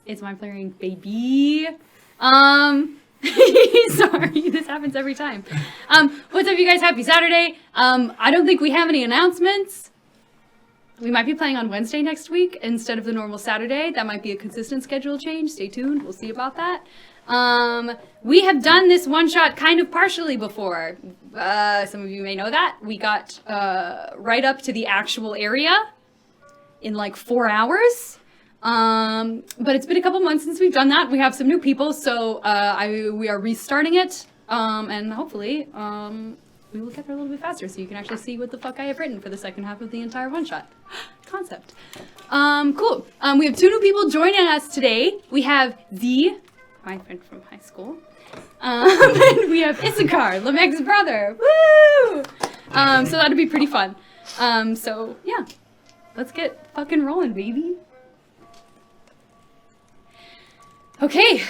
It's my playing, baby. Sorry, this happens every time. What's up, you guys? Happy Saturday. I don't think we have any announcements. We might be playing on Wednesday next week instead of the normal Saturday. That might be a consistent schedule change. Stay tuned. We'll see about that. We have done this one-shot kind of partially before. Some of you may know that. We got right up to the actual area in like 4 hours. But it's been a couple months since we've done that. We have some new people, so we are restarting it. And hopefully we will get there a little bit faster so you can actually see what the fuck I have written for the second half of the entire one-shot concept. Cool. We have 2 new people joining us today. We have my friend from high school. And we have Issachar, Lameg's brother. Woo! So that'll be pretty fun. So yeah, let's get fucking rolling, baby. Okay.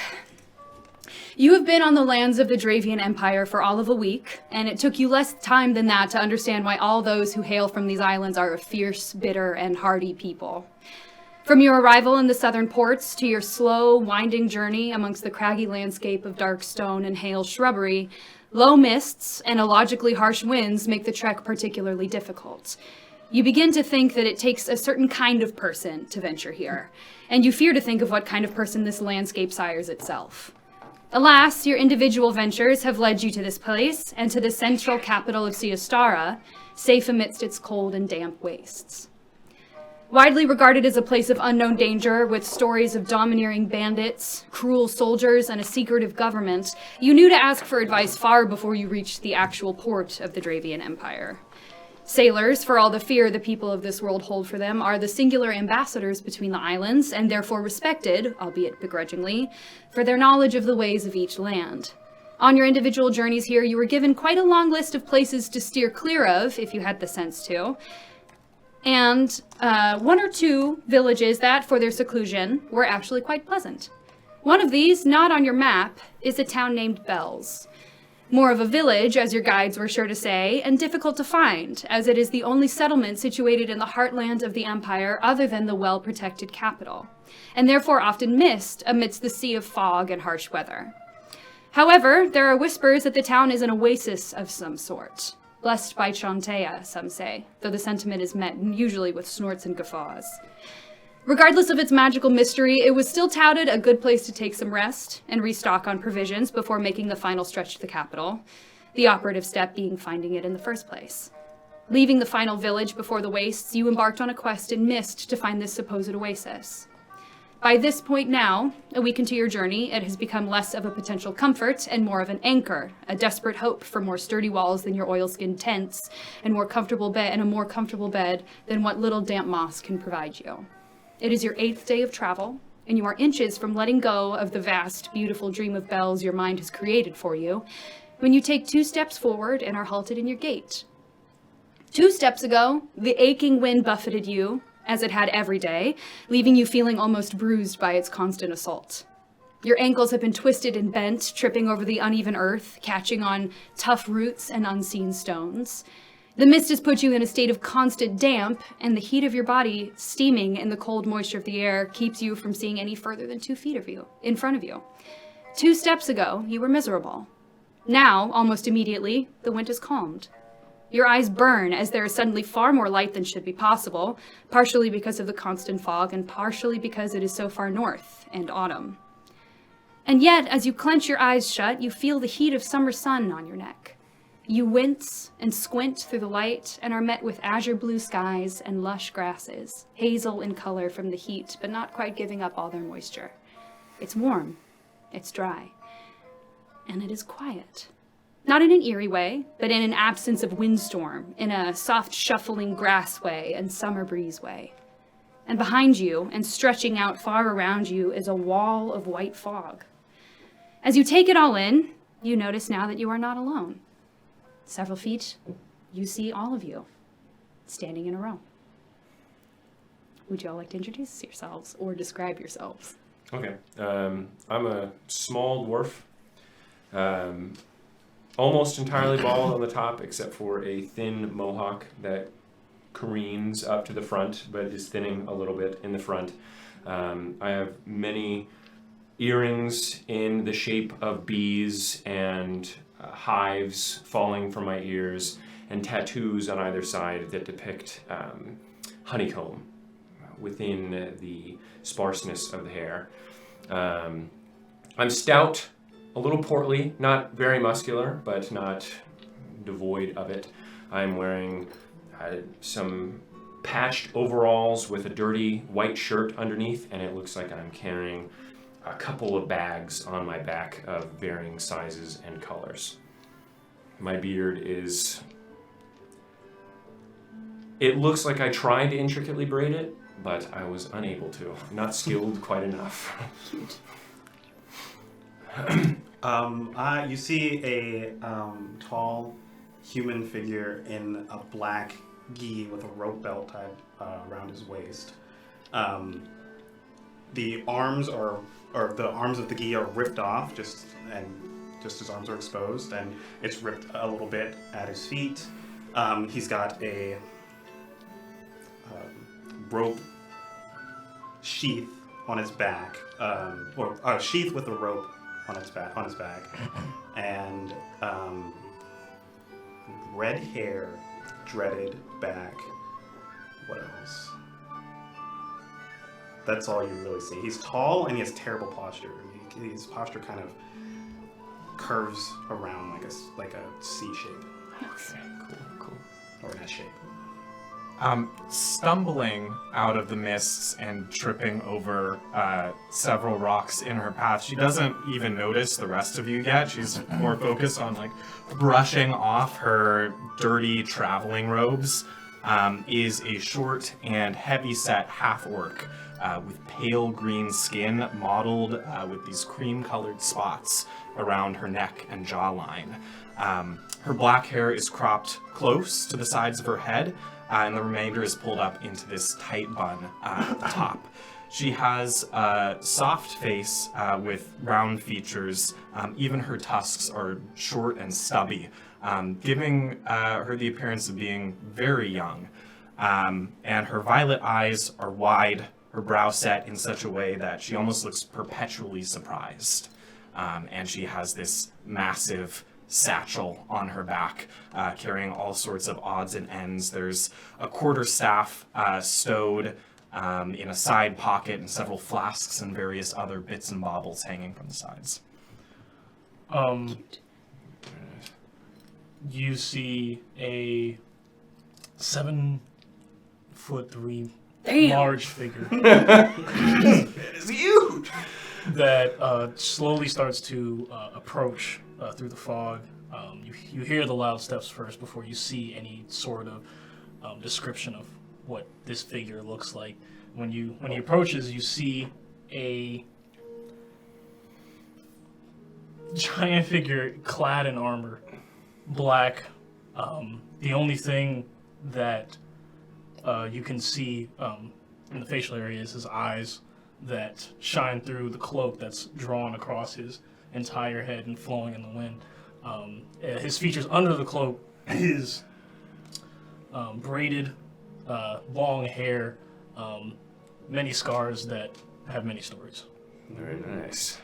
You have been on the lands of the Dravian Empire for all of a week, and it took you less time than that to understand why all those who hail from these islands are a fierce, bitter, and hardy people. From your arrival in the southern ports to your slow, winding journey amongst the craggy landscape of dark stone and hail shrubbery, low mists and illogically harsh winds make the trek particularly difficult. You begin to think that it takes a certain kind of person to venture here, and you fear to think of what kind of person this landscape sires itself. Alas, your individual ventures have led you to this place, and to the central capital of Seyjin, safe amidst its cold and damp wastes. Widely regarded as a place of unknown danger, with stories of domineering bandits, cruel soldiers, and a secretive government, you knew to ask for advice far before you reached the actual port of the Dravian Empire. Sailors, for all the fear the people of this world hold for them, are the singular ambassadors between the islands, and therefore respected, albeit begrudgingly, for their knowledge of the ways of each land. On your individual journeys here, you were given quite a long list of places to steer clear of, if you had the sense to, and 1 or 2 villages that, for their seclusion, were actually quite pleasant. One of these, not on your map, is a town named Bells. More of a village, as your guides were sure to say, and difficult to find, as it is the only settlement situated in the heartland of the empire other than the well-protected capital, and therefore often missed amidst the sea of fog and harsh weather. However, there are whispers that the town is an oasis of some sort. Blessed by Chantea, some say, though the sentiment is met usually with snorts and guffaws. Regardless of its magical mystery, it was still touted a good place to take some rest and restock on provisions before making the final stretch to the capital, the operative step being finding it in the first place. Leaving the final village before the wastes, you embarked on a quest in mist to find this supposed oasis. By this point now, a week into your journey, it has become less of a potential comfort and more of an anchor, a desperate hope for more sturdy walls than your oilskin tents, and a more comfortable bed than what little damp moss can provide you. It is your 8th day of travel, and you are inches from letting go of the vast, beautiful dream of bells your mind has created for you, when you take 2 steps forward and are halted in your gate. 2 steps ago, the aching wind buffeted you, as it had every day, leaving you feeling almost bruised by its constant assault. Your ankles have been twisted and bent, tripping over the uneven earth, catching on tough roots and unseen stones. The mist has put you in a state of constant damp, and the heat of your body, steaming in the cold moisture of the air, keeps you from seeing any further than 2 feet of you, in front of you. 2 steps ago, you were miserable. Now, almost immediately, the wind has calmed. Your eyes burn as there is suddenly far more light than should be possible, partially because of the constant fog, and partially because it is so far north and autumn. And yet, as you clench your eyes shut, you feel the heat of summer sun on your neck. You wince and squint through the light and are met with azure blue skies and lush grasses, hazel in color from the heat, but not quite giving up all their moisture. It's warm, it's dry, and it is quiet. Not in an eerie way, but in an absence of windstorm, in a soft shuffling grass way and summer breeze way. And behind you, and stretching out far around you, is a wall of white fog. As you take it all in, you notice now that you are not alone. Several feet, you see all of you, standing in a row. Would you all like to introduce yourselves or describe yourselves? Okay. I'm a small dwarf, almost entirely bald on the top, except for a thin mohawk that careens up to the front, but is thinning a little bit in the front. I have many earrings in the shape of bees and hives falling from my ears, and tattoos on either side that depict honeycomb within the sparseness of the hair. I'm stout, a little portly, not very muscular, but not devoid of it. I'm wearing some patched overalls with a dirty white shirt underneath, and it looks like I'm carrying a couple of bags on my back of varying sizes and colors. My beard is... It looks like I tried to intricately braid it, but I was unable to. Not skilled quite enough. You see a tall human figure in a black gi with a rope belt tied around his waist. The arms of the gi are ripped off, just his arms are exposed, and it's ripped a little bit at his feet. He's got a rope sheath on his back, or a sheath with a rope on his back, and red hair, dreaded back. What else? That's all you really see. He's tall and he has terrible posture. His posture kind of curves around like a C shape. Okay, cool. Or an S shape. Stumbling out of the mists and tripping over several rocks in her path, she doesn't even notice the rest of you yet. She's more focused on brushing off her dirty traveling robes. Is a short and heavy-set half-orc with pale green skin mottled with these cream-colored spots around her neck and jawline. Her black hair is cropped close to the sides of her head, and the remainder is pulled up into this tight bun at the top. She has a soft face with round features. Even her tusks are short and stubby, giving her the appearance of being very young. And her violet eyes are wide, her brow set in such a way that she almost looks perpetually surprised. And she has this massive satchel on her back, carrying all sorts of odds and ends. There's a quarterstaff stowed in a side pocket, and several flasks and various other bits and baubles hanging from the sides. You see a 7'3" large figure. It's huge! That slowly starts to approach through the fog. You hear the loud steps first before you see any sort of description of what this figure looks like. When he approaches, you see a giant figure clad in armor, black. The only thing that you can see in the facial area is his eyes that shine through the cloak that's drawn across his entire head and flowing in the wind. His features under the cloak is braided, long hair, many scars that have many stories. Very nice.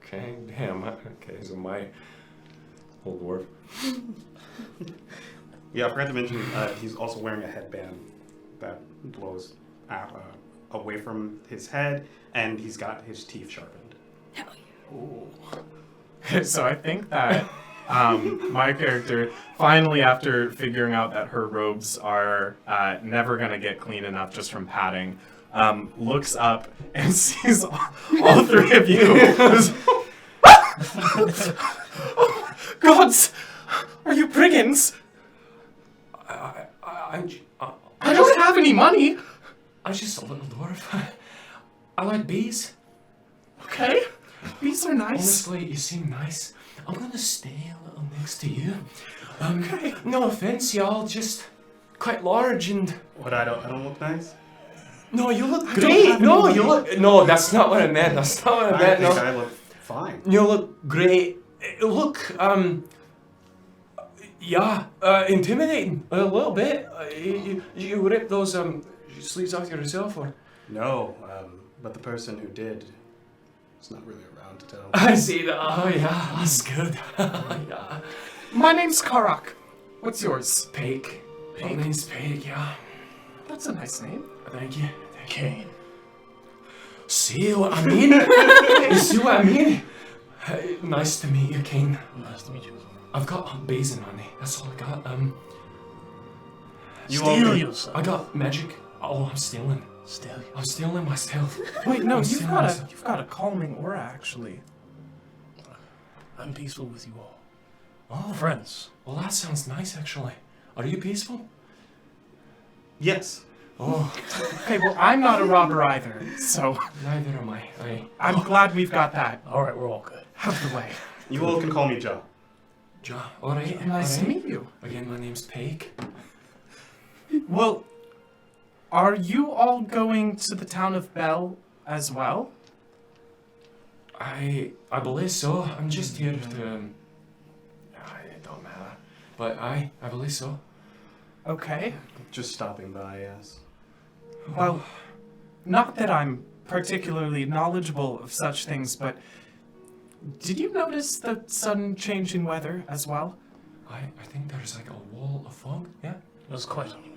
Okay, damn. Okay, so my old dwarf. Yeah, I forgot to mention he's also wearing a headband that blows away from his head, and he's got his teeth sharpened. Hell yeah. Ooh. So I think that my character, finally after figuring out that her robes are never going to get clean enough just from padding, looks up and sees all three of you. Oh, gods! Are you brigands? I don't have any money. I'm just a little dwarf. I like bees. Okay. Bees are nice. Honestly, you seem nice. I'm gonna stay a little next to you. Okay. No offense, y'all. Just quite large and. What? I don't look nice? No, you look great. No, you look. No, that's not what I meant. That's not what I meant. I think no. I look fine. You look great. Look, intimidating a little bit. You rip those sleeves off yourself, or? No, But the person who did is not really around to tell. I see that. Oh, yeah, that's good. Yeah. My name's Karak. What's yours? Pig. My name's Pig, yeah. That's a nice name. Thank you. Kane. See what I mean? You see what I mean? Nice to meet you, King. Nice to meet you. I've got basin money. That's all I got. Steal yourself. I got magic. Oh, I'm stealing. Steal yourself. I'm stealing myself. Wait, no, I'm you've stealing got myself. you've got a calming aura actually. I'm peaceful with you all. Oh, Friends. well, that sounds nice, actually. Are you peaceful? Yes. Oh, Okay, well, I'm not a robber either, so neither am I. I'm glad we've got that All right, we're all good. out of the way. You all can call me Ja. Ja, alright. Nice to meet you. Again, my name's Pig. Well, are you all going to the town of Bell as well? I believe so. I'm just here to. It don't matter. But I believe so. Okay. Just stopping by, yes. Well, not that I'm particularly knowledgeable of such things, but did you notice the sudden change in weather as well? I think there's like a wall of fog. Yeah. It was quite unusual.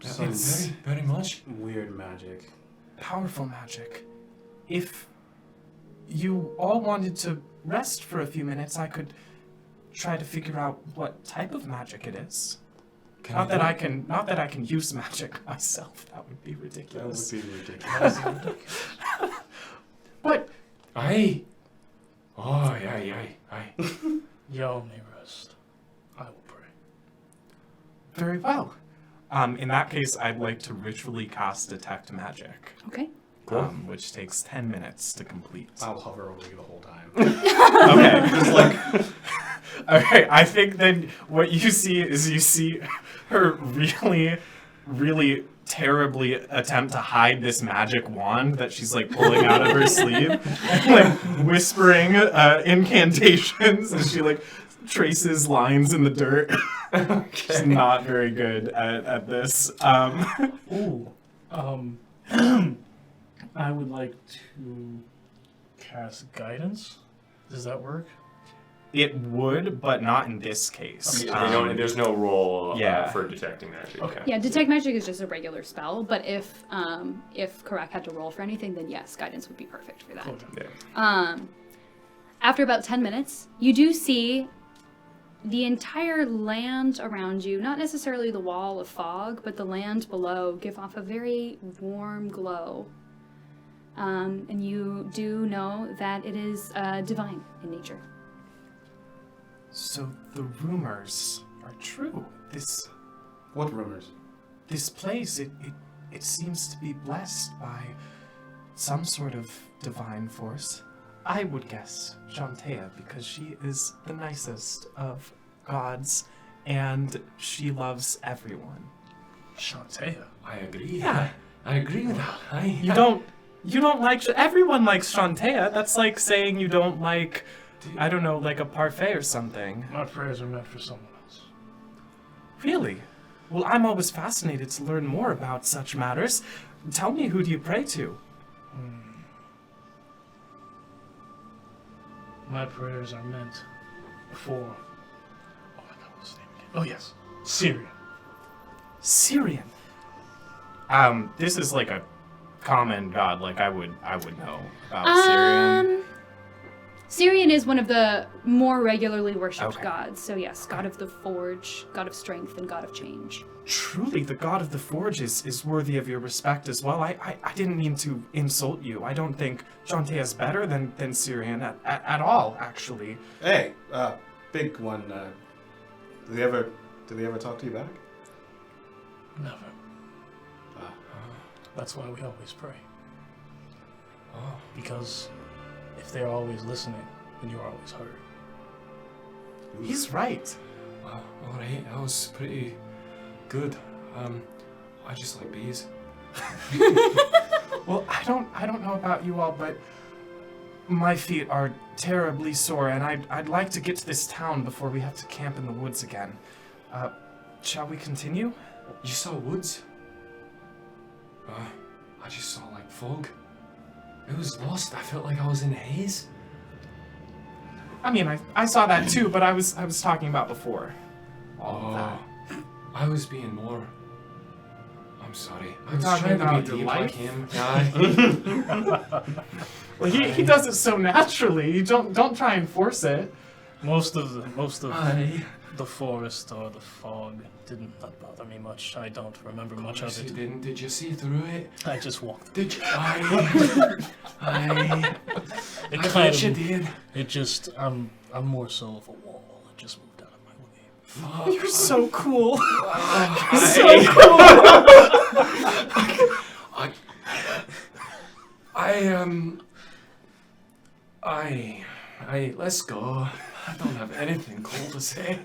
Yeah, Some very, very much. weird magic. Powerful magic. If you all wanted to rest for a few minutes, I could try to figure out what type of magic it is. Can Not I that I can use magic myself. That would be That would ridiculous. be ridiculous. But Aye. Oh, aye. Y'all may rest. I will pray. very well. In that case, I'd like to ritually cast Detect Magic, Okay. which takes 10 minutes to complete. I'll hover over you the whole time. Okay, just like. Okay, I think then what you see her really, really terribly attempt to hide this magic wand that she's like pulling out of her sleeve, and like whispering incantations as she like traces lines in the dirt. She's not very good at this. Ooh. I would like to cast guidance. Does that work? It would, but not in this case. There's no role Yeah. for detecting magic. Okay. Yeah, detect magic is just a regular spell, but if Karak had to roll for anything, then yes, guidance would be perfect for that. Cool. Yeah. After about 10 minutes, you do see the entire land around you, not necessarily the wall of fog, but the land below, give off a very warm glow. And you do know that it is divine in nature. So the rumors are true. What rumors? This place, it seems to be blessed by some sort of divine force. I would guess Shantea, because she is the nicest of gods, and she loves everyone. Shantea. I agree. Yeah. I agree with that. Aye. You don't like, everyone likes Shantea. That's like saying you don't like, I don't know, like a parfait or something. My prayers are meant for someone else. Really? Well, I'm always fascinated to learn more about such matters. Tell me, who do you pray to? My prayers are meant for. Oh my God, what's his name again? Oh yes, Syrian. Syrian. This is like a common god. Like I would know about Syrian. Syrian is one of the more regularly worshipped Okay. gods. So yes, god of the forge, god of strength, and god of change. Truly, the god of the forge is worthy of your respect as well. I didn't mean to insult you. I don't think Shantea is better than Syrian at all, actually. Hey, big one. Did they ever talk to you back? Never. Ah. That's why we always pray. Oh. Because if they're always listening, then you're always heard. He's right. Wow. All right. That was pretty good. I just like bees. Well, I don't know about you all, but my feet are terribly sore, and I'd like to get to this town before we have to camp in the woods again. Shall we continue? You saw woods? I just saw like fog. I was lost. I felt like I was in a haze. I mean, I saw that too, but I was talking about before. All of that. I was being more... I'm sorry. I You're was talking trying to about be your deep life? like him. Yeah. Well, he does it so naturally. You don't try and force it. Most of Aye. the forest or the fog didn't bother me much. I don't remember much of You it. didn't. Did you see through it? I just walked. Did you? Aye. It I kind bet you of. did. It just. I'm more so of a wall. It just moved out of my way. Fuck. You're so cool. Let's go. I don't have anything cool to say.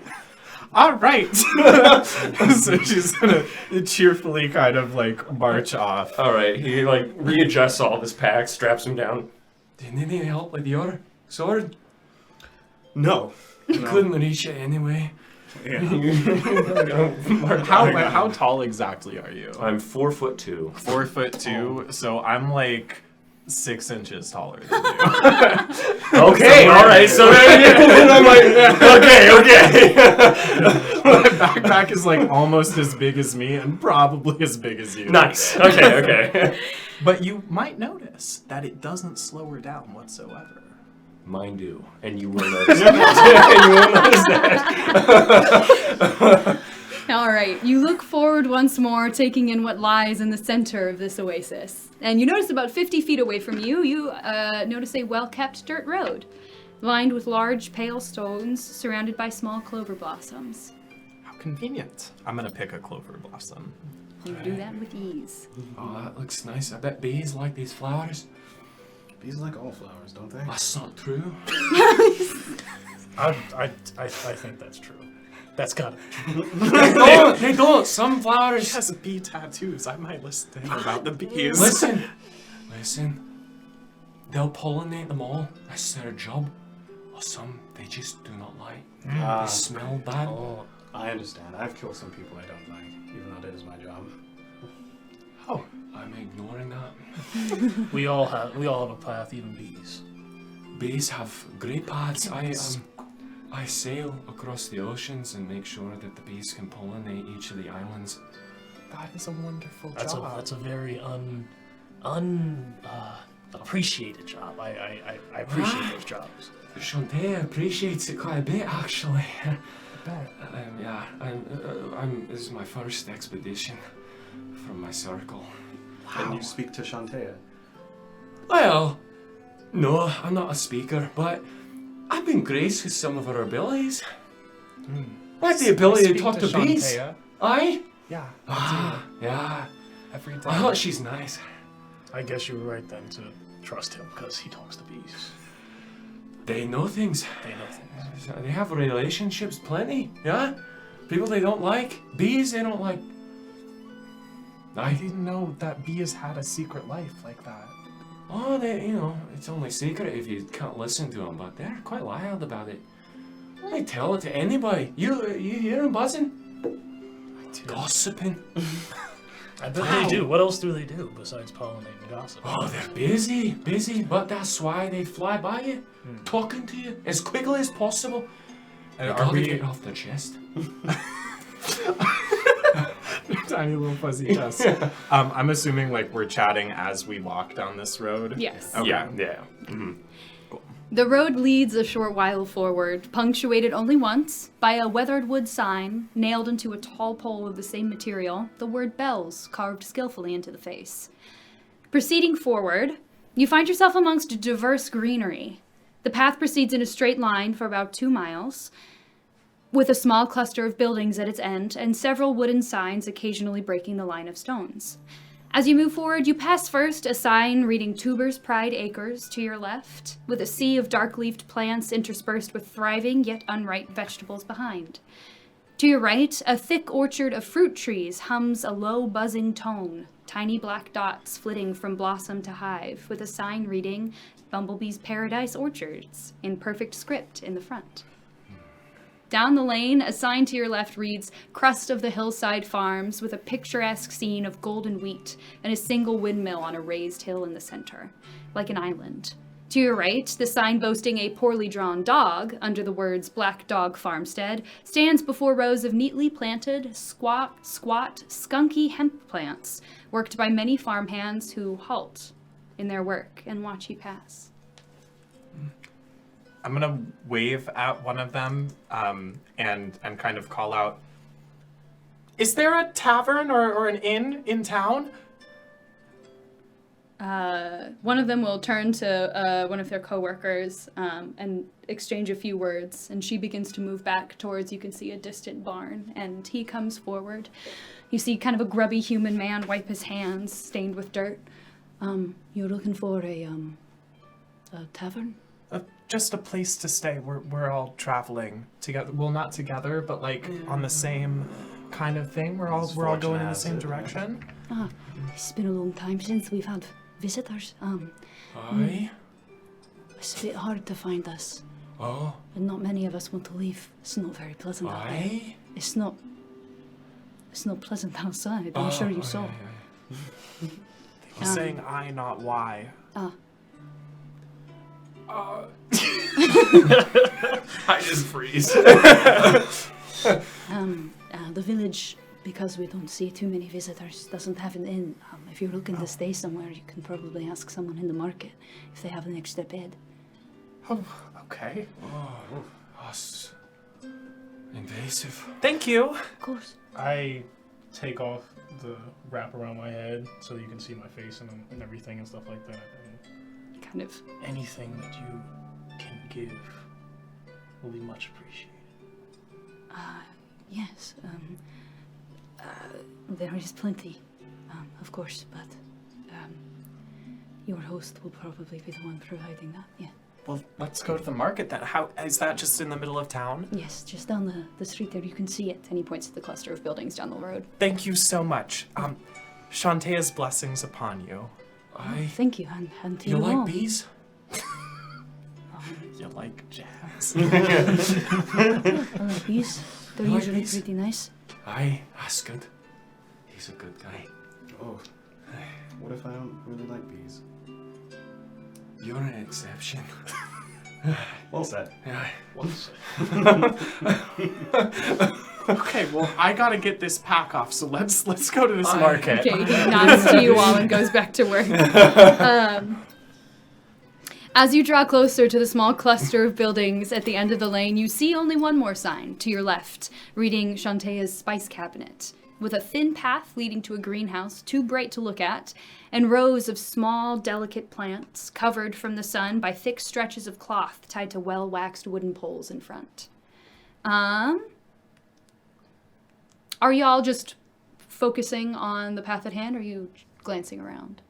All right. So she's gonna cheerfully kind of like march off. All right, he like readjusts all of his packs, straps him down. Do you need any help with your sword? No. You couldn't reach it anyway. Yeah. How tall exactly are you? I'm 4'2". 4'2", so I'm like 6 inches taller than you. Okay, all right. So then I'm like, okay. My backpack is like almost as big as me and probably as big as you. Nice. Okay. But you might notice that it doesn't slow her down whatsoever. Mine do, and you will notice that. All right, you look forward once more, taking in what lies in the center of this oasis. And you notice about 50 feet away from you, notice a well-kept dirt road, lined with large, pale stones, surrounded by small clover blossoms. How convenient. I'm gonna pick a clover blossom. You do that with ease. Oh, that looks nice. I bet bees like these flowers. Bees like all flowers, don't they? That's not true. I think that's true. That's gotta be true. They don't. Some He flowers. has bee tattoos. I might listen to him about the bees. Listen. They'll pollinate them all. That's their job. Or some they just do not like. They smell bad. Oh, I understand. I've killed some people I don't like, even though that is my job. Oh, I'm ignoring that. we all have a path, even bees. Bees have great paths. I sail across the oceans and make sure that the bees can pollinate each of the islands. That is a wonderful That's job. a very appreciated job. I appreciate those jobs. Shantae appreciates it quite a bit, actually. bet. This is my first expedition from my circle. Can you speak to Shantae? Well, no, I'm not a speaker, but I've been graced with some of her abilities. Like the ability to talk to bees. Shantae. Aye? Yeah. Yeah. Every day. I thought she's nice. I guess you were right then to trust him because he talks to bees. They know things. They know things. They have relationships plenty, yeah? People they don't like. Bees they don't like. I didn't know that bees had a secret life like that. Oh, it's only secret if you can't listen to them, but they're quite loud about it. They tell it to anybody. You hear them buzzing? Gossiping. I bet they do. What else do they do besides pollinate and gossip? Oh, they're busy, but that's why they fly by you, talking to you as quickly as possible. And You are gotta we get off their chest. tiny little fuzzy chest? I'm assuming like we're chatting as we walk down this road. Yes. Okay. Yeah. The road leads a short while forward, punctuated only once by a weathered wood sign nailed into a tall pole of the same material, the word bells carved skillfully into the face. Proceeding forward, you find yourself amongst diverse greenery. The path proceeds in a straight line for about 2 miles, with a small cluster of buildings at its end and several wooden signs occasionally breaking the line of stones. As you move forward, you pass first a sign reading Tuber's Pride Acres to your left, with a sea of dark-leafed plants interspersed with thriving yet unripe vegetables behind. To your right, a thick orchard of fruit trees hums a low buzzing tone, tiny black dots flitting from blossom to hive, with a sign reading Bumblebee's Paradise Orchards in perfect script in the front. Down the lane, a sign to your left reads, Crust of the Hillside Farms, with a picturesque scene of golden wheat and a single windmill on a raised hill in the center, like an island. To your right, the sign boasting a poorly drawn dog, under the words Black Dog Farmstead, stands before rows of neatly planted, squat, skunky hemp plants, worked by many farmhands who halt in their work and watch you pass. I'm gonna wave at one of them and kind of call out, is there a tavern or an inn in town? One of them will turn to one of their coworkers and exchange a few words, and she begins to move back towards, you can see, a distant barn, and he comes forward. You see kind of a grubby human man wipe his hands, stained with dirt. You're looking for a tavern? Just a place to stay. We're all traveling together. Well, not together, but like on the same kind of thing. We're all going in the same direction. It's been a long time since we've had visitors. Aye. It's a bit hard to find us. Oh. And not many of us want to leave. It's not very pleasant out there. Aye. It's not pleasant outside. I'm sure you saw. He's saying I, not why. I just freeze. The village, because we don't see too many visitors, doesn't have an inn. If you're looking to stay somewhere, you can probably ask someone in the market if they have an extra bed. Oh, okay. Oh, that's invasive. Thank you. Of course. I take off the wrap around my head so that you can see my face and everything and stuff like that. And Kind of. anything that you can give will be much appreciated. Yes. There is plenty, of course, but your host will probably be the one providing that. Yeah. Well, let's go to the market then. How is that just in the middle of town? Yes, just down the street there. You can see it. And he points to the cluster of buildings down the road. Thank you so much. Shantaea's blessings upon you. Aye. Thank you, and to You you like all. bees? You like jazz? I like bees. They're You like usually bees? pretty nice. Aye, that's good. He's a good guy. Oh, what if I don't really like bees? You're an exception. Well said. Aye. Once. Okay, well, I gotta get this pack off, so let's go to this market. Okay, he nods to you all and goes back to work. As you draw closer to the small cluster of buildings at the end of the lane, you see only one more sign to your left, reading Shantaea's Spice Cabinet, with a thin path leading to a greenhouse too bright to look at, and rows of small, delicate plants covered from the sun by thick stretches of cloth tied to well-waxed wooden poles in front. Are y'all just focusing on the path at hand, or are you glancing around?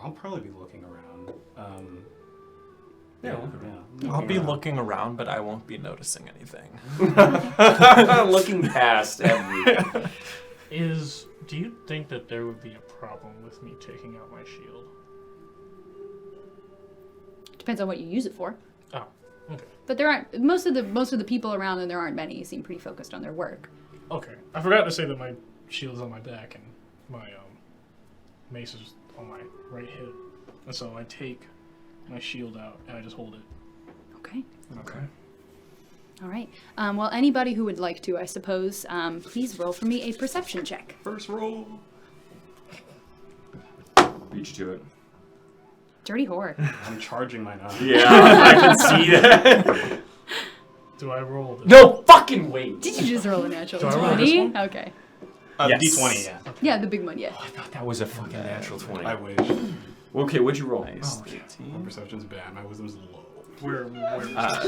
I'll probably be looking around. Yeah, I'll be looking around, but I won't be noticing anything. Looking past everything. Do you think that there would be a problem with me taking out my shield? Depends on what you use it for. Oh, okay. But there aren't most of the people around, and there aren't many, seem pretty focused on their work. Okay. I forgot to say that my shield's on my back and my mace is on my right hip. And so I take my shield out and I just hold it. Okay. Okay. All right. Well, anybody who would like to, I suppose, please roll for me a perception check. First roll. Beat you to it. Dirty whore. I'm charging my knife. Yeah, I can see that. Do I roll this? No fucking wait. Did you just roll a natural Do I roll this 20? one? Okay. Yes. D20, yeah. Yeah, the big one, yeah. I thought that was a fucking natural 20. I wish. Okay, what'd you roll? Nice. Oh, okay. My perception's bad. My wisdom's low. Where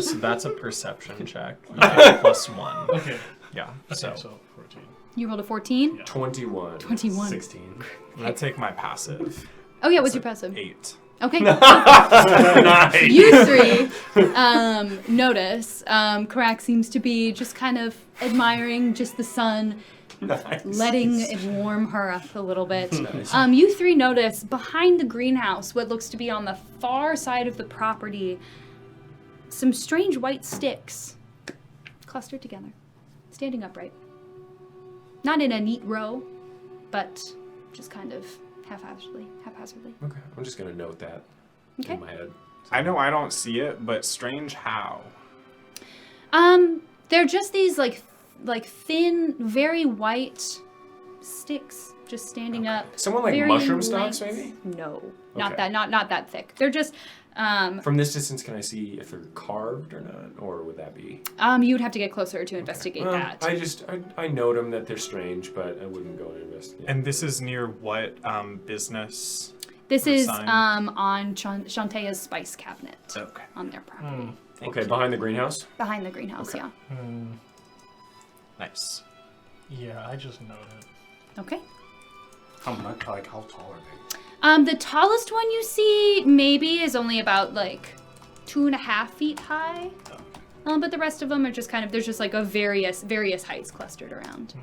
So that's a perception check. You get +1. Okay. Yeah. Okay, So so 14. You rolled a 14? Yeah. 21. 21. 16. I take my passive. Oh, yeah, what's your passive? 8. Okay. Nice. You three notice Karak seems to be just kind of admiring just the sun, Nice. letting it warm her up a little bit. Nice. You three notice behind the greenhouse, what looks to be on the far side of the property, some strange white sticks clustered together, standing upright. Not in a neat row, but just kind of haphazardly. Okay, I'm just gonna note that Okay. in my head. I know I don't see it, but strange how. They're just these like thin, very white sticks just standing up. Someone like very mushroom stalks, light. maybe? No, not Okay. that. Not that thick. They're just. From this distance, can I see if they're carved or not, or would that be? You would have to get closer to investigate Well, that. I note them that they're strange, but I wouldn't go and investigate. And this is near what business? This or is sign? on Shantaea's spice cabinet Okay. on their property, Okay, behind the greenhouse. behind the greenhouse. Okay. Yeah. Nice. Yeah, I just noted. Okay. How tall are they? The tallest one you see maybe is only about like 2.5 feet high. But the rest of them are just kind of, there's just like a various heights clustered around.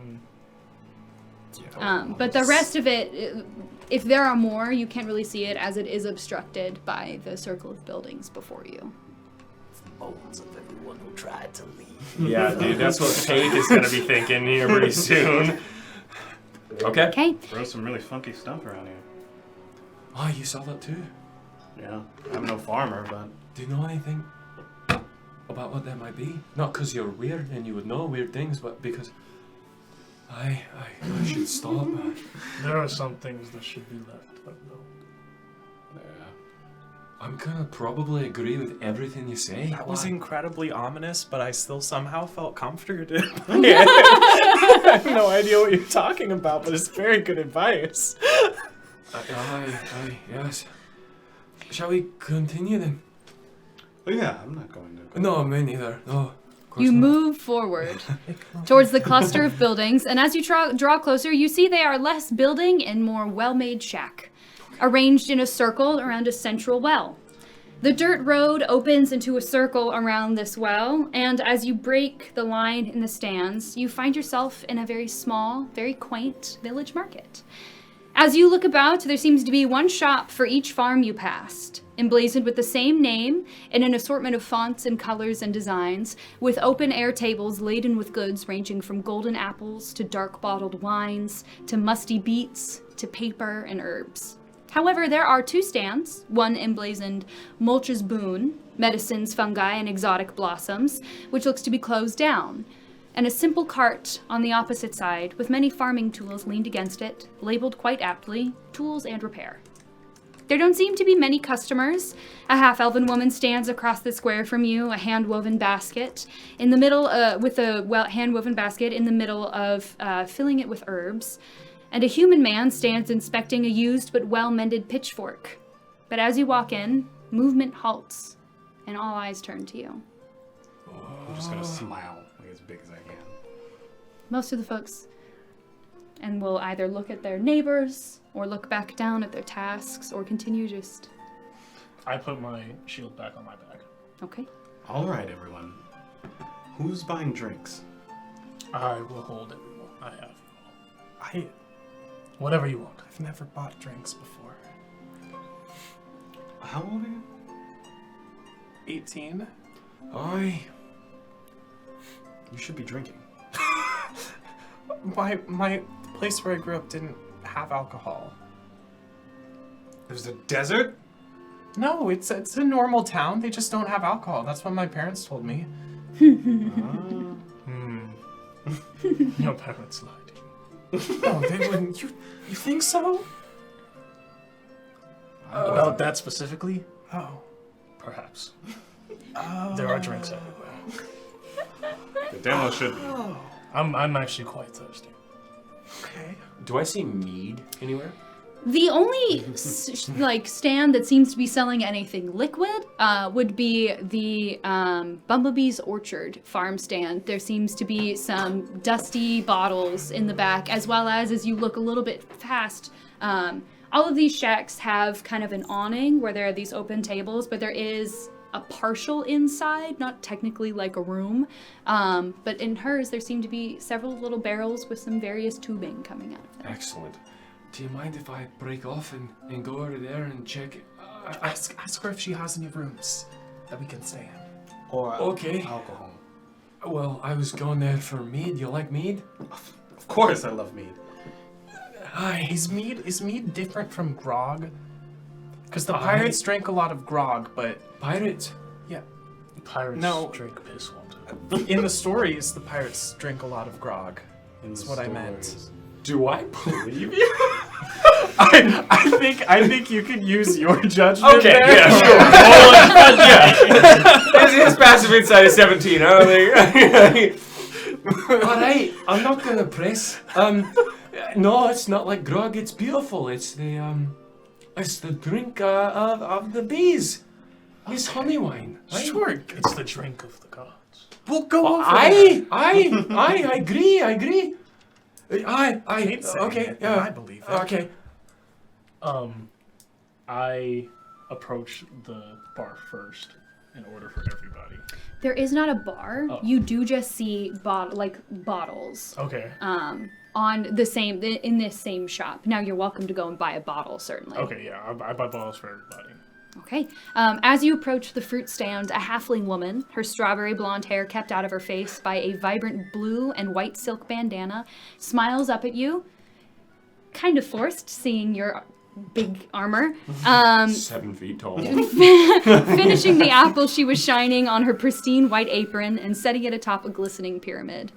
But the rest of it, if there are more, you can't really see it as it is obstructed by the circle of buildings before you. Bones of everyone who tried to leave. Yeah, dude, that's what Kate is gonna be thinking here pretty soon. Okay. Okay. Grow some really funky stuff around here. Oh, you saw that too? Yeah, I'm no farmer, but Do you know anything about what that might be? Not because you're weird and you would know weird things, but because I should stop. There are some things that should be left unknown. I'm gonna probably agree with everything you say. That was Why? incredibly ominous, but I still somehow felt comforted. I have no idea what you're talking about, but it's very good advice. Yes. Shall we continue then? oh, yeah, I'm not going to. No, me neither. No. of course You not. move forward towards the cluster of buildings, and as you draw closer, you see they are less building and more well-made shack, arranged in a circle around a central well. The dirt road opens into a circle around this well, and as you break the line in the stands, you find yourself in a very small, very quaint village market. As you look about, there seems to be one shop for each farm you passed, emblazoned with the same name in an assortment of fonts and colors and designs, with open-air tables laden with goods ranging from golden apples to dark bottled wines, to musty beets, to paper and herbs. However, there are 2 stands, one emblazoned Mulch's Boon, medicines, fungi, and exotic blossoms, which looks to be closed down, and a simple cart on the opposite side with many farming tools leaned against it, labeled quite aptly, Tools and Repair. There don't seem to be many customers. A half-elven woman stands across the square from you, a hand-woven basket in the middle, hand-woven basket in the middle of filling it with herbs. And a human man stands inspecting a used but well-mended pitchfork. But as you walk in, movement halts, and all eyes turn to you. I'm just gonna smile like as big as I can. Most of the folks and will either look at their neighbors or look back down at their tasks or continue just I put my shield back on my back. okay. All right, everyone. Who's buying drinks? I will hold everyone. I have you all. I've Whatever you want. never bought drinks before. How old are you? 18? Aye. You should be drinking. My place where I grew up didn't have alcohol. There's a desert? No, it's a normal town. They just don't have alcohol. That's what my parents told me. Your parents lied. Oh, they wouldn't. You think so? About that specifically? Oh. Perhaps. There are drinks everywhere. The demo should be. I'm actually quite thirsty. Okay. Do I see mead anywhere? The only stand that seems to be selling anything liquid would be the Bumblebee's Orchard farm stand. There seems to be some dusty bottles in the back, as well as you look a little bit past, all of these shacks have kind of an awning where there are these open tables, but there is a partial inside, not technically like a room, but in hers there seem to be several little barrels with some various tubing coming out of them. Excellent. Do you mind if I break off and go over there and check? Ask her if she has any rooms that we can stay in. Or Okay. alcohol. Well, I was going there for mead. You like mead? Of course, I love mead. Aye. Is mead different from grog? Because the pirates drank a lot of grog, but Pirates? yeah, Pirates No. drink piss one time. in the stories, the pirates drink a lot of grog. That's what I meant. Do I believe you? I think you can use your judgment. Okay, there. yeah, sure. His passive insight is 17. I don't think. Alright, I'm not gonna press. No, it's not like grog. It's beautiful. It's the drink of the bees. It's honey wine. Right? Sure. It's the drink of the gods. We'll go over I agree. I Kate's saying okay. it, and I believe it. Okay. I approach the bar first and order for everybody. There is not a bar. Oh. You do just see bottles. Okay. On the same in this same shop. Now you're welcome to go and buy a bottle, certainly. Okay, yeah, I buy bottles for everybody. Okay. As you approach the fruit stand, a halfling woman, her strawberry blonde hair kept out of her face by a vibrant blue and white silk bandana, smiles up at you, kind of forced, seeing your big armor. 7 feet tall. Finishing the apple she was shining on her pristine white apron and setting it atop a glistening pyramid.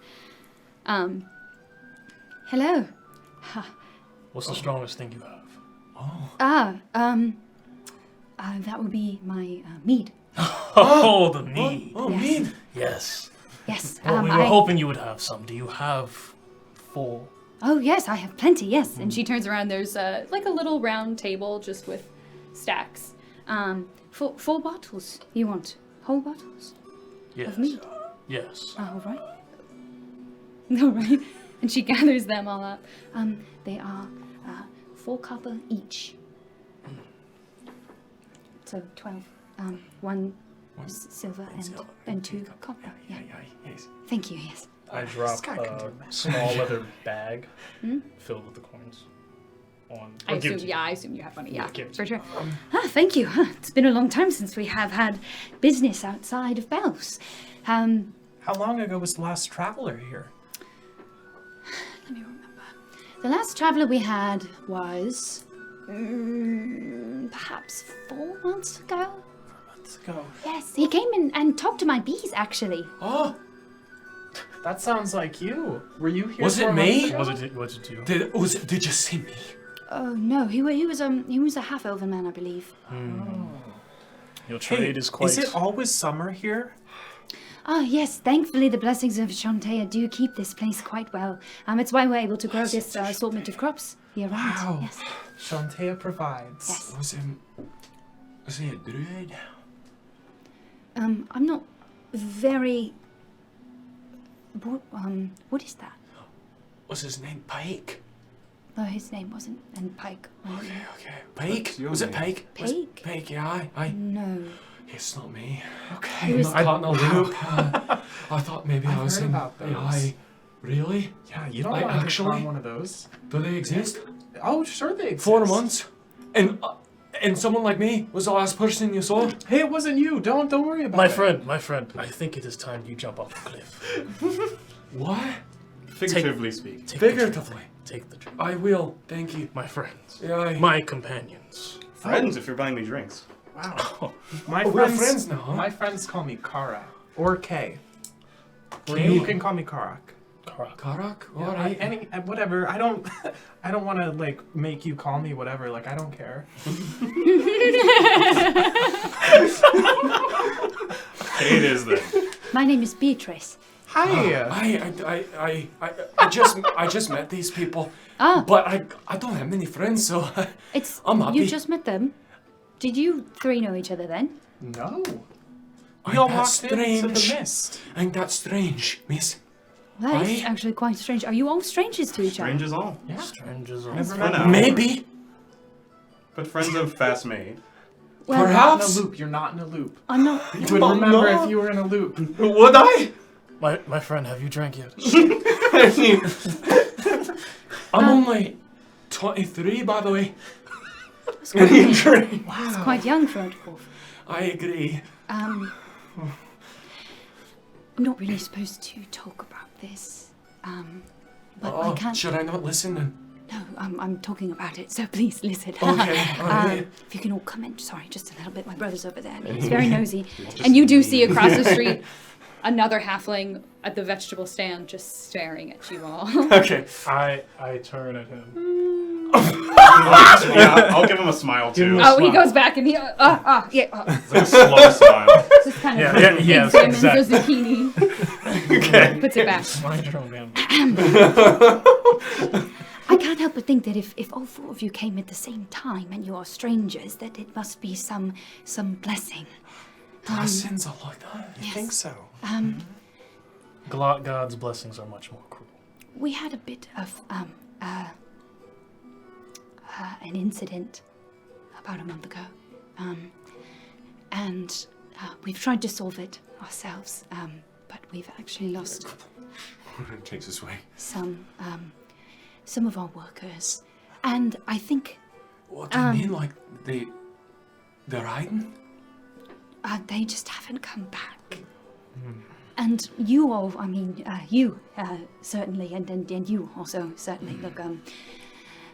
Hello. What's the strongest thing you have? That would be my mead. Oh, the mead. Oh, Yes. mead. Yes. Yes. Well, we were hoping you would have some. Do you have full? Oh, yes, I have plenty, yes. And she turns around, there's like a little round table just with stacks. Full bottles you want? Whole bottles? Yes. Of mead? Yes. All right. All right. And she gathers them all up. They are 4 copper each. So 12. 1 silver and 2 copper. Yeah. Yes. Thank you, yes. I drop guy can do a math. small leather bag filled with the coins. I give it to you. assume you have money. Yeah, give it for to sure. Thank you. It's been a long time since we have had business outside of Bells. How long ago was the last traveler here? Let me remember. The last traveler we had was perhaps 4 months ago. Let's go. Yes, he came in and talked to my bees, actually. Oh, That sounds like you. Were you here? Was it 4 months me? ago? Was it you? did you see me? Oh no, he was a half-elven man, I believe. Your Hey, trade is quite. is it always summer here? Ah, yes, thankfully the blessings of Shantae do keep this place quite well. It's why we're able to grow this assortment of crops year-round. Wow. Yes. Shantae provides. Yes. Was he a druid? I'm not very... What is that? Was his name Pike? No, his name wasn't. And Pike. Okay. Pike? What's your Was it name? Pike? Was it Pike? Pike, yeah, I. No. It's not me. Okay. It was- I caught in a loop. I thought maybe I've I was heard in. about those. I. Really? Yeah, you don't Like, want to actually? actually one of those. Do they exist? Oh, sure they exist. 4 months? And someone like me was the last person you saw? Hey, it wasn't you. Don't worry about My it. friend, I think it is time you jump off the cliff. What? Figuratively speaking. Take the drink. Figuratively. Take the drink. I will. Thank you. My friends. Yeah, My companions. Friends, if you're buying me drinks. Wow. My we're friends now, huh? My friends call me Kara or Kay. Or Kay? you can call me Karak. Karak. Karak? Yeah, Alright. whatever. I don't want to like make you call me whatever. Like I don't care. It is then. My name is Beatrice. Hi. I just met these people. Ah. But I don't have many friends, so I'm happy. You just met them. Did you 3 know each other then? No. We Ain't all that walked into the strange? mist. Ain't that strange, miss? That is Aye. actually quite strange. Are you all strangers to each Strange other? as all. Yeah. Strangers are Never For met now. them. Maybe. But friends of fast made. Well, You're not in Perhaps. a loop. You're not in a loop. I'm not. You would Oh, remember no. if you were in a loop. Would I? My friend, have you drank yet? I'm only 23, by the way. It's quite, Drink. it's quite young for a dwarf. I agree. I'm not really supposed to talk about this. But I can't. Should I not listen then? No, I'm talking about it, so please listen. Okay, alright. If you can all come in, sorry, just a little bit. My brother's over there, and he's very nosy. And you do see across the street another halfling at the vegetable stand just staring at you all. Okay. I turn at him. Yeah, I'll give him a smile Give him too. a Oh, he smile. goes back and he, yeah. It's like a slow smile. Just kind of Yeah, takes him exactly. into the zucchini. Okay. Puts it back. Mind your own damn. I can't help but think that if all four of you came at the same time and you are strangers, that it must be some blessing. Blessings are like that. You think so? God's blessings are much more cruel. We had a bit of an incident about a month ago, and we've tried to solve it ourselves, but we've actually lost Takes us away. some of our workers, and I think What do you mean? Like they're hiding? they just haven't come back. And you all, I mean, you certainly, and you also certainly look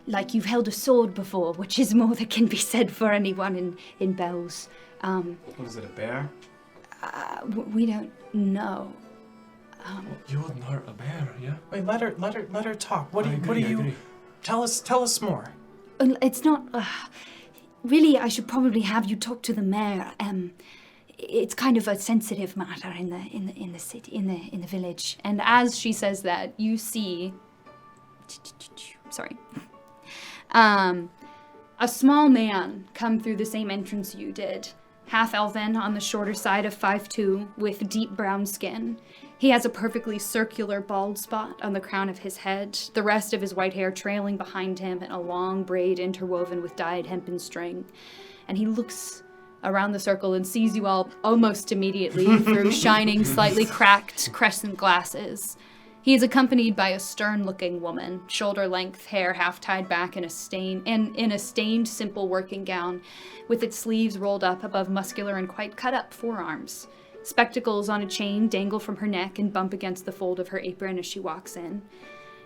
like you've held a sword before, which is more that can be said for anyone in Bells. What is it, a bear? We don't know. You wouldn't hurt a bear, yeah? Wait, let her talk. What I do agree, I you? agree. Tell us more. It's not. Really, I should probably have you talk to the mayor. It's kind of a sensitive matter in the city, in the village. And as she says that, you see. Sorry. A small man come through the same entrance you did. Half elven on the shorter side of 5'2", with deep brown skin. He has a perfectly circular bald spot on the crown of his head, the rest of his white hair trailing behind him in a long braid interwoven with dyed hempen string. And he looks around the circle and sees you all almost immediately through shining, slightly cracked crescent glasses. He is accompanied by a stern-looking woman, shoulder-length hair half tied back in a stained, simple working gown, with its sleeves rolled up above muscular and quite cut-up forearms. Spectacles on a chain dangle from her neck and bump against the fold of her apron as she walks in.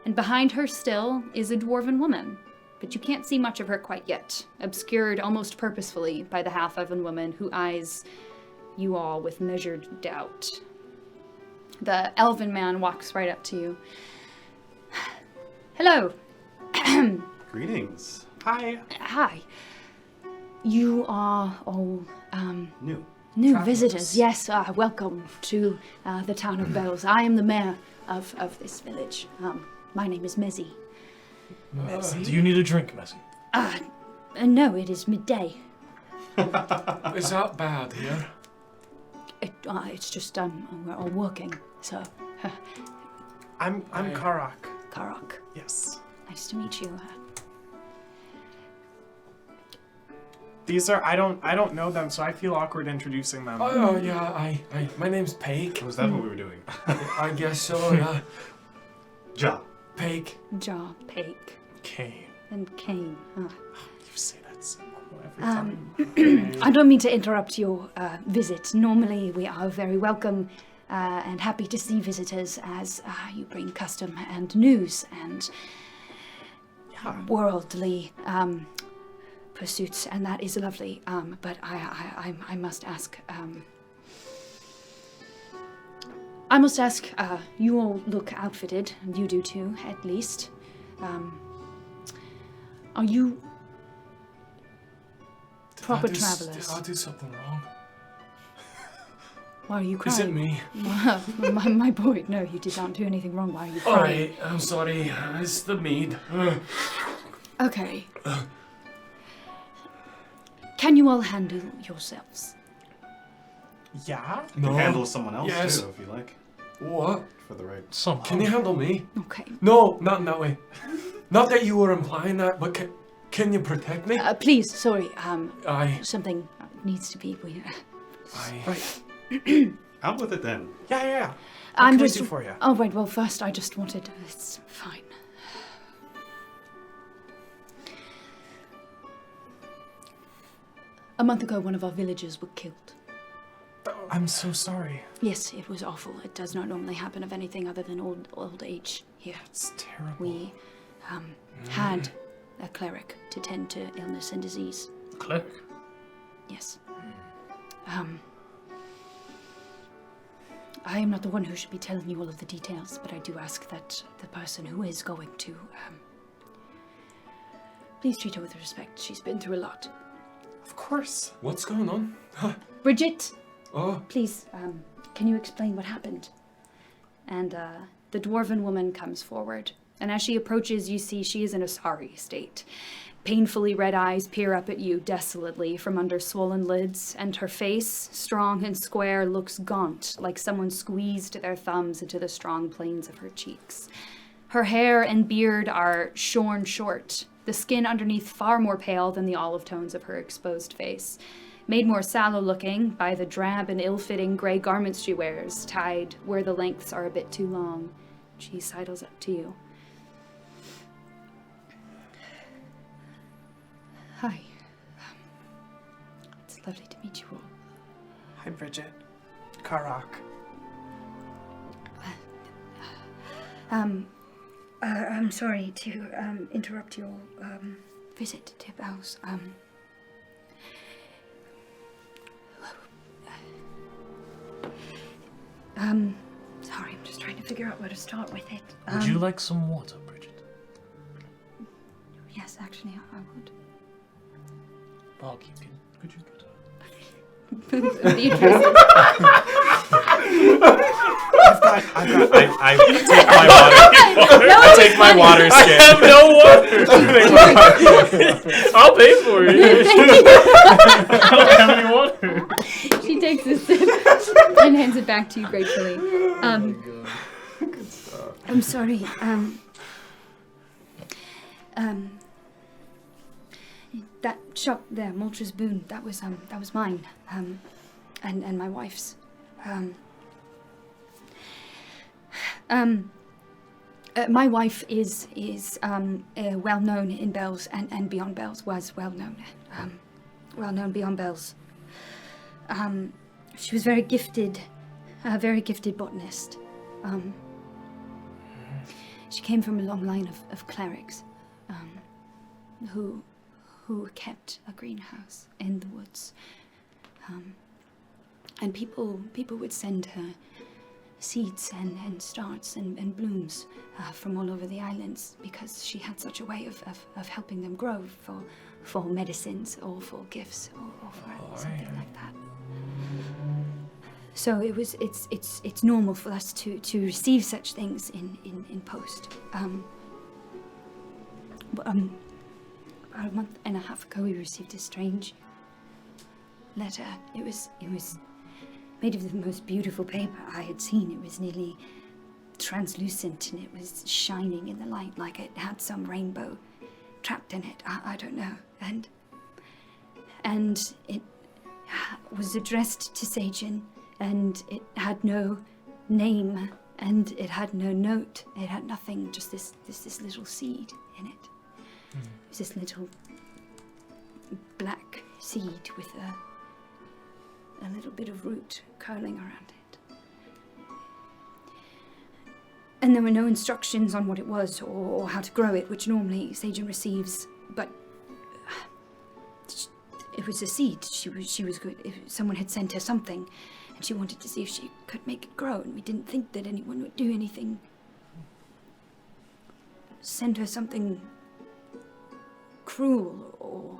And behind her still is a dwarven woman, but you can't see much of her quite yet, obscured almost purposefully by the half-elven woman who eyes you all with measured doubt. The elven man walks right up to you. Hello. Greetings. Hi. Hi. You are all New. new Travelers. visitors. Yes, welcome to the town of Bells. I am the mayor of this village. My name is Mezzy. Do you need a drink, Messi? No, it is midday. Is that bad here? It's just we're all working. So, I'm Karak. Karak, Yes. nice to meet you. These are I don't know them, so I feel awkward introducing them. Oh yeah, I my name's Pake. Was that what we were doing? I guess so, yeah. Ja. Pake. Jaw, Pake, Kane. and Kane. You say that so cool every time. I don't mean to interrupt your visit. Normally, we are very welcome and happy to see visitors as you bring custom and news and worldly pursuits, and that is lovely. But I must ask. I must ask. You all look outfitted, and you do too, at least. Are you proper travelers? Did I do something wrong? Why are you Is crying? it me? my boy, no, you did not do anything wrong. Why are you crying? Alright, I'm sorry. It's the mead. Okay. Can you all handle yourselves? Yeah. You can handle someone else Yes. too, if you like, What? for the right. Somehow. Can you handle me? Okay. No, not in that way. Not that you were implying that, but can you protect me? Please, sorry. I. Something needs to be. Right. Out with it then. Yeah. What I'm can just. we do for you? Oh right. Well, first I just wanted. It's fine. A month ago, one of our villagers were killed. I'm so sorry. Yes, it was awful. It does not normally happen of anything other than old age here. It's terrible. We had a cleric to tend to illness and disease. Cleric? Yes. I am not the one who should be telling you all of the details, but I do ask that the person who is going to, please treat her with respect. She's been through a lot. Of course. What's going on? Bridget, Oh, please, can you explain what happened? And the dwarven woman comes forward, and as she approaches, you see she is in a sorry state. Painfully red eyes peer up at you desolately from under swollen lids, and her face, strong and square, looks gaunt, like someone squeezed their thumbs into the strong planes of her cheeks. Her hair and beard are shorn short, the skin underneath far more pale than the olive tones of her exposed face, made more sallow-looking by the drab and ill-fitting gray garments she wears, tied where the lengths are a bit too long. She sidles up to you. Hi. It's lovely to meet you all. Hi, Bridget. Karak. I'm sorry to interrupt your visit to Bells. Sorry, I'm just trying to figure out where to start with it. Would you like some water, Bridget? Yes, actually, I would. Barkeep, could you get her? Beatrice. I take my water. I take my water skin. I have no water. I'll pay for it. I don't have any water. She takes a sip and hands it back to you gratefully. I'm sorry. That shop there, Moltres Boone, that was mine, and my wife's. My wife is well known in Bells and beyond Bells. Was well known beyond Bells. She was very gifted, a very gifted botanist. She came from a long line of clerics, who kept a greenhouse in the woods. And people would send her seeds and starts and blooms from all over the islands because she had such a way of helping them grow for medicines or for gifts or for something like that. So it's normal for us to receive such things in post. But about a month and a half ago, we received a strange letter. It was made of the most beautiful paper I had seen. It was nearly translucent, and it was shining in the light like it had some rainbow trapped in it. I don't know. And it was addressed to Seyjin, and it had no name, and it had no note. It had nothing, just this little seed in it. It was this little black seed with a little bit of root curling around it. And there were no instructions on what it was or how to grow it, which normally Seyjin receives, but it was a seed. She was good. If someone had sent her something, and she wanted to see if she could make it grow, and we didn't think that anyone would do anything. Send her something cruel or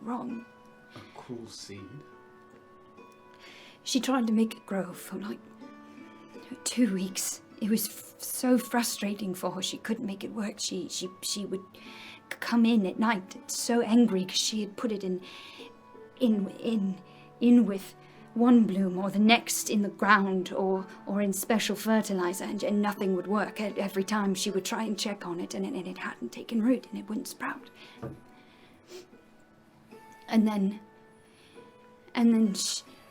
wrong. A cruel seed? She tried to make it grow for like 2 weeks. It was so frustrating for her. She couldn't make it work. She would come in at night so angry because she had put it in with one bloom or the next in the ground or in special fertilizer, and nothing would work. Every time she would try and check on it, and it hadn't taken root and it wouldn't sprout. And then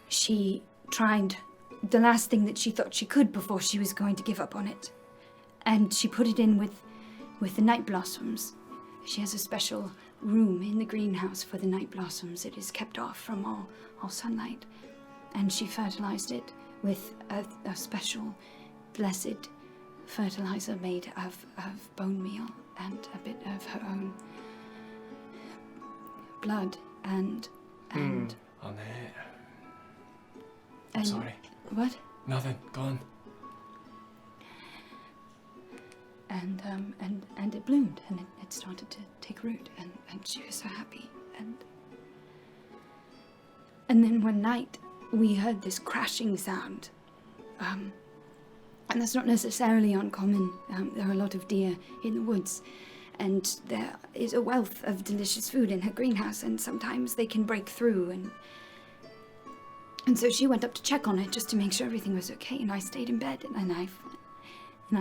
she tried the last thing that she thought she could before she was going to give up on it. And she put it in with the night blossoms. She has a special room in the greenhouse for the night blossoms. It is kept off from all sunlight. and she fertilized it with a special, blessed fertilizer made of bone meal and a bit of her own blood and Oh, no. and Sorry. what? Nothing. Go on. And it bloomed and it started to take root and she was so happy and then one night we heard this crashing sound and that's not necessarily uncommon. There are a lot of deer in the woods and there is a wealth of delicious food in her greenhouse and sometimes they can break through and so she went up to check on it just to make sure everything was okay and I stayed in bed and I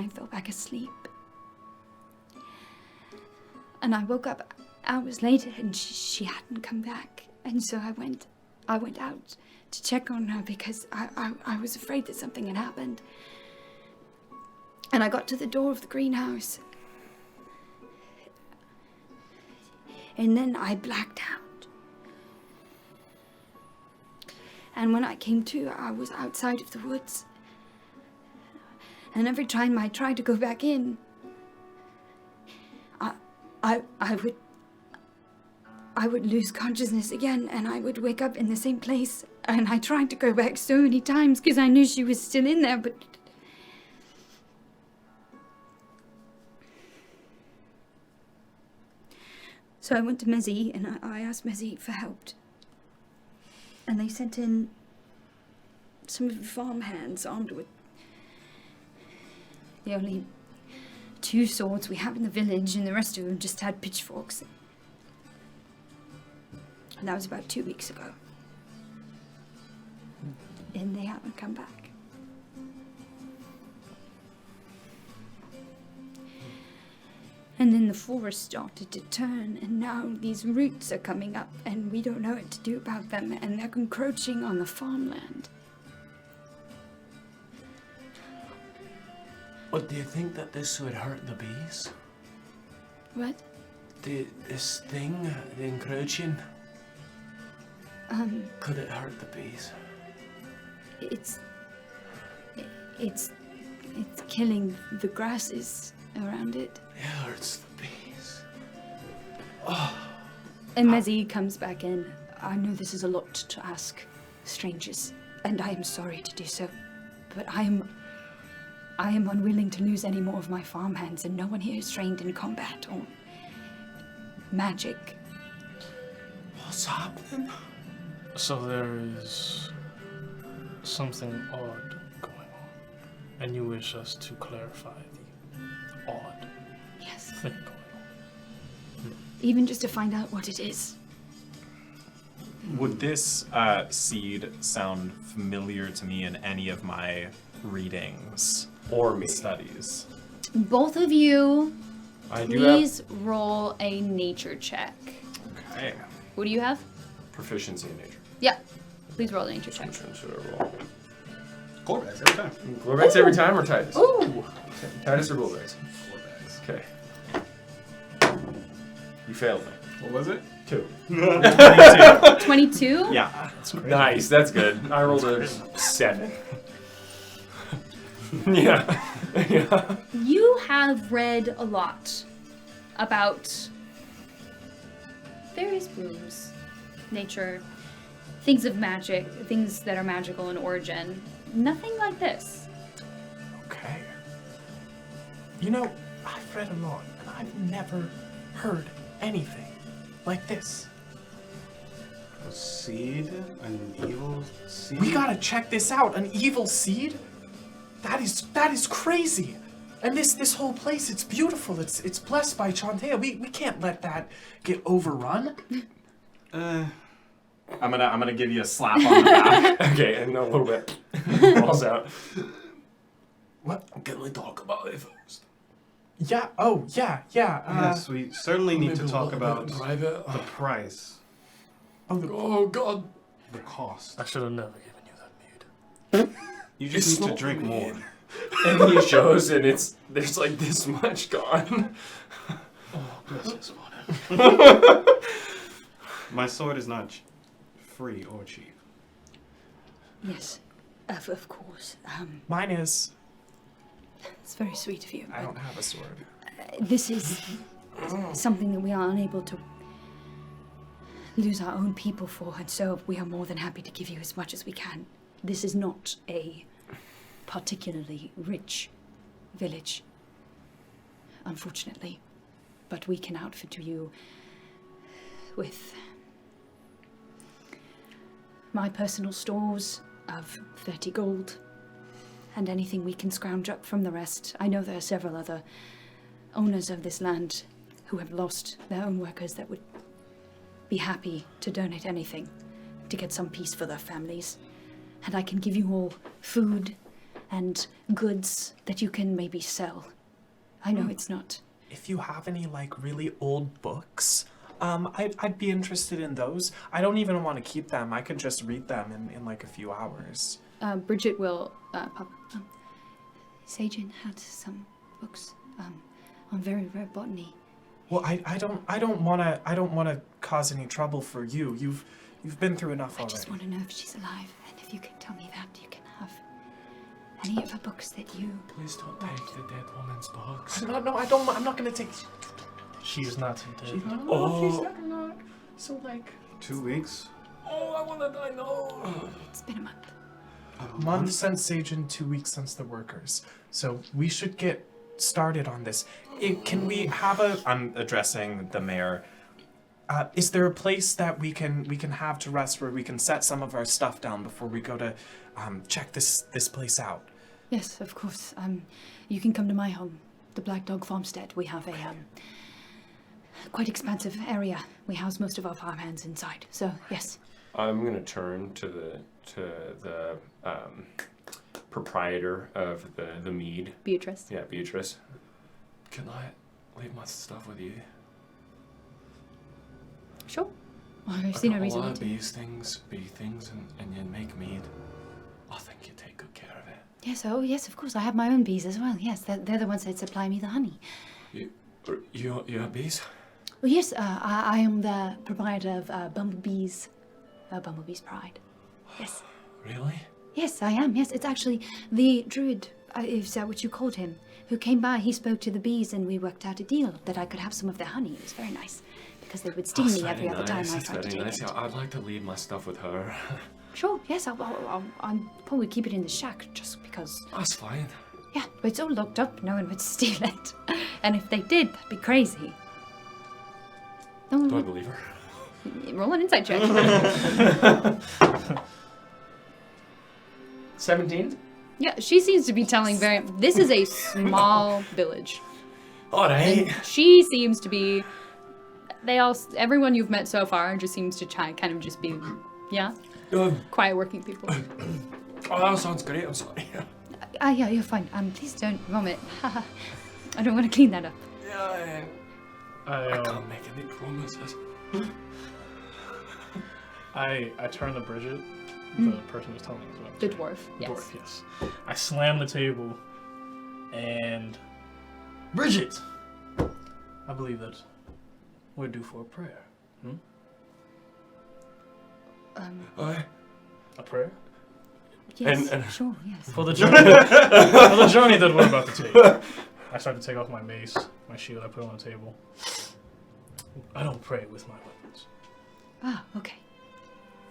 fell back asleep. And I woke up hours later and she hadn't come back. And so I went out to check on her because I was afraid that something had happened. And I got to the door of the greenhouse. And then I blacked out. And when I came to, I was outside of the woods. And every time I tried to go back in, I would lose consciousness again and I would wake up in the same place. And I tried to go back so many times because I knew she was still in there, but... So I went to Mezzy and I asked Mezzy for help. And they sent in some of the farmhands armed with the only 2 swords we have in the village, and the rest of them just had pitchforks. And that was about 2 weeks ago. And they haven't come back. And then the forest started to turn, and now these roots are coming up, and we don't know what to do about them, and they're encroaching on the farmland. But do you think that this would hurt the bees? What? This thing, the encroaching, could it hurt the bees? It's killing the grasses around it. It hurts the bees. And Mezzy comes back in. I know this is a lot to ask strangers, and I am sorry to do so, but I am unwilling to lose any more of my farmhands, and no one here is trained in combat or magic. What's happening? So there is something odd going on, and you wish us to clarify the odd Yes. thing going on. Even just to find out what it is. Would this seed sound familiar to me in any of my readings Or me. studies? Both of you, I do have please roll a nature check. Okay. What do you have? proficiency in nature. Yeah. Please roll a nature check. Which one should I roll? Quarterbacks every time. Glorex every time or Titus? Ooh! Titus or Glorex? Quarterbacks. Okay. You failed me. What was it? 2. 22? Yeah. Nice, that's good. I rolled a 7. Yeah. Yeah. You have read a lot about various brooms, nature, things of magic, things that are magical in origin. Nothing like this. Okay. You know, I've read a lot, and I've never heard anything like this. A seed? An evil seed? We gotta check this out. An evil seed? That is crazy. And this whole place, it's beautiful. It's blessed by Chantea. We can't let that get overrun. I'm gonna give you a slap on the back. Okay, and a little bit falls out. What? Can we talk about it first? Yeah. Oh, yeah. Yes, we certainly need to Maybe talk a little about bit in private. the price, Oh God! the cost. I should have never given you that mead. You just It's need to not drink weird. more. And he shows, and there's like this much gone. Oh, bless his body. My sword is not free or cheap. Yes, of course. Mine is. It's very sweet of you. I don't have a sword. This is something that we are unable to lose our own people for, and so we are more than happy to give you as much as we can. This is not a particularly rich village, unfortunately, but we can outfit you with my personal stores of 30 gold and anything we can scrounge up from the rest. I know there are several other owners of this land who have lost their own workers that would be happy to donate anything to get some peace for their families. And I can give you all food and goods that you can maybe sell. I know it's not. If you have any like really old books, I'd be interested in those. I don't even want to keep them. I could just read them in like a few hours. Bridget will pop. Seyjin had some books on very rare botany. Well, I don't wanna cause any trouble for you. You've been through enough already. I just want to know if she's alive, and if you can tell me that, you can have any of her books that you. Please don't take the dead woman's books. No, I don't. I'm not gonna take. She's not dead. She's not. Oh. She's not. So like. 2 weeks. Oh, I wanna die now. It's been a month. Oh, Month since Seyjin, 2 weeks since the workers. So we should get started on this. Can we have a? I'm addressing the mayor. Is there a place that we can have to rest where we can set some of our stuff down before we go to check this place out? Yes, of course. You can come to my home, the Black Dog Farmstead. We have a quite expansive area. We house most of our farmhands inside. So yes. I'm gonna turn to the proprietor of the mead. Beatrice. Yeah, Beatrice. Can I leave my stuff with you? Sure. Well, I see no reason a lot not of to. bee things, and you make mead. I think you take good care of it. Yes, oh yes, of course. I have my own bees as well. Yes, they're the ones that supply me the honey. You have bees? Well, yes, I am the proprietor of Bumblebee's Pride. Yes. Really? Yes, I am. Yes, it's actually the druid, is that what you called him, who came by. He spoke to the bees and we worked out a deal that I could have some of their honey. It was very nice because they would sting me every other time I tried to take it. Yeah, I'd like to leave my stuff with her. Sure, yes, I'll probably keep it in the shack just because. That's fine. Yeah, but it's all locked up. No one would steal it. And if they did, that'd be crazy. No one Do I would. believe her? Roll an insight check. 17? Yeah, she seems to be telling very. This is a small village. All right. And she seems to be. Everyone you've met so far just seems to kind of just be, yeah, quiet working people. Oh, that sounds great. I'm sorry. Yeah, you're fine. Please don't vomit. I don't want to clean that up. Yeah, I can't make any promises. I turn to Bridget, the person who's telling us about The dwarf, yes. Dwarf, yes. I slam the table, and Bridget, I believe that we're due for a prayer. A prayer? Yes, And- sure, yes. For the journey, for the journey that we're about to take. I start to take off my mace, my shield. I put it on the table. I don't pray with my weapons. Ah, okay.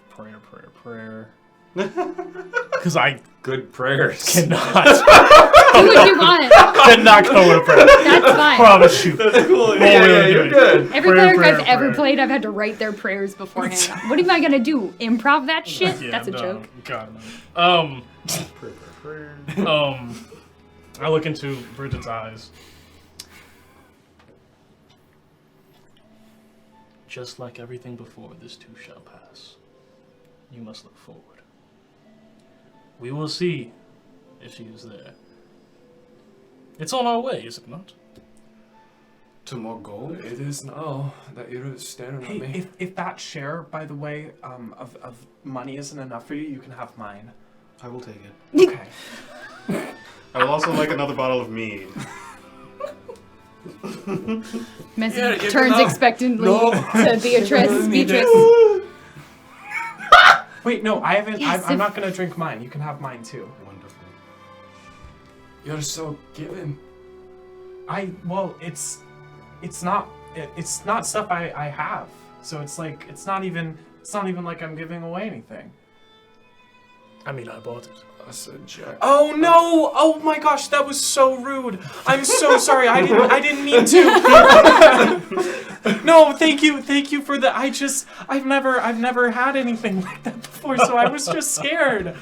Prayer. Because I Good prayers. cannot, Do what you want. cannot come with a prayer. That's fine. Promise you. That's cool. Yeah, you're good. Every Prayer, cleric I've prayer, ever prayer. played, I've had to write their prayers beforehand. What am I gonna do? Improv that shit? Yeah, That's a no, joke. God, no. Prayer. I look into Bridget's eyes. Just like everything before, this too shall pass. You must look forward. We will see if she is there. It's on our way, is it not? To more gold? It is now that you're staring at Hey, me. if that share, by the way, of money isn't enough for you, you can have mine. I will take it. Okay. I will also like another bottle of mead. Messi Yeah, give turns it up. expectantly No. to Beatrice. Me Beatrice. too. Wait, no, I haven't. Yes, I'm if- not gonna drink mine. You can have mine too. Wonderful. You're so giving. Well, it's not stuff I have. So it's like it's not even like I'm giving away anything. I mean, I bought it. I said, Jack. Oh no! Oh my gosh, that was so rude. I'm so sorry. I didn't mean to. No, thank you for the. I've never had anything like that before, so I was just scared.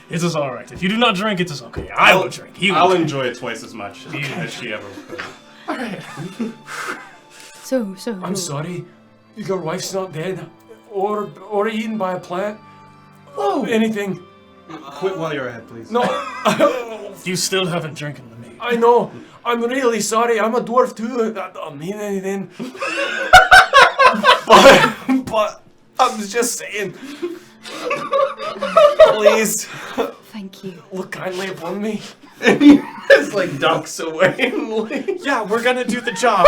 It is all right. If you do not drink, it is okay. I will drink. I'll enjoy it twice as much as she ever could. All right. So. I'm sorry. Your wife's not dead, or eaten by a plant. Whoa. Anything. Quit while you're ahead, please. No. You still haven't drinking the meat. I know. I'm really sorry. I'm a dwarf too. That don't mean anything. but I'm just saying. Please, Thank you. look kindly upon me. And he just like ducks away and leaves. Yeah, we're gonna do the job.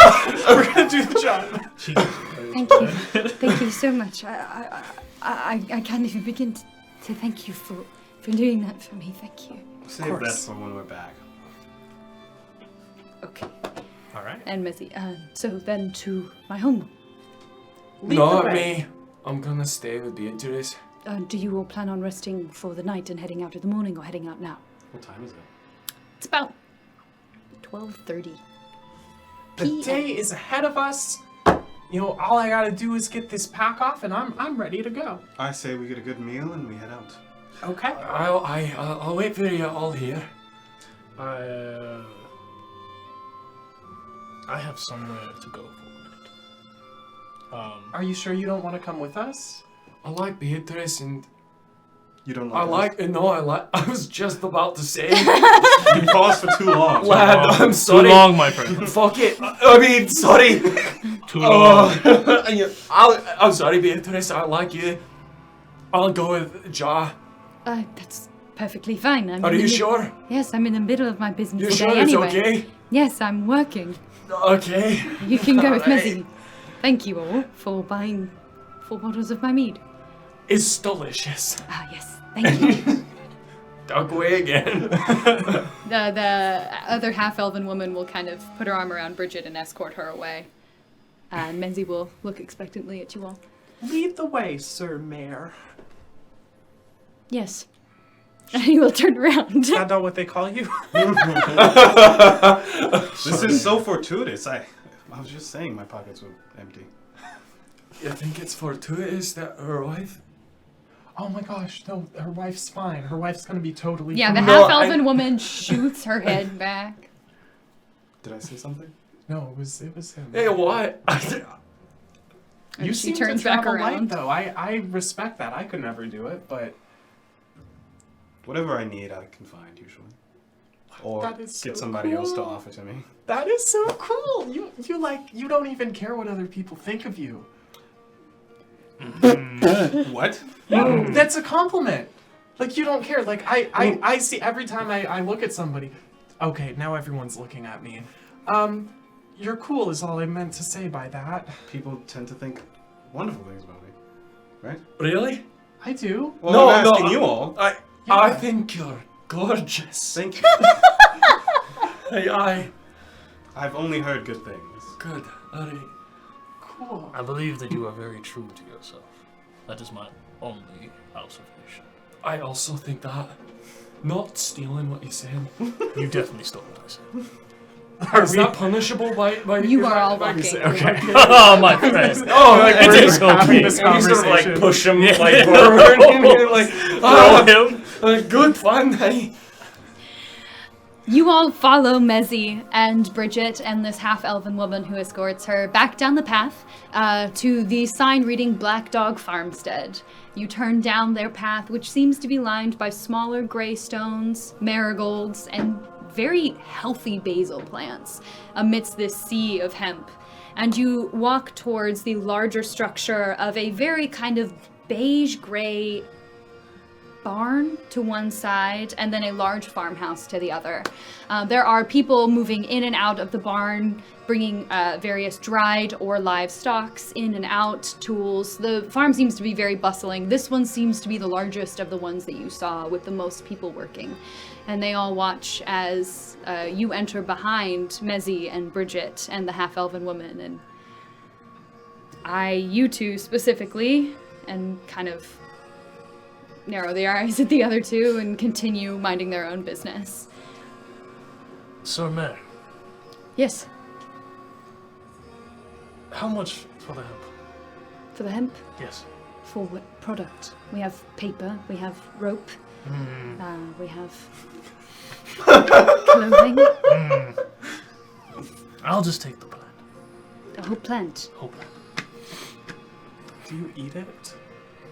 We're gonna do the job. Thank you. Thank you so much. I can't even begin to thank you for doing that for me. Thank you. Save that for when we're back. Okay. All right. And Missy, so then to my home. Not me. I'm gonna stay with Beatrice. Do you all plan on resting for the night and heading out in the morning, or heading out now? What time is it? It's about 12:30. The day is ahead of us. You know, all I gotta do is get this pack off, and I'm ready to go. I say we get a good meal and we head out. Okay. I'll wait for you all here. I have somewhere to go for a minute. Are you sure you don't want to come with us? I like Beatrice and You don't I like I was just about to say, us? You paused for too long. lad, I'm Too sorry. long, my friend. Fuck it. I mean, sorry. Too long. I'm sorry, Beatrice. I like you. I'll go with Ja. That's perfectly fine. Are you sure? Yes, I'm in the middle of my business You today sure it's anyway. okay? Yes, I'm working. Okay. You can go with Alright. Missy. Thank you all for buying 4 bottles of my mead. It's delicious. Ah, yes. Thank you. Duck away again. The other half-elven woman will kind of put her arm around Bridget and escort her away. And Menzie will look expectantly at you all. Lead the way, Sir Mayor. Yes. And he will turn around. Is that not what they call you? This is so fortuitous. I was just saying my pockets were empty. You think it's fortuitous that her wife? Oh my gosh, no, her wife's fine. Her wife's gonna be totally Yeah, the fine. half-elven woman shoots her head back. Did I say something? No, it was him. Hey, what? And You she seem turns to travel back around. light, though. I respect that. I could never do it, but Whatever I need, I can find usually. Or That is get so somebody else to cool. offer to me. that is so cool. You don't even care what other people think of you. What? That's a compliment. Like you don't care. Like I see every time I look at somebody. Okay, now everyone's looking at me. You're cool is all I meant to say by that. People tend to think wonderful things about me, right? Really? I do. Well, No, I'm no, asking you all. I think you're gorgeous. Thank you. Hey, I've only heard good things. good. Alright. Cool. I believe that you are very true to yourself. That is my only observation. I also think that. Not stealing what you said. You definitely stole what I said. Is that punishable by You are all by- walking. Okay. Oh, my friend. Oh, like It we're is having okay. this And you sort of, like, conversation. Push him Yeah. like forward, and you're like, Throw him. good fun, hey. You all follow Mezzy and Bridget and this half-elven woman who escorts her back down the path to the sign reading Black Dog Farmstead. You turn down their path, which seems to be lined by smaller gray stones, marigolds, and very healthy basil plants amidst this sea of hemp. And you walk towards the larger structure of a very kind of beige-gray barn to one side and then a large farmhouse to the other. There are people moving in and out of the barn, bringing various dried or live stocks in and out, tools. The farm seems to be very bustling. This one seems to be the largest of the ones that you saw, with the most people working. And they all watch as you enter behind Mezzy and Bridget and the half-elven woman, and you two specifically, and kind of narrow their eyes at the other two and continue minding their own business. Sir Mayor, Yes, how much for the hemp? for the hemp. Yes. For what product? We have paper, we have rope, we have clothing. I'll just take the plant. The whole plant. Whole plant. Do you eat it?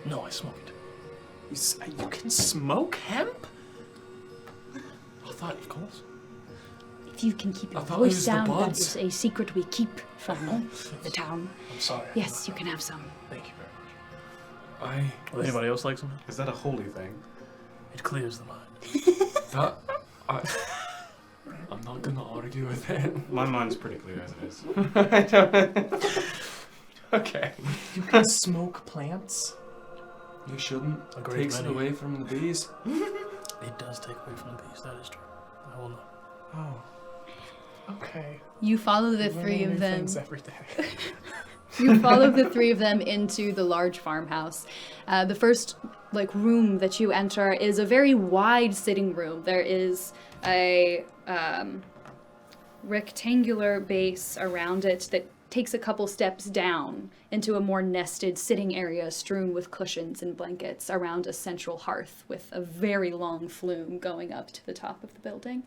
No, I smoke it. You can smoke hemp? I thought, of course. If you can keep your I thought it voice was the down, that buds. is a secret we keep from the town. I'm sorry. Yes, you can have some. Thank you very much. Would anybody else like some? Is that a holy thing? It clears the mind. I'm not gonna argue with it. My mind's pretty clear as it is. Okay. You can smoke plants? You shouldn't. A great Takes it many. away from the bees. It does take away from the bees, that is true. I will know. Oh. Okay. You follow the Learning three new of them. things every day. You follow the three of them into the large farmhouse. The first room that you enter is a very wide sitting room. There is a rectangular base around it that takes a couple steps down into a more nested sitting area strewn with cushions and blankets around a central hearth with a very long flume going up to the top of the building.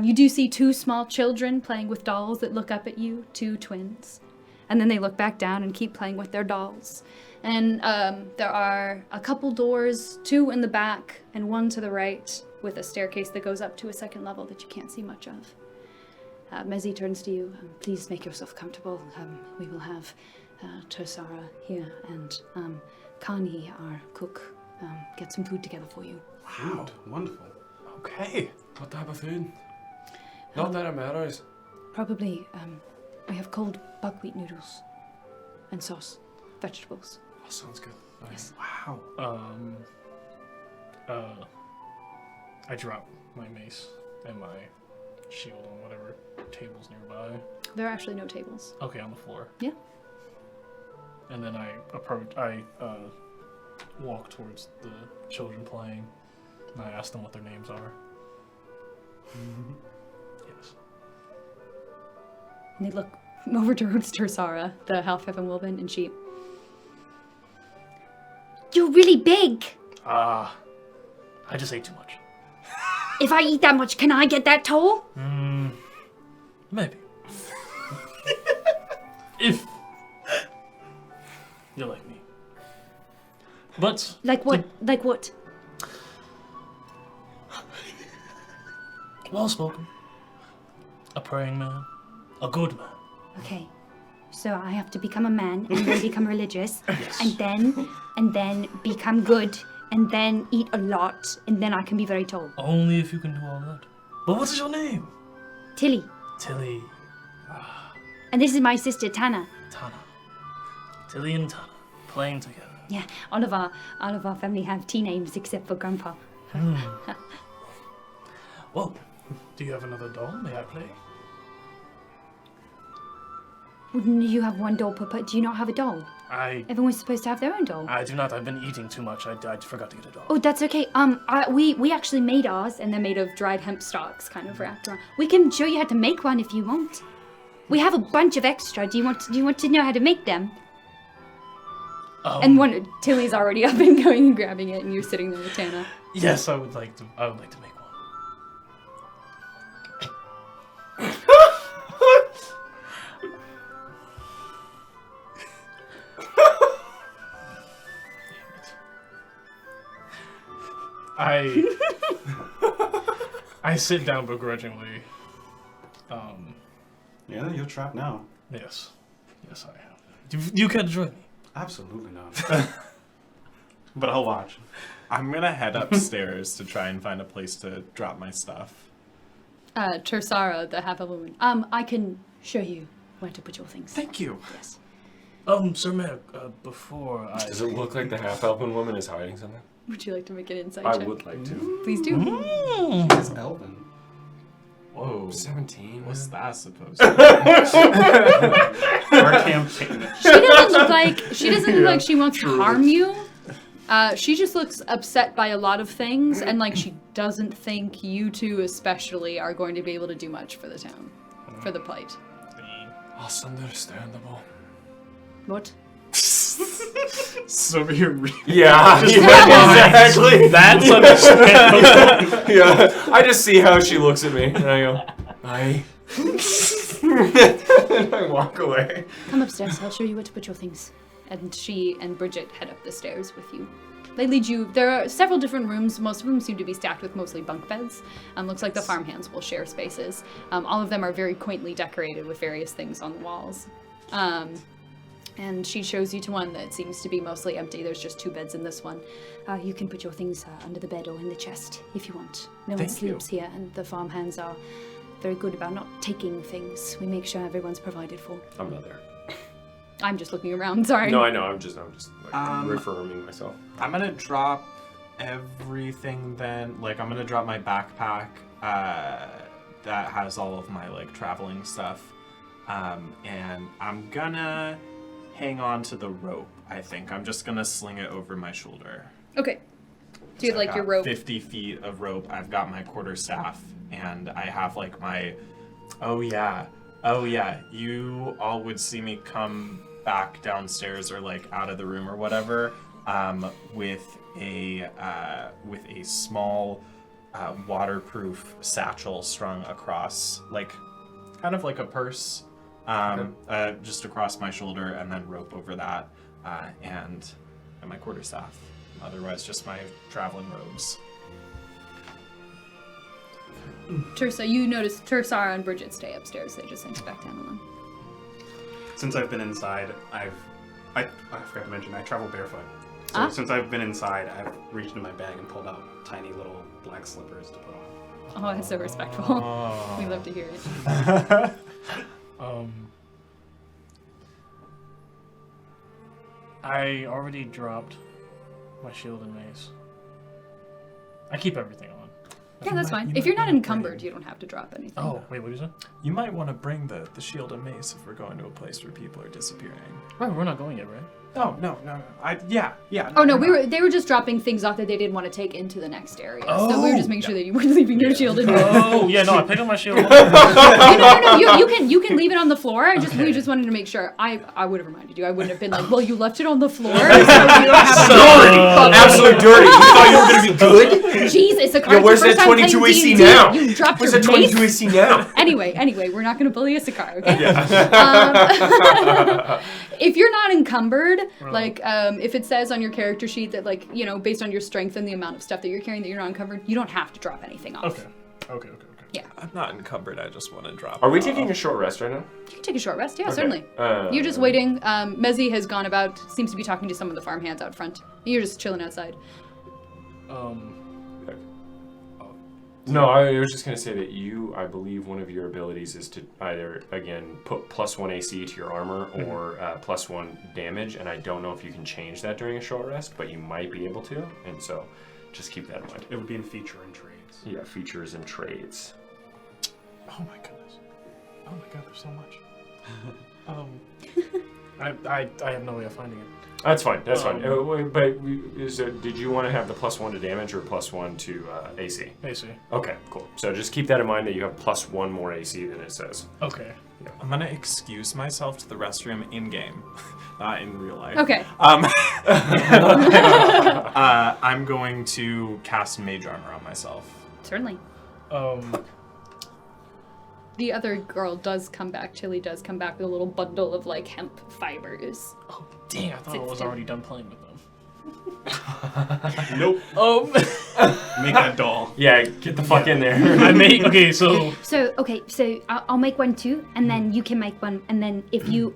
You do see two small children playing with dolls that look up at you, two twins. And then they look back down and keep playing with their dolls. And there are a couple doors, two in the back and one to the right, with a staircase that goes up to a second level that you can't see much of. Mezzy turns to you. Please make yourself comfortable. We will have Tersara here, and Kani, our cook, get some food together for you. Wow, wonderful. Okay. What type of food? Not that it matters. Probably, we have cold buckwheat noodles and sauce, vegetables. Oh, sounds good. Yes. Wow. I drop my mace and my shield on whatever tables nearby. There are actually no tables. Okay, on the floor. Yeah. And then I walk towards the children playing, and I ask them what their names are. Yes. And they look over towards Tersara, the half-elven woman, and she... You're really big! I just ate too much. If I eat that much, can I get that tall? Maybe. If you're like me. But Like what? Like what? well spoken. A praying man. A good man. Okay. So I have to become a man, and then become religious, Yes. and then become good, and then eat a lot, and then I can be very tall. Only if you can do all that. But what is your name? Tilly. Tilly. And this is my sister, Tana. Tana. Tilly and Tana. Playing together. Yeah, all of our family have T names except for Grandpa. Well, do you have another doll? May I play? Wouldn't you have one doll per do you not have a doll? Everyone's supposed to have their own doll. I do not. I've been eating too much. I forgot to get a doll. Oh, that's okay. We actually made ours, and they're made of dried hemp stalks, kind of wrapped around. We can show you how to make one if you want. We have a bunch of extra. Do you want to know how to make them? And Tilly's already up and going and grabbing it, and you're sitting there with Tana. Yes, I would like to make one. I sit down begrudgingly. Yeah, you're trapped now. Yes. Yes, I am. You can't join me. Absolutely not. But I'll watch. I'm gonna head upstairs to try and find a place to drop my stuff. Tersara, the half-elf woman. I can show you where to put your things. Thank you. Yes. Sir Mayor, before I... Does it look like the half-elfen woman is hiding something? Would you like to make an insight I check? would like to. Please do. She's elven. Whoa. 17. What's that supposed to Our campaign. She doesn't look like she wants to harm you. She just looks upset by a lot of things, and like she doesn't think you two especially are going to be able to do much for the town, for the plight. That's understandable. What? So you're really... Yeah, exactly. That's understandable. Yeah, I just see how she looks at me, and I go, "Bye," and I walk away. Come upstairs, I'll show you where to put your things. And she and Bridget head up the stairs with you. They lead you, there are several different rooms, most of them seem to be stacked with mostly bunk beds. Looks like the farmhands will share spaces. All of them are very quaintly decorated with various things on the walls. And she shows you to one that seems to be mostly empty. There's just 2 beds in this one. You can put your things under the bed or in the chest if you want. No one sleeps here, and the farmhands are very good about not taking things. We make sure everyone's provided for. I'm not there. I'm just looking around, sorry. No, I know. I'm just like reaffirming myself. I'm gonna drop everything then. Like, I'm gonna drop my backpack that has all of my, like, traveling stuff. And I'm gonna hang on to the rope, I think. I'm just gonna sling it over my shoulder. Okay. Do you have, So I like, your got rope? 50 feet of rope. I've got my quarterstaff, and I have, like, my... Oh, yeah. You all would see me come back downstairs or, like, out of the room or whatever with a small waterproof satchel strung across, like, kind of like a purse, just across my shoulder, and then rope over that, and my quarterstaff. Otherwise, just my traveling robes. Tersa, you notice Tersara and Bridget stay upstairs. They just sent you back down alone. Since I've been inside, I forgot to mention, I travel barefoot. So since I've been inside, I've reached in my bag and pulled out tiny little black slippers to put on. Oh, that's so respectful. We love to hear it. I already dropped my shield and mace. I keep everything on. Yeah, that's fine. If you're not encumbered, you don't have to drop anything. Oh, wait, what did you say? You might want to bring the shield and mace if we're going to a place where people are disappearing. Right, we're not going yet, right? Oh, no. Yeah. Oh no, they were just dropping things off that they didn't want to take into the next area. So we were just making sure that you weren't leaving your shield in there. Oh, yeah, no, I picked up my shield. No, you can leave it on the floor. We just wanted to make sure. I would have reminded you. I wouldn't have been like, well, you left it on the floor, so you don't have Absolute dirty. You thought you were gonna be good? Jeez, it's a card. Yo, where's that 22 AC D&D. now? You dropped Where's your that 22 mace? AC now? Anyway, we're not going to bully Issachar, okay? Yeah. If you're not encumbered, like, if it says on your character sheet that, like, you know, based on your strength and the amount of stuff that you're carrying that you're not encumbered, you don't have to drop anything off. Okay. Yeah. I'm not encumbered, I just want to drop Are we it taking off. a short rest right now? You can take a short rest, yeah, Okay. certainly. You're just waiting. Mezzy has gone about, seems to be talking to some of the farmhands out front. You're just chilling outside. No, I was just going to say that I believe one of your abilities is to either, again, put +1 AC to your armor or +1 damage, and I don't know if you can change that during a short rest, but you might be able to, and so just keep that in mind. It would be in feature and trades. Yeah, features and trades. Oh my goodness. Oh my god, there's so much. I have no way of finding it. That's fine. But did you want to have the +1 to damage or +1 to AC? AC. Okay, cool. So just keep that in mind that you have +1 more AC than it says. Okay. I'm gonna excuse myself to the restroom in-game, not in real life. Okay. I'm going to cast Mage Armor on myself. Certainly. The other girl does come back. Chili does come back with a little bundle of, like, hemp fibers. Oh, dang, I thought I was already done playing with them. Nope. Make that doll. Yeah, get the fuck in there. So I'll make one too, and then you can make one, and then if you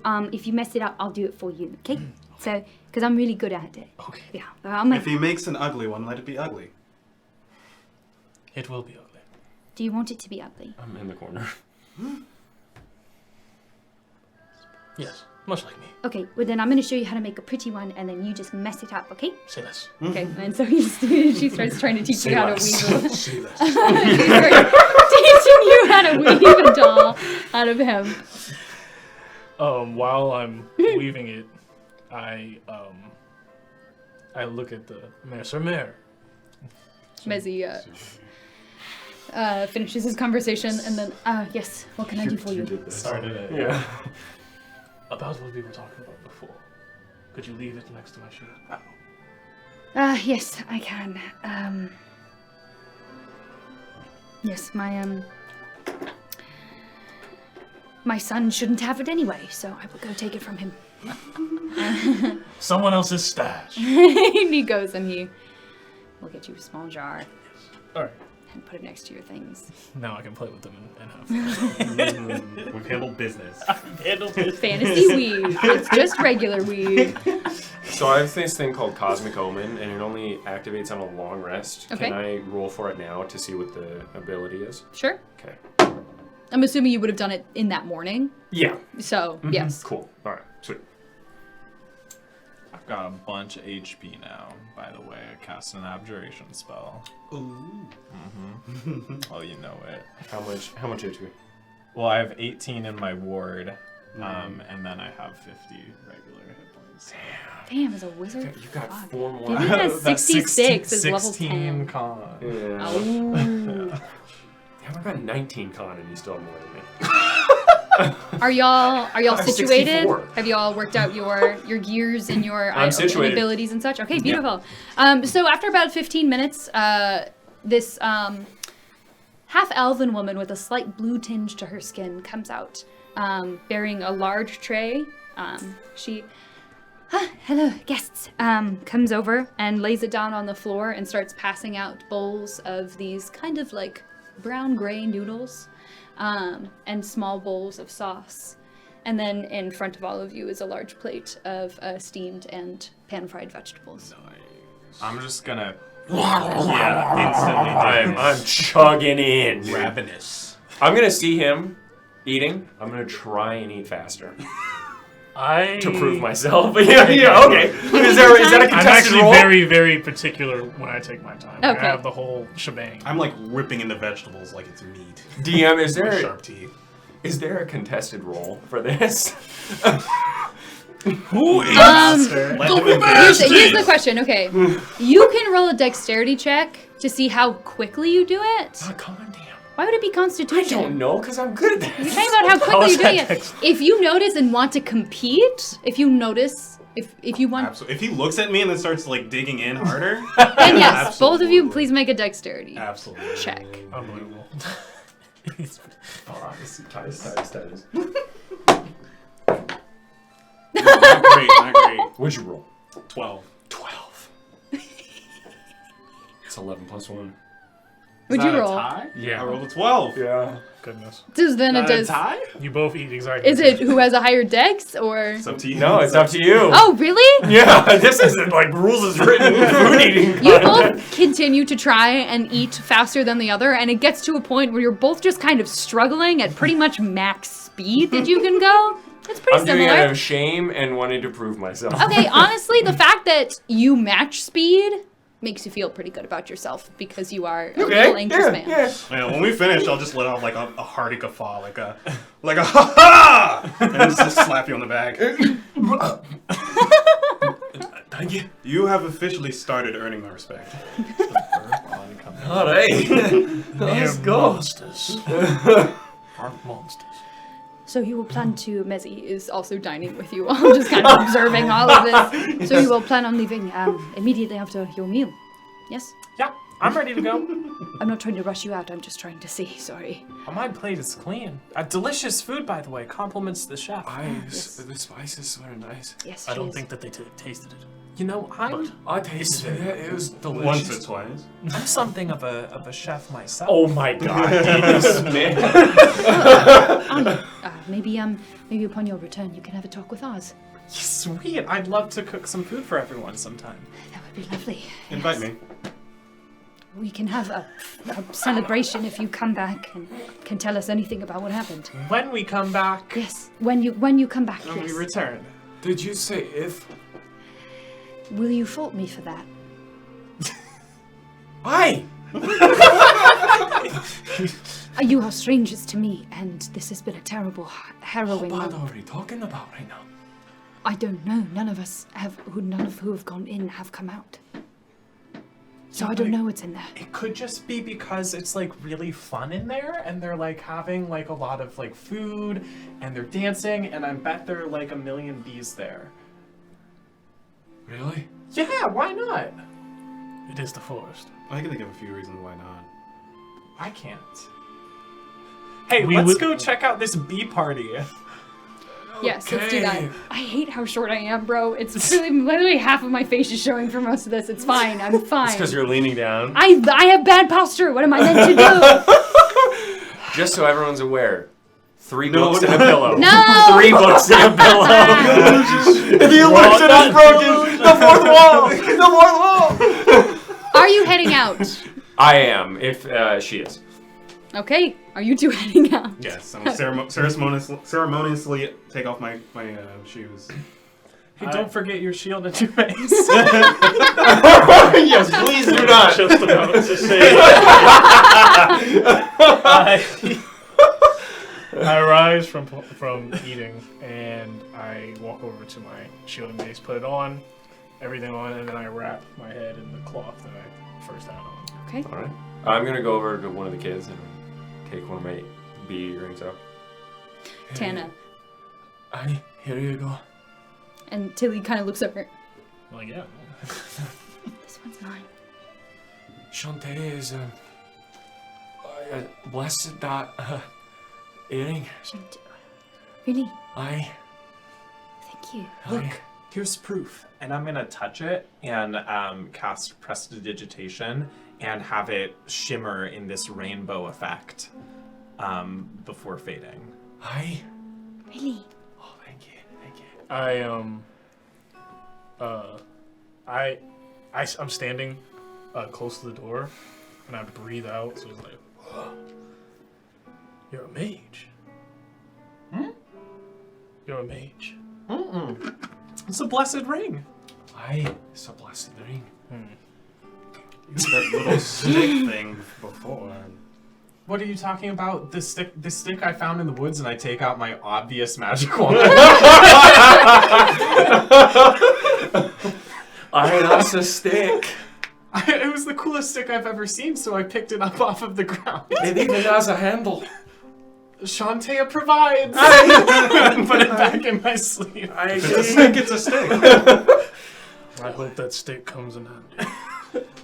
mess it up, I'll do it for you. Okay? So, because I'm really good at it. Okay. Yeah. I'll make, If he makes an ugly one, let it be ugly. It will be ugly. do you want it to be ugly? I'm in the corner. Yes, much like me. Okay, well then I'm going to show you how to make a pretty one, and then you just mess it up, okay? Say less. Okay, and so she starts trying to teach you how to weave. Say less. Teaching you how to weave a doll out of him. While I'm weaving it, I look at the Mayor. Mezzy finishes his conversation and then, yes, what can I do for you? Started it. Yeah. About what we were talking about before. Could you leave it next to my sheet? Yes, I can. Yes, my son shouldn't have it anyway, so I will go take it from him. Someone else's stash. And he goes and he will get you a small jar All right. and put it next to your things. Now I can play with them and have fun. We've handled business. Fantasy weave. It's just regular weave. So I have this thing called Cosmic Omen, and it only activates on a long rest. Okay. Can I roll for it now to see what the ability is? Sure. Okay. I'm assuming you would have done it in that morning. Yeah. So, yes. Cool. All right. Sweet. I've got a bunch of HP now, by the way. I cast an abjuration spell. Ooh. Oh, you know it. How much HP? Well, I have 18 in my ward, and then I have 50 regular hit points. Damn, as a wizard. You got fuck. 4 more. Vivian has That's 66 is level 16 10. con. Yeah. Oh. I've got 19 con and you still have more than me. Are y'all have situated? 64. Have y'all worked out your gears and your I'm situated. abilities and such? Okay, beautiful. So after about 15 minutes, this half-elven woman with a slight blue tinge to her skin comes out, bearing a large tray. Hello, guests. Comes over and lays it down on the floor and starts passing out bowls of these kind of like brown-gray noodles. And small bowls of sauce. And then in front of all of you is a large plate of steamed and pan-fried vegetables. I'm just gonna instantly. I'm chugging in. Ravenous. I'm gonna see him eating. I'm gonna try and eat faster to prove myself. yeah, okay. Is that a I'm contested actually roll? very, very particular when I take my time. Okay. I have the whole shebang. I'm like ripping into vegetables like it's meat. DM, With sharp teeth. is there a contested roll for this? Who is Here's the question. Okay, you can roll a dexterity check to see how quickly you do it. God damn. Why would it be I Constitution? don't know, because I'm good at You're this. talking about how quickly you're doing that it. If you notice and want to compete, if you want, Absolutely. If he looks at me and then starts like digging in harder, then yes, both of you absolutely. please make a dexterity Absolutely. check. Unbelievable. Titus. Not great, not great. What'd you roll? 12. 12. It's 11 plus 1. Would you roll? I Yeah. rolled a 12. Yeah. Goodness. Does then it does? tie? You both eat exactly. Is it who has a higher dex or? It's up to you. No, it's up to you. Oh, really? Yeah, this isn't like rules is written food eating. You both continue to try and eat faster than the other, and it gets to a point where you're both just kind of struggling at pretty much max speed that you can go. It's pretty I'm doing it similar. out of shame and wanting to prove myself. Okay, honestly, the fact that you match speed makes you feel pretty good about yourself because you are a little anxious man. Yeah. Yeah, when we finish, I'll just let off like a hearty guffaw, like a ha ha, and just slap you on the back. Thank you. You have officially started earning my respect. All right. Let's go. Monsters. Aren't monsters. So you will plan to, Mezzy is also dining with you. I'm just kind of observing all of this. So you will plan on leaving immediately after your meal. Yes? Yeah, I'm ready to go. I'm not trying to rush you out, I'm just trying to see, sorry. My plate is clean. Delicious food, by the way. Compliments the chef. The spices were nice. Yes, I don't please. think that they tasted it. You know, I tasted it. It was delicious. Once or twice. I'm something of a chef myself. Oh my god, Deena Smith. Maybe maybe upon your return you can have a talk with Oz. Sweet. I'd love to cook some food for everyone sometime. That would be lovely. Invite Yes. me. We can have a celebration if you come back and can tell us anything about what happened. When we come back, Yes, when you come back, when yes. we return. Did you say if? Will you fault me for that? Why? You are strangers to me, and this has been a terrible, harrowing What month. are we talking about right now? I don't know. None of who have gone in have come out. So I don't know what's in there. It could just be because it's like really fun in there and they're like having like a lot of like food and they're dancing and I bet there are like a million bees there. Really? Yeah, why not? It is the forest. I can think of a few reasons why not. I can't. Hey, We let's would- go check out this bee party. Yes, let's do that. Okay. I hate how short I am, bro. It's really literally half of my face is showing for most of this. It's fine. I'm fine. It's because you're leaning down. I have bad posture. What am I meant to do? Just so everyone's aware, 3 No, books no. and a pillow. No! 3 books and a pillow. The illusion is broken! The fourth wall! The fourth wall! Are you heading out? I am, if she is. Okay. Are you two heading out? Yes, I'm ceremoniously take off my shoes. Hey, don't forget your shield and your face. Yes, please do not. Just about to say. I rise from eating and I walk over to my shield and mace, put it on, everything on, and then I wrap my head in the cloth that I first had on. Okay. All right. I'm gonna go over to one of the kids and take one of my bee earrings out. Tana. Aye, here you go. And Tilly kind of looks over. I'm like, yeah. This one's mine. Shantae is blessed that earring. Really? Aye. Thank you. Look, here's proof. And I'm gonna touch it and cast Prestidigitation and have it shimmer in this rainbow effect before fading. Aye. Really? Oh, thank you, thank you. I'm standing close to the door, and I breathe out. So it's like, whoa, you're a mage. You're a mage. It's a blessed ring. Aye, it's a blessed ring. That little stick thing before. What are you talking about? The stick I found in the woods, and I take out my obvious magic wand. Aye, that's a stick. It was the coolest stick I've ever seen, so I picked it up off of the ground. It even has a handle. Shantae provides. Put it back in my sleeve. It's a stick, it's a stick. I hope that stick comes in handy.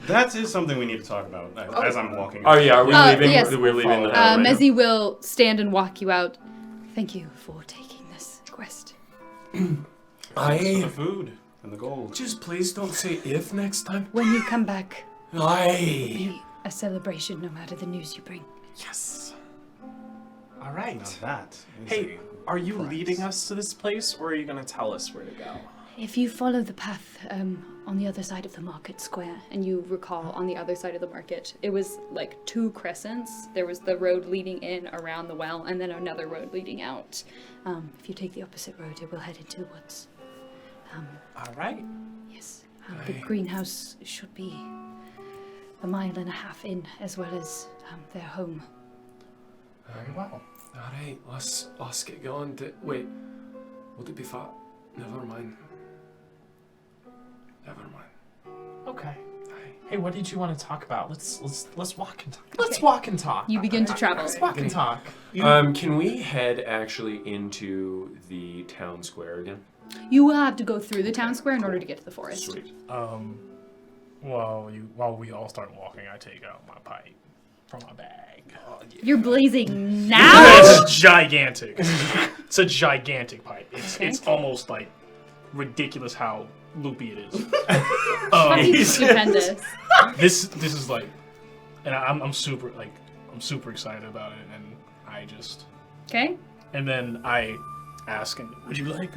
That is something we need to talk about as I'm walking. Oh yeah, are we leaving? yes. We're leaving the right now. Mezzy will stand and walk you out. Thank you for taking this quest. For Aye. the food and the gold. Just please don't say if next time. When you come back, Aye. be a celebration no matter the news you bring. Yes. All right. Now that is Hey, are you prize. leading us to this place, or are you going to tell us where to go? If you follow the path on the other side of the market square, And you recall on the other side of the market, it was like 2 crescents. There was the road leading in around the well, and then another road leading out. if you take the opposite road, it will head into the woods. All right. Yes, the greenhouse should be a mile and a half in, as well as their home. Very well. Alright, let's get going. Wait, would it be fat? Never mind. Never mind. Okay. Aye. Hey, what did you want to talk about? Let's walk and talk. Let's walk and talk. You begin to travel. Let's walk and talk. Can we head actually into the town square again? You will have to go through the town square in order to get to the forest. Sweet. While we all start walking, I take out my pipe from my bag. You're blazing now? It's gigantic. It's a gigantic pipe. It's almost like ridiculous how loopy it is. Fucking stupendous. This is like, and I'm super excited about it, and I just Okay? And then I ask, would you like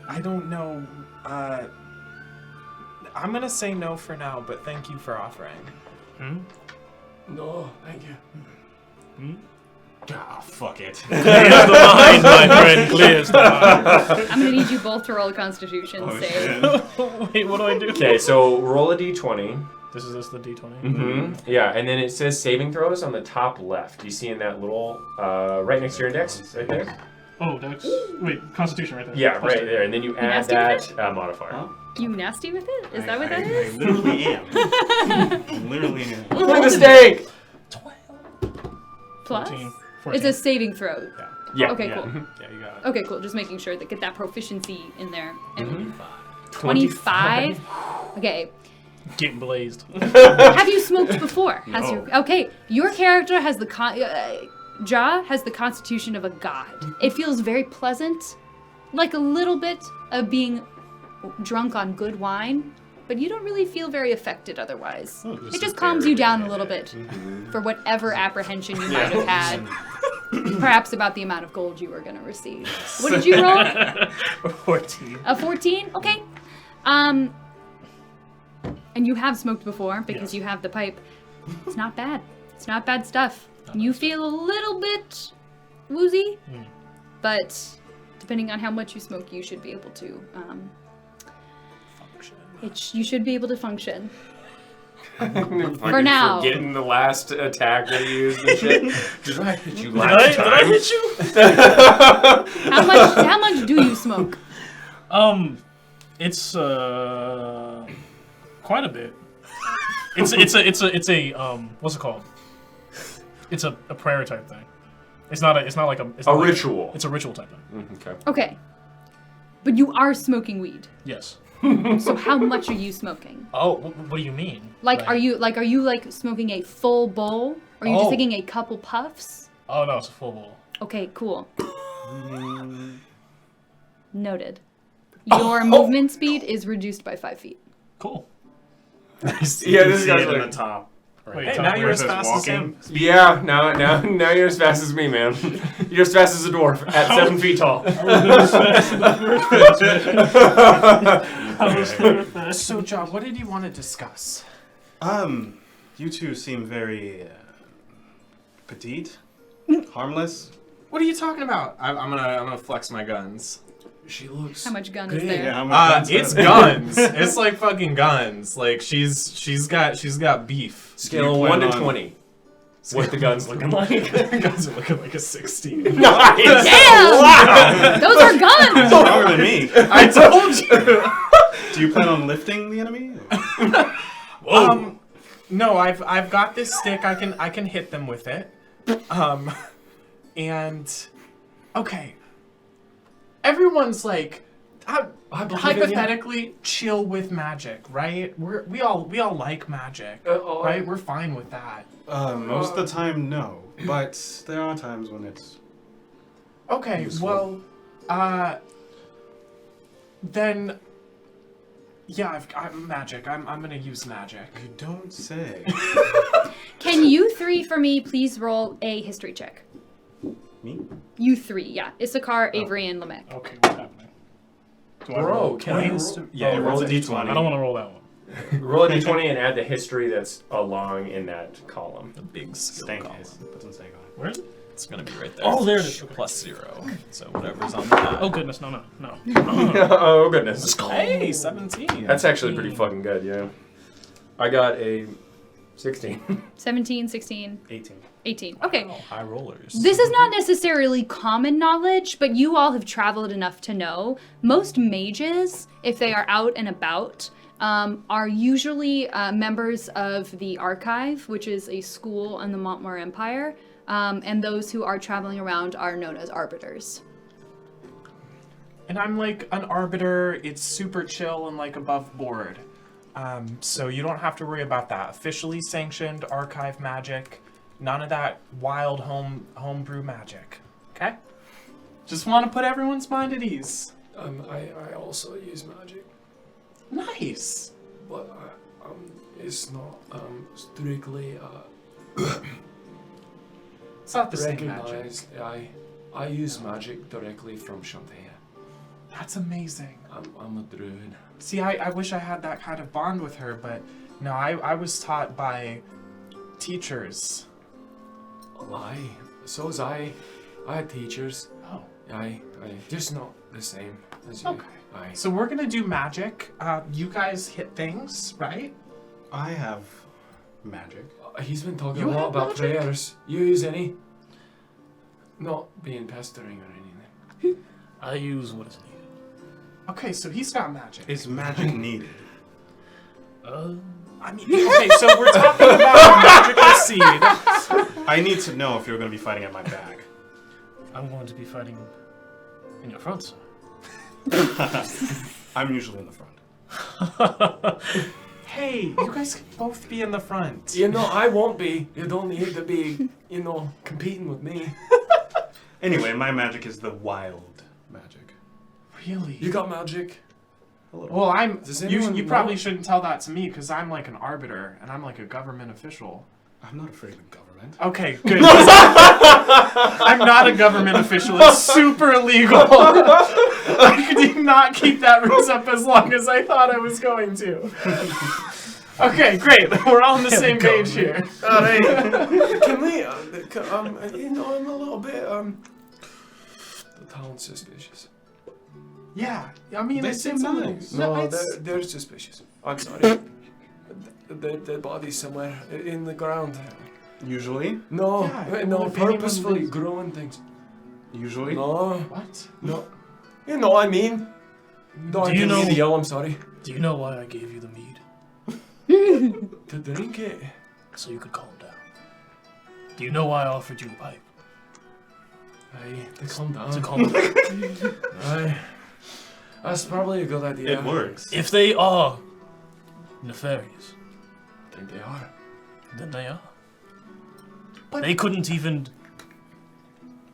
I don't know. I'm gonna say no for now, but thank you for offering. No, thank you. Ah, fuck it. Clears the mind, my friend. Clears the mind. I'm gonna need you both to roll a Constitution save. Wait, what do I do? Okay, so roll a d20. This is the D20. Mm-hmm. Yeah, and then it says saving throws on the top left. You see in that little, right next to your index, right there? Oh, Dex. Wait, Constitution right there. Yeah, Plus right two. there. And then you add nasty with that modifier. Huh? You nasty with it? Is that what that I is? literally am. I literally am. My mistake! Plus? 14. It's a saving throw. Yeah. Okay, yeah. cool. Yeah, you got it. Okay, cool. Just making sure that get that proficiency in there. And 25. 25. Okay. Getting blazed. Have you smoked before? Has No. your character has the Ja has the constitution of a god. It feels very pleasant, like a little bit of being drunk on good wine, but you don't really feel very affected otherwise. It just calms you down a little bit for whatever apprehension you might have had. Perhaps about the amount of gold you were going to receive. What did you roll? 14. A 14? Okay. And you have smoked before because you have the pipe. It's not bad. It's not bad stuff. You feel a little bit woozy, but depending on how much you smoke, you should be able to you should be able to function. For now. Forgetting the last attack that you used and shit. Did I hit you last time? Did I hit you? How much do you smoke? It's quite a bit. It's a what's it called? It's a prayer type thing. It's not like a ritual. It's a ritual type thing. Okay. Okay. But you are smoking weed. Yes. So how much are you smoking? Oh, what do you mean? Are you smoking a full bowl? Or are you just taking a couple puffs? Oh no, it's a full bowl. Okay, cool. Noted. Your movement speed is reduced by 5 feet. Cool. Yeah, You this see guy's it in like, the top. Right. Wait, Hey, top now where you're it as says fast as him. yeah, now you're as fast as me, man. You're as fast as a dwarf at 7 feet tall. So, John, what did you want to discuss? You two seem very petite, harmless. What are you talking about? I'm gonna flex my guns. She looks. How much gun is there? Yeah, how much It's guns. It's like fucking guns. Like she's got beef. Scale You 1 to plan on- 20. What the gun's looking like? Guns are looking like a 16. Nice. Damn! Those are guns! stronger than me. I told you. Do you plan on lifting the enemy? No, I've got this stick. I can hit them with it. And okay. Everyone's like, hypothetically chill with magic, right? We all like magic, right? We're fine with that. Most of the time, no. But there are times when it's... Okay, Useful. well, then, yeah, I'm magic. I'm gonna use magic. You don't say. Can you three for me please roll a history check? Me? You three, yeah. Issachar, Avery, and Lamech. Okay, what's happening? Do I roll? Bro, can I roll? Yeah, roll a d20. I don't want to roll that one. Roll a d20 and add the history that's along in that column. The big skill Stank column. is. Put some stank on it. Where is it? It's gonna be right there. Oh, there it is. Okay. Plus 0. So whatever's on that. Oh goodness, no. Oh, goodness. Hey, 17. That's actually pretty fucking good, yeah. I got a 16. 17, 16, 18. 18. Okay. Oh, high rollers. This is not necessarily common knowledge, but you all have traveled enough to know. Most mages, if they are out and about, are usually members of the Archive, which is a school in the Montmore Empire, and those who are traveling around are known as arbiters. And I'm like an arbiter. It's super chill and like above board. So you don't have to worry about that. Officially sanctioned archive magic. None of that wild homebrew magic. Okay? Just want to put everyone's mind at ease. I also use magic, Nice. but it's not strictly It's not the same magic. recognized. I use magic directly from Shantae. That's amazing. I'm a druid. See, I wish I had that kind of bond with her, but no, I was taught by teachers. Aye. So was I. I had teachers. Oh. Aye. Just not the same as you. Okay. Aye. So we're gonna do magic. You guys hit things, right? I have magic. He's been talking You a lot have about magic? prayers. You use any? Not being pestering or anything. I use what is needed. Okay, so he's got magic. Is magic needed? I mean, okay, so we're talking about a magical seed. I need to know if you're going to be fighting at my back. I'm going to be fighting in your front, sir. I'm usually in the front. Hey, you guys can both be in the front. You know, I won't be. You don't need to be, competing with me. Anyway, my magic is the wild magic. Really? You got magic? A little. Well, Does you anyone know? probably shouldn't tell that to me because I'm like an arbiter and I'm like a government official. I'm not afraid of government. Okay, good. I'm not a government official. It's super illegal. I did not keep that ruse up as long as I thought I was going to. Okay, great. We're all on the same page here. Alright. Can we, I'm a little bit, the town's suspicious. Yeah, I mean, They it's seem nice. No, they're suspicious. I'm sorry. The body's somewhere in the ground. Usually. No, Yeah, no, well, if anyone purposefully lives- growing things. Usually. No, What? no. You know what I mean. No, I Do you didn't mean know- to yell, I'm sorry. Do you know why I gave you the mead? To drink it. So you could calm down. Do you know why I offered you a pipe? Aye, to calm down. To calm down. Aye. That's probably a good idea. It works. If they are nefarious, I think they are. then they are. But- They couldn't even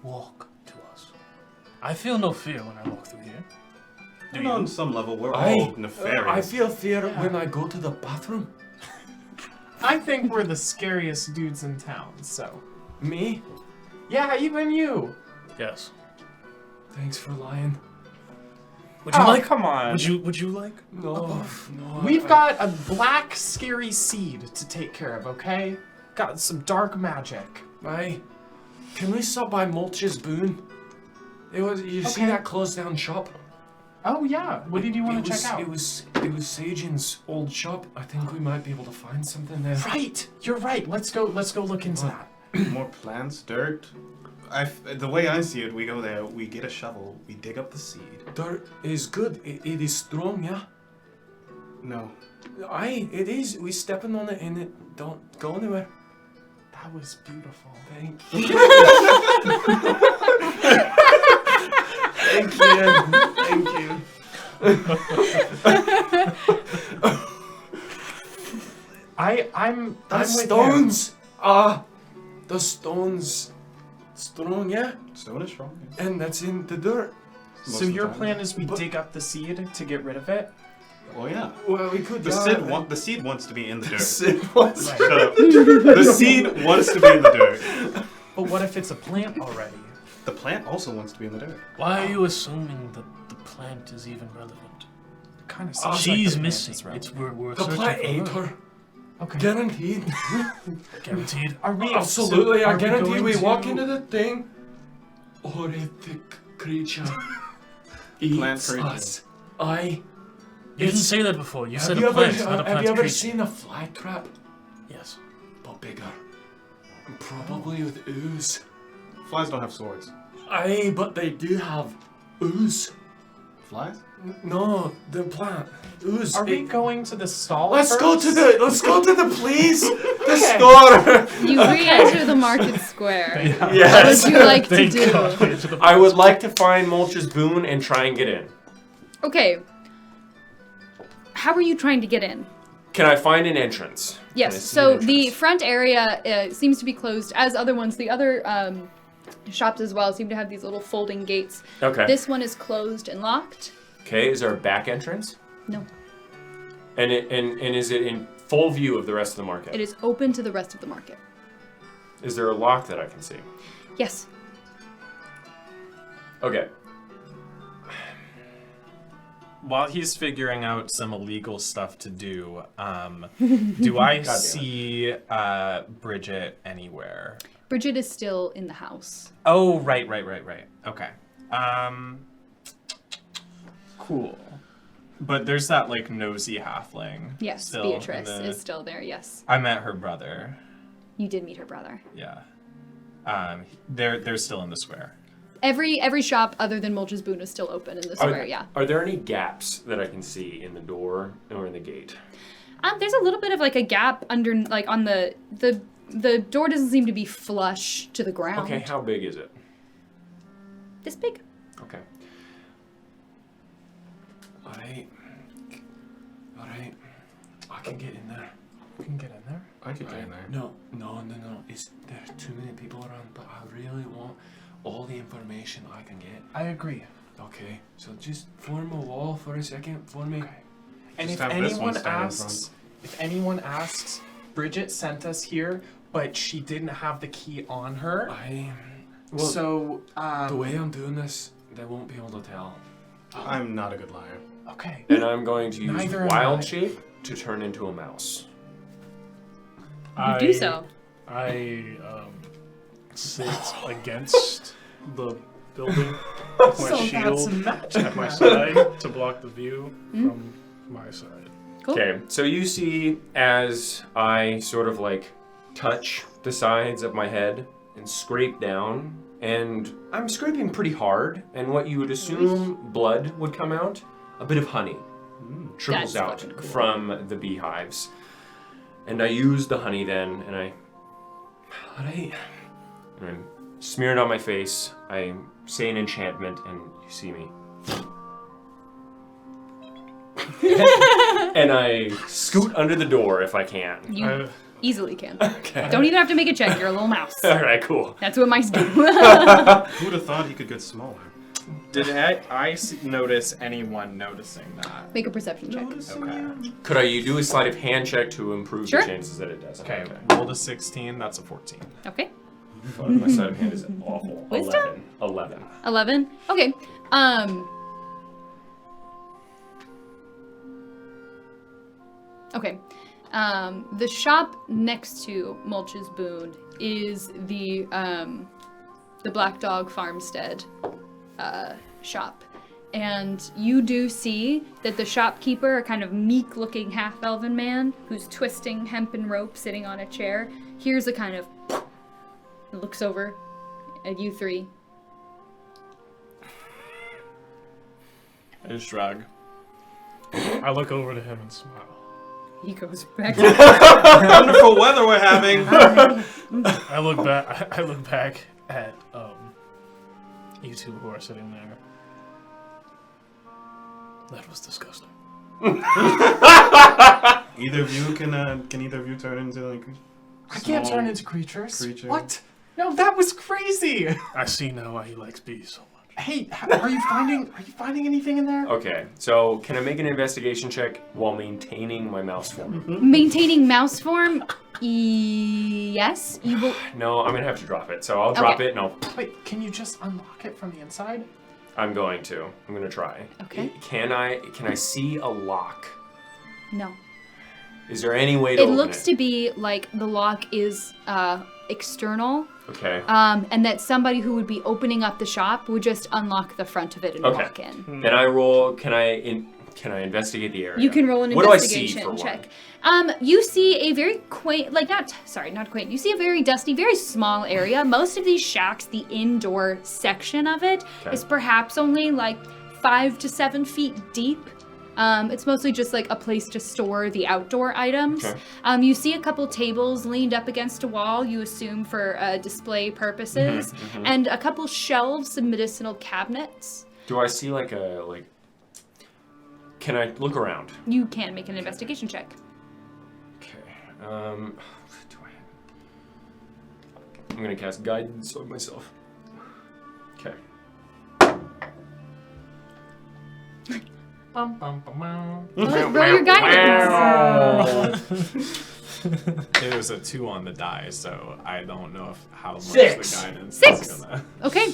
walk to us. I feel no fear when I walk through here. Do And on you? some level, we're I all nefarious. feel fear when I go to the bathroom. I think we're the scariest dudes in town, so. Me? Yeah, even you. Yes. Thanks for lying. Would you like? Come on. Would you like? No, no. We've got a black, scary seed to take care of, okay? Got some dark magic. Aye. Can we stop by Mulch's Boon? You see Okay. that closed down shop? Oh, yeah. What did you want to check out? It was Seyjin's old shop. I think we might be able to find something there. Right. You're right. Let's go look into that. More plants, dirt. The way I see it, we go there, we get a shovel, we dig up the seed. Dirt is good. It is strong, yeah? No. Aye, it is. We stepping on it and it don't go anywhere. That was beautiful. Thank you. Thank you. Thank you. I'm The with stones. The stones. Strong, yeah? Stone is strong. Yeah. And that's in the dirt. you. Most So of the your time. plan is we But- dig up the seed to get rid of it? Oh yeah. Well, we could. The seed wants to be in the dirt. Sid wants. Right. Shut up. The seed wants to be in the dirt. But what if it's a plant already? The plant also wants to be in the dirt. Why are you assuming that the plant is even relevant? It kind of Oh, seems She's like missing. It's relevant. We're The searching plant for ate her. her. Okay. Guaranteed. Guaranteed. Are we Absolutely, so I are guarantee going we to- walk into the thing. Horrific creature Plant eats creature. us. I. You didn't say that before. You said Have you a plant, ever, not a have plant you ever creature. seen a fly trap? Yes. But bigger. And probably with ooze. Flies don't have swords. Aye, but they do have ooze. Flies? No, the plant. Ooze. Are we It- going to the stall? Let's go to first? let's go to the please. The store. You re-enter the market square. What Yes. would you like to Thank do? God. I would like to find Mulch's Boon and try and get in. Okay. How are you trying to get in? Can I find an entrance? Can I Yes, see so an the entrance? front area seems to be closed, as other ones. The other shops as well seem to have these little folding gates. Okay. This one is closed and locked. Okay, is there a back entrance? No, And is it in full view of the rest of the market? it is open to the rest of the market. Is there a lock that I can see? Yes. Okay. While he's figuring out some illegal stuff to do, do I see Bridget anywhere? Bridget is still in the house. Oh, right. Okay. Cool. But there's that, like, nosy halfling. Yes, still Beatrice is still there, yes. I met her brother. You did meet her brother. Yeah. They're still in the square. Every shop other than Mulch's Boon is still open in the square, yeah. Are there any gaps that I can see in the door or in the gate? There's a little bit of like a gap under, like on the door doesn't seem to be flush to the ground. Okay, how big is it? This big. Okay. Alright. I can get in there. You can get in there? I could get in there. No. There's too many people around, but I really want all the information I can get. I agree. Okay, so just form a wall for a second for me. Okay. And Just if have this one stand in front. anyone asks, Bridget sent us here, but she didn't have the key on her. The way I'm doing this, they won't be able to tell. I'm not a good liar. Okay. And I'm going to use Neither am wild I. shape to turn into a mouse. You do so. I sit against the building with my shield at my side to block the view from my side. Cool. Okay, so you see as I sort of like touch the sides of my head and scrape down, and I'm scraping pretty hard, and what you would assume blood would come out, a bit of honey trickles That's out fucking cool. from the beehives. And I use the honey then, and I smear it on my face, I say an enchantment, and you see me. And I scoot under the door if I can. You easily can. Okay. Don't even have to make a check. You're a little mouse. Alright, cool. That's what mice do. Who would have thought he could get smaller? Did I notice anyone noticing that? Make a perception check. Okay. Could I do a sleight of hand check to improve Sure. the chances that it does? Okay, rolled a 16, that's a 14. Okay. Fuck, my sleight of hand is awful. Wisdom? 11. 11. Okay. Okay. The shop next to Mulch's Boon is the Black Dog Farmstead shop. And you do see that the shopkeeper, a kind of meek-looking half-elven man who's twisting hempen rope sitting on a chair, hears a kind of and looks over at you three. I shrug. I look over to him and smile. He goes back. Wonderful weather we're having. I look back at you two who are sitting there. That was disgusting. Either of you can either of you turn into like I can't small turn into creatures. creature? What? No, that was crazy. I see now why he likes bees so much. Hey, are you finding anything in there? Okay, so can I make an investigation check while maintaining my mouse form? Maintaining mouse form? Yes. You will. No, I'm gonna have to drop it. So I'll drop it and I'll. Wait, can you just unlock it from the inside? I'm going to. I'm gonna try. Okay. Can I see a lock? No. Is there any way to It open looks to be like the lock is external. Okay. And that somebody who would be opening up the shop would just unlock the front of it and walk in. Then I roll. Can I investigate the area? You can roll an what investigation do I see for check. One? You see a very quaint, not quaint. You see a very dusty, very small area. Most of these shacks, the indoor section of it, is perhaps only like 5 to 7 feet deep. It's mostly just like a place to store the outdoor items. Okay. You see a couple tables leaned up against a wall, you assume for display purposes, and a couple shelves of medicinal cabinets. Do I see Can I look around? You can make an investigation check. Okay. Do I have? I'm gonna cast guidance on myself. Okay. Roll your guidance. It was a 2 on the die, so I don't know how much 6. the guidance 6. is gonna. Okay.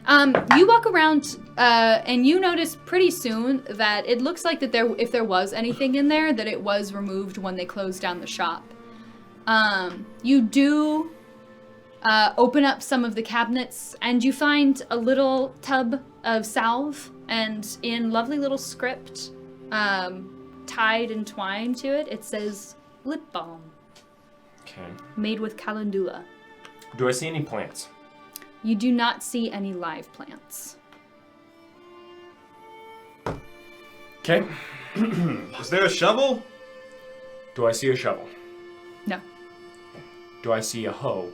You walk around, and you notice pretty soon that it looks like that if there was anything in there, that it was removed when they closed down the shop. You do open up some of the cabinets, and you find a little tub of salve, and in lovely little script, tied and twined to it, it says lip balm. Okay. Made with calendula. Do I see any plants? You do not see any live plants. Okay. Is there a shovel? Do I see a shovel? No. Do I see a hoe?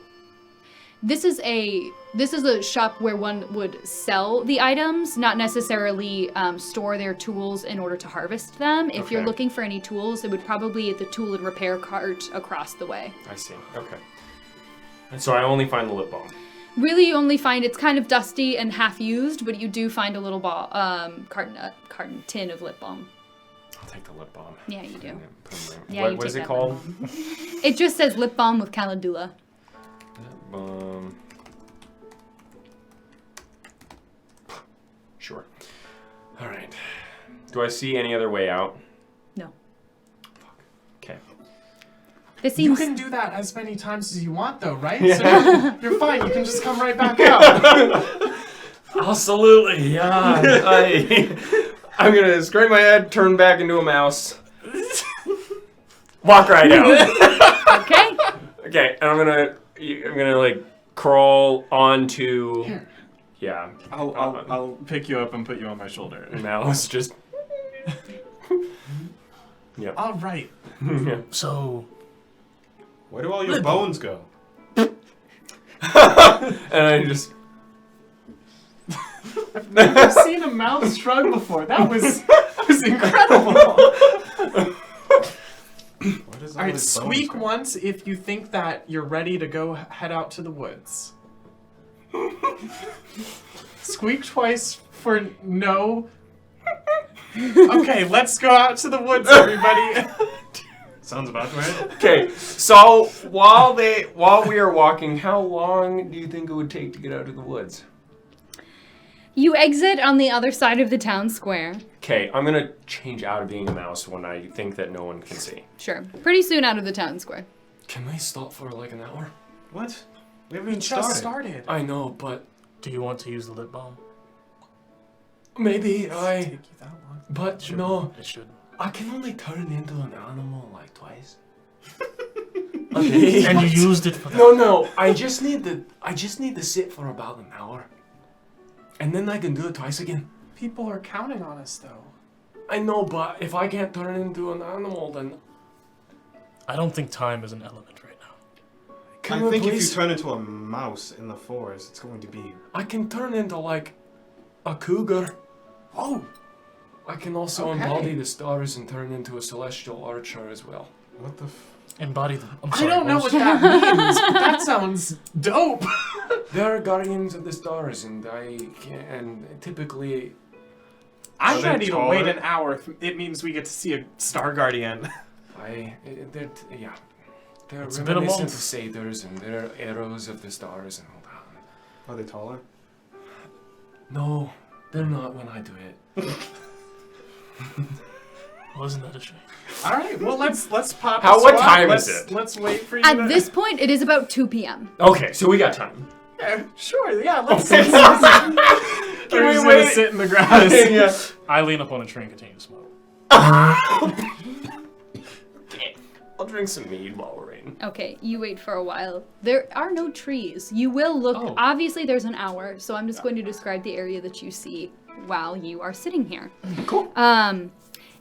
This is a shop where one would sell the items, not necessarily store their tools in order to harvest them. If you're Okay. looking for any tools, it would probably be at the tool and repair cart across the way. I see. Okay. And so I only find the lip balm. Really, you only find it's kind of dusty and half used, but you do find a little tin of lip balm. I'll take the lip balm. Yeah, you do. Yeah, you what is take it that lip called? balm. It just says lip balm with calendula. Lip balm. Sure. All right. Do I see any other way out? No. Okay. This You seems. can do that as many times as you want, though, right? So you're fine. You can just come right back out. Absolutely, yeah. I'm gonna scrape my head, turn back into a mouse, walk right out. Okay. Okay, and I'm gonna like crawl onto. Here. Yeah. I'll pick you up and put you on my shoulder. Mouse just. Yeah. All right. Yeah. So, Where do all your bones go? And I just. I've never seen a mouth shrug before. That was incredible. Where does All right, his bones squeak go? once if you think that you're ready to go head out to the woods. Squeak twice for no. Okay, let's go out to the woods, everybody. Sounds about right. Okay, so while we are walking, how long do you think it would take to get out of the woods? You exit on the other side of the town square. Okay, I'm gonna change out of being a mouse when I think that no one can see. Sure. Pretty soon out of the town square. Can we stop for like an hour? What? We haven't We even just started. started. I know, but do you want to use the lip balm? maybe Take you that long? But Should. no, It should. I can only turn into an animal like twice. Okay. And you used it for that. No, I just need to sit for about an hour, and then I can do it twice again. People are counting on us, though. I know, but if I can't turn into an animal, then I don't think time is an element right now. can I we think if you please- turn into a mouse in the forest, it's going to be. I can turn into like a cougar. Oh, I can also Okay. embody the stars and turn into a celestial archer as well. What the? Embody them. I'm I sorry, don't know was- what that means, but that sounds dope. They're guardians of the stars, and typically I'm Are they ready to taller? wait an hour if it means we get to see a star guardian. they're It's been a reminiscent month. of satyrs, and they're arrows of the stars and all that. Are they taller? No, they're not when I do it. Wasn't that a shame? All right, well let's pop. How- a what swap. time let's, is it? Let's wait for you. At to... this point, it is about 2 p.m. Okay, so we got time. Yeah, sure. Yeah, let's. Okay. Can Can we we just wait? gonna sit in the grass? Yeah. I lean up on a tree and continue to smoke. I'll drink some mead while we're in. Okay, you wait for a while. There are no trees. You will look. Oh. Obviously, there's an hour, so I'm just going to describe the area that you see while you are sitting here. Cool.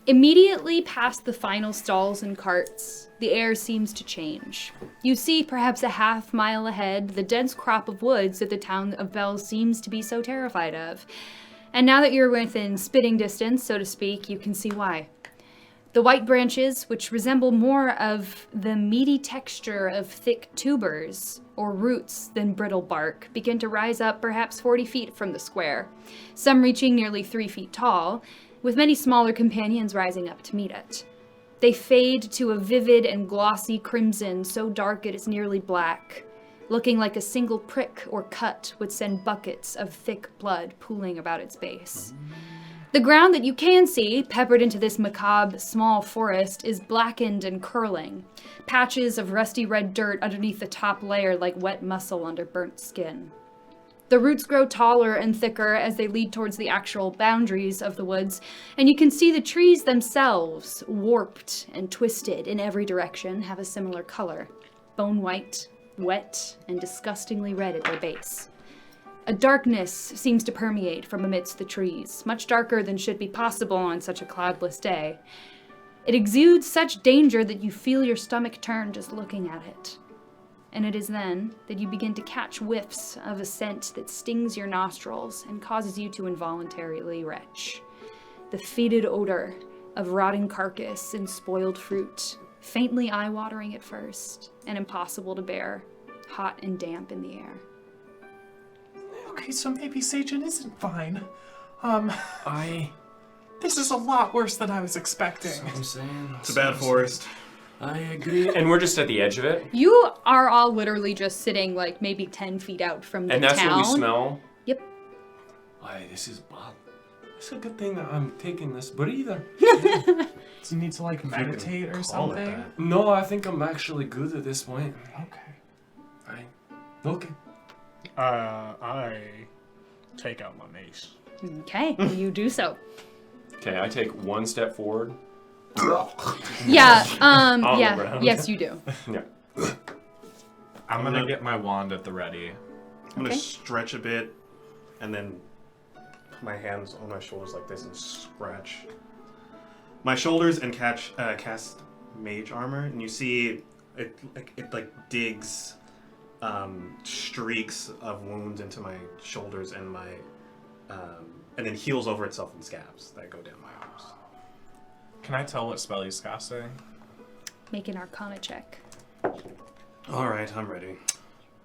Immediately past the final stalls and carts, the air seems to change. You see, perhaps a half mile ahead, the dense crop of woods that the town of Bell seems to be so terrified of. And now that you're within spitting distance, so to speak, you can see why. The white branches, which resemble more of the meaty texture of thick tubers or roots than brittle bark, begin to rise up perhaps 40 feet from the square, some reaching nearly 3 feet tall, with many smaller companions rising up to meet it. They fade to a vivid and glossy crimson so dark it is nearly black, looking like a single prick or cut would send buckets of thick blood pooling about its base. The ground that you can see, peppered into this macabre small forest, is blackened and curling, patches of rusty red dirt underneath the top layer like wet muscle under burnt skin. The roots grow taller and thicker as they lead towards the actual boundaries of the woods, and you can see the trees themselves, warped and twisted in every direction, have a similar color, bone white, wet, and disgustingly red at their base. A darkness seems to permeate from amidst the trees, much darker than should be possible on such a cloudless day. It exudes such danger that you feel your stomach turn just looking at it. And it is then that you begin to catch whiffs of a scent that stings your nostrils and causes you to involuntarily retch. The fetid odor of rotting carcass and spoiled fruit, faintly eye-watering at first, and impossible to bear, hot and damp in the air. Okay, so maybe Seyjin isn't fine. This is a lot worse than I was expecting. I'm saying. It's a bad forest. I agree. And we're just at the edge of it. You are all literally just sitting like maybe 10 feet out from the town. And that's what we smell? Yep. Aye, this is bad. It's a good thing that I'm taking this breather. Do you need to like meditate or something? No, I think I'm actually good at this point. Okay. Aye. Okay. I take out my mace. Okay, you do so. Okay, I take one step forward. Yeah, On the yeah, ground. yes you do. Yeah. I'm gonna get my wand at the ready. I'm gonna Okay. stretch a bit, and then put my hands on my shoulders like this and scratch my shoulders and cast mage armor. And you see it digs streaks of wounds into my shoulders and my and then heals over itself in scabs that go down my arms. Can I tell what spell he's casting? Make an Arcana check. All right, I'm ready.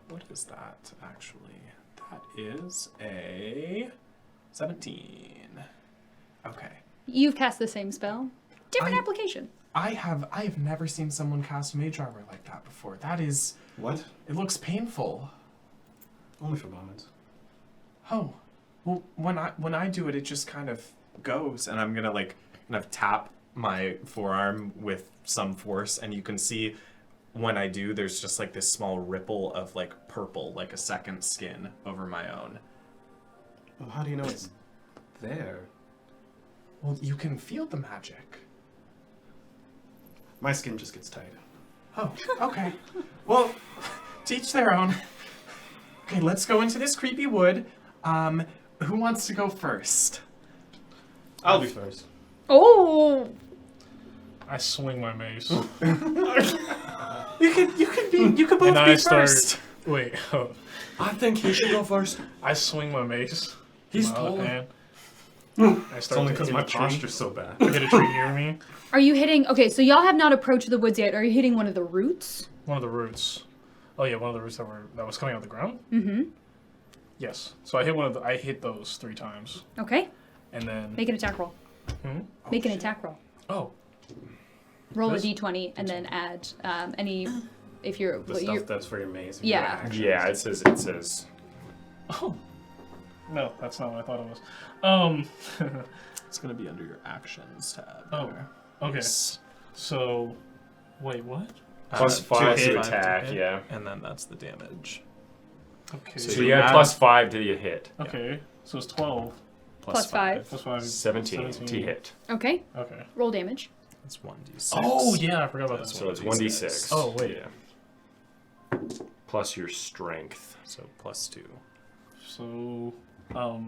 What is that, actually? That is a 17. Okay. You've cast the same spell. Different I- application. I have never seen someone cast mage armor like that before. That is... What? It looks painful. Only for moments. Oh. Well, when I do it, it just kind of goes. And I'm gonna like kind of tap my forearm with some force, and you can see when I do, there's just like this small ripple of like purple, like a second skin over my own. Well, how do you know it's there? Well, you can feel the magic. My skin just gets tight. Oh, okay. Well, to each their own. Okay, let's go into this creepy wood. Who wants to go first? I'll be first. Oh! I swing my mace. You could both And I be start. first. Wait. I think he should go first. I swing my mace. He's with my left taller. hand. I It's start only to because hit my a tree. posture's so bad. I hit a tree near me. Are you hitting... Okay, so y'all have not approached the woods yet. Are you hitting one of the roots? One of the roots. Oh yeah, one of the roots that was coming out of the ground. Mm-hmm. Yes. So I hit one of the. I hit those 3 times, Okay. and then. Make an attack roll. Make an attack roll. Oh. Roll This? a d20 and then add any... If you're... The well, stuff you're that's for your maze. and Yeah. your actions. Yeah, it says. Oh. No, that's not what I thought it was. It's gonna be under your actions tab. Oh. there. Okay. So, wait, what? Plus To 5 hit. to attack, yeah. And then that's the damage. Okay. So you have plus 5 to your hit. Okay. So it's 12. Plus 5. Plus 5. 17 to hit. Okay. Okay. Roll damage. It's 1d6. Oh yeah, I forgot about that. So it's 1d6. Oh, wait. Yeah. Plus your strength. So plus 2. So, oh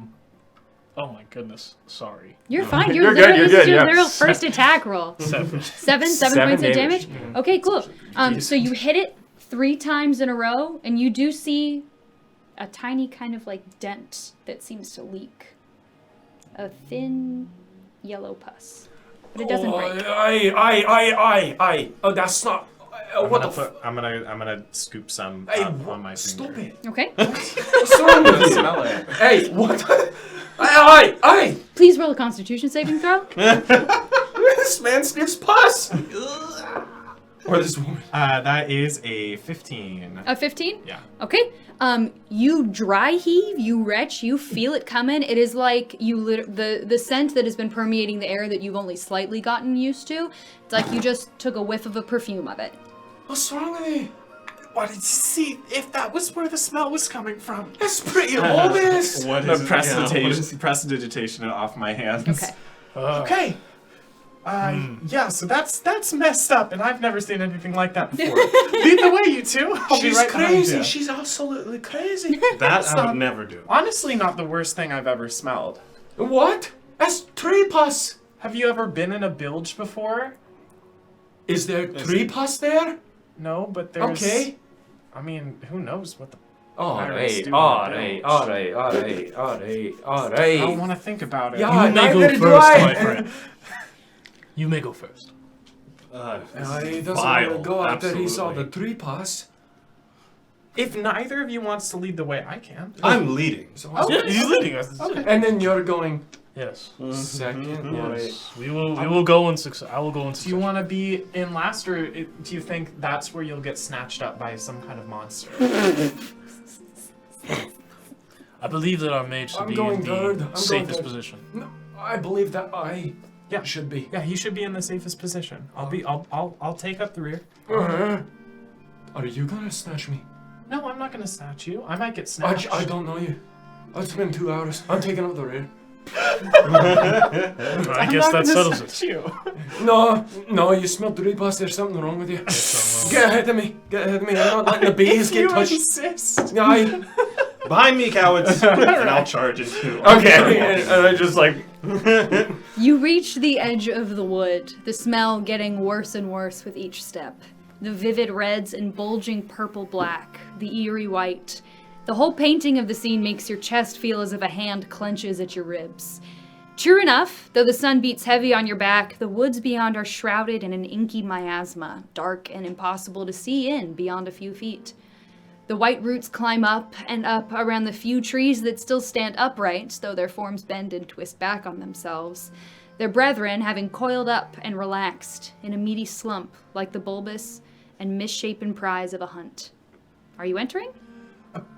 my goodness, sorry. You're fine. You're good, literally- you're this is good, your yeah. literal first attack roll. 7. 7 7 points of damage. damage? Okay, cool. So you hit it 3 times in a row, and you do see a tiny kind of like dent that seems to leak. A thin yellow pus. But it doesn't break. Aye. Oh, that's not. What the fuck? I'm gonna scoop some Hey, up on my finger. stop it. Okay. What's wrong with you? Smell it. Hey, what? Aye. Please roll a constitution saving throw. This man sniffs pus. Or this woman? That is a 15. A 15? Yeah. Okay. You dry heave, you retch, you feel it coming. It is like the scent that has been permeating the air that you've only slightly gotten used to. It's like you just took a whiff of a perfume of it. What's wrong with you? Wanted to see if that was where the smell was coming from. It's pretty obvious. What The is prestidigitation off my hands. Okay. Okay. Yeah, so that's messed up, and I've never seen anything like that before. Lead the way, you two. I'll be She's right behind crazy. you. She's absolutely crazy. That I not- would never do. Honestly, not the worst thing I've ever smelled. What? That's tree pus. Have you ever been in a bilge before? Is there tree pus there? No, but there's... Okay. I mean, who knows what the... Alright. I Alright. don't want to think about it. Yeah. You may neither go do first, I. my friend. You may go first. He doesn't vile, want to go after he saw the absolutely. tree pus. If neither of you wants to lead the way, I can. I'm leading. So Yeah, he's leading us. And then you're going Yes. second. Yes. We will go in success. I will go in Do you succession. want to be in last, or do you think that's where you'll get snatched up by some kind of monster? I believe that our mage should I'm be going in third. the I'm going safest third. position. No, I believe that I Yeah. should be. Yeah, he should be in the safest position. I'll take up the rear. Are you gonna snatch me? No, I'm not gonna snatch you. I might get snatched. I don't know you. It's been 2 hours. I'm taking up the rear. I guess that settles it. You. No, you smell tree pus. There's something wrong with you. Get ahead of me. I'm not letting the bees get You touched. insist. Aye. Behind me, cowards. And I'll charge into. Okay, and I just like. You reach the edge of the wood, the smell getting worse and worse with each step. The vivid reds and bulging purple black, the eerie white. The whole painting of the scene makes your chest feel as if a hand clenches at your ribs. True enough, though the sun beats heavy on your back, the woods beyond are shrouded in an inky miasma, dark and impossible to see in beyond a few feet. The white roots climb up and up around the few trees that still stand upright, though their forms bend and twist back on themselves, their brethren having coiled up and relaxed in a meaty slump like the bulbous and misshapen prize of a hunt. Are you entering?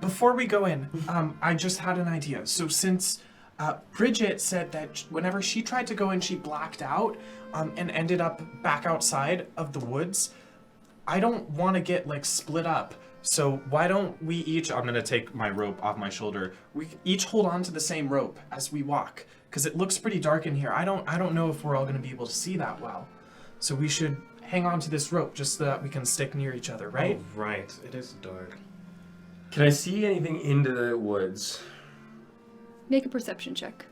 Before we go in, I just had an idea. So since Bridget said that whenever she tried to go in, she blacked out and ended up back outside of the woods, I don't want to get like split up. So why don't we each, I'm going to take my rope off my shoulder, we each hold on to the same rope as we walk, because it looks pretty dark in here. I don't know if we're all going to be able to see that well. So we should hang on to this rope just so that we can stick near each other, right? Oh, right. It is dark. Can I see anything into the woods? Make a perception check.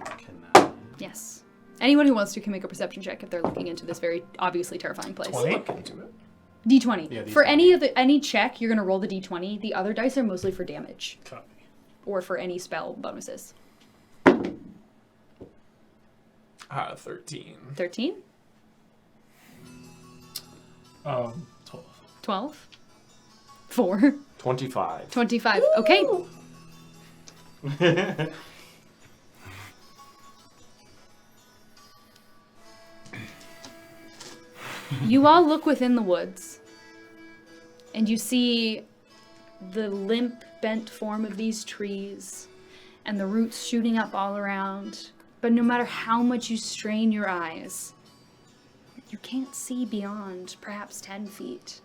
Can Yes. Anyone who wants to can make a perception check if they're looking into this very obviously terrifying place. 20? Look into it. D20. Yeah, For D20. any check, you're gonna roll the D20. The other dice are mostly for damage Copy. or for any spell bonuses. 13. 13, 12. 12, 4, 25. 25. Okay. You all look within the woods, and you see the limp, bent form of these trees and the roots shooting up all around. But no matter how much you strain your eyes, you can't see beyond perhaps 10 feet.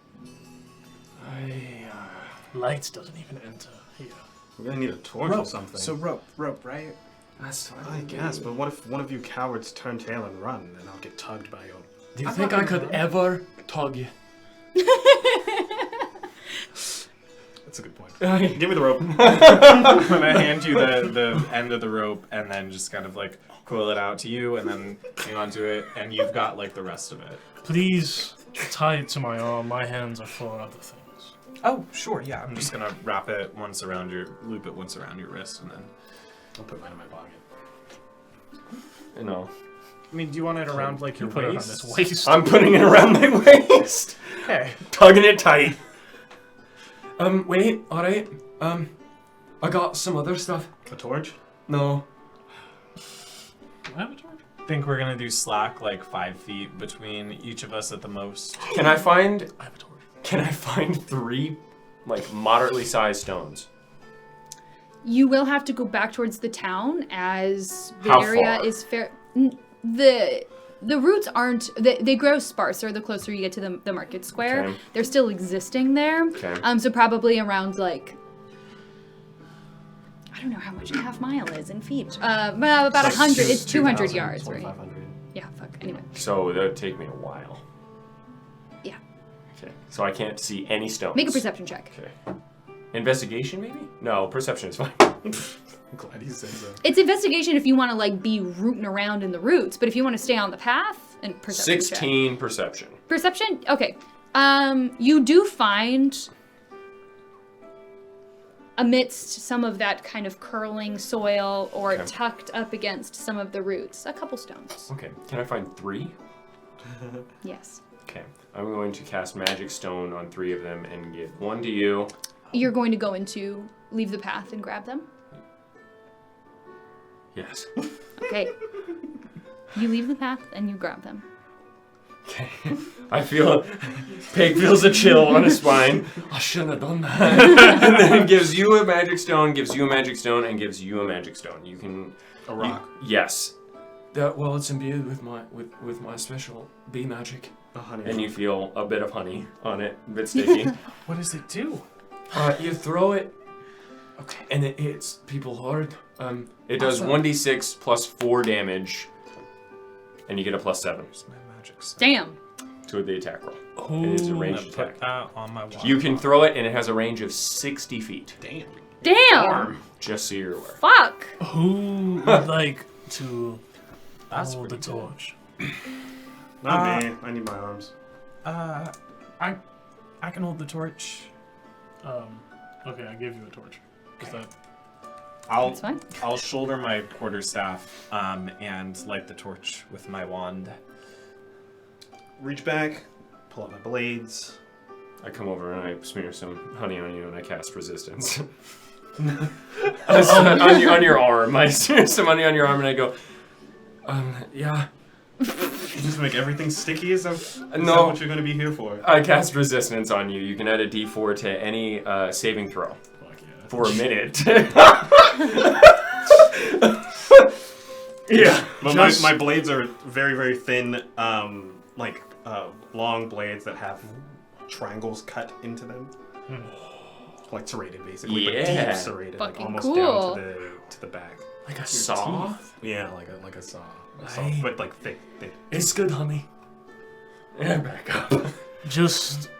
Light doesn't even enter here. We're gonna need a torch or Rope. something. So rope, right? That's I guess, but what if one of you cowards turn tail and run, and I'll get tugged by you? Do you I'm think not I gonna could run. ever tug you? That's a good point. Aye. Give me the rope. I'm gonna hand you the end of the rope and then just kind of like coil it out to you and then hang on to it, and you've got like the rest of it. Please tie it to my arm. My hands are full of other things. Oh, sure, yeah. I'm just gonna loop it once around your wrist, and then. I'll put mine in my pocket. No. I mean, do you want it around like your Put it on waist? this waist. I'm putting it around my waist. Okay. Tugging it tight. Wait, alright. I got some other stuff. A torch? No. Do I have a torch? think we're gonna do slack like 5 feet between each of us at the most. Can I find I have a torch. 3 like moderately sized stones? You will have to go back towards the town as the How area far? is fair. The roots aren't, they grow sparser the closer you get to the market square. Okay. They're still existing there. Okay. So probably around like, I don't know how much a half mile is in feet. About 100, it's 200 yards, right? 2,500. Yeah, fuck, anyway. So that would take me a while. Yeah. Okay. So I can't see any stones. Make a perception check. Okay. Investigation, maybe? No, perception is fine. I'm glad you said so. It's investigation if you want to like be rooting around in the roots, but if you want to stay on the path, and perception check. 16 perception. Perception? Okay. You do find amidst some of that kind of curling soil or Okay. tucked up against some of the roots, a couple stones. Okay. Can I find 3? Yes. Okay. I'm going to cast Magic Stone on 3 of them and give 1 to you. You're going to go into leave the path and grab them? Yes. Okay. You leave the path and you grab them. Okay. I feel Pig feels a chill on his spine. I shouldn't have done that. And then gives you a magic stone, gives you a magic stone, and gives you a magic stone. You can A rock. yes. Well, it's imbued with my special bee magic. A honey. And you feel a bit of honey on it, a bit sticky. What does it do? You throw it, Okay. and it hits people hard. It does Awesome. 1d6 plus 4 damage, and you get a plus 7 Where's my magic stone? Damn. to the attack roll. Ooh, It is a I'm ranged gonna attack. put that on my wall. You can throw it, and it has a range of 60 feet. Damn. Damn. Just so you're aware. Fuck. Who would like to That's hold the pretty good. torch? Not me. I need my arms. I can hold the torch. Okay, I give you a torch. Is that That's fine. I'll shoulder my quarterstaff and light the torch with my wand. Reach back, pull out my blades. I come over and I smear some honey on you and I cast resistance. on your arm. I smear some honey on your arm and I go, yeah. Just make everything sticky? Is that No. what you're going to be here for? I cast resistance on you. You can add a d4 to any saving throw fuck yeah? for a minute. Yeah. But my blades are very, very thin, long blades that have triangles cut into them. Like serrated, basically, but Yeah. deep serrated, like Fucking almost cool. down to the back. Like a saw? Yeah, like a saw. Aye. But like thick. It's good, honey. And back up. Just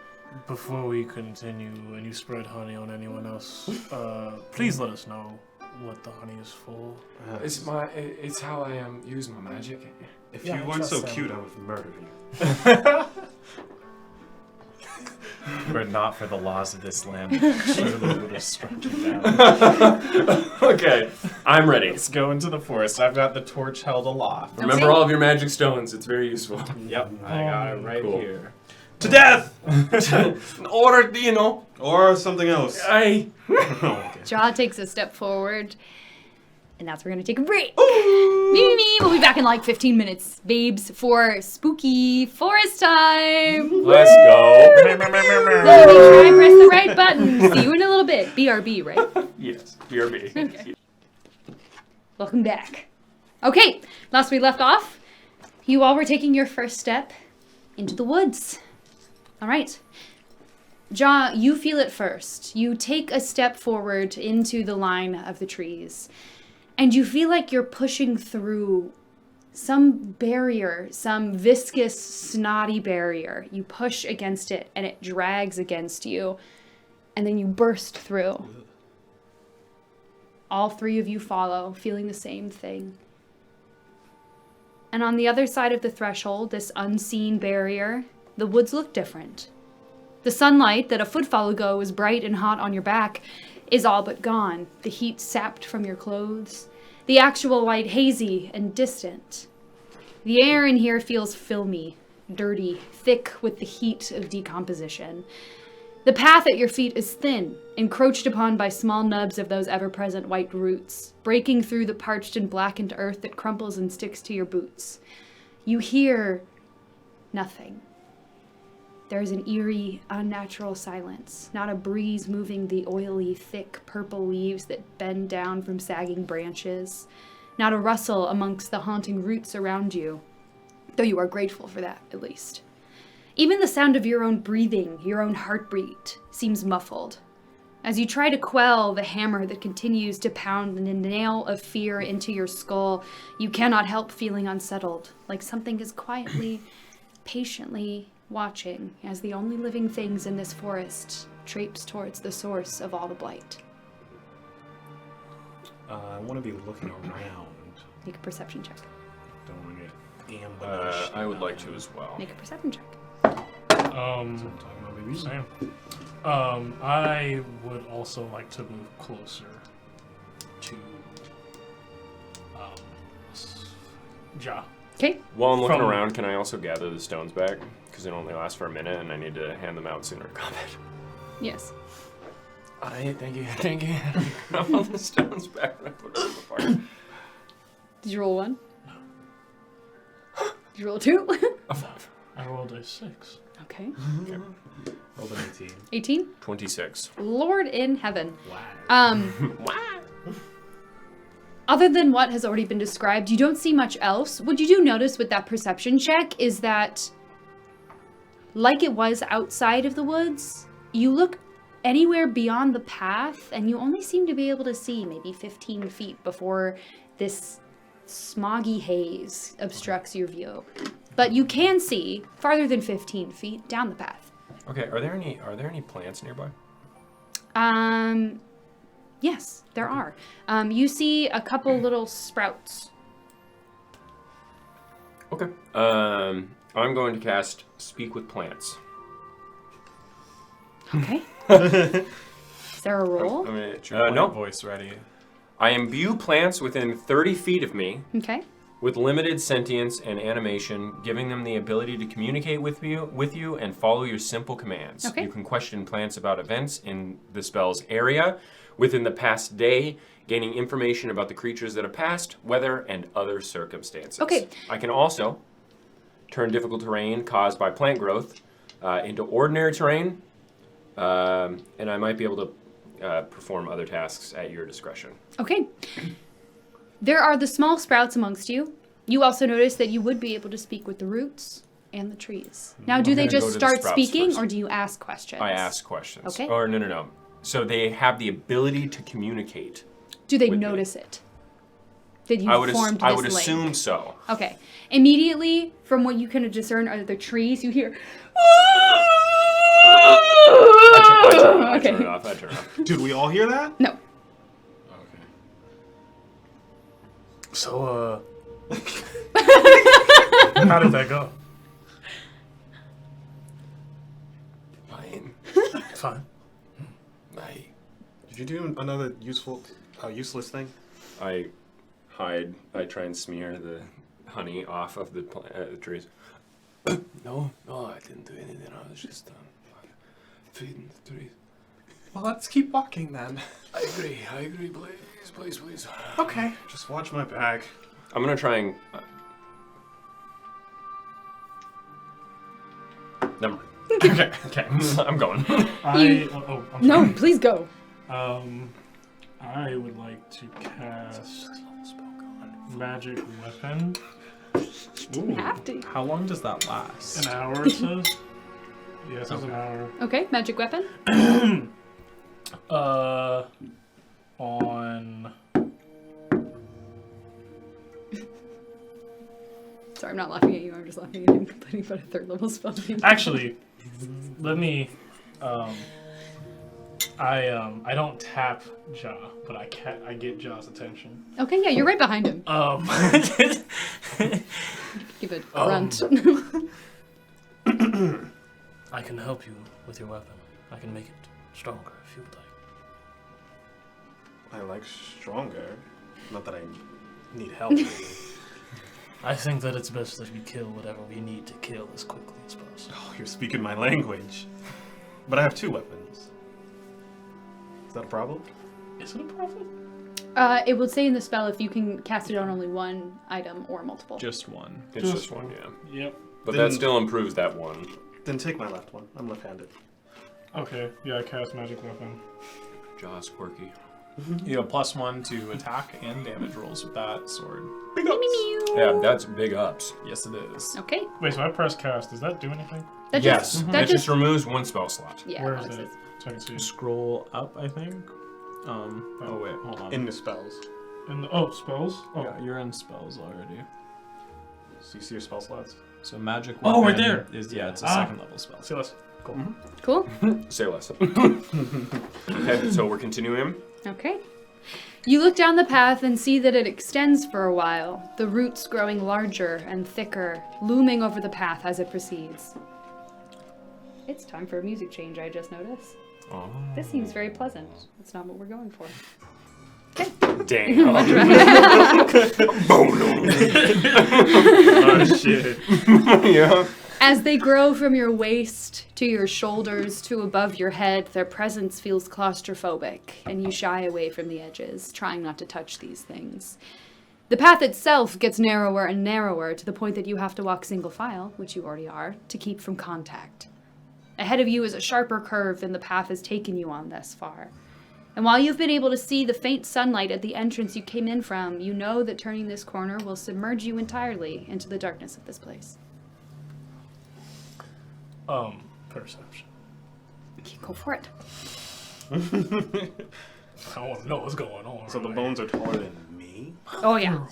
before we continue and you spread honey on anyone else, please let us know what the honey is for. It's how I use my magic. If Yeah, you I weren't so trust cute, I would have murdered you. But not for the laws of this land. Surely would have struck you down. Okay, I'm ready. Let's go into the forest. I've got the torch held aloft. Remember all of your magic stones. It's very useful. Yep, I got it right Cool. here. To death! Or, you know, Or something else. I... Oh, okay. Jaw takes a step forward, and that's where we're gonna take a break. Me. We'll be back in like 15 minutes, babes, for spooky forest time. Let's go. So make sure I press the right button. See you in a little bit. BRB, right? Yes, BRB. Okay. Welcome back. Okay, last we left off, you all were taking your first step into the woods. All right. Jaw, you feel it first. You take a step forward into the line of the trees, and you feel like you're pushing through some barrier, some viscous, snotty barrier. You push against it, and it drags against you, and then you burst through. All 3 of you follow, feeling the same thing. And on the other side of the threshold, this unseen barrier, the woods look different. The sunlight that a footfall ago was bright and hot on your back is all but gone, the heat sapped from your clothes, the actual light hazy and distant. The air in here feels filmy, dirty, thick with the heat of decomposition. The path at your feet is thin, encroached upon by small nubs of those ever-present white roots, breaking through the parched and blackened earth that crumples and sticks to your boots. You hear nothing. There is an eerie, unnatural silence, not a breeze moving the oily, thick, purple leaves that bend down from sagging branches, not a rustle amongst the haunting roots around you, though you are grateful for that, at least. Even the sound of your own breathing, your own heartbeat, seems muffled. As you try to quell the hammer that continues to pound the nail of fear into your skull, you cannot help feeling unsettled, like something is quietly, patiently watching as the only living things in this forest traipse towards the source of all the blight. I want to be looking around. Make a perception check. Don't want to get ambushed. I would like to as well. Make a perception check. That's what I'm talking about, baby. Same. I would also like to move closer to Ja. Okay. While I'm looking From- around, can I also gather the stones back? Because they only last for a minute, and I need to hand them out sooner in combat. Yes. Alright, thank you. Grab all the stones back and I put them apart. Did you roll 1? No. Did you roll 2? A 5. I rolled a 6. Okay. Rolled an 18. 18? 26. Lord in heaven. Wow. Other than what has already been described, you don't see much else. What you do notice with that perception check is that, like it was outside of the woods, you look anywhere beyond the path, and you only seem to be able to see maybe 15 feet before this smoggy haze obstructs your view. But you can see farther than 15 feet down the path. Okay, are there any plants nearby? Yes, there are. You see a couple little sprouts. Okay. I'm going to cast Speak with Plants. Okay. Is there a roll? No. Voice ready. I imbue plants within 30 feet of me Okay. with limited sentience and animation, giving them the ability to communicate with you and follow your simple commands. Okay. You can question plants about events in the spell's area within the past day, gaining information about the creatures that have passed, weather, and other circumstances. Okay. I can also turn difficult terrain caused by plant growth into ordinary terrain, and I might be able to perform other tasks at your discretion. Okay. There are the small sprouts amongst you. You also notice that you would be able to speak with the roots and the trees. Now, do I'm they gonna go just to the start sprouts speaking, first. or do you ask questions? I ask questions. Okay. Or no. So they have the ability to communicate. Do they with me. notice it? Did you I would formed I this would link? assume so. Okay. Immediately, from what you can discern are the trees, you hear. I turn it off. Dude, we all hear that? No. Okay. So, how did that go? Fine. Fine. Bye. Did you do another useless thing? I hide. I try and smear the honey off of the trees. No, I didn't do anything. I was just feeding the trees. Well, let's keep walking then. I agree. Please. Okay. Just watch my back. I'm gonna try and. Never mind. Okay. I'm going. I'm No, sorry. please go. I would like to cast magic weapon. You have to. How long does that last? An hour, it says. Yeah, it says an hour. Okay, magic weapon. On. Sorry, I'm not laughing at you. I'm just laughing at him complaining about a third level spell. Actually, let me. I don't tap Ja, but I get Ja's attention. Okay, yeah, you're right behind him. Give a grunt. I can help you with your weapon. I can make it stronger if you would like. I like stronger. Not that I need help. I think that it's best that we kill whatever we need to kill as quickly as possible. Oh, you're speaking my language. But I have 2 weapons. Is that a problem? Is it a problem? It will say in the spell if you can cast it on only one item or multiple. Just one. It's just one, yeah. Yep. But Then- that still improves that one. Then take my left one. I'm left-handed. Okay. Yeah, I cast magic weapon. Jaws quirky. You have +1 to attack and damage rolls with that sword. Big ups. Yeah, that's big ups. Yes, it is. Okay. Wait, so I press cast. Does that do anything? That Yes, just, that that just just removes 1 spell slot. yeah. Where is Alex it? says. So I can see. Scroll up, I think. Oh wait, hold on. In the spells. Spells? Oh. Yeah, you're in spells already. So you see your spell slots? So magic Oh, right weapon there. is it's a Ah. second level spell. See less. Cool. Cool. Say less. Okay, so we're continuing. Okay. You look down the path and see that it extends for a while, the roots growing larger and thicker, looming over the path as it proceeds. It's time for a music change, I just noticed. Oh. This seems very pleasant. That's not what we're going for. Damn. Oh shit. Yeah. As they grow from your waist to your shoulders to above your head, their presence feels claustrophobic, and you shy away from the edges, trying not to touch these things. The path itself gets narrower and narrower to the point that you have to walk single file, which you already are, to keep from contact. Ahead of you is a sharper curve than the path has taken you on thus far. And while you've been able to see the faint sunlight at the entrance you came in from, you know that turning this corner will submerge you entirely into the darkness of this place. Perception. Go for it. I want to know what's going on. So the bones are taller than me? Oh, yeah.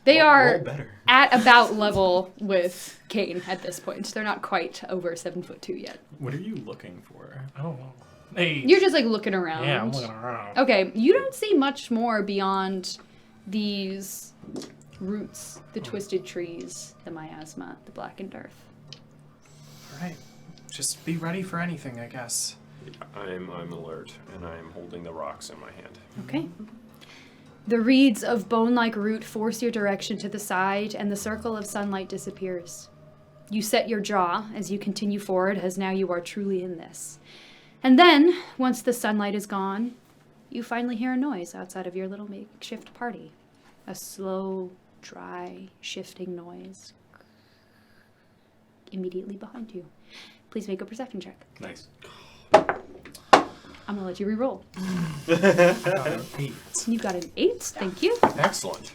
They are better. at about level with Kane at this point. They're not quite over 7'2" yet. What are you looking for? I don't know. Hey. You're just like looking around. Yeah, I'm looking around. Okay, you don't see much more beyond these roots, the twisted trees, the miasma, the blackened earth. Alright. Just be ready for anything, I guess. I'm alert, and I'm holding the rocks in my hand. Okay. The reeds of bone-like root force your direction to the side, and the circle of sunlight disappears. You set your jaw as you continue forward, as now you are truly in this. And then, once the sunlight is gone, you finally hear a noise outside of your little makeshift party. A slow, dry, shifting noise. Immediately behind you. Please make a perception check. Nice. I'm gonna let you re-roll. You got an 8, thank you. Excellent.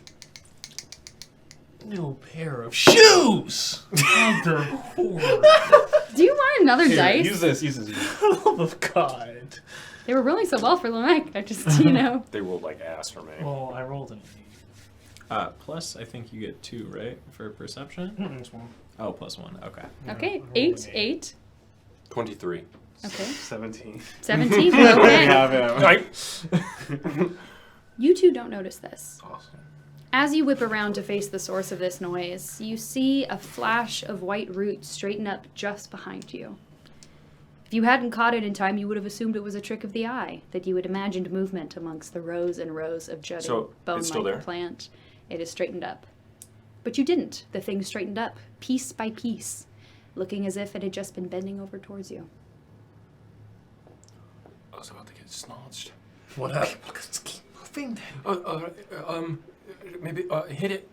New pair of shoes! Mother whore. Do you want another dice? Use this. Oh, of God. They were rolling so well for Lamech. I just, you know. They rolled like ass for me. Well, I rolled an Plus, I think you get 2, right? For perception? 8. It's one. Oh, +1. Okay. Okay, I rolled 8, an 8. 23. Okay, 17. 17. There you Okay. have it. Right. You two don't notice this. Awesome. As you whip around to face the source of this noise, you see a flash of white roots straighten up just behind you. If you hadn't caught it in time, you would have assumed it was a trick of the eye, that you had imagined movement amongst the rows and rows of jutting So, it's still there? bone-like plant. It is straightened up. But you didn't. The thing straightened up, piece by piece, looking as if it had just been bending over towards you. I was about to get snatched. What happened? Let's keep moving then. Maybe hit it,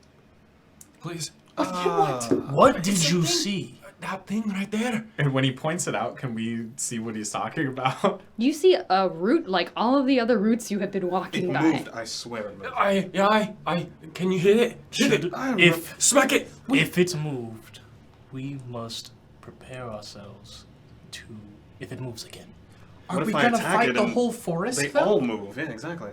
please. What did you see? That thing right there. And when he points it out, can we see what he's talking about? You see a root like all of the other roots you have been walking It by. moved, I swear it moved. I can you hit it? Hit it. If Smack it. if it's moved, we must prepare ourselves to if it moves again. What Are if we I gonna attack fight it the and whole forest? They though? all move. Yeah, exactly.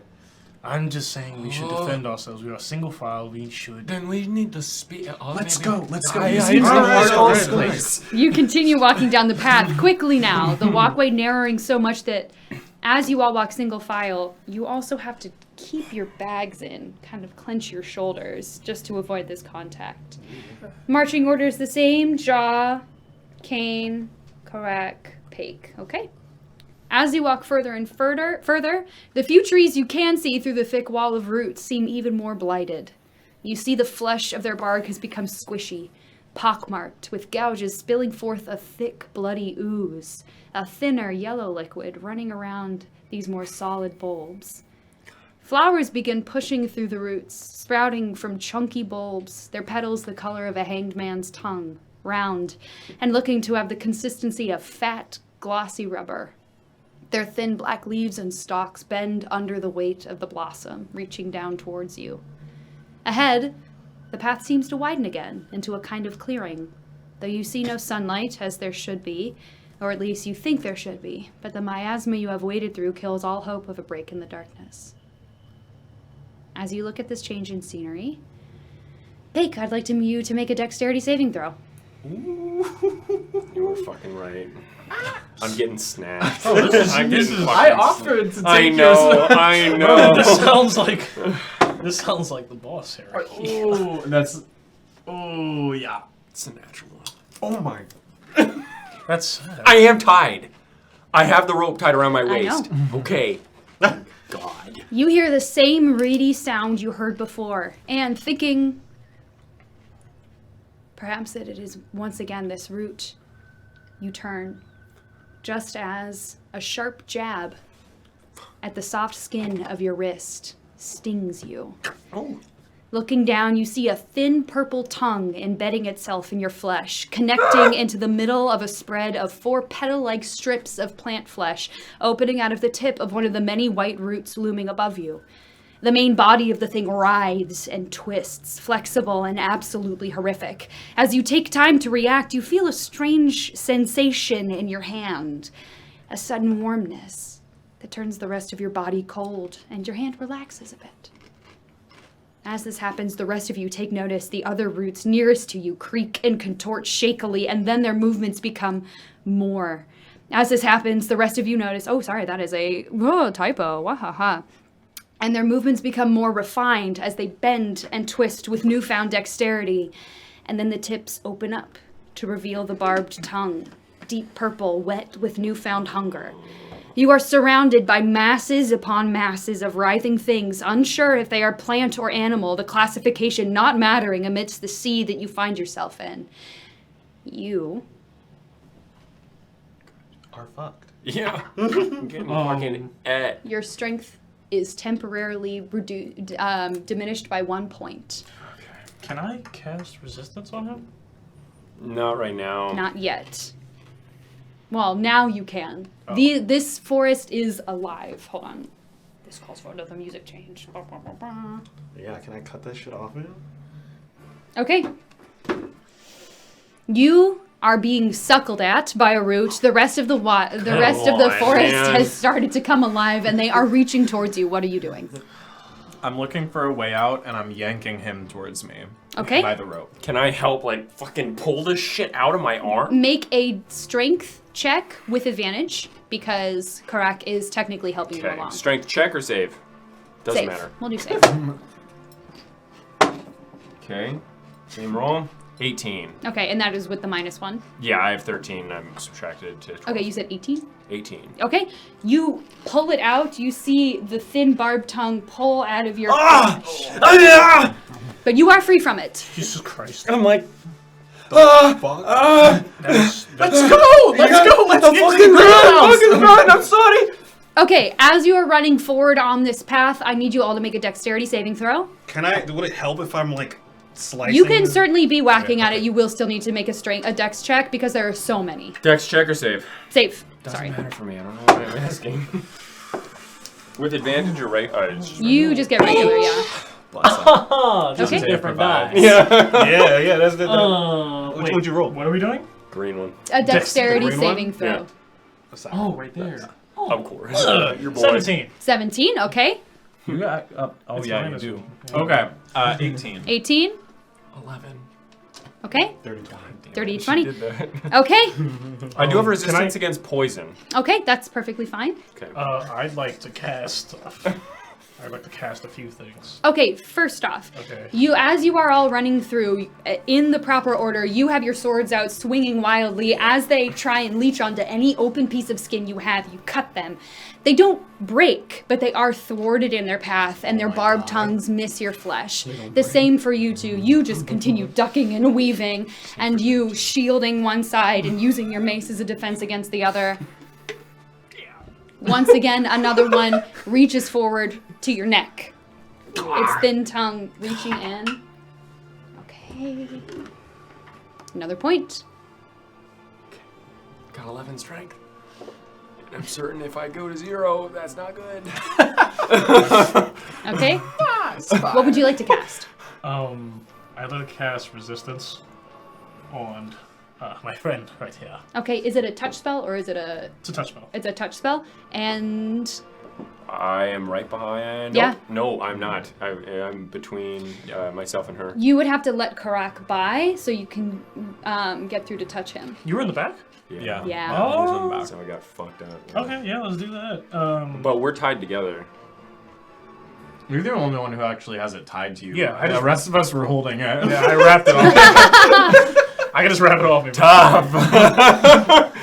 I'm just saying we should defend ourselves. We are single file. We should. Then we need to speak. Let's go. Let's go. Aye, This aye, seems aye, like aye, the aye, first aye. place. You continue walking down the path quickly now, the walkway narrowing so much that as you all walk single file, you also have to keep your bags in, kind of clench your shoulders just to avoid this contact. Marching order is the same: jaw, cane, Karak, Pake. Okay? As you walk further and further, the few trees you can see through the thick wall of roots seem even more blighted. You see the flesh of their bark has become squishy. pockmarked, with gouges spilling forth a thick, bloody ooze, a thinner yellow liquid running around these more solid bulbs. Flowers begin pushing through the roots, sprouting from chunky bulbs, their petals the color of a hanged man's tongue, round, and looking to have the consistency of fat, glossy rubber. Their thin black leaves and stalks bend under the weight of the blossom, reaching down towards you. Ahead, the path seems to widen again into a kind of clearing, though you see no sunlight, as there should be, or at least you think there should be, but the miasma you have waded through kills all hope of a break in the darkness. As you look at this change in scenery, Bake, I'd like you to make a dexterity saving throw. You were fucking right. I'm getting snatched. Oh, this is I offered to take I know. Bro, this sounds like the boss hierarchy. Oh, that's. Oh, yeah. It's a natural one. Oh my. That's sad. I am tied. I have the rope tied around my I waist. know. Okay. God. You hear the same reedy sound you heard before, and thinking perhaps that it is once again this route, you turn, just as a sharp jab at the soft skin of your wrist stings you. Oh. Looking down, you see a thin purple tongue embedding itself in your flesh, connecting into the middle of a spread of 4 petal-like strips of plant flesh, opening out of the tip of one of the many white roots looming above you. The main body of the thing writhes and twists, flexible and absolutely horrific. As you take time to react, you feel a strange sensation in your hand, a sudden warmness that turns the rest of your body cold, and your hand relaxes a bit. As this happens, the rest of you take notice the other roots nearest to you creak and contort shakily, and then their movements become more. As this happens, the rest of you notice, oh, sorry, that is a typo, wahaha. And their movements become more refined as they bend and twist with newfound dexterity. And then the tips open up to reveal the barbed tongue, deep purple, wet with newfound hunger. You are surrounded by masses upon masses of writhing things, unsure if they are plant or animal, the classification not mattering amidst the sea that you find yourself in. You Are fucked. Yeah. I'm getting fucking Your strength is temporarily diminished by 1 point. Can I cast resistance on him? Not right now. Not yet. Well, now you can. Oh. This forest is alive. Hold on. This calls for another music change. Yeah, can I cut that shit off, man? Okay. You are being suckled at by a root. The rest of the forest man. has started to come alive, and they are reaching towards you. What are you doing? I'm looking for a way out, and I'm yanking him towards me. Okay. By the rope. Can I help, fucking pull this shit out of my arm? Make a strength check with advantage, because Karak is technically helping you Okay. along. Strength check or save? Doesn't Save. matter. We'll do save. Okay. Same roll. 18. Okay, and that is with the -1. Yeah, I have 13. I'm subtracted to 12. Okay, you said 18? 18. Okay, you pull it out. You see the thin barbed tongue pull out of your flesh. But you are free from it. Jesus Christ. I'm like, That's Let's go! Let's go! Let's get to the greenhouse! run! I'm sorry! Okay, as you are running forward on this path, I need you all to make a dexterity saving throw. Would it help if I'm slicing? You can certainly be whacking at it. You will still need to make a dex check because there are so many. Dex check or save? Save. Doesn't Sorry. matter for me. I don't know what I'm asking. With advantage or right? You just get regular, yeah. Just Okay. a different die. Yeah, that's the. Wait, What'd you roll? what are we doing? Green one. A dexterity green one? saving throw. Oh, right there. Of course. Your boy. 17. 17, okay. You got oh It's yeah, you minus do. one. Okay, 18. 18, 11. okay. 30, 20. 30, She 20. did that. Okay. I do have resistance against poison. Okay, that's perfectly fine. Okay. I'd like to cast I'd like to cast a few things. Okay, first off, Okay. as you are all running through in the proper order, you have your swords out, swinging wildly. As they try and leech onto any open piece of skin you have, you cut them. They don't break, but they are thwarted in their path, and their barbed tongues miss your flesh. The same for you two. You just continue ducking and weaving, and you shielding one side and using your mace as a defense against the other. Once again, another one reaches forward to your neck. Its thin tongue reaching in. Okay. Another point. Got 11 strength. And I'm certain if I go to 0, that's not good. Okay. What would you like to cast? I'd like to cast resistance on my friend right here. Okay, is it a touch spell or is it a... It's a touch spell. It's a touch spell, and... I am right behind. Yeah. No, I'm not. I'm between myself and her. You would have to let Karak by so you can get through to touch him. You were in the back? Yeah. Yeah. Oh. So I got fucked up. Okay, yeah, let's do that. But we're tied together. You're the only one who actually has it tied to you. Yeah, I the just- rest of us were holding it. Yeah, I wrapped it off. I can just wrap it off me.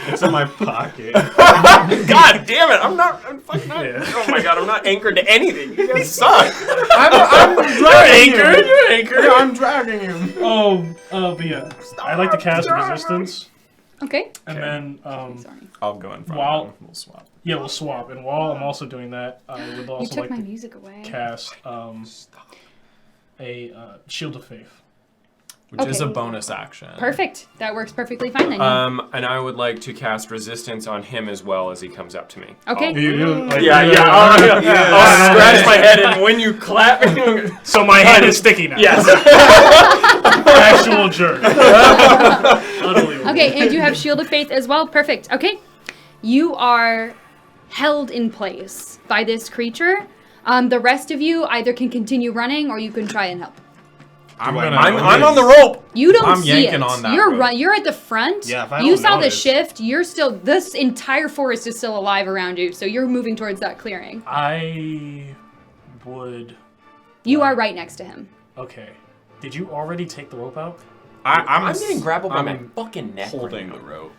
It's in my pocket. God damn it! I'm fucking not. Yeah. Oh my god! I'm not anchored to anything. You guys suck. I'm dragging anchored, you. you're anchored. Yeah, I'm dragging you. But yeah, I'd like to cast resistance, Okay. and then Sorry. I'll go in front. While- of him. We'll swap. yeah, we'll swap. And while I'm also doing that, I would You also took like my to music away. cast a shield of faith. Which is a Okay. bonus action. Perfect. That works perfectly fine then. And I would like to cast resistance on him as well as he comes up to me. Okay. I'll scratch my head, and when you clap, So my hand is sticky now. yes. Actual jerk. Utterly Okay, and you have Shield of Faith as well. Perfect. Okay. You are held in place by this creature. The rest of you either can continue running or you can try and help. I'm I'm on the rope. You don't I'm see yanking it. on that You're rope. You're at the front. Yeah, if I you don't saw notice. the shift. You're still. This entire forest is still alive around you, so you're moving towards that clearing. I would. You are right next to him. Okay. Did you already take the rope out? I'm getting grappled by my I'm fucking neck. holding right the rope.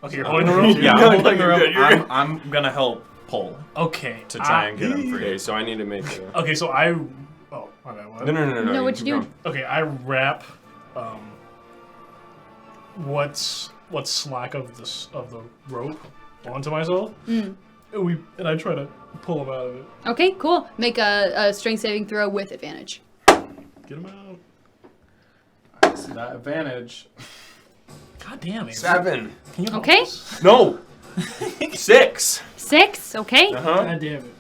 Okay, you're holding the rope? Yeah, No, I'm holding you're the rope. good, you're good. I'm gonna help pull Okay. to try and get him free. Okay, so I need to make. Okay, so I. Oh, my bad. What? No. No, what keep you going. doing? Okay, I wrap. What's slack of the rope onto myself, and I try to pull him out of it. Okay, cool. Make a strength saving throw with advantage. Get him out. I see that advantage. God damn it. 7. Can you help Okay. us? No. 6. 6. Okay. Uh huh. God damn it.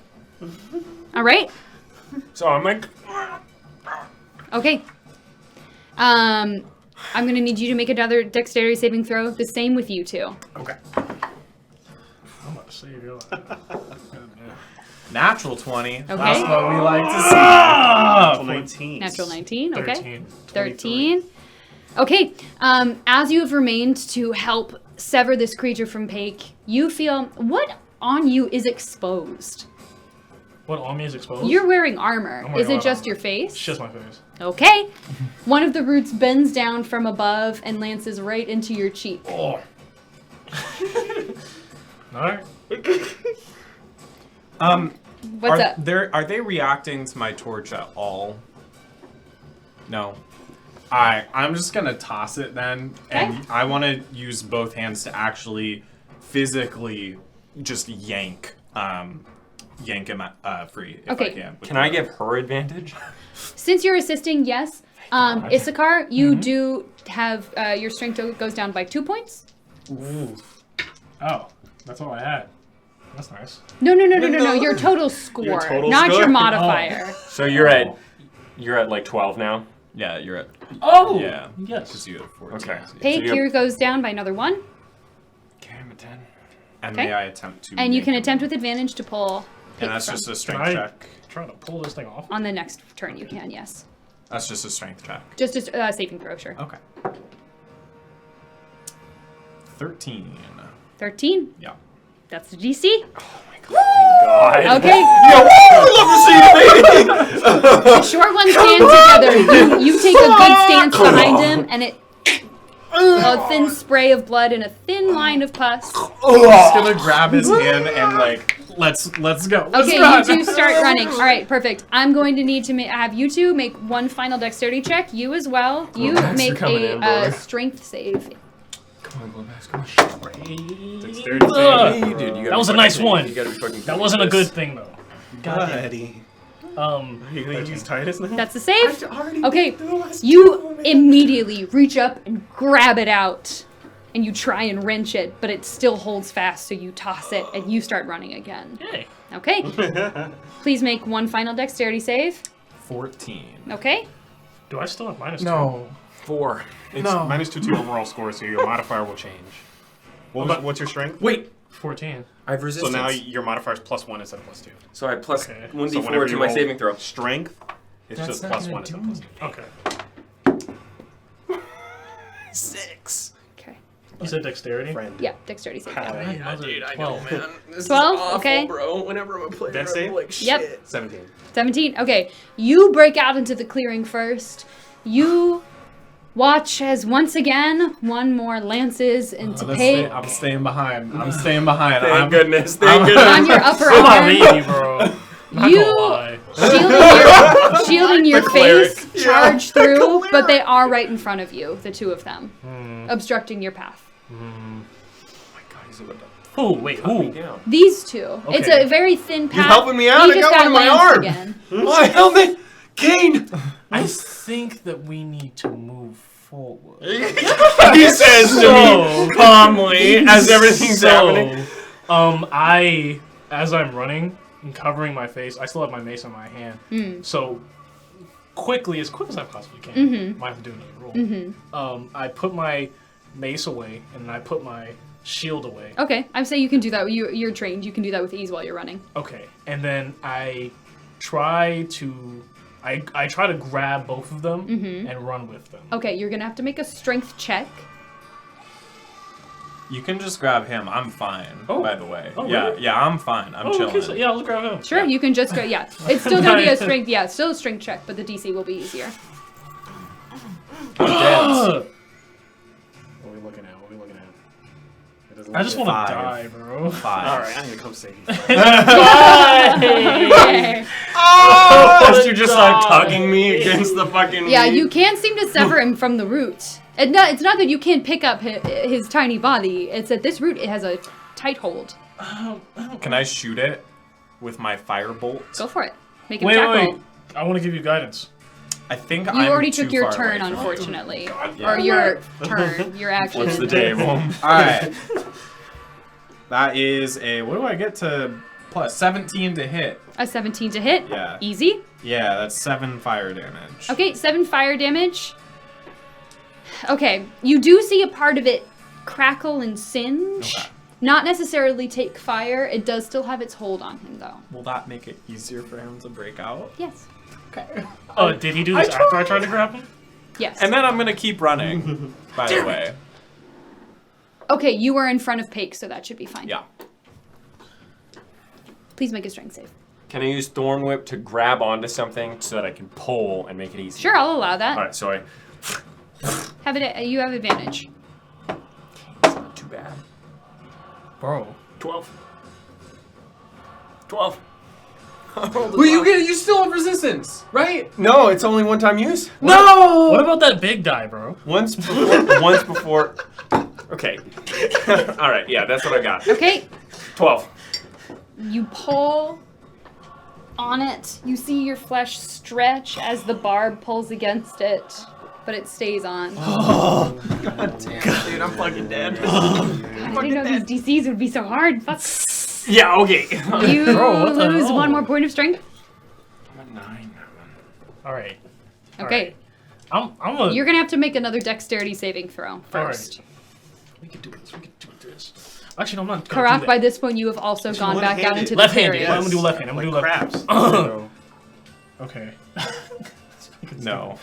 All right. So I'm like. Okay. I'm gonna need you to make another dexterity saving throw. The same with you two. Okay. I'm about to save your life. Natural 20. Okay. That's what we like to see. Ah! 19. Natural 19. Okay. 13. 13. Okay. As you have remained to help sever this creature from Paik, you feel what on you is exposed. What on me is exposed? You're wearing armor. I'm wearing Is it just armor. your face? It's just my face. Okay. One of the roots bends down from above and lances right into your cheek. Oh. Alright. What's up? Are they reacting to my torch at all? No. I'm just gonna toss it then, and Okay. I want to use both hands to actually physically just yank him free if Okay. I can. Can I give her advantage? Since you're assisting, yes. Issachar, you do have your strength goes down by 2 points. Ooh. Oh, that's all I had. That's nice. No. Your total score, total not score? your modifier. So you're at like 12 now. Yeah, you're at. Oh! Yeah. Yes. Because you have 14. Okay. Paik So you're- here goes down by another 1, Okay, I'm at 10. And Okay. may I attempt to? and you yank can him? attempt with advantage to pull. Paik And that's from. just a Can strength I check. try to pull this thing off? On the next turn, you can, yes. That's just a strength check. Just a saving throw, sure. Okay. 13. 13. Yeah. That's the DC. Oh my god. God. Okay. The short ones stand together. You take a good stance behind him, and it a thin spray of blood and a thin line of pus. I'm just gonna grab his hand and like let's go. Let's Okay, run. you two start running. All right, perfect. I'm going to need to have you two make one final dexterity check. You as well. You Max, make you're coming in, a brother. strength save. Come on, Max, come on. Dexterity Ugh. save. Dude, you gotta That was be a nice fucking- one. You gotta be fucking That wasn't a good thing though. Buddy. You gonna use Titus now? That's the save. Okay, you immediately reach up and grab it out, and you try and wrench it, but it still holds fast. So you toss it and you start running again. Hey. Okay. Please make one final dexterity save. 14. Okay. Do I still have -2? No. 4. It's No. minus 2 to your overall score, so your modifier will change. What's your strength? Wait, 14. I have So resistance. now your modifier is +1 instead of +2. So I have plus Okay. 1d4 So whenever to you my roll saving throw. Strength, it's That's just not +1 gonna instead of do +2. Okay. 6. Okay. You said dexterity? Friend. Yeah, dexterity save. Yeah, Dude, I 12. know, man. This 12? is awful, Okay. bro. Whenever I'm a player, Dex I'm save? like, shit. Yep. 17. 17. Okay. You break out into the clearing first. You watch as once again one more lances into Pate I'm staying behind. I'm staying behind. Thank goodness. Thank on goodness. your upper I'm arm. a baby, bro. Not You- gonna lie. Shielding your cleric. face, charge through, but they are right in front of you, the two of them, obstructing your path. Oh my god, he's about to Oh, wait, cut me who? down. These two. It's Okay. a very thin path. helping me out? He I just got one in my lanced arm. again. My helmet! Kane! I think that we need to move forward. He says to me calmly as everything's happening. As I'm running and covering my face, I still have my mace in my hand. So, as quick as I possibly can, might have to do another roll. I put my mace away and I put my shield away. Okay, I'm saying you can do that. You're trained. You can do that with ease while you're running. Okay, and then I try to grab both of them and run with them. Okay, you're gonna have to make a strength check. You can just grab him. I'm fine. Oh. By the way. Oh, Yeah, really? yeah, I'm fine. I'm chilling. Okay, so, yeah, let's grab him. Sure, you can just go. Yeah, it's still gonna be a strength. Yeah, it's still a strength check, but the DC will be easier. I'm dead. What are we looking at? It doesn't I just look want to Five. die, bro. 5. Alright, I'm gonna come save you. Okay. Oh, you're just like tugging me against the fucking Yeah, meat. you can't seem to sever him from the root. It's not that you can't pick up his tiny body. It's that this root it has a tight hold. Can I shoot it with my firebolt? Go for it. Make him Wait, tackle. wait. I want to give you guidance. I think You I'm already too took your far turn, away from it. unfortunately. Yeah. Or your turn, your action. What's the day, Mom? Alright. That is a, what do I get to plus? 17 to hit. A 17 to hit. Yeah. Easy. Yeah, that's 7 fire damage. Okay, 7 fire damage. Okay, you do see a part of it crackle and singe. Okay. Not necessarily take fire. It does still have its hold on him, though. Will that make it easier for him to break out? Yes. Okay. Oh, did he do this after I tried to grab him? Yes. And then I'm gonna keep running, by the way. Okay, you were in front of Paik, so that should be fine. Yeah. Please make a strength save. Can I use Thorn Whip to grab onto something so that I can pull and make it easy? Sure, I'll allow that. Alright, so You have advantage. it's not too bad. Bro. 12. 12. Well, you still have resistance, right? No, it's only one time use. No! What about that big die, bro? Once before. Okay. Alright, yeah, that's what I got. Okay, 12. you pull on it. You see your flesh stretch as the barb pulls against it, but it stays on. Dude, I'm fucking dead. I didn't know these DCs would be so hard. Fuck. Yeah, okay. You Bro, what the lose hell? one more point of strength. I'm at 9. Alright. Okay, I'm a... you're gonna have to make another dexterity saving throw first. We can do this. We can do this. Actually, no, I'm not gonna Karak, do by that. this point, you have also gone back out one-handed. into the Left-handed. area. I'm gonna do left-handed. I'm gonna do Like left. crabs. Okay. No.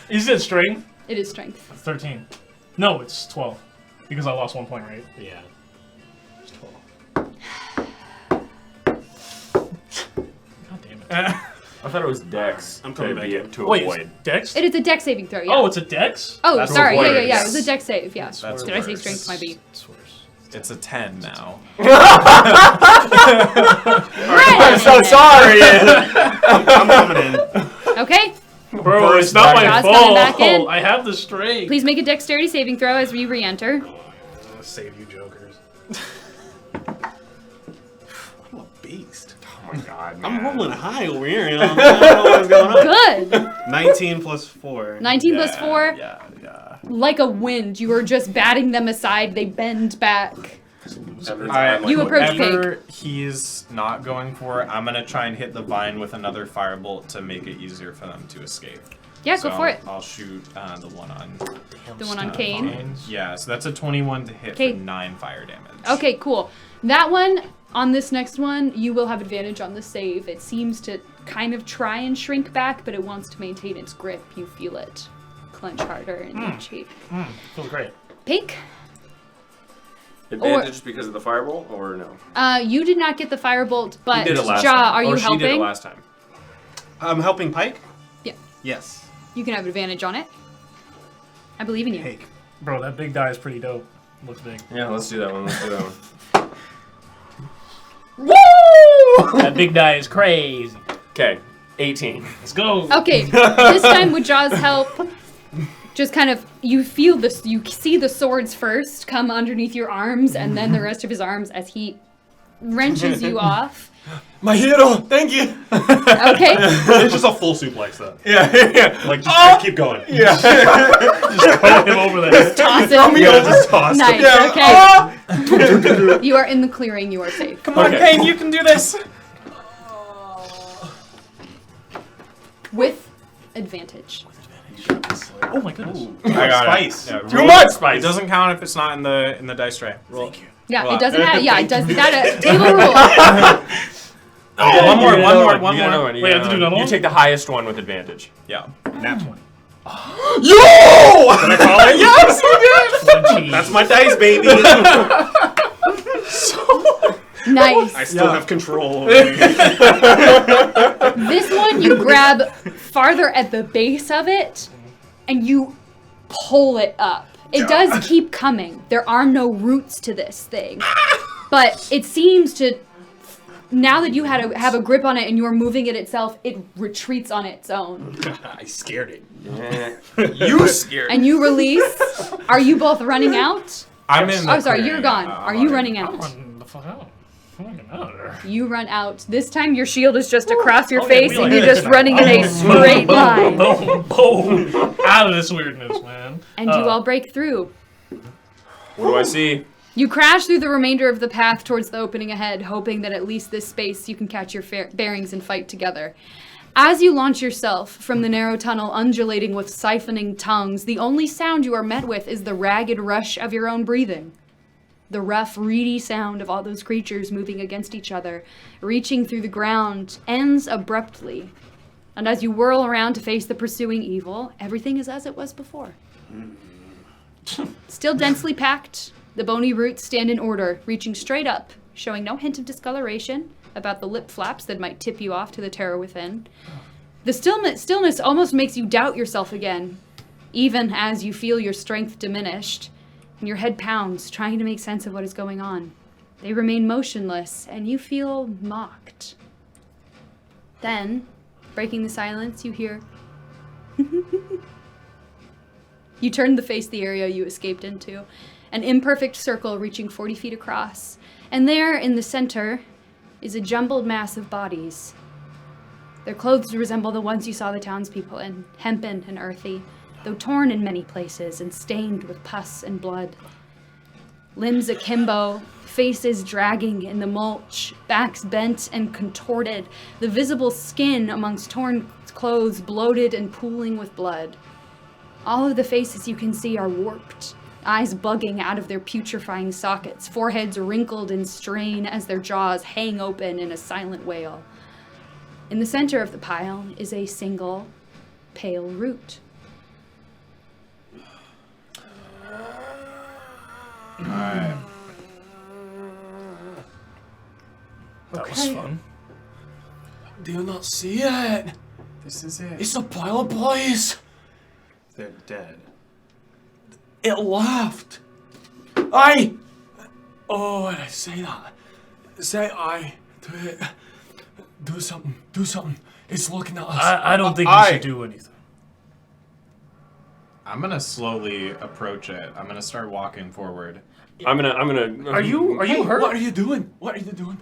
Is it strength? It is strength. 13. No, it's 12. Because I lost 1 point, right? Yeah. It's 12. I thought it was Dex. I'm coming back in. to Wait, avoid. Dex? It is a dex saving throw, yeah. Oh, it's a Dex? Oh, That's sorry. what Yeah, it yeah, yeah. is. It was a dex save, yeah. That's Did I say worse. strength? My B. It's worse. It's a 10 now. I'm so sorry. I'm coming in. Okay. Bro, Burst it's not my back in. John's coming back in. fault. I have the strength. Please make a dexterity saving throw as we re-enter. I'll save you, jokers. I'm a beast. Oh my god, I'm man. rolling high over here. You know? I don't know what's going on. Good. 19 plus 4. 19 plus 4. Yeah. Like a wind, you are just batting them aside. They bend back. You approach Whatever he's not going for, I'm gonna try and hit the vine with another firebolt to make it easier for them to escape. Yeah, So go for it. I'll shoot the one on The one on Kane. Yeah, so that's a 21 to hit Okay. for 9 fire damage. Okay, cool. That one, on this next one, you will have advantage on the save. It seems to kind of try and shrink back, but it wants to maintain its grip. You feel it clench harder in each shape. Feels great. Pink, Advantage because of the firebolt, or no? you did not get the firebolt, but He did it last Ja, time. are you or she did it helping? last time. I'm helping Pike? Yeah. Yes. You can have advantage on it. I believe in you. Hey. Bro, that big die is pretty dope. Looks big. Yeah, let's do that one. That big die is crazy. Okay, 18. Let's go. Okay, this time with Ja's help, just kind of, you feel this, you see the swords first come underneath your arms, and then the rest of his arms as he wrenches you off. My hero, thank you. Okay, It's just a full suplex, though. Yeah. Like, just keep going. Yeah. Just throw him over there. toss Throw it. me Yeah, over. just toss Nice, it. okay. You are in the clearing, you are safe. Come on, Okay. Kane, you can do this! With advantage. Oh my goodness. I got Spice. it. Yeah, Too roll- much It spice. doesn't count if it's not in the dice tray. Roll. Yeah, Hold it on. doesn't have, yeah, it does, that table rule. One more. You get another one. You Wait, get I have to do another another one. You one? take the highest one with advantage. Yeah. Nat 20. Yo! Can I call it? Yes, you did. That's my dice, baby. Nice. I still have control over it. This one you grab farther at the base of it and you pull it up. It does keep coming. There are no roots to this thing. But it seems to, now that you have a grip on it and you are moving it itself, it retreats on its own. I scared it. You scared. And you release. Are you both running out? I'm in. Oh, sorry, you're gone. Are you running I'm out? running the fuck out. I'm getting out of there. You run out. This time your shield is just across your Okay, face we and like you're this just now. running in a straight line. Boom, boom. Out of this weirdness, man. And you all break through. What do I see? You crash through the remainder of the path towards the opening ahead, hoping that at least this space you can catch your bearings and fight together. As you launch yourself from the narrow tunnel undulating with siphoning tongues, the only sound you are met with is the ragged rush of your own breathing. The rough, reedy sound of all those creatures moving against each other, reaching through the ground, ends abruptly. And as you whirl around to face the pursuing evil, everything is as it was before. Still densely packed, the bony roots stand in order, reaching straight up, showing no hint of discoloration about the lip flaps that might tip you off to the terror within. The stillness almost makes you doubt yourself again, even as you feel your strength diminished, and your head pounds, trying to make sense of what is going on. They remain motionless, and you feel mocked. Then, breaking the silence, you hear... You turn to face the area you escaped into, an imperfect circle reaching 40 feet across, and there, in the center, is a jumbled mass of bodies. Their clothes resemble the ones you saw the townspeople in, hempen and earthy, though torn in many places and stained with pus and blood. Limbs akimbo, faces dragging in the mulch, backs bent and contorted, the visible skin amongst torn clothes bloated and pooling with blood. All of the faces you can see are warped, eyes bugging out of their putrefying sockets, foreheads wrinkled in strain as their jaws hang open in a silent wail. In the center of the pile is a single, pale root. Alright. That was fun. Do you not see it? This is it. It's a pile of bodies. They're dead. It laughed. Oh, when I say that, say aye to it. Do something. Do something. It's looking at us. I don't think you should do anything. I'm gonna slowly approach it. I'm gonna start walking forward. I'm gonna. Are you hurt? What are you doing? What are you doing?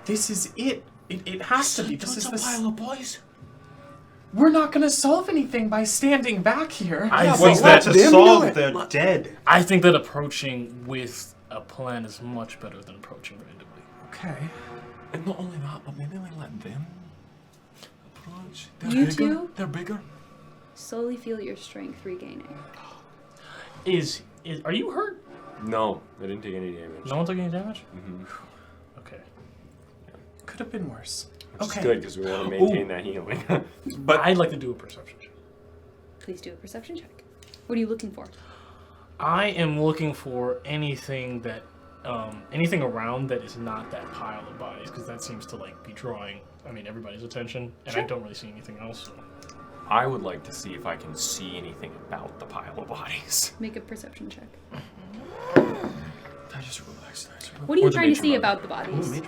This is it. It has to be. This is a the pile of boys. We're not gonna solve anything by standing back here. What's that to solve? They're dead. I think that approaching with a plan is much better than approaching randomly. Okay. And not only that, but maybe we let them approach. You two? They're bigger. Slowly feel your strength regaining. Are you hurt? No, I didn't take any damage. No one took any damage? Mm-hmm. Okay. Could have been worse. Which Okay. is good because we want to maintain that healing. But I'd like to do a perception check. Please do a perception check. What are you looking for? I am looking for anything that, anything around that is not that pile of bodies, because that seems to be drawing, everybody's attention, and I don't really see anything else. So. I would like to see if I can see anything about the pile of bodies. Make a perception check. I just relaxed. What are you Or the trying to nature see mode. about the bodies?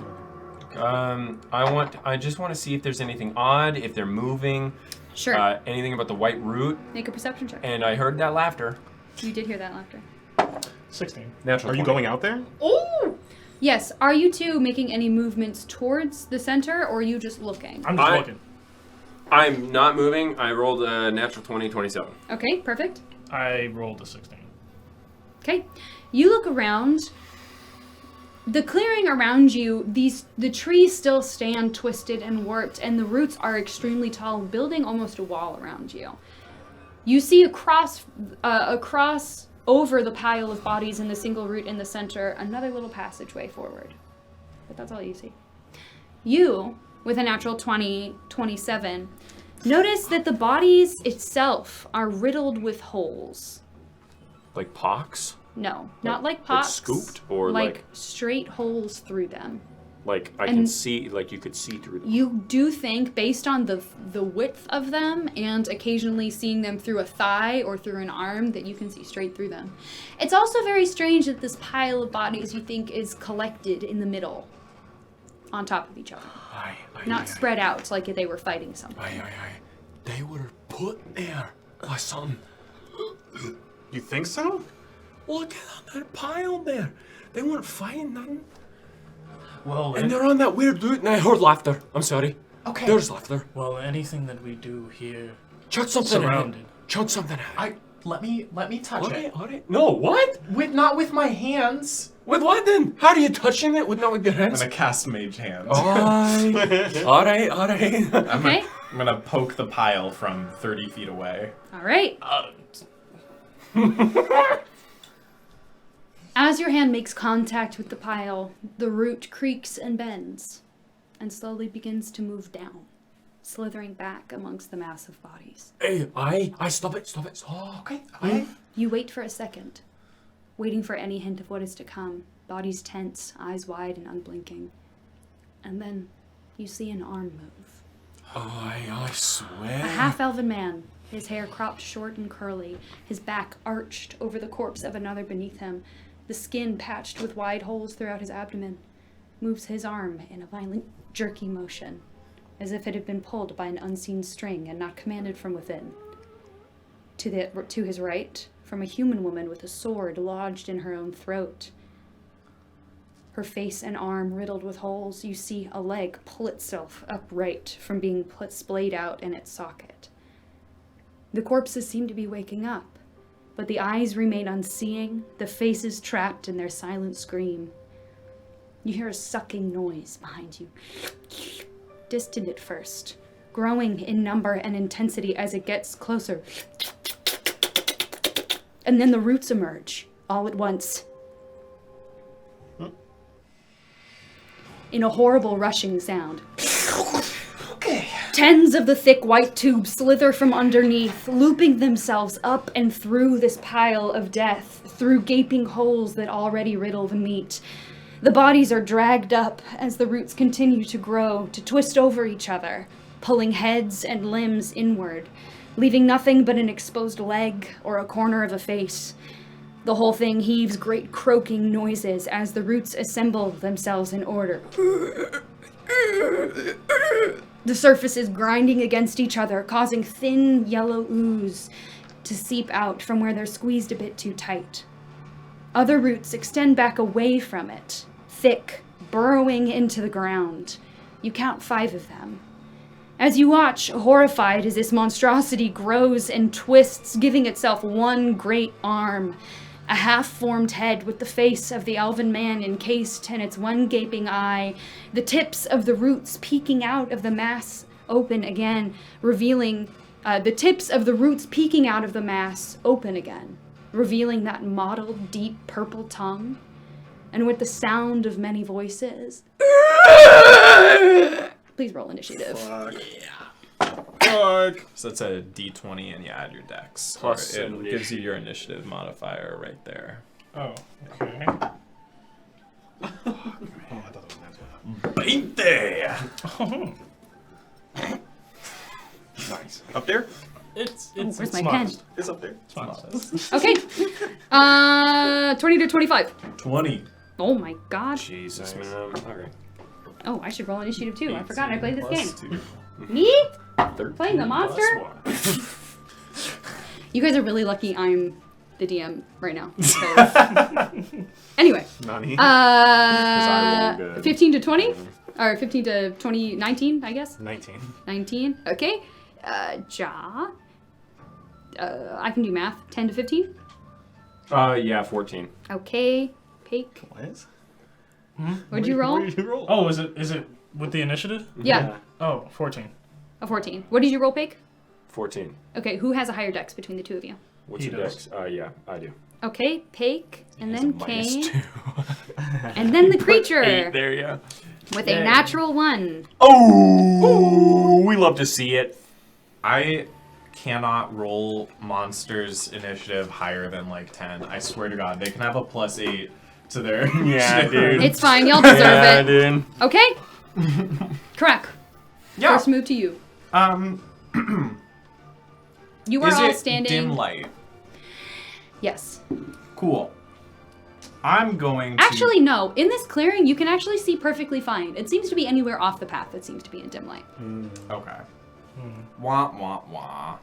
I just want to see if there's anything odd, if they're moving, Sure. anything about the white root, Make a perception check. and I heard that laughter. You did hear that laughter. 16. Natural Are you 20. going out there? Yes. Are you two making any movements towards the center, or are you just looking? I'm just looking. I'm not moving. I rolled a natural 20, 27. Okay, perfect. I rolled a 16. Okay. You look around. The clearing around you, the trees still stand twisted and warped, and the roots are extremely tall, building almost a wall around you. You see across over the pile of bodies in the single root in the center, another little passageway forward. But that's all you see. You, with a natural 20, 27, notice that the bodies itself are riddled with holes. Like pox? No, not like like pots. scooped or like like- straight holes through them. Like I And- can see, like you could see through them. You do think, based on the width of them and occasionally seeing them through a thigh or through an arm, that you can see straight through them. It's also very strange that this pile of bodies you think is collected in the middle, on top of each other, not spread out like they were fighting something. They were put there by something. You think so? Look at that pile there. They weren't fighting nothing. Well, And they're on that weird route, and I heard laughter. I'm sorry. Okay. There's laughter. anything that we do here Chuck something surrounded. at it. Chuck something at it. Let me touch it. Alright. No, what? Not with my hands. With what then? How are you touching it with not with your I'm hands? gonna cast Mage Hand. Alright. Okay? I'm gonna poke the pile from 30 feet away. All right. As your hand makes contact with the pile, the root creaks and bends, and slowly begins to move down, slithering back amongst the mass of bodies. Hey, I stop it. Oh, okay. You wait for a second, waiting for any hint of what is to come, bodies tense, eyes wide and unblinking. And then you see an arm move. I swear. A half-elven man, his hair cropped short and curly, his back arched over the corpse of another beneath him, the skin patched with wide holes throughout his abdomen, moves his arm in a violent, jerky motion, as if it had been pulled by an unseen string and not commanded from within. To his right, from a human woman with a sword lodged in her own throat, her face and arm riddled with holes, you see a leg pull itself upright from being splayed out in its socket. The corpses seem to be waking up, but the eyes remain unseeing, the faces trapped in their silent scream. You hear a sucking noise behind you, distant at first, growing in number and intensity as it gets closer. And then the roots emerge, all at once. In a horrible rushing sound. Tens of the thick white tubes slither from underneath, looping themselves up and through this pile of death, through gaping holes that already riddle the meat. The bodies are dragged up as the roots continue to grow, to twist over each other, pulling heads and limbs inward, leaving nothing but an exposed leg or a corner of a face. The whole thing heaves great croaking noises as the roots assemble themselves in order. The surface is grinding against each other, causing thin yellow ooze to seep out from where they're squeezed a bit too tight. Other roots extend back away from it, thick, burrowing into the ground. You count 5 of them. As you watch, horrified as this monstrosity grows and twists, giving itself one great arm, a half-formed head with the face of the elven man encased in its one gaping eye, the tips of the roots peeking out of the mass open again, revealing revealing that mottled, deep purple tongue, and with the sound of many voices. Please roll initiative. Fuck. So that's a D20, and you add your dex. Plus Or it initiative. gives you your initiative modifier right there. Oh, okay. Oh, I thought that was nice. 20! Nice. Up there? It's where's it's my modest. It's up there. It's modest. Okay. 20 to 25. 20. Oh my god. Jesus, Nice. man. Okay. Oh, I should roll initiative too. I forgot I played this game. Plus 2. Me? 13 Playing the monster? plus 1. You guys are really lucky I'm the DM right now. because- anyway. Nani? I roll good. 15 to 20? Or 15 to 20, 19, I guess? 19. 19. Okay. I can do math. 10 to 15? Yeah, 14. Okay. Peek. What? What'd you roll? What did you roll? Oh, is it with the initiative? Yeah, Oh, 14. a 14. What did you roll, Peek? 14. Okay, who has a higher dex between the two of you? What's He your does. dex? Yeah, I do. Okay, Peek, and It's then a minus Kane, 2. and then the creature 8 there, yeah. with a Yay. natural 1. Oh, we love to see it. I cannot roll monsters initiative higher than like 10. I swear to God, they can have a plus 8 to their Yeah, dude. It's fine, y'all deserve Yeah, it. dude. Okay? Correct. Yeah. First move to you. You are Is all it standing. dim light? Yes. Cool. I'm going to... Actually, no. In this clearing, you can actually see perfectly fine. It seems to be anywhere off the path that seems to be in dim light. Okay. Wah, wah, wah.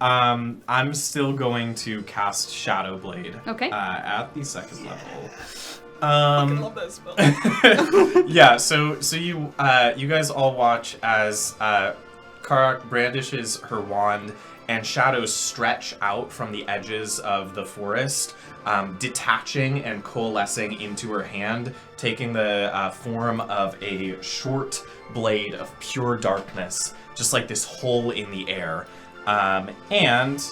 I'm still going to cast Shadow Blade. Okay. At the 2nd level. I love that spell. Yeah, so you guys all watch as Karak brandishes her wand and shadows stretch out from the edges of the forest, detaching and coalescing into her hand, taking the form of a short blade of pure darkness, just like this hole in the air. And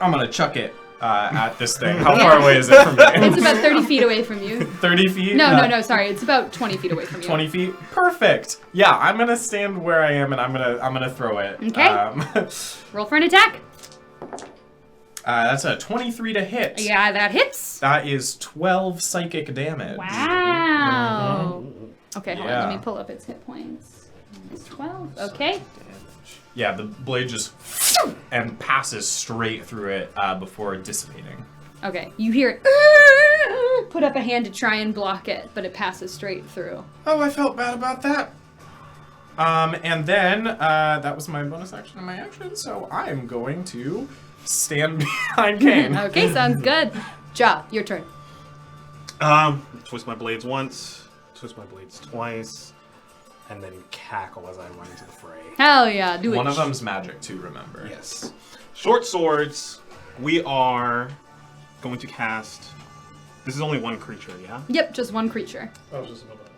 I'm gonna chuck it at this thing. How far away is it from me? It's about 30 feet away from you. 30 feet? No, sorry. It's about 20 feet away from you. 20 feet? Perfect. Yeah, I'm gonna stand where I am and I'm gonna throw it. Okay. Roll for an attack. That's a 23 to hit. Yeah, that hits. That is 12 psychic damage. Wow. Okay, hold on. Yeah. Let me pull up its hit points. It's 12. Okay. Yeah, the blade just and passes straight through it before dissipating. Okay. You hear it. Put up a hand to try and block it, but it passes straight through. Oh, I felt bad about that. And then that was my bonus action and my action, so I'm going to stand behind Kane. Okay, sounds good. Ja, your turn. Twist my blades once, twist my blades twice, and then cackle as I run into the fray. Hell yeah, do it. One of them's magic too, remember. Yes. Short swords. We are going to cast. This is only one creature, yeah? Yep, just one creature. I was just about that.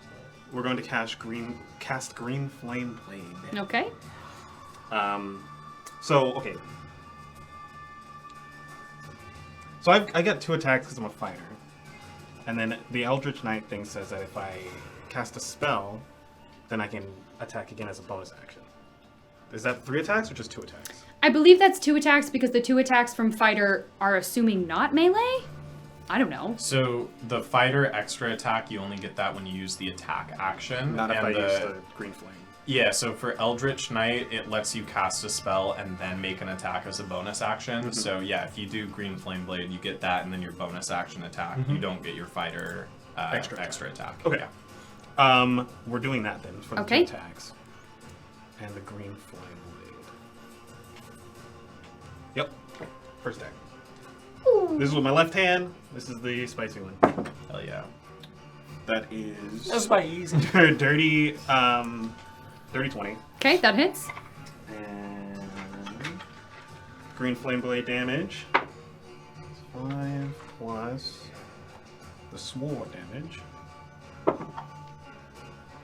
We're going to cast green flame blade. Okay. Okay. So I get 2 attacks because I'm a fighter. And then the Eldritch Knight thing says that if I cast a spell, then I can attack again as a bonus action. Is that 3 attacks or just 2 attacks? I believe that's 2 attacks because the 2 attacks from fighter are assuming not melee. I don't know. So the fighter extra attack, you only get that when you use the attack action. Not if and I use the green flame. Yeah, so for Eldritch Knight, it lets you cast a spell and then make an attack as a bonus action. So yeah, if you do Green Flame Blade, you get that and then your bonus action attack. You don't get your fighter extra attack. Okay. Yeah. We're doing that then for the Okay. 2 attacks. And the green flame blade. Yep. First attack. This is with my left hand. This is the spicy one. Hell yeah. That is That's my easy. dirty 20. Okay, that hits. And green flame blade damage. 5 plus the sword damage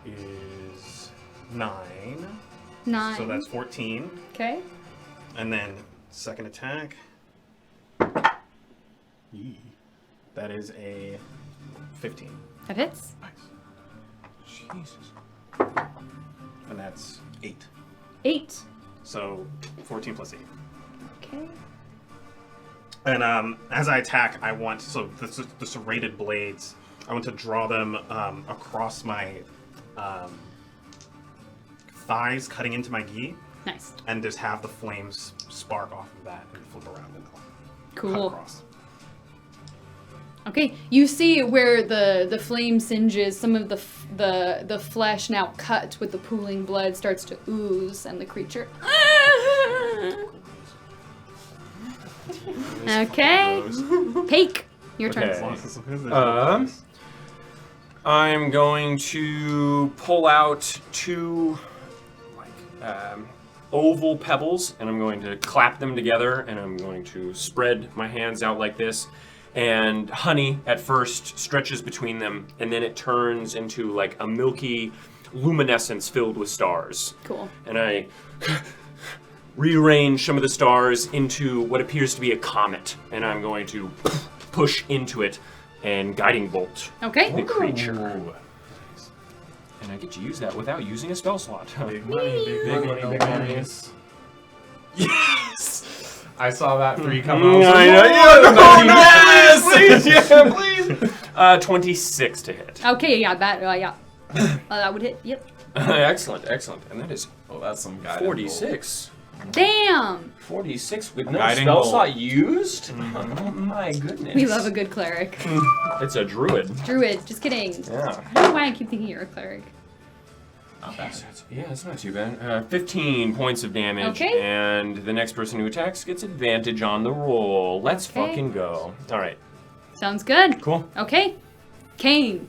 is 9. 9. So that's 14. Okay. And then second attack. Yee. That is a 15. That hits. Jesus. And that's 8. 8. So 14 plus 8. Okay. And as I attack, I want the serrated blades. I want to draw them across my thighs, cutting into my gi, Nice. and just have the flames spark off of that and flip around and cut Cool. across. Okay, you see where the flame singes, some of the flesh now cut with the pooling blood starts to ooze, and the creature. Okay, Peak, your turn. Okay. I'm going to pull out 2 oval pebbles, and I'm going to clap them together, and I'm going to spread my hands out like this. And honey at first stretches between them, and then it turns into like a milky luminescence filled with stars. Cool. And I rearrange some of the stars into what appears to be a comet, and I'm going to push into it and guiding bolt Okay. the creature. Ooh. And I get to use that without using a spell slot. Big money, big money, big money. Yes! I saw that 3 come out. I know. Please, yeah, please. 26 to hit. Okay, yeah, that would hit. Yep. Excellent, excellent. And that is Oh, that's some guiding 46. Damn. 46 with no Guiding spell bolt. slot used? Oh my goodness. We love a good cleric. It's a druid. Druid. Just kidding. Yeah. I don't know why I keep thinking you're a cleric. Not bad. Yeah, it's not too bad. 15 points of damage, Okay. and the next person who attacks gets advantage on the roll. Let's Okay. fucking go. All right, Sounds good. cool. Okay. Kane.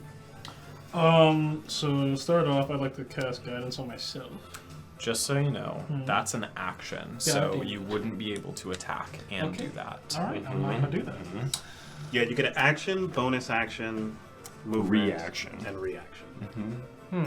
So to start off, I'd like to cast guidance on myself. Just so you know, that's an action, Yeah, so I do. you wouldn't be able to attack and Okay. do that. All right, I'm not gonna do that. Yeah, you get an action, bonus action, movement, Reaction. and reaction.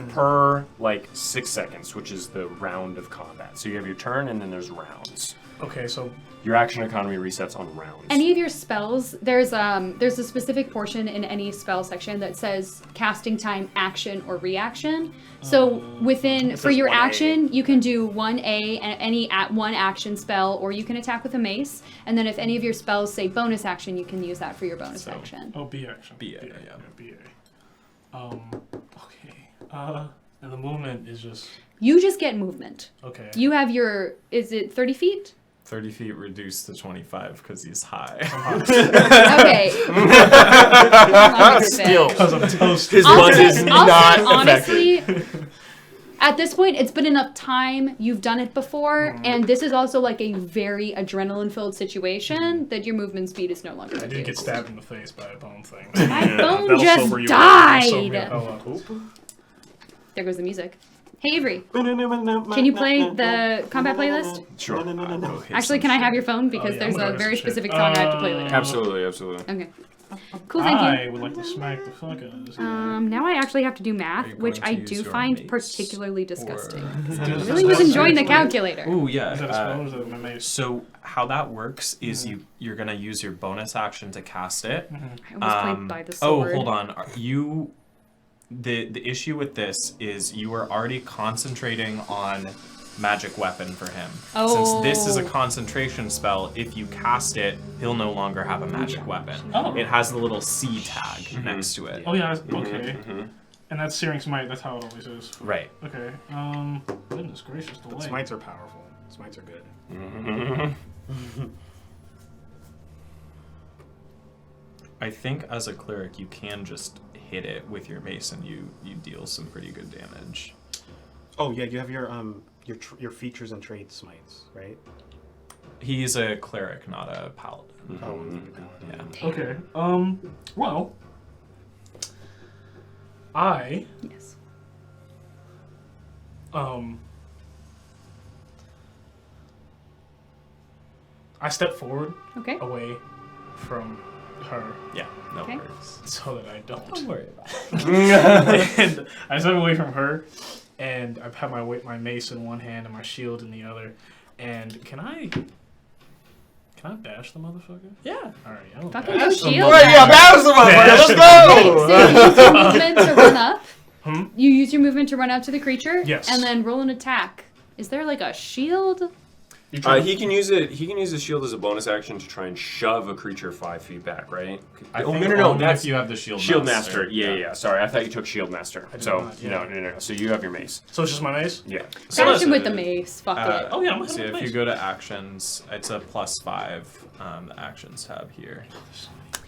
Per like 6 seconds, which is the round of combat. So you have your turn, and then there's rounds. Okay, so Your action economy resets on rounds. Any of your spells, there's a specific portion in any spell section that says casting time, action, or reaction. So within, for says your 1A. action, you can do 1A and any one action spell, or you can attack with a mace. And then if any of your spells say bonus action, you can use that for your bonus action. B action. BA, yeah. BA. Okay. And the movement is just You just get movement. okay. You have your, is it 30 feet? 30 feet reduced to 25 because he's high. Okay. Still, Because I'm toasted. his buzz is I'll not say, affected. honestly, at this point, it's been enough time. You've done it before, and this is also like a very adrenaline-filled situation that your movement speed is no longer. I did reduced. get stabbed in the face by a bone thing. My bone that'll just sober you up. died. So, yeah, There goes the music. Hey Avery, can you play the combat playlist? Sure. Actually, can I have your phone because yeah, I'm there's gonna a go very some shit. specific song I have to play later. Absolutely, absolutely. Okay. Cool, thank I you. would like to smack the fuck out of this guy. Now I actually have to do math, you which going I to do use your find mace, particularly disgusting. Is I that really was a enjoying the spell? calculator. Ooh, Is that a yeah. spell or is that my mace? So how that works is you're gonna use your bonus action to cast it. I almost played by the sword. Oh, hold on. The issue with this is you are already concentrating on magic weapon for him. Oh. Since this is a concentration spell, if you cast it, he'll no longer have a magic weapon. Oh. It has the little C tag next to it. Oh yeah, okay. And that's Searing Smite, that's how it always is. Right. Okay, goodness gracious, delay. But smites are powerful. Smites are good. I think as a cleric, you can just hit it with your mace and you deal some pretty good damage. Oh yeah, you have your features and traits smites, right? He's a cleric, not a paladin. Yeah. Okay, well, I, Yes. I step forward Okay. away from her Yeah, no Okay. worries. so that I don't. Don't worry about it. And I step away from her, and I have my mace in one hand and my shield in the other. And can I bash the motherfucker? Yeah. All right. I'll Fucking bash go the shield. motherfucker. Yeah, that was the one. Let's Okay, go. so you use your movement to run up. Hmm? You use your movement to run up to the creature. Yes. And then roll an attack. Is there like a shield? You try- He can use it. He can use his shield as a bonus action to try and shove a creature 5 feet back, right? I Oh think no! only That's if you have the shield Master. Yeah. Sorry, I thought you took Shield Master. I did So not, yeah. no. So you have your mace. So it's just my mace? Yeah. Crash him with it's the a- mace. Fuck it. Oh, yeah, I'm So gonna if have you mace. go to actions, it's a +5. The actions tab here.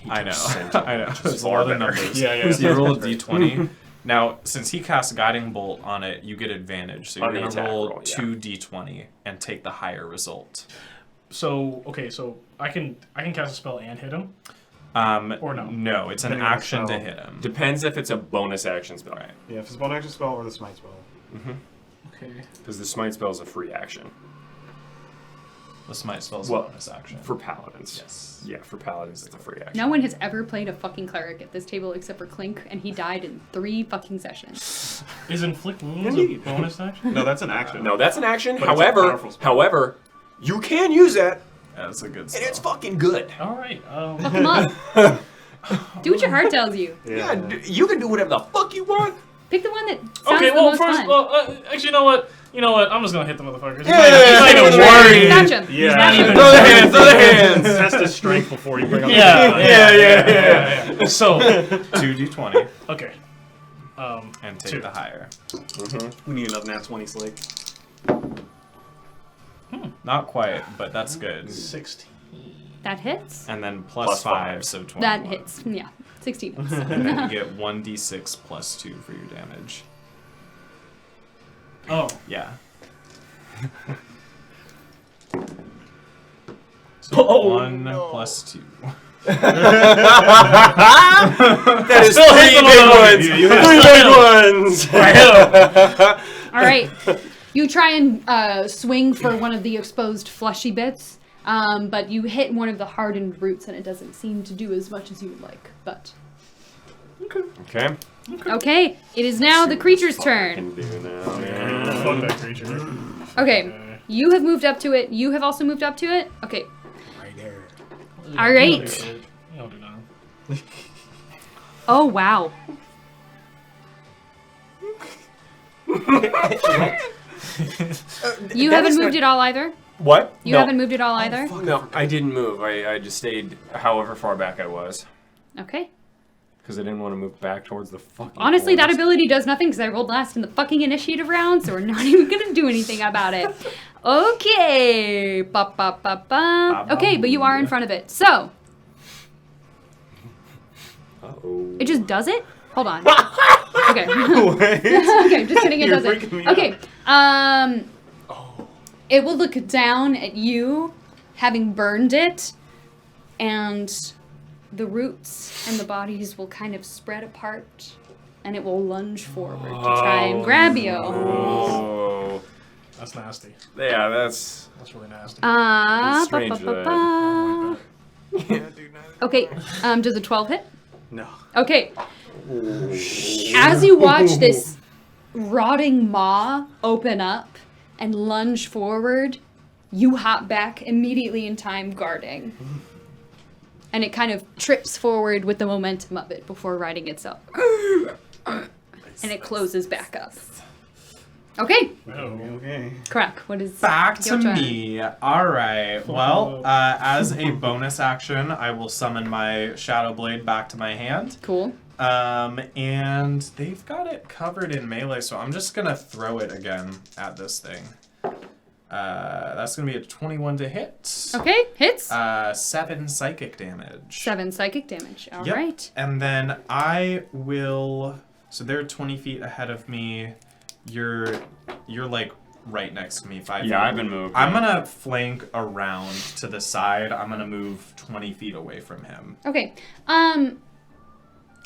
I know. I know. There's a lot of numbers. Yeah. You roll a d20. Now, since he casts Guiding Bolt on it, you get advantage. So you're On the going to attack roll roll, yeah. 2d20 and take the higher result. So, okay, so I can cast a spell and hit him? Or no? No, it's an Depending on the action to spell. hit him. Depends if it's a bonus action spell. Right. Yeah, if it's a bonus action spell or the smite spell. Okay. Because the smite spell is a free action The smite spell's Well, a bonus action. for paladins. Yes. Yeah, for paladins it's a free action. No one has ever played a fucking cleric at this table except for Clink, and he died in 3 fucking sessions. Is Inflict Wounds a Indeed. bonus action? No, that's an action. No, that's an action. But it's a powerful spell. However, you can use that, That's a good and spell. it's fucking good. Alright, Fuck him up. Do what your heart tells you. Yeah, you can do whatever the fuck you want. Pick the one that sounds okay, the well, most first, fun. actually, you know what? I'm just gonna hit the motherfuckers. He's Yeah, not even worried. Snatch him. Yeah. Snatch him. Throw the hands, throw the hands. Test his strength before you bring up Yeah. So, 2d20 okay. and take 2. the higher. We need another nat 20 slate. Not quite, but that's good. 16. That hits. And then Plus plus 5, five. so 21. That hits. Yeah. 16 hits. And then you get 1d6 plus 2 for your damage. Oh. Yeah. So Oh, 1 no. plus 2. That is Still hit three big ones. All right. You try and swing for one of the exposed fleshy bits, but you hit one of the hardened roots, and it doesn't seem to do as much as you would like. But Okay. okay, it is now the creature's turn. Can do now. Fuck that creature. Okay, you have moved up to it. You have also moved up to it. Okay. Right there. All right. You don't do nothing. Oh wow. You haven't moved it all either. What? You haven't moved it all either. No, I didn't move. I just stayed however far back I was. Okay. Because I didn't want to move back towards the fucking Honestly, that forest. ability does nothing because I rolled last in the fucking initiative round, so we're not even gonna do anything about it. Okay. Ba, ba, ba, ba. Okay, but you are in front of it. So, Uh-oh. it just does it? Hold on. Okay. Okay, just kidding, it You're doesn't. freaking me out. Okay. It will look down at you, having burned it, and the roots and the bodies will kind of spread apart, and it will lunge forward to try and grab you. Oh. That's nasty. Yeah, that's... That's really nasty. It's Ba, strange ba, ba, that- ba. Yeah, dude. Okay, does a 12 hit? No. Okay. As you watch this rotting maw open up and lunge forward, you hop back immediately in time, guarding. And it kind of trips forward with the momentum of it before righting itself. And it closes back up. Okay, Okay. Crack. What is Back to your turn? me. All right. Well, as a bonus action, I will summon my Shadow Blade back to my hand. Cool. And they've got it covered in melee, so I'm just gonna throw it again at this thing. That's gonna be a 21 to hit. Okay, hits. 7 psychic damage. 7 psychic damage. All right. Yep. And then I will. So they're 20 feet ahead of me. You're like right next to me, 5 feet. Yeah, I've been moved. I'm gonna flank around to the side. I'm gonna move 20 feet away from him. Okay.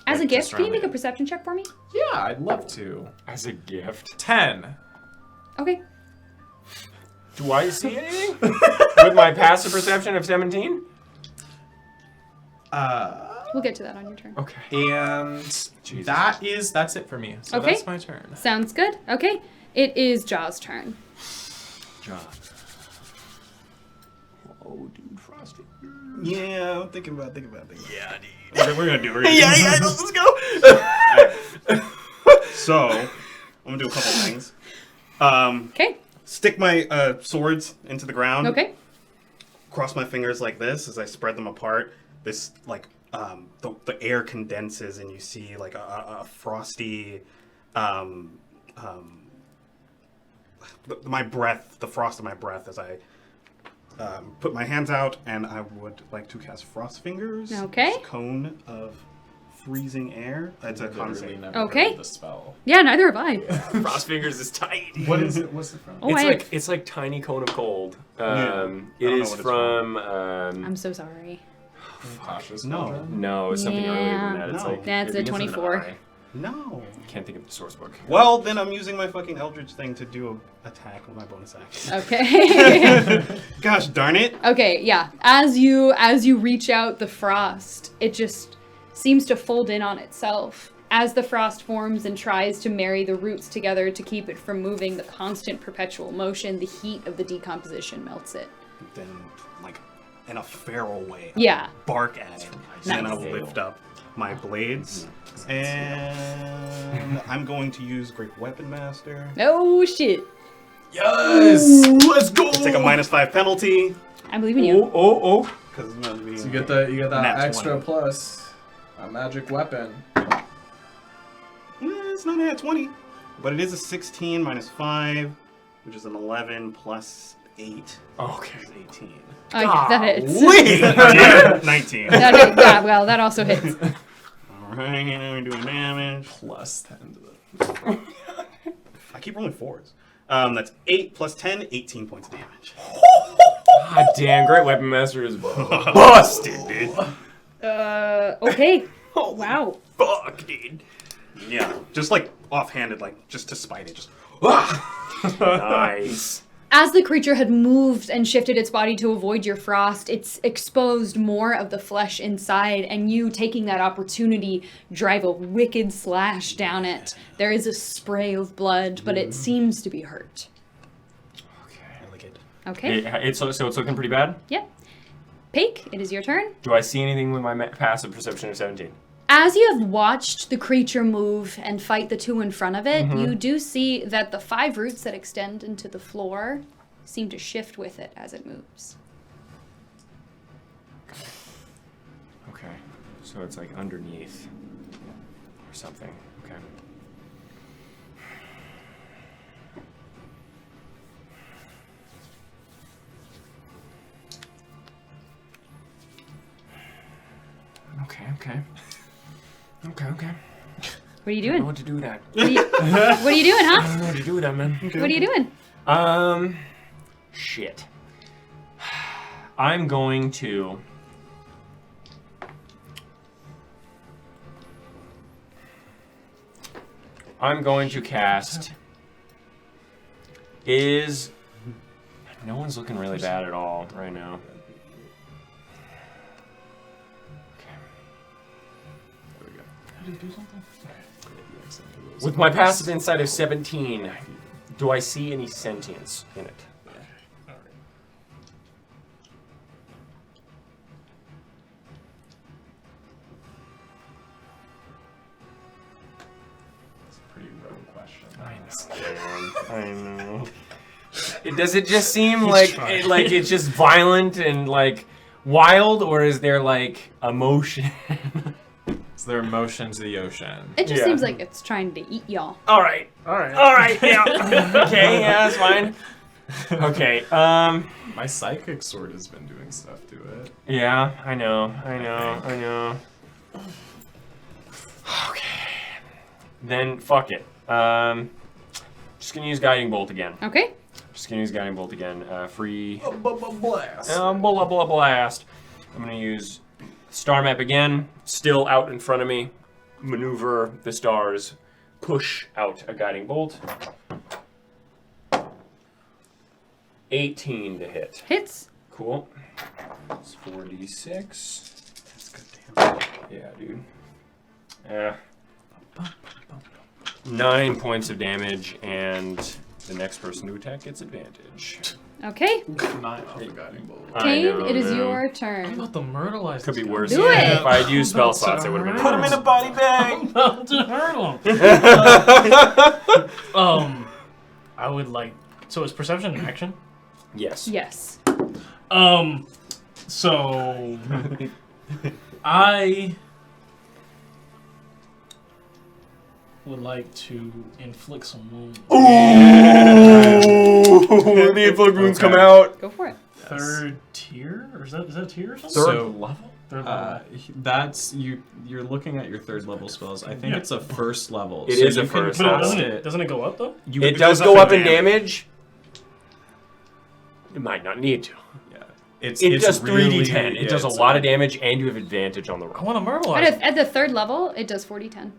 As a Like, gift, just can you around make a me. perception check for me? Yeah, I'd love to. As a gift. 10. Okay. Do I see anything? With my passive perception of 17? We'll get to that on your turn. Okay. And that's it for me. So Okay. that's my turn. Sounds good. Okay. It is Jaw's turn. John. Oh, dude, Frosty. Yeah, I'm thinking about it. Yeah, dude. We're gonna do it. Let's go. So, I'm gonna do a couple things. Okay. Stick my swords into the ground. Okay. Cross my fingers like this as I spread them apart. This the air condenses and you see like a frosty, my breath, the frost of my breath as I put my hands out, and I would like to cast Frost Fingers. Okay. This cone of freezing air. It's a con save. Okay. The spell. Yeah, neither have I. Frost Fingers is tight. What is it? What's it from? Oh, It's like tiny cone of cold. Yeah. It I don't know is what it's from. I'm so sorry. Cautious. No. Children? No, it's something earlier Yeah. than that. It's No. like That's it a begins with an 24. I. No. Can't think of the source book. Well, then I'm using my fucking Eldritch thing to do an attack with my bonus action. Okay. Gosh darn it. Okay, yeah. As you reach out the frost, it just seems to fold in on itself. As the frost forms and tries to marry the roots together to keep it from moving, the constant perpetual motion, the heat of the decomposition melts it. Then, like, in a feral way, Yeah. bark at it. Nice. And I'll lift up my blades. And I'm going to use Great Weapon Master. Oh shit. Yes. Let's go. Take a -5 penalty. I believe in you. Oh. Because it's going to be. So you get that Nat extra 20. plus a magic weapon. It's not at 20. But it is a 16 -5, which is an 11 plus 8. Okay. Is 18. Oh, yeah, that hits. Yeah, 19. Yeah, well, that also hits. Alright, we're doing damage. Plus 10 to the. I keep rolling 4s. That's 8 plus 10, 18 points of damage. God damn, Great Weapon Master is busted, dude. Okay. Wow. Fuck, dude. Yeah, just like offhanded, like just to spite it. Just Nice. As the creature had moved and shifted its body to avoid your frost, it's exposed more of the flesh inside, and you, taking that opportunity, drive a wicked slash down it. There is a spray of blood, but it seems to be hurt. I like it. Okay? It's looking pretty bad. Yep. Peek, it is your turn. Do I see anything with my passive perception of 17? As you have watched the creature move and fight the two in front of it, you do see that the 5 roots that extend into the floor seem to shift with it as it moves. Okay. So it's like underneath or something. Okay. Okay. What are you I don't know doing? what to do with that. What are you doing, I huh? don't know what to do with that, man. What are you doing? Shit. I'm going to... cast... No one's looking really bad at all right now. With my passive insight of 17, do I see any sentience in it? It's a pretty rogue question. I know. Does it just seem like it's just violent and like wild, or is there like emotion? Is there emotion to the ocean? It just Yeah. seems like it's trying to eat y'all. All right, yeah. Okay, yeah, that's fine. Okay, My psychic sword has been doing stuff to it. yeah, I know. Okay, then fuck it. Just gonna use guiding bolt again. Okay. Free. Blast. Blast. I'm gonna use star map again. Still out in front of me. Maneuver the stars. Push out a guiding bolt. 18 to hit. Hits. Cool. It's 4d6. That's good damage. Yeah, dude. 9 points of damage, and the next person to attack gets advantage. Okay. Not off the guiding bolt. I Kane, know, it is man. your How turn. about the myrtleize? Could be this guy? worse. Do it. If I had used spell slots, it would have been Put him worse. in a body bag. I'm about to hurt him. I would like. So is perception an action? Yes. Yes. So I would like to inflict some wounds. Ooh! The inflict wounds come Okay. out. Go for it. Third tier, or is that a tier or something? So, level? Third level. that's you're looking at your third level spells. I think Yeah. it's a first level. It so is a you can first But level. cast doesn't it go up though? It does go up in damage. It might not need to. Yeah. It's Does really, 3d10. It yeah, does a it's lot of damage, and you have advantage on the I roll. want to myrtleize. At the third level, it does 4d10.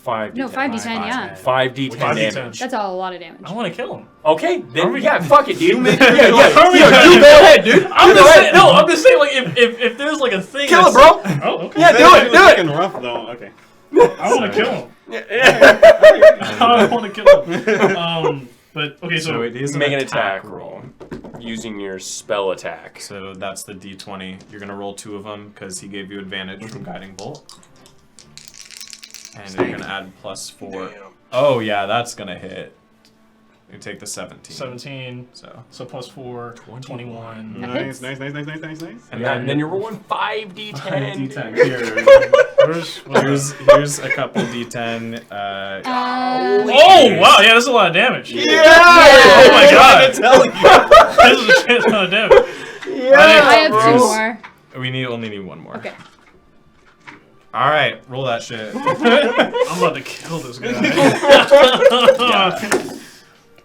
5d10. No, 5d10, yeah. 5d10 5d10. damage. That's a lot of damage. I want to kill him. Okay, then Are we- yeah, fuck it, dude. You Are we- go ahead, dude. I'm just saying. No, I'm just saying. Like if there's like a thing. Kill it, that's- bro. Oh, okay. Yeah, do it. Fucking rough though. Okay. I want to kill him. I want to kill him. But okay, So so it is Make an attack roll using your spell attack. So that's the d20. You're gonna roll 2 of them because he gave you advantage from guiding bolt. And you're gonna add +4. Oh yeah, that's gonna hit. You take the 17. 17. So So plus 4, 21. Nice. and And then you're rolling 5d10. d10 here. Here's a couple d10. Oh wow! Yeah, that's a lot of damage. Yeah! Oh my god! tell you. This is a shit ton of damage. I have 2 more. We only need 1 more. Okay. All right, roll that shit. I'm about to kill this guy.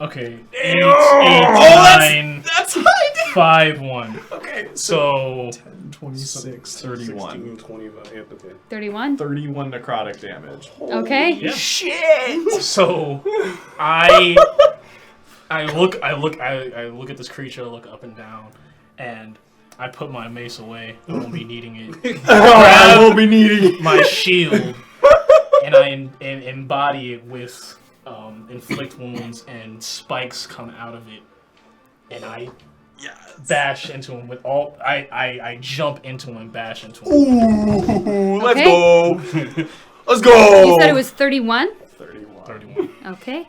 Okay. 8, 9, That's high. 5, 1. Okay. So 26, 31. 25. Yeah, okay. 31. 31 necrotic damage. Okay. yeah. Shit. So I look at this creature, look up and down, and I put my mace away. I won't be needing it. I won't be needing My shield, and I embody it with inflict wounds, and spikes come out of it, and I bash into him with all. I jump into him and bash into him. Ooh, let's Okay. go. Let's go. You said it was 31? 31. Okay.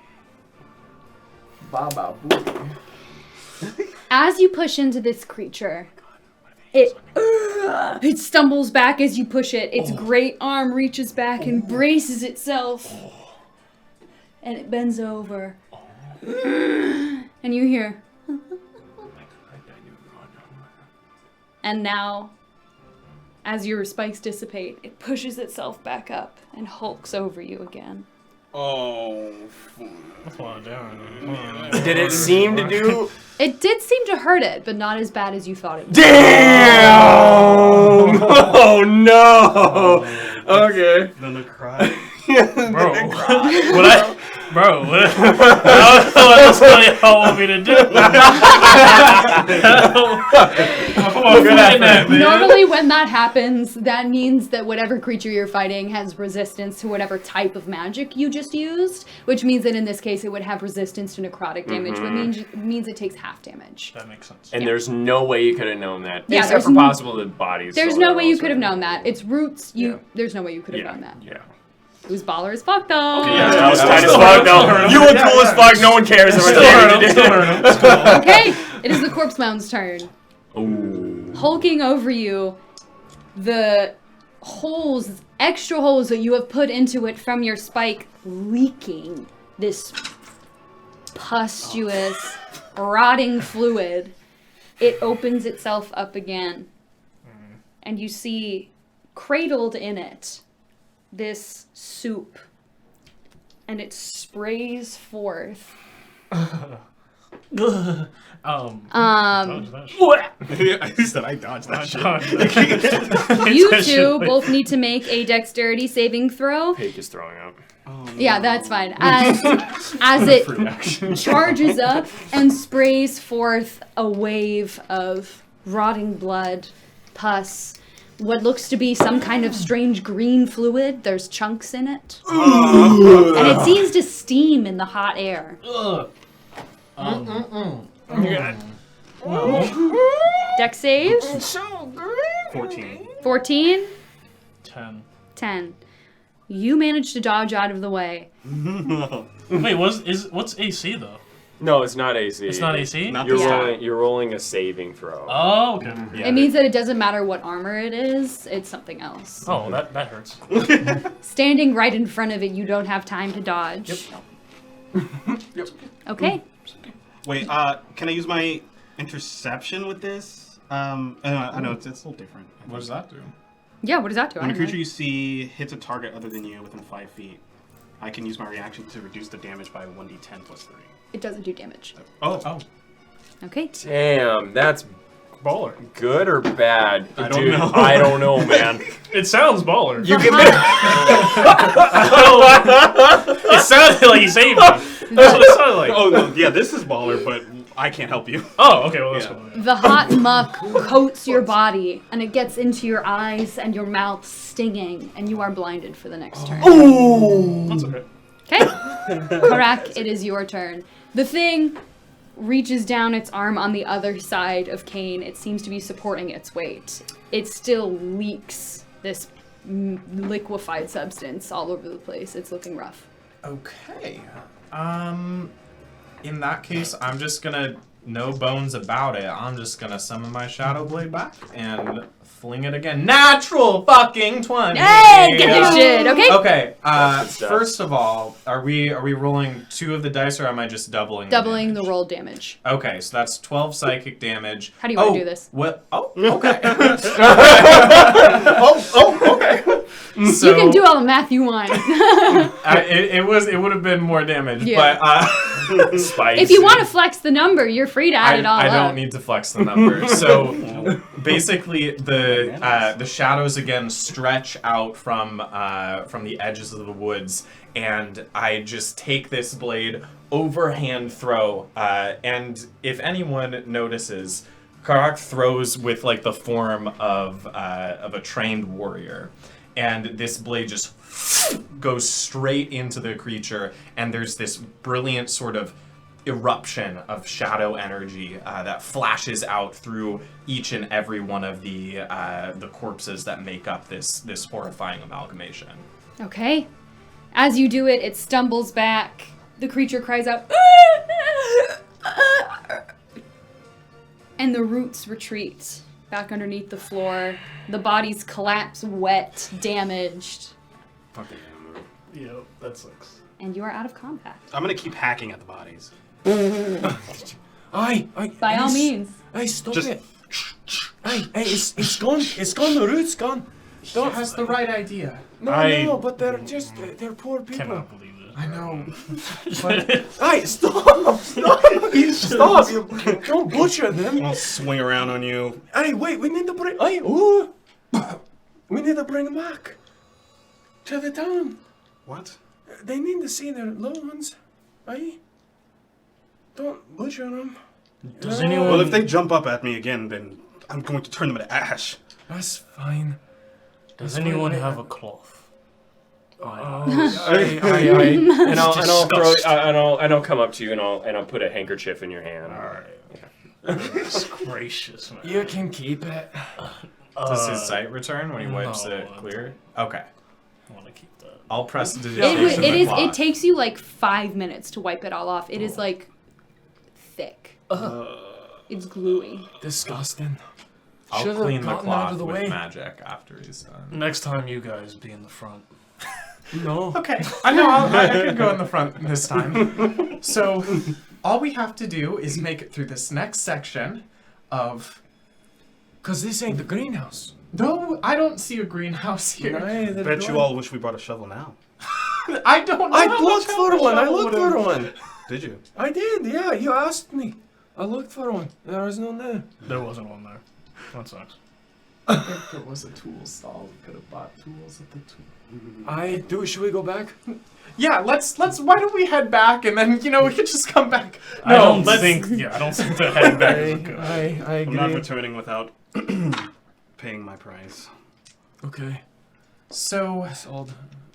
Baba booey. As you push into this creature, it stumbles back as you push it. Its great arm reaches back and braces itself. And it bends over. And you hear. And now, as your spikes dissipate, it pushes itself back up and hulks over you again. Oh. That's a lot of damage. Did it seem to do? It did seem to hurt it, but not as bad as you thought it would. Damn! Oh no! Okay. Then the cry. Bro, what else do you want me to do? Normally when that happens, that means that whatever creature you're fighting has resistance to whatever type of magic you just used, which means that in this case it would have resistance to necrotic damage, which means it takes half damage. That makes sense. And there's no way you could have known that. Yeah, Except there's for possible the bodies. There's still no there way you also. could have known that. It's roots. Yeah. There's no way you could have Yeah. known that. Yeah. It was baller as fuck though. Yeah, that was tight as fuck. No, you were cool as fuck. No one cares. Still heard him. Okay, it is the corpse mound's turn. Ooh. Hulking over you, the holes, extra holes that you have put into it from your spike, leaking this pustulous, rotting fluid. It opens itself up again, and you see, cradled in it, this soup, and it sprays forth. Dodge I said I dodged that shit. that. You two both need to make a dexterity saving throw. Pig is throwing up. Yeah, that's fine. As it charges up and sprays forth a wave of rotting blood, pus, what looks to be some kind of strange green fluid. There's chunks in it. And it seems to steam in the hot air. Dex saves? 14. 14? 10. 10. You managed to dodge out of the way. Wait, what's AC though? No, it's not AC. It's not AC? Not You're this time. rolling. You're rolling a saving throw. Oh, okay. Yeah, It means that it doesn't matter what armor it is, it's something else. Oh, that hurts. Standing right in front of it, you don't have time to dodge. Yep. Okay. Wait, can I use my interception with this? I know it's a little different. What does that do? Yeah, what does that do? I When a don't know. creature you see hits a target other than you within 5 feet, I can use my reaction to reduce the damage by 1d10 plus 3. It doesn't do damage. Oh. Okay. Damn, that's Baller. good or bad? I don't Dude, know. I don't know, man. It sounds baller. You can. It sounded like he saved me. That's what it sounded like. Oh, no, yeah, this is baller, but I can't help you. Oh, okay, well, that's Yeah. cool. The hot muck coats your body, and it gets into your eyes and your mouth, stinging, and you are blinded for the next turn. That's okay. Okay. Karak, it is your turn. The thing reaches down its arm on the other side of Kane. It seems to be supporting its weight. It still leaks this liquefied substance all over the place. It's looking rough. Okay. In that case, I'm just gonna, no bones about it, I'm just gonna summon my Shadow Blade back and fling it again. Natural fucking 20! Hey, get this shit, okay? Okay, Good stuff. first of all, are we rolling 2 of the dice, or am I just doubling Doubling the damage? roll damage. Okay, so that's 12 psychic damage. How do you want to do this? What? Oh, okay. okay. So, You can do all the math you want. it would have been more damage, Yeah. but Spicy. If you want to flex the number, you're free to add it all I up. don't need to flex the number. So basically, the shadows again stretch out from the edges of the woods, and I just take this blade overhand throw. And if anyone notices, Karak throws with like the form of a trained warrior. And this blade just goes straight into the creature, and there's this brilliant sort of eruption of shadow energy that flashes out through each and every one of the corpses that make up this horrifying amalgamation. Okay. As you do it, it stumbles back. The creature cries out, and the roots retreat back underneath the floor. The bodies collapse wet, damaged, Yeah, that sucks. and you are out of combat. I'm gonna keep hacking at the bodies. Aye, By all means. Aye, stop Just- it. Aye, it's gone. It's gone. The root's gone. Don't. That's the right idea. No, I- no, but they're poor people. Cannot believe this. I know. Aye, stop! Stop! You don't butcher them. I'll swing around on you. Aye, wait, we need to bring. Aye, oh! We need to bring them back to the town. What? They need to see their loved ones. Aye? Don't butcher them. Does No. anyone? Well, if they jump up at me again, then I'm going to turn them into ash. That's fine. Does anyone have a cloth? Aye. And I'll throw. Disgust. And I'll come up to you and I'll put a handkerchief in your hand. Goodness gracious, man. You can keep it. Does his sight return when he wipes no. it clear? Okay. I want to keep that. I'll prestidigitation It the is. cloth. It takes you like 5 minutes to wipe it all off. It is like thick. It's gluey. Disgusting. I'll Should've clean the gotten out cloth of the with way. magic after he's done. Next time, you guys be in the front. No. Okay, I know I can go in the front this time. So, all we have to do is make it through this next section of... Because this ain't the greenhouse. No, I don't see a greenhouse here. Neither Bet do you I. all wish we brought a shovel now. I don't know I how looked much for help one. I shovel looked would've- for one. Did you? I did, yeah. You asked me. I looked for one. There was none there. There wasn't one there. That sucks. If there was a tool stall, we could have bought tools at the tool. Should we go back? Yeah, let's. Why don't we head back and then we could just come back. I don't let's- think the head back is good. I I'm not agree. returning without paying my price. Okay. So, That's all.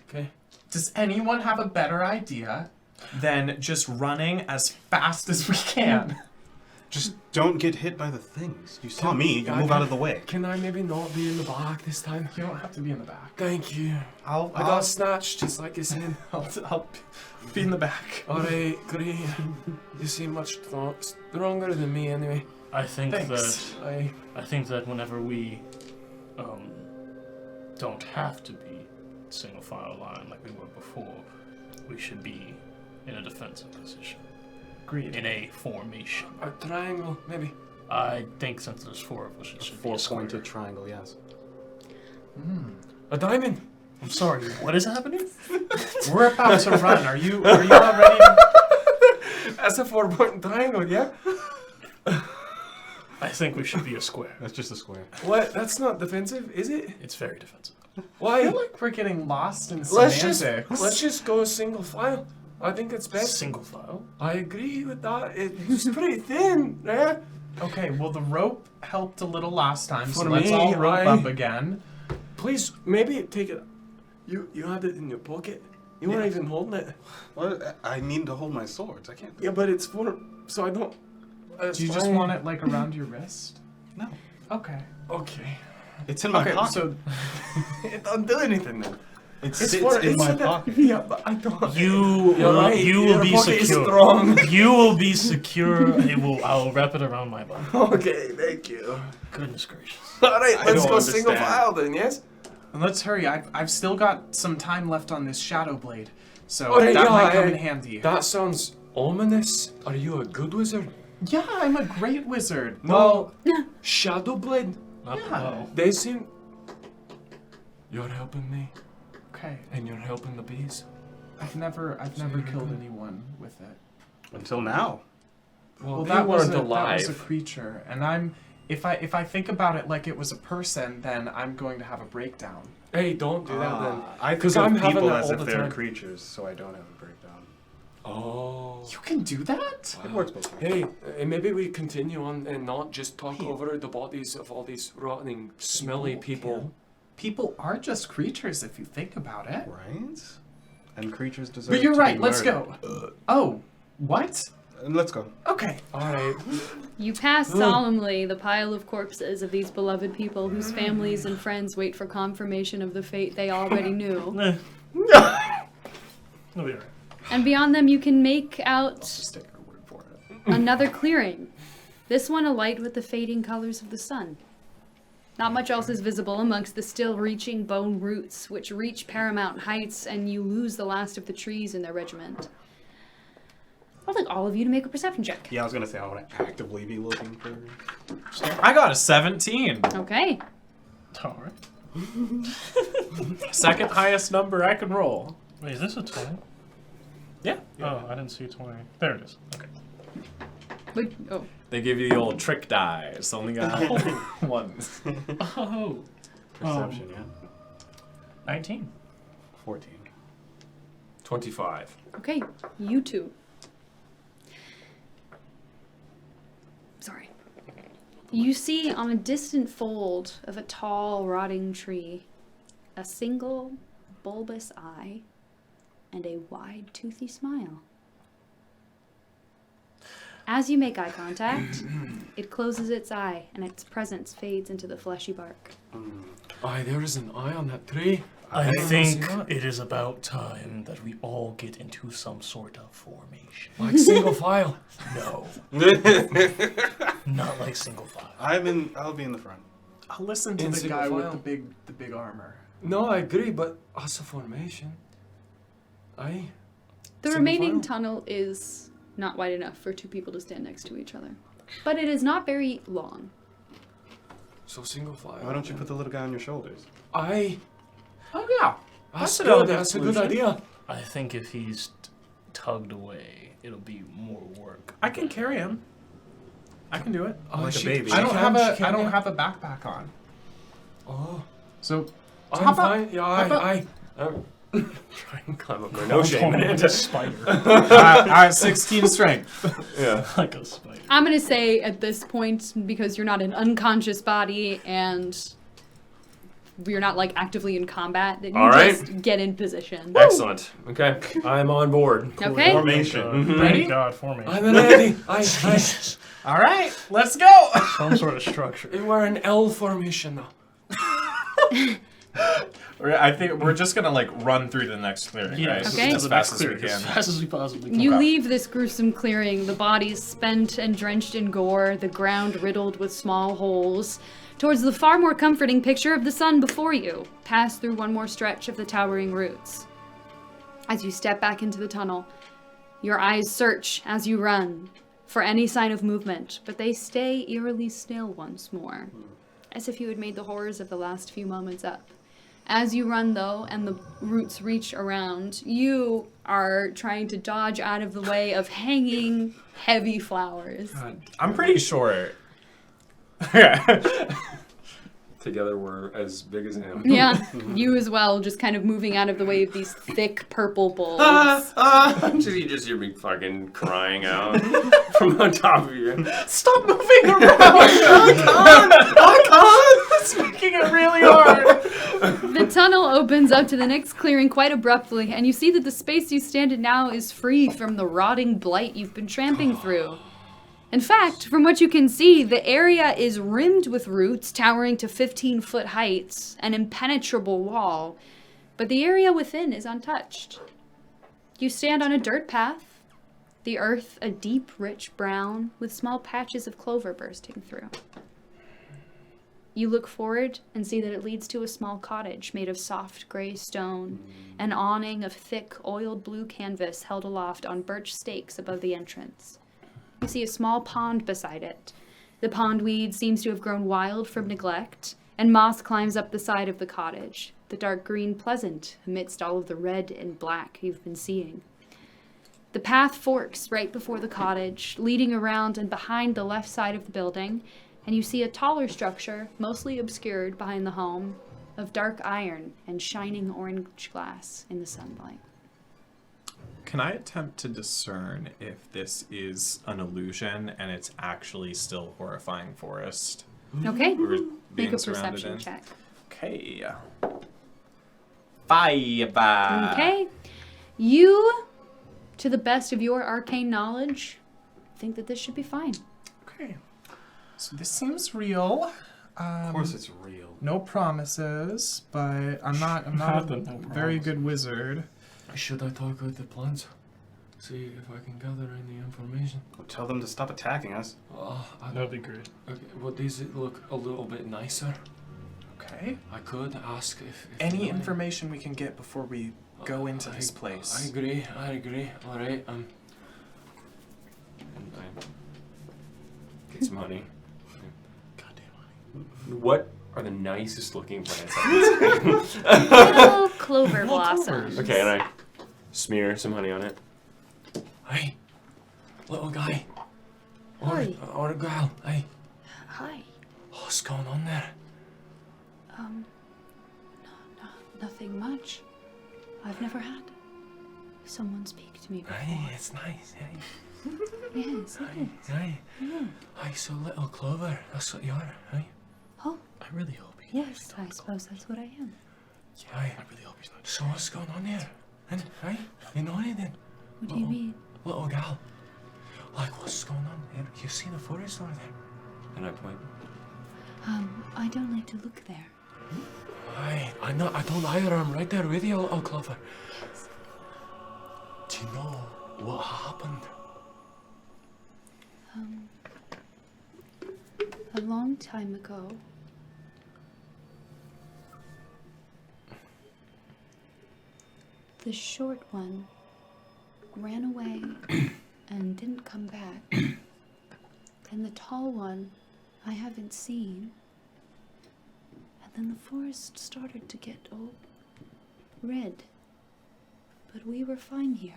Okay. does anyone have a better idea than just running as fast as we can? Just don't get hit by the things. You saw me. You move out of the way. Can I maybe not be in the back this time? You don't have to be in the back. Thank you. I I'll got snatched just like you said. I'll be in the back. Alright, great. You seem much stronger than me anyway. I think Thanks. I think that whenever we don't have to be single file line like we were before, we should be in a defensive position. Agreed. In a formation. A triangle, maybe. I think since there's 4 of us, it should be a square. Four-pointed triangle, yes. A diamond. I'm sorry, what is happening? We're about to run. Are you not ready? That's a 4-point triangle, yeah? I think we should be a square. That's just a square. What? That's not defensive, is it? It's very defensive. I Why? feel like we're getting lost in Let's semantics. just go single file. I think it's best. Single file. I agree with that. It's pretty thin, yeah? Okay, well the rope helped a little last time, so For let's me, all rope I- up again. Please, maybe take it. You have it in your pocket. You weren't even holding it. Well, I need to hold my swords. I can't. Yeah, but it's for so I don't. Do you just want it like around your wrist? No. Okay. Okay. It's in my Okay, pocket. so It don't do anything then. it It's sits for in my for the- pocket. Yeah, but I don't. You You're right. will Your be pocket is secure. strong. You will be secure. I'll wrap it around my body. Okay, thank you. Goodness gracious. All right, I let's don't go single understand. file then. Yes. and let's hurry. I've still got some time left on this shadow blade, so Alright, that yeah, might come in handy. That sounds ominous. Are you a good wizard? Yeah, I'm a great wizard. No. Shadowblade. Not Yeah. well. They seem. You're helping me, Okay. and you're helping the bees. I've never killed anyone with it. Until now. Well, that weren't was a alive. creature, and if I think about it like it was a person, then I'm going to have a breakdown. Hey, don't do that then. I think 'Cause of I'm having people that as all if the they're time. creatures, so I don't have a breakdown. Oh. You can do that? It works both ways. Hey, maybe we continue on and not just talk over the bodies of all these rotting, smelly people. People are just creatures if you think about it. Right? And creatures deserve But you're to right. be Let's murdered. go. Oh, what? Let's go. Okay. All right. You pass solemnly the pile of corpses of these beloved people whose families and friends wait for confirmation of the fate they already knew. Eh. It'll be alright. And beyond them, you can make out Just take our word for it. another clearing. This one alight with the fading colors of the sun. Not much else is visible amongst the still reaching bone roots, which reach paramount heights, and you lose the last of the trees in their regiment. I'd like all of you to make a perception check. Yeah, I was gonna say I want to actively be looking for. I got a 17. Okay. Alright. Second highest number I can roll. Wait, is this a 20? Yeah. Oh, I didn't see 20. There it is. Okay. But, oh. They give you the old trick die. It's only got one. Oh. Perception, yeah. 19. 14. 25. Okay, you two. Sorry. You see on a distant fold of a tall, rotting tree a single bulbous eye and a wide, toothy smile. As you make eye contact, it closes its eye and its presence fades into the fleshy bark. Aye, there is an eye on that tree. I see think that. it is about time that we all get into some sort of formation. Like single file. No, not like single file. I'll be in the front. I'll listen to In the single guy with file. the big armor. No, I agree, but as a formation. Aye. The Single remaining file? tunnel is not wide enough for two people to stand next to each other. But it is not very long. So single file. Why don't you put the little guy on your shoulders? Aye. Oh yeah. That's an good. elegant That's a good solution. idea. I think if he's tugged away, it'll be more work. I can carry him. I can do it. Oh, Like a she- baby. she I don't can- have she a can, yeah. backpack on. Oh. So I'm how about- fine. Yeah, how about- aye. Try and climb up there. No shame in Like it. a spider. 16 strength. Yeah. Like a spider. I'm going to say at this point, because you're not an unconscious body and you're not like actively in combat, that you All right. just get in position. Excellent. Okay. I'm on board. Okay? Formation. Ready? Thank God, formation. I'm ready. Aye, aye. All right, let's go. Some sort of structure. We're in L formation now. I think we're just gonna like run through the next clearing, right? Okay. As fast as we can. As fast as we possibly can. You Okay. leave this gruesome clearing, the bodies spent and drenched in gore, the ground riddled with small holes, towards the far more comforting picture of the sun before you, pass through one more stretch of the towering roots. As you step back into the tunnel, your eyes search as you run for any sign of movement, but they stay eerily still once more, as if you had made the horrors of the last few moments up. As you run, though, and the roots reach around, you are trying to dodge out of the way of hanging, heavy flowers. I'm pretty sure. Together we're as big as him. Yeah, you as well, just kind of moving out of the way of these thick purple bulbs. You just hear me fucking crying out from on top of you. Stop moving around! I can't! It's making it really hard. The tunnel opens up to the next clearing quite abruptly, and you see that the space you stand in now is free from the rotting blight you've been tramping through. In fact, from what you can see, the area is rimmed with roots towering to 15-foot heights, an impenetrable wall, but the area within is untouched. You stand on a dirt path, the earth a deep, rich brown, with small patches of clover bursting through. You look forward and see that it leads to a small cottage made of soft gray stone, an awning of thick, oiled blue canvas held aloft on birch stakes above the entrance. You see a small pond beside it. The pondweed seems to have grown wild from neglect, and moss climbs up the side of the cottage, the dark green pleasant amidst all of the red and black you've been seeing. The path forks right before the cottage, leading around and behind the left side of the building, and you see a taller structure, mostly obscured behind the home, of dark iron and shining orange glass in the sunlight. Can I attempt to discern if this is an illusion and it's actually still horrifying forest? Okay? We're Make being a surrounded perception in. check. Okay. 5. Okay. You, to the best of your arcane knowledge, think that this should be fine. Okay. So this seems real. Of course it's real. No promises, but I'm not a very good wizard. Should I talk with the plants? See if I can gather any information. Tell them to stop attacking us. That'd be great. Okay, well, these look a little bit nicer. Okay. I could ask if Any they- information we can get before we go into this I place. agree. I agree. All right. And I get some honey. Goddamn. What are the nicest looking plants I've seen? Little clover blossoms. Okay, and I smear some honey on it. Hey, little guy. Or, Hi. or a girl. Hey, Hi. what's going on there? Nothing much. I've never had someone speak to me before. Hey, it's nice. Hey, Yes, it is. hey. Hey, so little Clover. That's what you are. Hey. Oh, I really hope he yes, I suppose that's what I am. Hey. I really hope he's not. So what's going on here? And hey, you know anything? What do you mean? Little gal. Like, what's going on here? You see the forest over there? And I point. I don't like to look there. I know. I don't either. I'm right there with you, little Clover. Do you know what happened? A long time ago, the short one ran away and didn't come back. And the tall one I haven't seen. And then the forest started to get red. But we were fine here.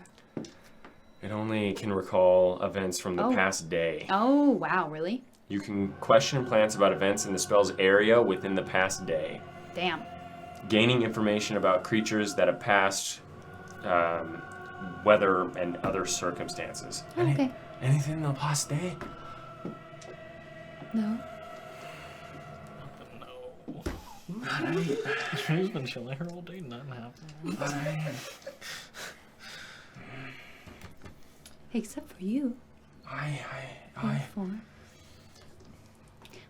It only can recall events from the past day. Oh, wow, really? You can question plants about events in the spell's area within the past day. Damn. Gaining information about creatures that have passed, weather, and other circumstances. Okay. Anything in the past day? No. She's been chilling here all day, nothing happened. Except for you. Therefore.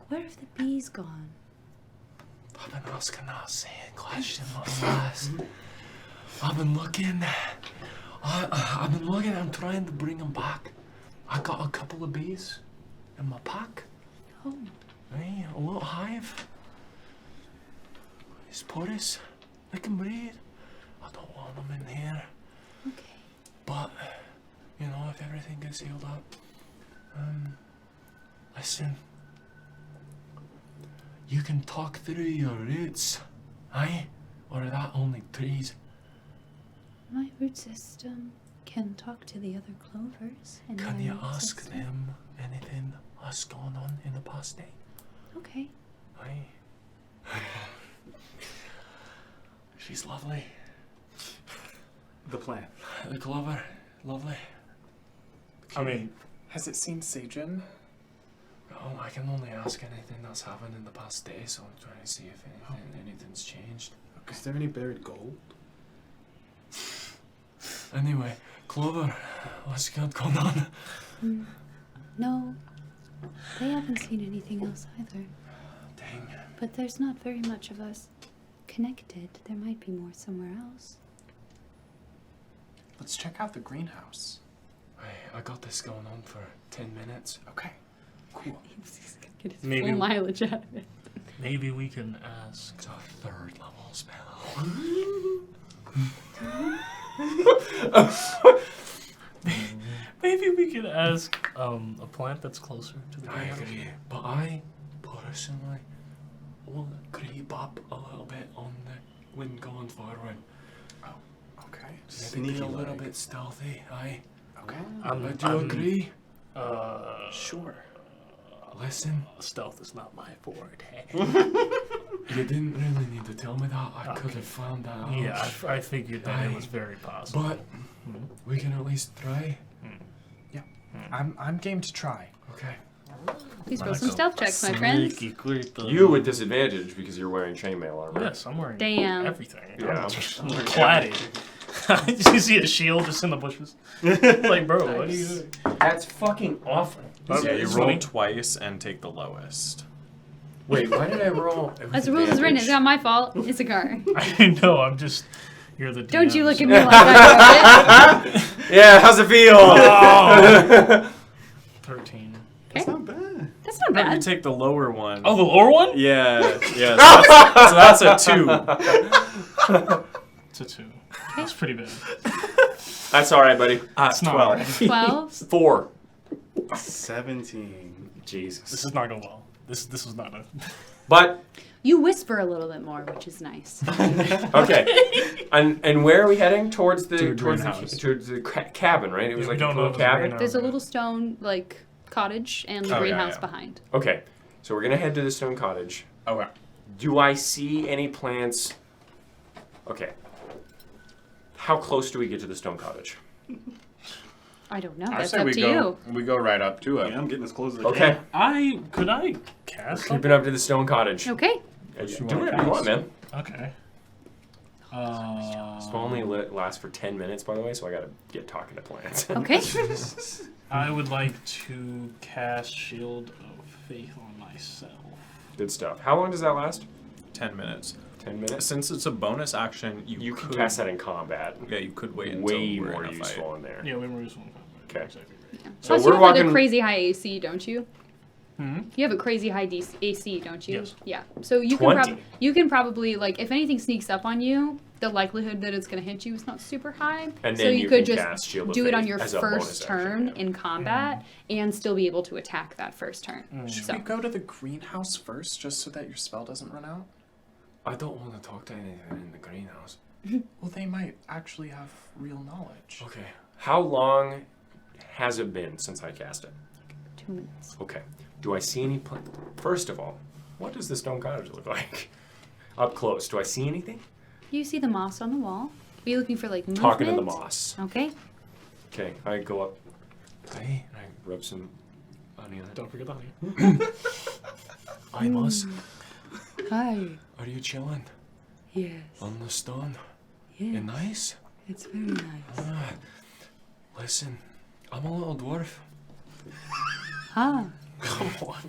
Where have the bees gone? I've been asking that same question, little lass. I've been looking. I've been looking. I'm trying to bring them back. I got a couple of bees in my pack. Oh. Hey, a little hive. These porous. They can breathe. I don't want them in here. Okay. But, you know, if everything gets healed up. Listen. You can talk through your roots. Aye? Or are that only trees? My root system can talk to the other clovers. And Can their you root ask system. them anything that's gone on in the past day? Okay. Aye. She's lovely. The plant. The Clover, lovely. I mean, has it seen Seyjin? Oh, I can only ask anything that's happened in the past day, so I'm trying to see if anything's changed. Is there any buried gold? Anyway, Clover, what's got going on? No. They haven't seen anything else either. Dang. But there's not very much of us connected. There might be more somewhere else. Let's check out the greenhouse. I got this going on for 10 minutes. Okay. Cool. Get his Maybe- full mileage out of it. Maybe we can ask. It's a 3rd level spell. Maybe we could ask a plant that's closer to the I greenhouse. agree, but I personally will creep up a little bit on the wind going forward. Okay. Maybe be a Sneaky little like. bit stealthy, aye. Okay. Do you agree? Sure. Listen, Stealth is not my forte. you didn't really need to tell me that. I could have found that out. Yeah, I figured that it was very possible. But we can at least try. I'm game to try. Okay. Please roll some stealth checks, my friends. You with disadvantage because you're wearing chainmail armor. Yes, I'm wearing Damn. everything. Yeah. I'm cladded. You see a shield just in the bushes? Like, bro, what are you doing? That's fucking awful. Yeah, you It's roll funny. twice and take the lowest. Wait, why did I roll? As the rules is written, it's not my fault. Issachar. I know, I'm just. You're the DMs. Don't you look at me like I wrote it. Yeah, how's it feel? Oh. 13. That's not bad. That's not You bad. take the lower one. Oh, the lower one? Yeah, yeah. So that's a 2. It's a 2. That's pretty bad. That's all right, buddy. It's not 12. right. 12. 4. 17. Jesus. This is not going well. This was not a. But You whisper a little bit more, which is nice. okay, and where are we heading? Towards the To a towards greenhouse. the cabin, right? It was Yeah, we like a don't know little if it's a cabin. greenhouse. There's a little stone, like, cottage and the Oh, yeah, greenhouse yeah. behind. Okay, so we're gonna head to the stone cottage. Okay. Do I see any plants? Okay. How close do we get to the stone cottage? I don't know. I That's say up we to go. you. We go right up to it. Yeah, I'm getting as close as I Okay, can. Could I cast creeping something? up to the stone cottage. Okay. Do you whatever wanna you want, cast? man. Okay. This will only last for 10 minutes, by the way, so I gotta get talking to plants. Okay. I would like to cast Shield of Faith on myself. Good stuff. How long does that last? 10 minutes. 10 minutes? Since it's a bonus action, You can cast that in combat. Yeah, you could wait until Way we're more in a fight. useful in there. Yeah, we were using Okay. Exactly right. So Plus, we're you have like walking. a crazy high AC, don't you? Hmm? You have a crazy high AC, don't you? Yes. Yeah. So you 20. you can probably like if anything sneaks up on you, the likelihood that it's going to hit you is not super high. And so then you you could can just cast Shield of do it on Faith your as a bonus first action, turn yeah. in combat and still be able to attack that first turn. Should So we go to the greenhouse first, just so that your spell doesn't run out? I don't want to talk to anything in the greenhouse. Well, they might actually have real knowledge. Okay. How long has it been since I cast it? 2 minutes. Okay. Do I see any First of all, what does the stone cottage look like? Up close. Do I see anything? You see the moss on the wall. Are you looking for like movement? Talking to the moss. Okay. Okay. I go up. Hey. And I rub some honey on it. Don't forget the honey. Hi, moss. Hi. Are you chilling Yes. on the stone? Yes. And nice? It's very nice. Ah, listen, I'm a little dwarf. Ah. Come on.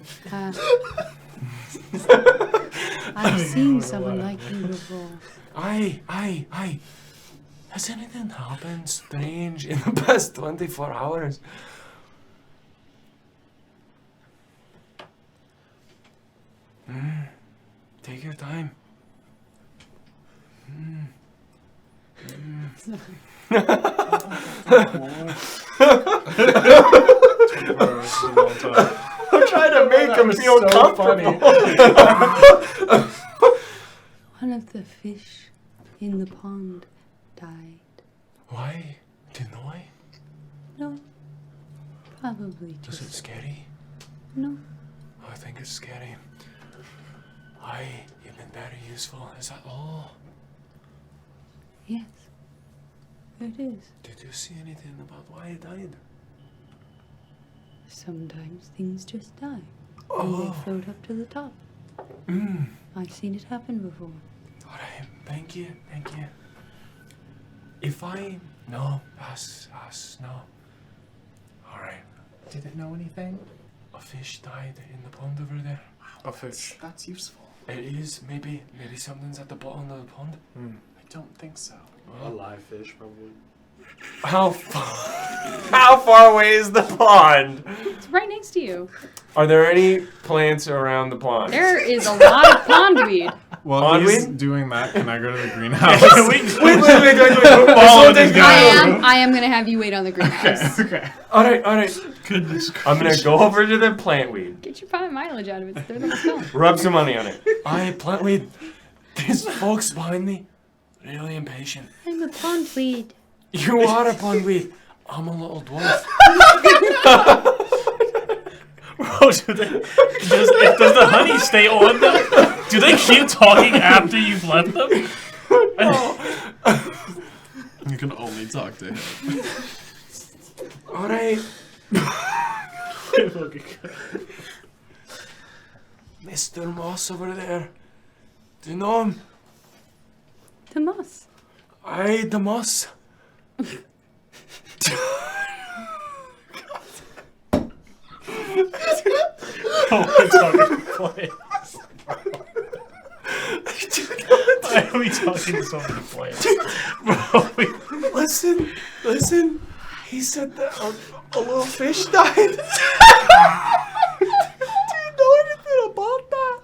I've seen someone like you before. Aye. Has anything happened strange in the past 24 hours? Take your time. I'm trying to make him feel comfortable. One of the fish in the pond died. Why? Deny? No. Probably Is it just. scary? No. I think it's scary. You've been very useful. Is that all? Yes. It is. Did you see anything about why it died? Sometimes things just die. And Oh. they float up to the top. I've seen it happen before. Alright, thank you. If I... No, us, no. Alright, Did it know anything? a fish died in the pond over there. A fish. That's useful. It is, maybe something's at the bottom of the pond. I don't think so. A live fish, probably. How far away is the pond? It's right next to you. Are there any plants around the pond? There is a lot of pondweed. While he's Pondweed? doing that, can I go to the greenhouse? Wait. I am gonna have you wait on the greenhouse. Okay. Alright. Goodness I'm gonna go over to the plantweed. Get your prime mileage out of it. They're the spell. Rub some money on it. Aye, plantweed. These folks behind me, really impatient. I'm a pondweed. You are a pondweed. I'm a little dwarf. Bro, does the honey stay on them? Do they keep talking after you've left them? You can only talk to him. Alright. Mr. Moss over there. Do you know him? The moss. Aye, the Moss. We're talking play. Why are we talking to so many players? Bro, Listen. He said that a little fish died. Do you know anything about that?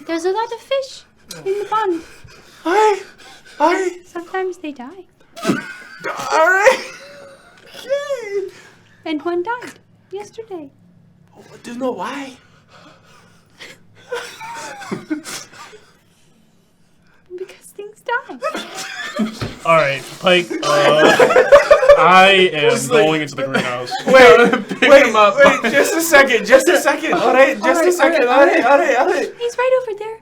There's a lot of fish in the pond. Aye. Sometimes they die. Alright. Okay. And one died yesterday. Do you know why? Because things die. alright, Pike, I am going into the greenhouse. Wait, just a second. Alright, just a second. Alright. He's right over there.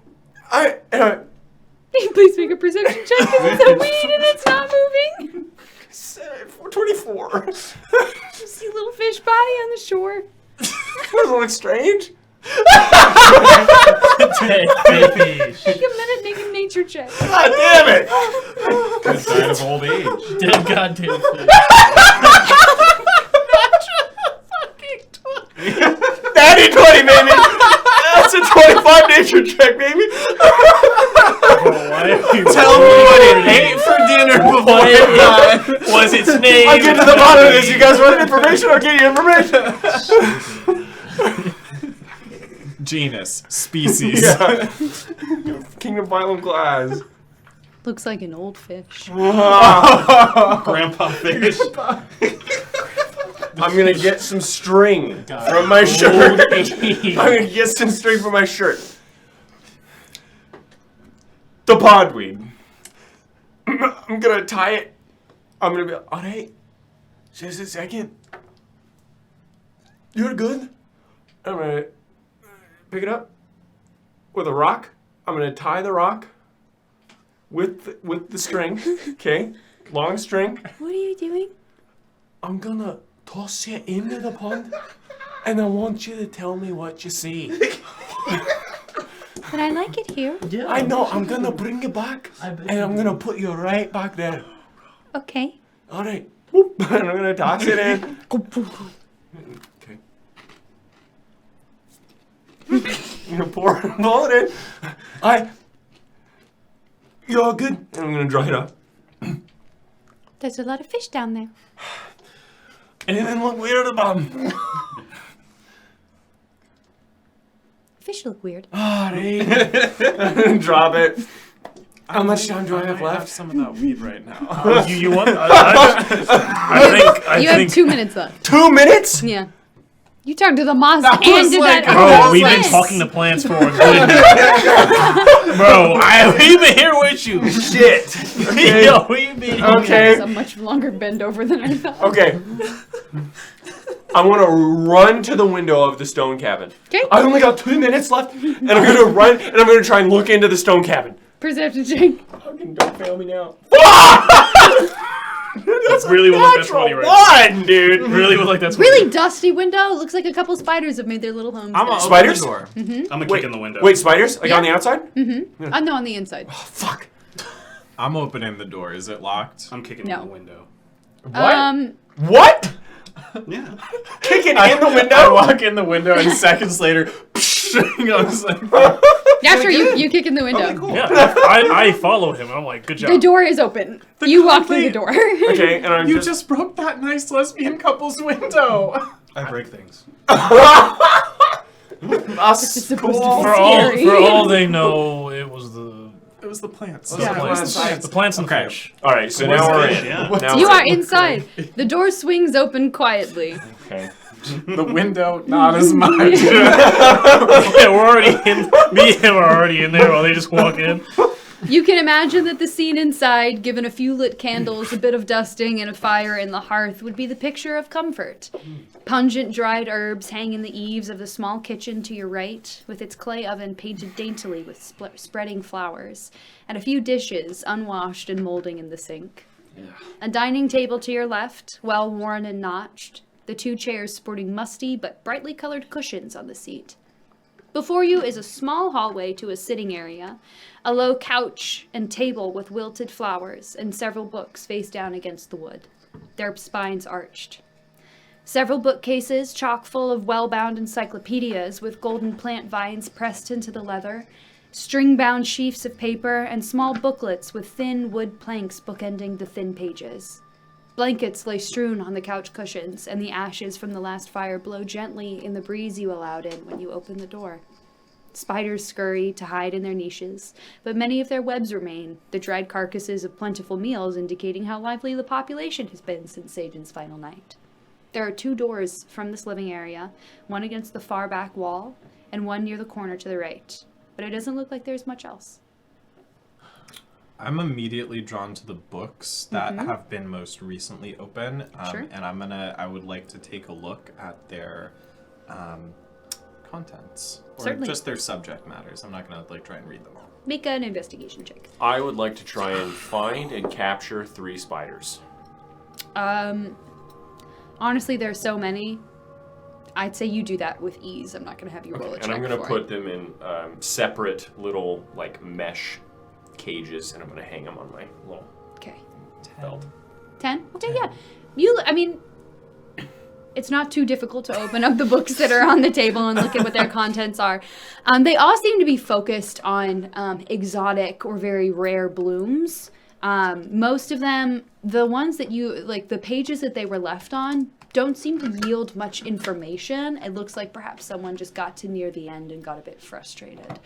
Alright. Please make a perception check because it's a weed and it's not moving. 24. You see a little fish body on the shore. Does it look strange? Dead baby. Take a minute, make a nature check. God damn it! Good sign of old age. Dead goddamn fish. Natty 20, baby! That's a 25 nature check, baby. Tell me what it ate for dinner before it died. Was its name? I'll get to the bottom of this. You guys want information? I'll get you information. Genus, species. Yeah. Kingdom Phylum class. Looks like an old fish. Grandpa fish. I'm gonna get some string from my shirt. I'm gonna get some string from my shirt. The pondweed. I'm gonna tie it. I'm gonna be alright. Just a second. You're good. I'm gonna pick it up with a rock. I'm gonna tie the rock with the string. Okay, long string. What are you doing? I'm gonna toss you into the pond, and I want you to tell me what you see. But I like it here. Yeah. I know, I'm gonna bring you back, and I'm gonna put you right back there. Okay. Alright. And I'm gonna toss it in. Okay. I'm gonna pour it in. You're all good. And I'm gonna dry it up. There's a lot of fish down there. Anything look weird about him? Fish look weird. Alright. Drop it. How much time do I have I have left? some of that weed right now. You want? I You think. have 2 minutes left. 2 minutes? Yeah. You turned to the moss That and was did like- that. Bro, all we've at been once. talking to plants for a good. Bro, we've been here with you. Shit. Okay. Yo, we've been. It's Okay. a much longer bend over than I thought. Okay. I'm gonna run to the window of the stone cabin. Okay. I only got 2 minutes left, and I'm gonna run, and I'm gonna try and look into the stone cabin. Perception check. Fucking don't fail me now. That's really would like that's funny right now. One, dude. Really would like that's Really dusty window. Looks like a couple spiders have made their little homes. I'm there. gonna Spiders? open the door. I'm gonna kick in the window. Wait, spiders? Like Yeah. on the outside? No, on the inside. Oh, fuck. I'm opening the door. Is it locked? I'm kicking No. in the window. What? Yeah. Kicking in the I window? walk in the window and seconds later, I was like, Yeah, sure. You kick in the window. Okay, cool. Yeah, I follow him. I'm like, good job. The door is open. You walk through the door. Okay, and I'm you just... just broke that nice lesbian couple's window. I break things. Us. It's supposed to be For all, scary. for all they know, it was the It was the plants. it was the plants and Okay. fish. All right, so now we're in. Yeah. Now You we're are in. inside. The door swings open quietly. Okay. The window, not as much. Yeah, we're already in. Me and him are already in there while they just walk in. You can imagine that the scene inside, given a few lit candles, a bit of dusting, and a fire in the hearth, would be the picture of comfort. Pungent dried herbs hang in the eaves of the small kitchen to your right, with its clay oven painted daintily with spreading flowers, and a few dishes, unwashed and molding in the sink. A dining table to your left, well worn and notched, the 2 chairs sporting musty but brightly colored cushions on the seat. Before you is a small hallway to a sitting area, a low couch and table with wilted flowers, and several books face down against the wood, their spines arched. Several bookcases chock full of well-bound encyclopedias with golden plant vines pressed into the leather, string-bound sheafs of paper, and small booklets with thin wood planks bookending the thin pages. Blankets lay strewn on the couch cushions, and the ashes from the last fire blow gently in the breeze you allowed in when you opened the door. Spiders scurry to hide in their niches, but many of their webs remain, the dried carcasses of plentiful meals indicating how lively the population has been since Seyjin's final night. There are 2 doors from this living area, one against the far back wall, and one near the corner to the right, but it doesn't look like there's much else. I'm immediately drawn to the books that have been most recently open, Sure. and I would like to take a look at their contents, or Certainly. just their subject matters. I'm not gonna try and read them all. Make an investigation check. I would like to try and find and capture 3 spiders. Honestly, there's so many. I'd say you do that with ease. I'm not going to have you roll a check And I'm gonna for put it. them in separate little like mesh cages, and I'm gonna hang them on my little Okay. belt. 10? Okay, yeah. You, I mean, it's not too difficult to open up the books that are on the table and look at what their contents are. They all seem to be focused on exotic or very rare blooms. Most of them, the ones that the pages that they were left on, don't seem to yield much information. It looks like perhaps someone just got to near the end and got a bit frustrated.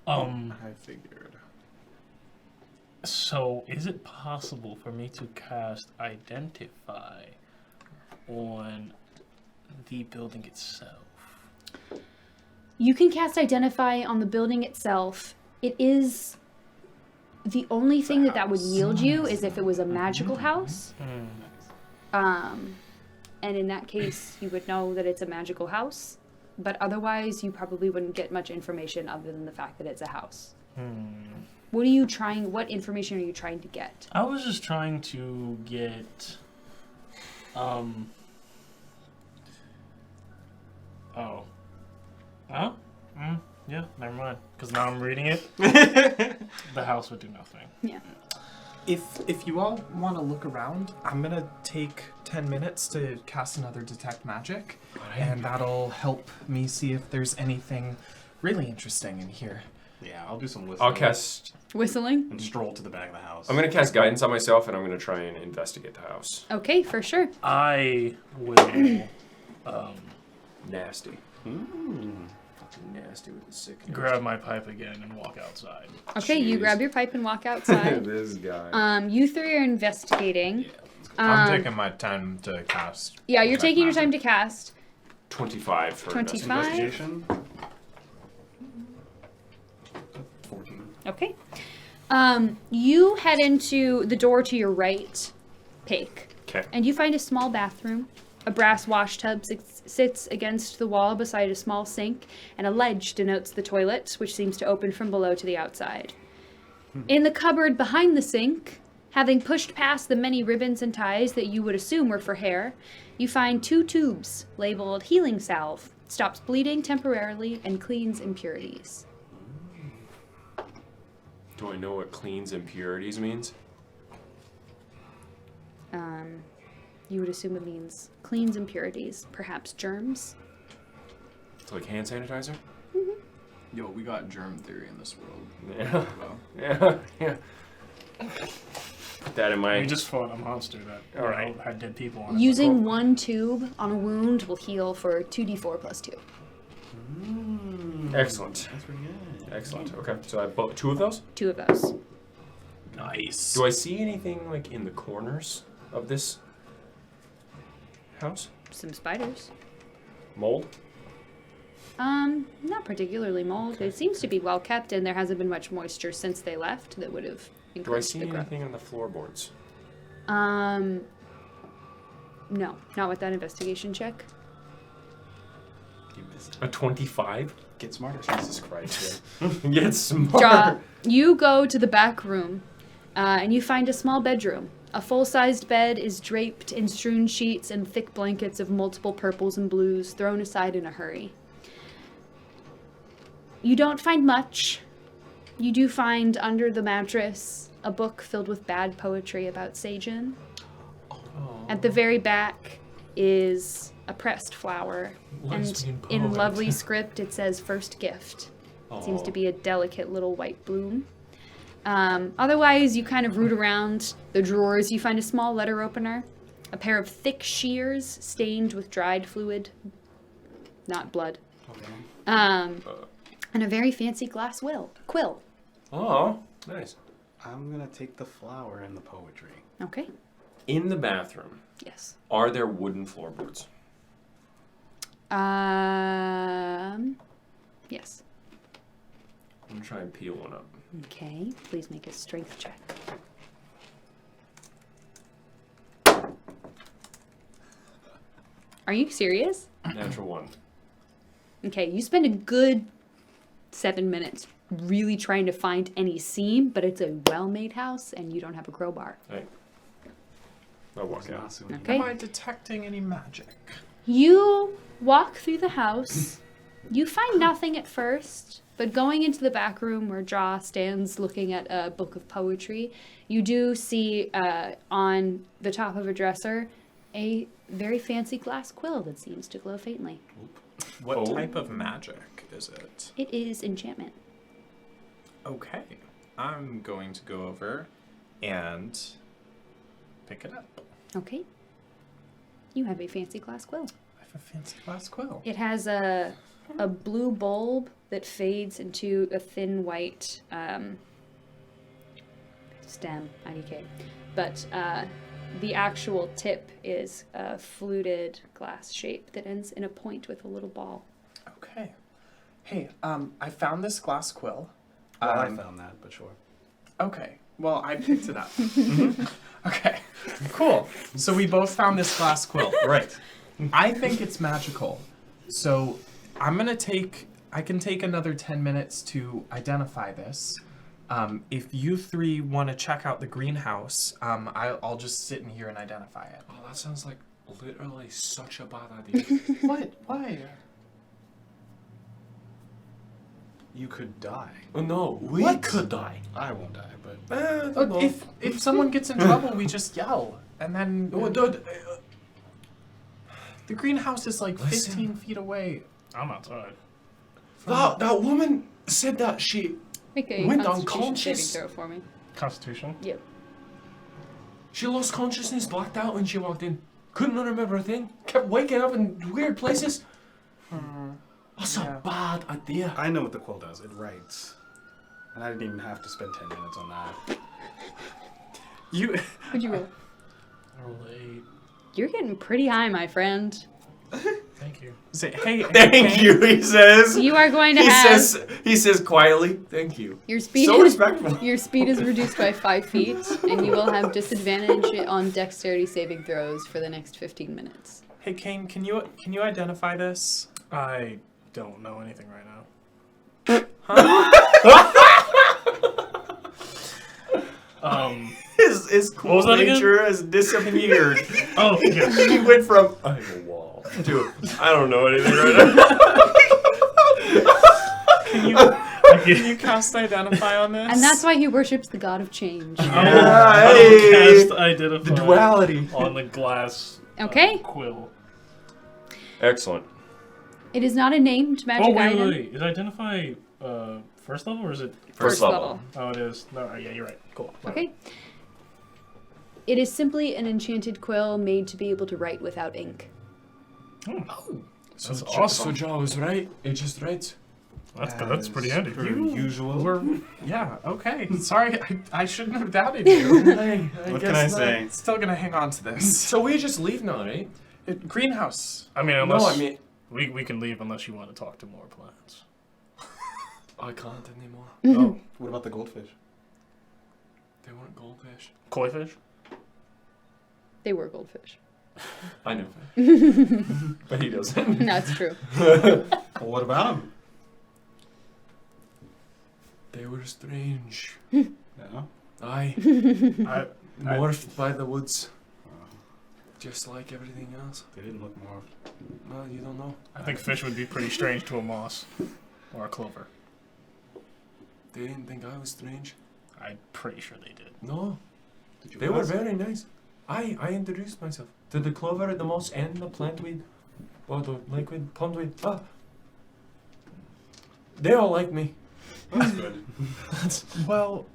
I figured. So, is it possible for me to cast Identify on the building itself? You can cast Identify on the building itself. It is the only thing that would yield you is if it was a magical house. And in that case, you would know that it's a magical house. But otherwise, you probably wouldn't get much information other than the fact that it's a house. What information are you trying to get? I was just trying to get, yeah, never mind. Because now I'm reading it. The house would do nothing. Yeah. If you all want to look around, I'm going to take 10 minutes to cast another Detect Magic, and that'll help me see if there's anything really interesting in here. Yeah, I'll do some whistling. I'll cast... Whistling? And stroll to the back of the house. I'm going to cast Guidance on myself, and I'm going to try and investigate the house. Okay, for sure. I will, Nasty. Nasty with the sickness. grab my pipe again and walk outside. Okay, you Jeez. grab your pipe and walk outside. This guy. You three are investigating. I'm taking my time to cast. Yeah, you're Detect taking your Magic. time to cast. 25 for 25? investigation. Investigation. 14. Okay. You head into the door to your right, Paik. Okay. And you find a small bathroom. A brass wash tub sits against the wall beside a small sink, and a ledge denotes the toilet, which seems to open from below to the outside. In the cupboard behind the sink, having pushed past the many ribbons and ties that you would assume were for hair, you find 2 tubes labeled healing salve. Stops bleeding temporarily and cleans impurities. Do I know what cleans impurities means? You would assume it means cleans impurities, perhaps germs. It's like hand sanitizer? Yo, we got germ theory in this world. Yeah. Well, Yeah. Put that in my... We just fought a monster that All right. had dead people on it. Using 1 tube on a wound will heal for 2d4 plus 2. Excellent. That's pretty good. Excellent. Okay, so I have 2 of those. 2 of those. Nice. Do I see anything like in the corners of this house? Some spiders. Mold? Not particularly mold. It seems to be well kept, and there hasn't been much moisture since they left that would have Do I increased see the growth. anything on the floorboards? No, not with that investigation check. A 25? get smarter. Jesus Christ. Get smart. Draw. You go to the back room, and you find a small bedroom. A full-sized bed is draped in strewn sheets and thick blankets of multiple purples and blues thrown aside in a hurry. You don't find much. You do find under the mattress a book filled with bad poetry about Seyjin. At the very back is a pressed flower, and in lovely script it says "First Gift." It seems to be a delicate little white bloom. Otherwise, you kind of root around the drawers. You find a small letter opener, a pair of thick shears stained with dried fluid, not blood, and a very fancy glass quill. Oh, nice. I'm gonna take the flower and the poetry. Okay. In the bathroom, Yes. are there wooden floorboards? Yes. I'm gonna try and peel one up. Okay. Please make a strength check. Are you serious? Natural 1. Okay, you spend a good 7 minutes really trying to find any seam, but it's a well-made house and you don't have a crowbar. Right. I'll walk out. Okay. Am I detecting any magic? You walk through the house. You find nothing at first, but going into the back room where Jaw stands looking at a book of poetry, you do see on the top of a dresser A very fancy glass quill that seems to glow faintly. What Oh. type of magic is it? It is enchantment. Okay. I'm going to go over and pick it up. Okay. You have a fancy glass quill. I have a fancy glass quill. It has a blue bulb that fades into a thin white stem, IDK. But the actual tip is a fluted glass shape that ends in a point with a little ball. Okay. Hey, I found this glass quill. Well, I found that, but sure. Okay. Well, I picked it up. Okay. Cool. So we both found this glass quill. Right. I think it's magical. So I can take another 10 minutes to identify this. If you three want to check out the greenhouse, I'll just sit in here and identify it. Oh, that sounds like literally such a bad idea. What? Why? You could die. Oh no, we What? could die. I won't die, but I don't know. If someone gets in trouble, we just yell, and then Oh, dude, the greenhouse is like Listen. 15 feet away. I'm outside. that woman said that she Make a Went Constitution unconscious? saving throw for me. Constitution. Yep. lost consciousness, blacked out when she walked in. Couldn't remember a thing. Kept waking up in weird places. That's Yeah. a bad idea. I know what the quill does. It writes. And I didn't even have to spend 10 minutes on that. What'd you roll? Roll 8. You're getting pretty high, my friend. Thank you. Say, hey, Thank you, he says. You are going to He have he says quietly, thank you. your speed. So respectful. Your speed is reduced by 5 feet, and you will have disadvantage on dexterity saving throws for the next 15 minutes. Hey, Kane, can you identify this? I don't know anything right now. His What was cool that again? nature has disappeared. Oh, yeah. He went from I have a wall to I don't know anything right now. Can you cast identify on this? And that's why he worships the god of change. Yeah, Cast hey, identify the duality. on the glass Okay. quill. Excellent. It is not a named magic Oh, wait, item. wait. Is identify first level or is it? First level. Oh, it is. No, yeah, you're right. Cool. Okay. It is simply an enchanted quill made to be able to write without ink. So That's Jo- awesome. So Joe was right. It just writes. That's pretty handy. Per usual. Yeah, okay. Sorry, I shouldn't have doubted you. Hey, What can I say? Still gonna hang on to this. So we just leave now, right? Greenhouse. I mean, unless No, I mean we can leave unless you want to talk to more plants. I can't anymore. Oh, What about the goldfish? They weren't goldfish. koi fish. They were goldfish. I know. But he doesn't. That's true. Well, what about them? They were strange. Yeah. I I morphed by the woods, just like everything else. They didn't look morphed. No, you don't know. I think fish would be pretty strange to a moss or a clover. They didn't think I was strange. I'm pretty sure they did. No, Did you they were ask? very nice. I introduced myself to the clover, the moss, and the plantweed, or the liquid pondweed. Ah, they all like me. That's good. Well,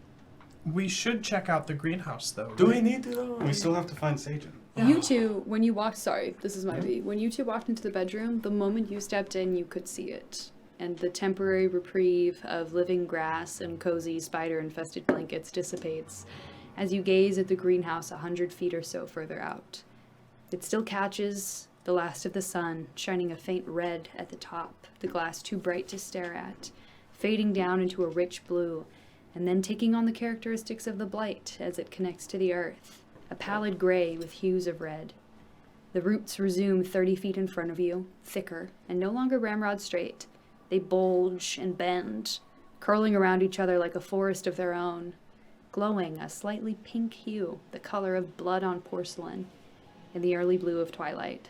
we should check out the greenhouse though. Do we need to though? We still have to find Seyjin. You two, when you walked, sorry, this is my V. When you two walked into the bedroom, the moment you stepped in, you could see it. And the temporary reprieve of living grass and cozy spider-infested blankets dissipates as you gaze at the greenhouse 100 feet or so further out. It still catches the last of the sun, shining a faint red at the top, the glass too bright to stare at, fading down into a rich blue, and then taking on the characteristics of the blight as it connects to the earth, a pallid gray with hues of red. The roots resume 30 feet in front of you, thicker, and no longer ramrod straight. They bulge and bend, curling around each other like a forest of their own, glowing a slightly pink hue, the color of blood on porcelain, in the early blue of twilight.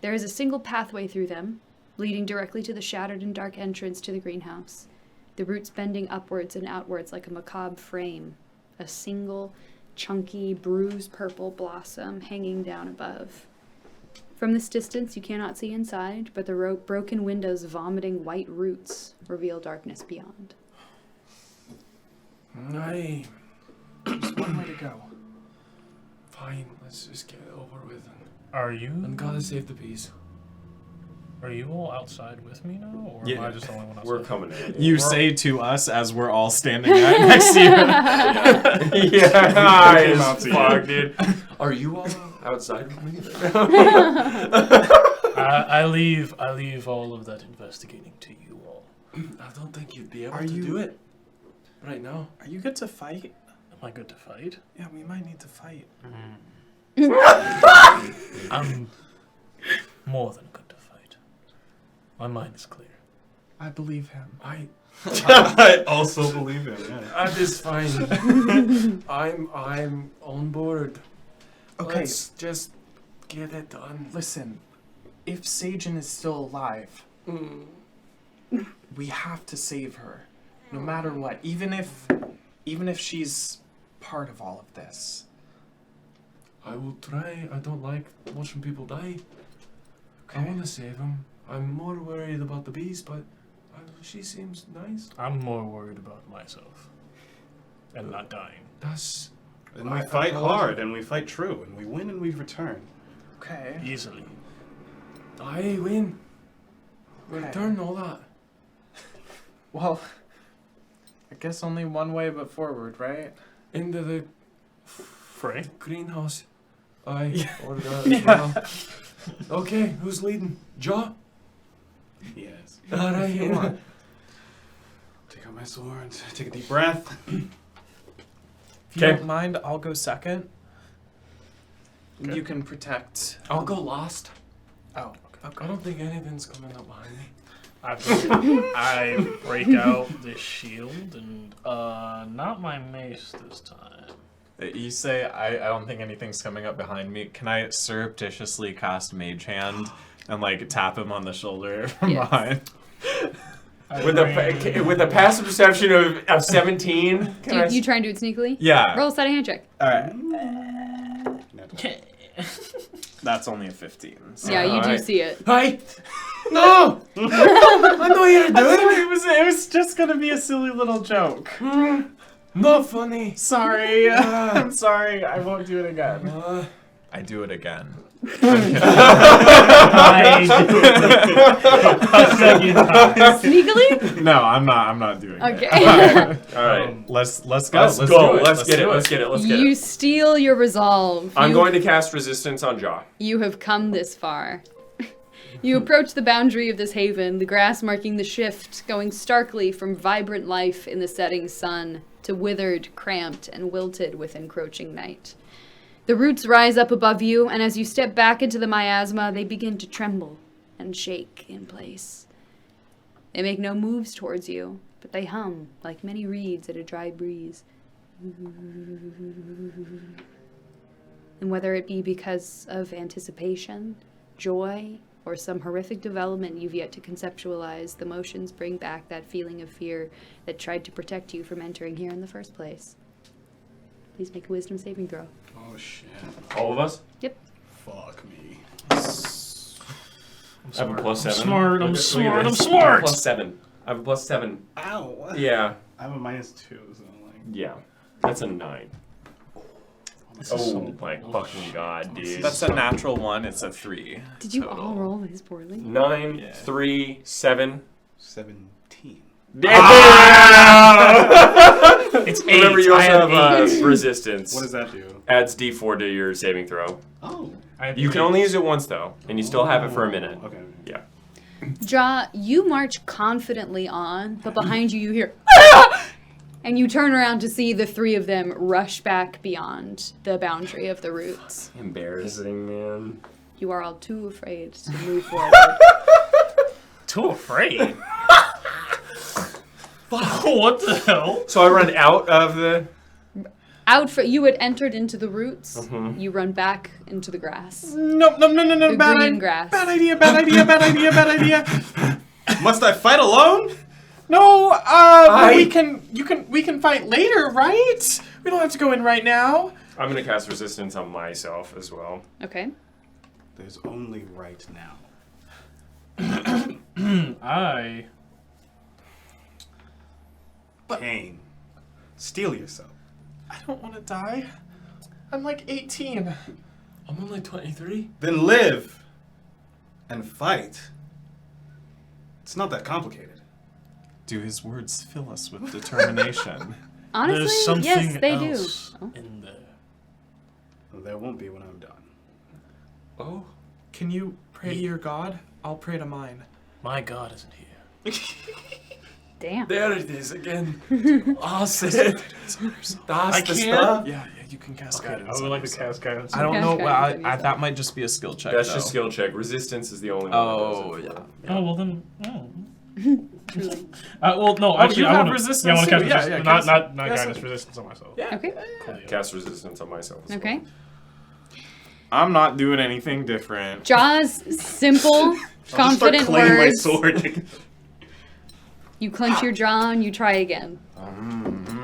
There is a single pathway through them, leading directly to the shattered and dark entrance to the greenhouse, the roots bending upwards and outwards like a macabre frame, a single, chunky, bruised purple blossom hanging down above. From this distance, you cannot see inside, but the broken windows vomiting white roots reveal darkness beyond. Aye. Just one way to go. Fine, let's just get it over with. Are you? And gotta save the bees. Are you all outside with me now, or Yeah. am I just the only one outside? We're coming in. You say to us as we're all standing right next to you. Yeah, Came it's out to you. fucked, dude. Are you all outside with me? I leave all of that investigating to you all. I don't think you'd be able Are to you- do it right now. Are you good to fight? Am I good to fight? Yeah, we might need to fight. I'm more than good to fight. My mind is clear. I believe him. I also believe him. Yeah. is fine. I'm on board. Okay. Let's just get it done. Listen, if Seyjin is still alive, Mm. we have to save her, no matter what. Even if she's part of all of this. I will try. I don't like watching people die. I Okay. want to save them. I'm more worried about the bees, but she seems nice. I'm more worried about myself and not dying. That's And we fight hard, and we fight true, and we win and we return. Okay. Easily. I win. Okay. Return all that. Well, I guess only one way but forward, right? Into the Frey? greenhouse. I or that as well. Okay, who's leading? Jaw? Yes. Alright, come on. Take out my sword. Take a deep breath. If you 'Kay. don't mind, I'll go second. Okay. You can protect. I'll go last. Oh, I okay. don't think anything's coming up behind me. I break out the shield and not my mace this time. You say, I don't think anything's coming up behind me. Can I surreptitiously cast Mage Hand and like tap him on the shoulder from Yes. behind? With a passive perception of 17. You try and do it sneakily? Yeah. Roll a side hand check. Alright. That's only a 15. So. Yeah, you do Alright. see it. Hi! No! I'm not here to do it! It was just gonna be a silly little joke. Not funny! Sorry. I'm sorry. I won't do it again. I do it again. I do it a second time. Sneakily? No, I'm not doing Okay. it. All right. Let's go. Let's do go. it. Let's get it. do Let's get it. Let's get You it. steal your resolve. I'm You- going to cast resistance on Jaw. You have come this far. You approach the boundary of this haven, the grass marking the shift, going starkly from vibrant life in the setting sun to withered, cramped, and wilted with encroaching night. The roots rise up above you, and as you step back into the miasma, they begin to tremble and shake in place. They make no moves towards you, but they hum like many reeds at a dry breeze. And whether it be because of anticipation, joy, or some horrific development you've yet to conceptualize, the motions bring back that feeling of fear that tried to protect you from entering here in the first place. Please make a wisdom saving throw. Oh shit. All of us? Yep. Fuck me. I have a +7. Smart, I'm Look at smart, this. I'm smart. +7. I have a +7. Ow. Yeah. I have a -2, so like. Yeah. That's a 9. This is Oh some my fucking god, dude. That's a natural 1. It's a 3. Did you total. all roll this poorly? 9, Yeah. 3, 7. 17. It's 8. Remember, you I also have have 8. resistance. What does that do? Adds D4 to your saving throw. Oh. I have You can 8. only use it once though, and you still have it for a minute. Okay. Yeah. Ja, you march confidently on, but behind you hear "Ah!" And you turn around to see the three of them rush back beyond the boundary of the roots. Embarrassing, man. You are all too afraid to move forward. Too afraid. What the hell? So I run out of the. You had entered into the roots. Mhm. You run back into the grass. No, The bad, green grass. bad idea, bad idea. Must I fight alone? No, we can fight later, right? We don't have to go in right now. I'm going to cast resistance on myself as well. Okay. There's only right now. Pain. Steel yourself. I don't want to die. I'm like 18. I'm only 23. Then live and fight. It's not that complicated. Do his words fill us with determination? Honestly, There's something yes, they else do. Oh. in there. There won't be when I'm done. Oh, Can you pray to your god? I'll pray to mine. My God isn't here. Damn. there it is again. Awesome. That's the stuff. Yeah, you can cast Okay, guidance. I would like to cast guidance. I don't Cast know. guidance on yourself. That might just be a skill check. That's though. just skill check. Resistance is the only one. Oh, that does it yeah. Oh, well then. Well, no, actually, you I have want to. resistance Yeah, I want to too. cast Yeah, resistance. cast Not cast guidance, it. resistance on myself. Yeah. Okay. Cool, yeah. Cast resistance on myself as Okay. well. I'm not doing anything different. Jaws, simple, confident Claim my words. sword. You clench your jaw and you try again.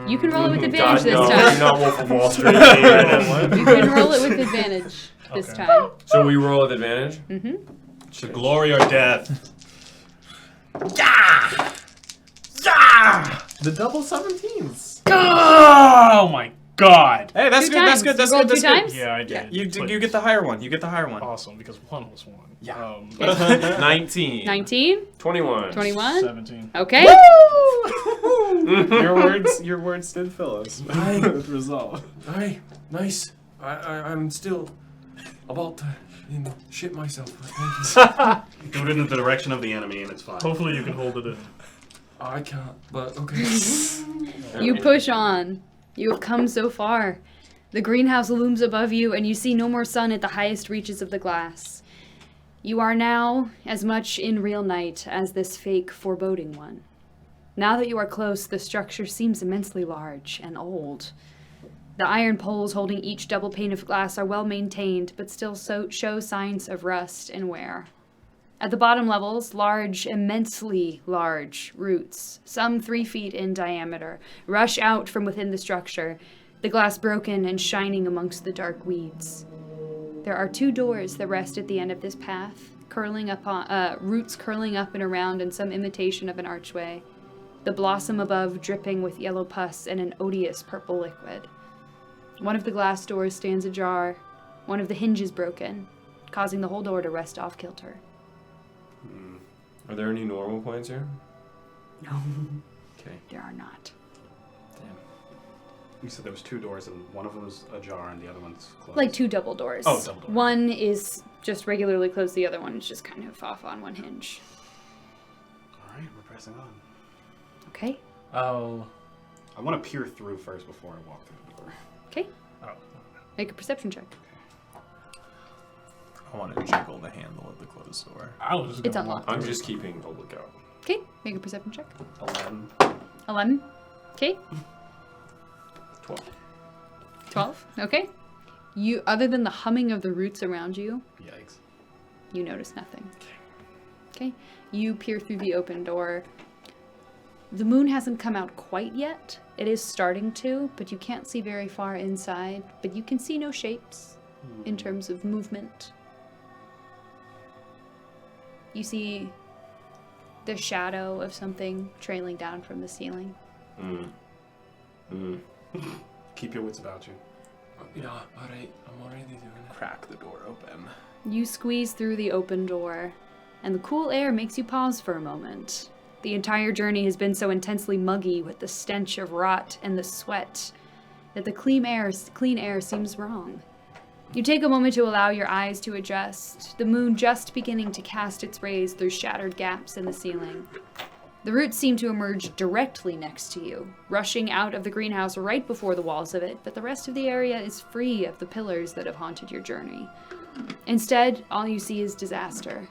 You can roll it with advantage God, this no, time. not Wolf of Wall Street. What? You can roll it with advantage this Okay. time. So we roll with advantage? Mm-hmm. To glory or death. The double 17s. Oh my God! Hey, that's Two good. That's times. good. That's You rolled good. That's two good. times? Yeah, I did. You get the higher one. You get the higher one. Awesome, because one was one. Yeah. 19. 19, 21. 21. 17. Okay. Your words did fill us with resolve. Aye, nice. I'm still about to shit myself. Thank you. Do it in the direction of the enemy and it's fine. Hopefully you can hold it in. I can't, but okay. You push on. You have come so far. The greenhouse looms above you, and you see no more sun at the highest reaches of the glass. You are now as much in real night as this fake, foreboding one. Now that you are close, the structure seems immensely large and old. The iron poles holding each double pane of glass are well maintained, but still show signs of rust and wear. At the bottom levels, large, immensely large roots, some 3 feet in diameter, rush out from within the structure, the glass broken and shining amongst the dark weeds. There are 2 doors that rest at the end of this path, roots curling up and around in some imitation of an archway, the blossom above dripping with yellow pus and an odious purple liquid. One of the glass doors stands ajar, one of the hinges broken, causing the whole door to rest off kilter. Are there any normal points here? No, Okay. there are not. Damn. You said there was 2 doors and one of them was ajar and the other one's closed. Like 2 double doors. Oh, double doors. One is just regularly closed, the other one is just kind of off on one hinge. Alright, we're pressing on. Okay? Oh. I want to peer through first before I walk through the door. Okay. Oh. Make a perception check. I want to jiggle the handle of the closed door. I was just It's gonna unlocked. walk I'm through just it. keeping a lookout. Okay, make a perception check. 11. 11. Okay. 12. 12. Okay. You, other than the humming of the roots around you, Yikes. you notice nothing. Okay. You peer through the open door. The moon hasn't come out quite yet. It is starting to, but you can't see very far inside. But you can see no shapes in terms of movement. You see the shadow of something trailing down from the ceiling. Keep your wits about you. Yeah, alright. I'm already doing it. Crack the door open. You squeeze through the open door, and the cool air makes you pause for a moment. The entire journey has been so intensely muggy with the stench of rot and the sweat that the clean air seems wrong. You take a moment to allow your eyes to adjust, the moon just beginning to cast its rays through shattered gaps in the ceiling. The roots seem to emerge directly next to you, rushing out of the greenhouse right before the walls of it, but the rest of the area is free of the pillars that have haunted your journey. Instead, all you see is disaster,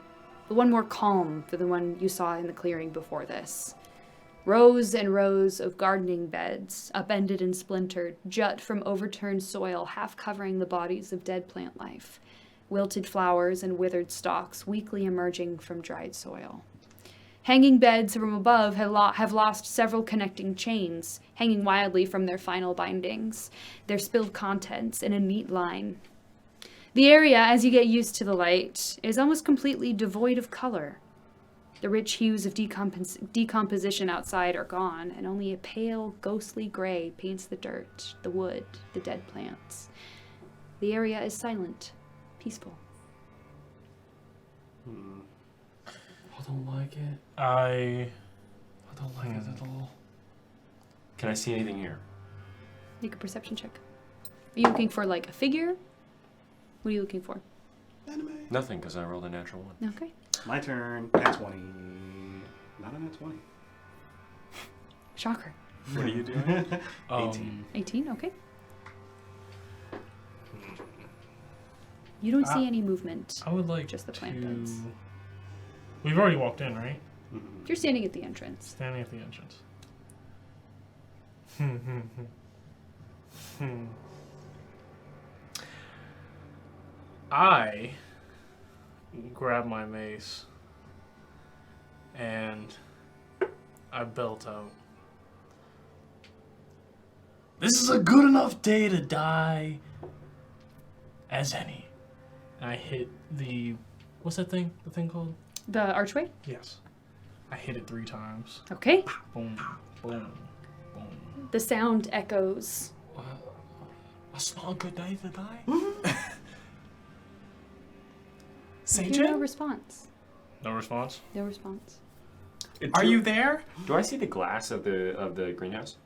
the one more calm than the one you saw in the clearing before this. Rows and rows of gardening beds, upended and splintered, jut from overturned soil, half covering the bodies of dead plant life. Wilted flowers and withered stalks weakly emerging from dried soil. Hanging beds from above have lost several connecting chains, hanging wildly from their final bindings, their spilled contents in a neat line. The area, as you get used to the light, is almost completely devoid of color. The rich hues of decomposition outside are gone, and only a pale, ghostly gray paints the dirt, the wood, the dead plants. The area is silent, peaceful. I don't like it. I don't like it at all. Can I see anything here? Make a perception check. Are you looking for like a figure? What are you looking for? Anime. Nothing, because I rolled a natural one. Okay. My turn. Nat 20. Not a nat 20. Shocker. What are you doing? 18. 18, okay. You don't see any movement. I would like Just the to... plant beds. We've already walked in, right? You're standing at the entrance. Standing at the entrance. I grab my mace and I belt out. This is a good enough day to die as any. And I hit the... What's that thing? The thing called? The archway? Yes. I hit it 3 times. Okay. Boom, boom, boom. The sound echoes. That's not a good day to die. You hear no Seyjin? response. No response? No response. Are you there? Do I see the glass of the greenhouse?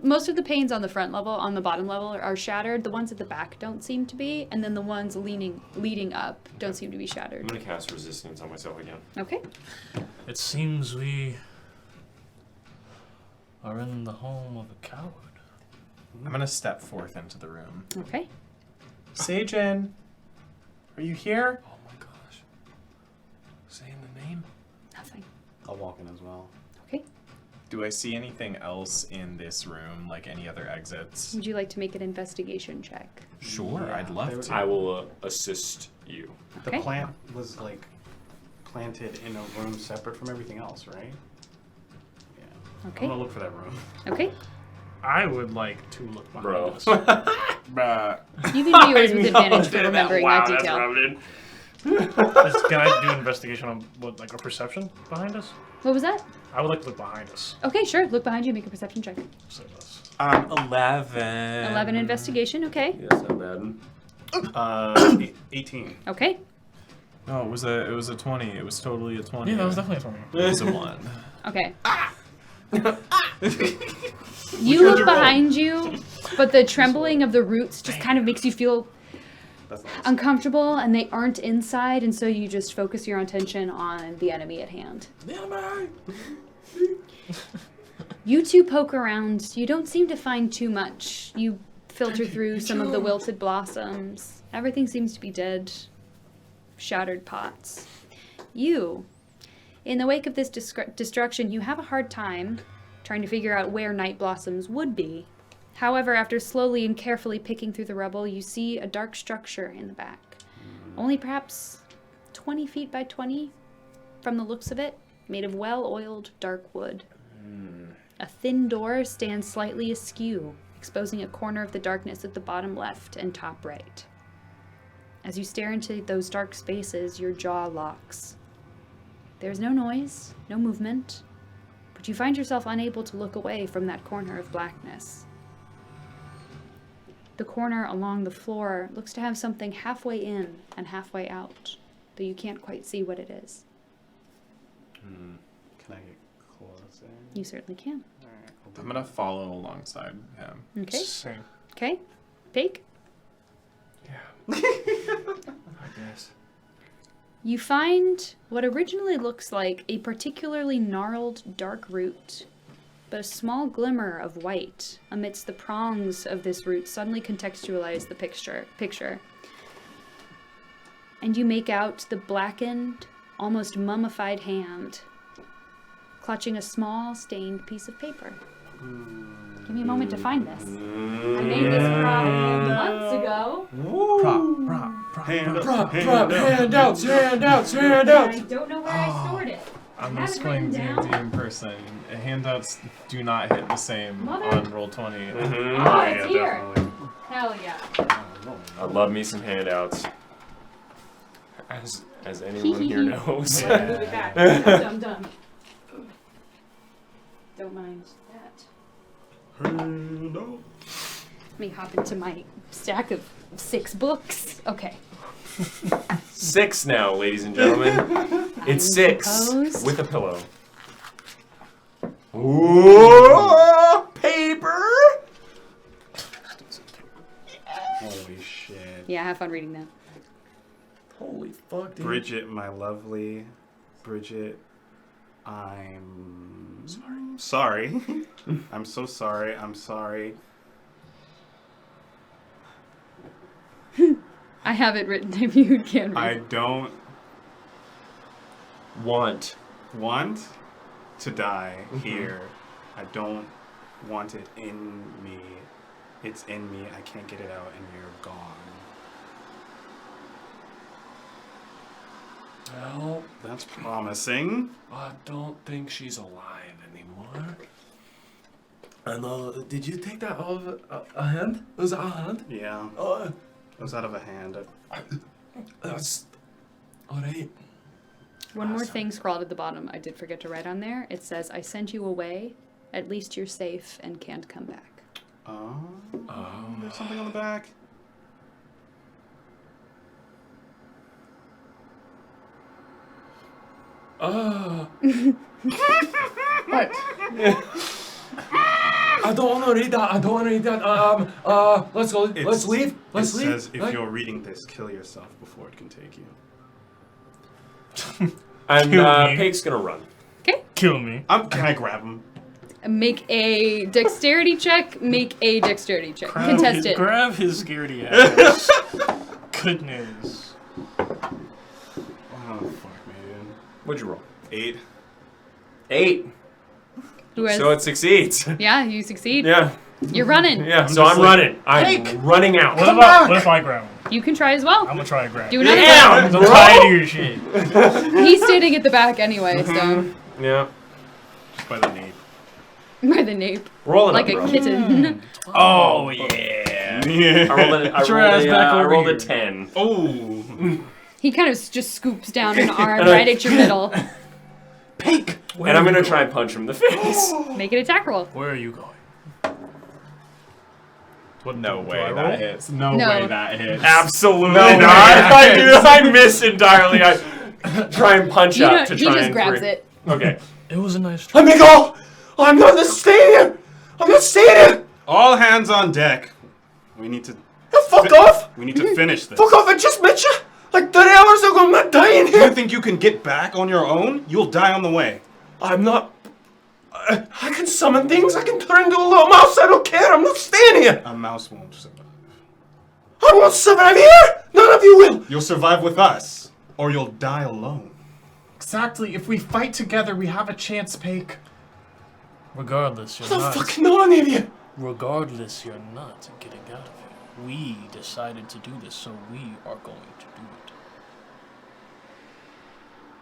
Most of the panes on the front level, on the bottom level, are shattered. The ones at the back don't seem to be, and then the ones leading up don't seem to be I'm shattered. gonna cast resistance on myself again. Okay. It seems we are in the home of a coward. I'm gonna step forth into the room. Okay. Seyjin, are you here? Oh my gosh. Saying the name? Nothing. I'll walk in as well. Okay. Do I see anything else in this room, like any other exits? Would you like to make an investigation check? Sure, Yeah, I'd love to. I will assist you. The Okay. plant was like planted in a room separate from everything else, right? Yeah. Okay. I'm gonna look for that room. Okay. I would like to look behind Bro. us. Bruh. You can do yours with advantage for remembering that detail. Can I do an investigation on what, like a perception behind us? What was that? I would like to look behind us. Okay, sure. Look behind you. Make a perception check. Say this. 11. 11 investigation. Okay. Yeah, that's not bad. 18. Okay. No, it was a 20. It was totally a 20. Yeah, that was definitely for me. It was a 1. Okay. You look behind you, but the trembling of the roots just kind of makes you feel That's nice. uncomfortable, and they aren't inside, and so you just focus your attention on the enemy at hand. The enemy! You two poke around. You don't seem to find too much. You filter through some of the wilted blossoms. Everything seems to be dead. Shattered pots. You, in the wake of this destruction, you have a hard time trying to figure out where night blossoms would be. However, after slowly and carefully picking through the rubble, you see a dark structure in the back. Only perhaps 20 feet by 20 from the looks of it, made of well-oiled dark wood. A thin door stands slightly askew, exposing a corner of the darkness at the bottom left and top right. As you stare into those dark spaces, your jaw locks. There's no noise, no movement, but you find yourself unable to look away from that corner of blackness. The corner along the floor looks to have something halfway in and halfway out, though you can't quite see what it is. Can I get closer? You certainly can. Alright, I'm gonna follow alongside him. Okay. Same. Okay. Fake. I guess. You find what originally looks like a particularly gnarled dark root, but a small glimmer of white amidst the prongs of this root suddenly contextualize the picture. And you make out the blackened, almost mummified hand clutching a small stained piece of paper. Give me a moment to find this. I made this probably months ago. Hand up, Prop, hand up. handouts! I don't know where I stored it. I'm I a have it playing written D&D in person. Handouts do not hit the same Mother. on Roll20. Mm-hmm. Oh, it's here. definitely. Hell yeah. I love me some handouts. As anyone here knows. Move it back. Dum. Don't mind that. No. Let me hop into my stack of 6 books. Okay. 6 now, ladies and gentlemen. It's 6 suppose. with a pillow. Ooh, paper. Holy shit. Yeah, have fun reading that. Holy fuck, dude. Bridget, my lovely Bridget, I'm sorry. I'm so sorry. I'm sorry. I have it written if you can read. I don't Want. want to die here. I don't want it in me. It's in me. I can't get it out, and you're gone. Well, That's promising. I don't think she's alive anymore. And did you take that out of a hand? Was that a hand? Yeah, Oh, it was out of a hand. that's all right. One more thing scrawled at the bottom I did forget to write on there. It says, I sent you away. At least you're safe and can't come back. Oh, there's something on the back. What? I don't want to read that. I don't want to read that. Let's go. Let's leave. Let's it leave. says if you're reading this, kill yourself before it can take you. And Kill me. Pake's gonna run. Kill me. Can I grab him? Make a dexterity check. Make a dexterity check. Contest it. Grab his scaredy ass. Goodness. Oh fuck me, dude. What'd you roll? 8. 8. Who has, So it succeeds. yeah, you succeed. Yeah. You're running. Yeah. So I'm running. I'm running out. What if I grab him? You can try as well. I'm gonna try to grab Do him. another Yeah. one. I'm tired of your shit. He's standing at the back anyway, so Yeah. Just by the nape. by the nape, Rolling like up, a bro. kitten. Oh yeah. Yeah. I rolled a 10. Oh. He kind of just scoops down an arm right at your middle. Pink. And I'm gonna try and punch him in the face. Make an attack roll. Where are you going? No do way I roll? that hits. No No. way that hits. Absolutely No way. not. If I miss entirely, I try and punch He, up don't- to he try just and grabs free. it. Okay. It was a nice try. Let me go. I'm not staying here. I'm not staying here. All hands on deck. We need to. Fuck off. We need to finish this. Fuck off. I just met you like 30 hours ago. I'm not dying Do you here. think you can get back on your own? You'll die on the way. I'm not. I can summon things. I can turn into a little mouse. I don't care. I'm not staying here. A mouse won't survive. I won't survive here. None of you will. You'll survive with us, or you'll die alone. Exactly. If we fight together, we have a chance, Pake. Regardless, I you're don't not. fucking know any of you. Regardless, you're not getting out of here. We decided to do this, so we are going to do it.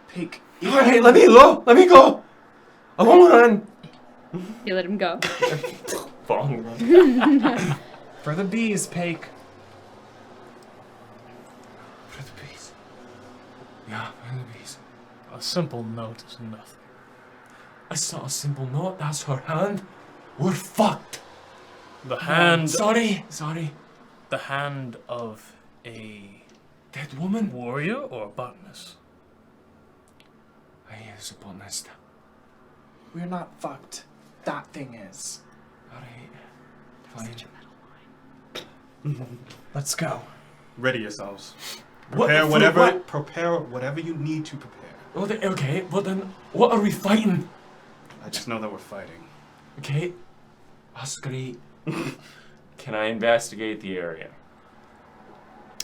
Pake. All right, let me go. Let me go. I won't run. You let him go. Falling. For the bees, Pake. For the bees. Yeah, for the bees. A simple note is nothing. It's not a simple note. That's her hand. We're fucked. The hand. Sorry. The hand of a Dead woman. warrior or a botanist. I is a botanist. We're not fucked. That thing is. Alright. Fine. Let's go. Ready yourselves. What- Prepare for whatever. what? Prepare whatever you need to prepare. Okay, but then what are we fighting? I just know that we're fighting. Okay. That's great. Can I investigate the area?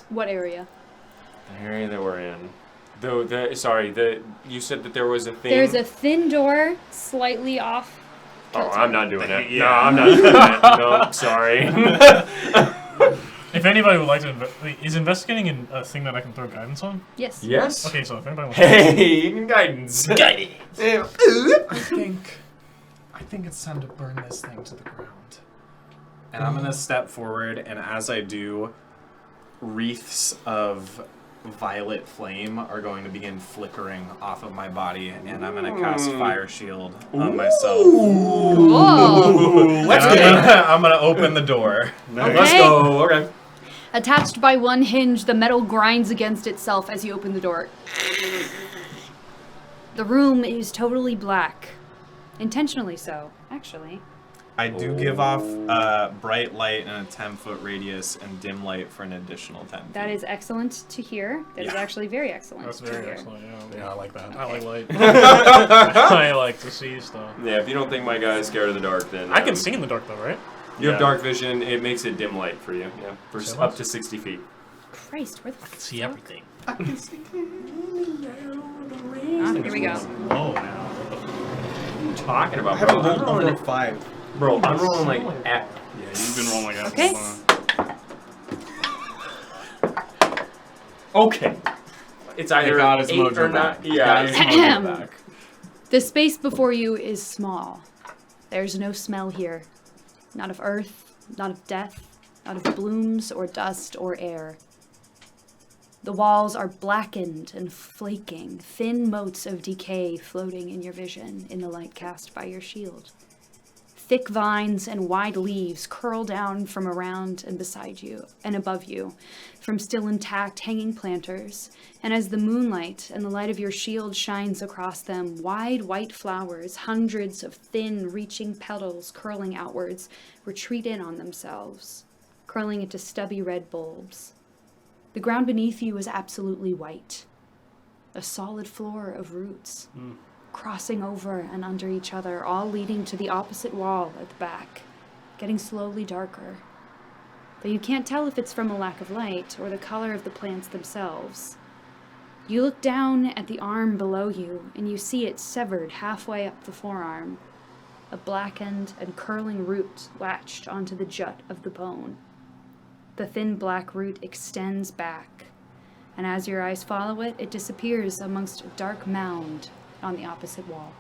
What area? The area that we're in. You said that there was a thing. There's a thin door slightly off. Oh, I'm not doing that. Yeah. No, I'm not doing that. No, sorry. If anybody would like to, is investigating a thing that I can throw guidance on? Yes. Yes. Okay, so if anybody wants Hey, guidance. guidance. I think it's time to burn this thing to the ground. And I'm gonna step forward, and as I do, wreaths of violet flame are going to begin flickering off of my body, and I'm gonna cast Fire Shield on myself. Whoa. Let's And go. I'm gonna open the door. Okay. Let's go. Okay. Attached by one hinge, the metal grinds against itself as you open the door. The room is totally black. Intentionally so, actually. I do give off bright light in a 10-foot radius and dim light for an additional 10 feet. That is excellent to hear. That is actually very excellent That's to very hear. excellent. Yeah. Yeah, I like that. I like light. I like to see stuff. Yeah, if you don't think my guy is scared of the dark, then I can see in the dark though, right? You have Yeah. dark vision. It makes it dim light for you. Yeah, for So up much. to 60 feet. Christ, where the fuck? See everything. Ah, here we go. Oh, now. Talking about, I haven't bro. rolled under 5. Bro, I'm rolling like at. Yeah, you've been rolling at Okay. Okay. It's either got his 8 mojo or back. not. Got Yeah. his mojo back. The space before you is small. There's no smell here. Not of earth, not of death, not of blooms or dust or air. The walls are blackened and flaking, thin motes of decay floating in your vision in the light cast by your shield. Thick vines and wide leaves curl down from around and beside you and above you, from still intact hanging planters, and as the moonlight and the light of your shield shines across them, wide white flowers, hundreds of thin, reaching petals curling outwards, retreat in on themselves, curling into stubby red bulbs. The ground beneath you is absolutely white, a solid floor of roots. Crossing over and under each other, all leading to the opposite wall at the back, getting slowly darker. Though you can't tell if it's from a lack of light or the color of the plants themselves. You look down at the arm below you, and you see it severed halfway up the forearm, a blackened and curling root latched onto the jut of the bone. The thin black root extends back, and as your eyes follow it, it disappears amongst a dark mound on the opposite wall.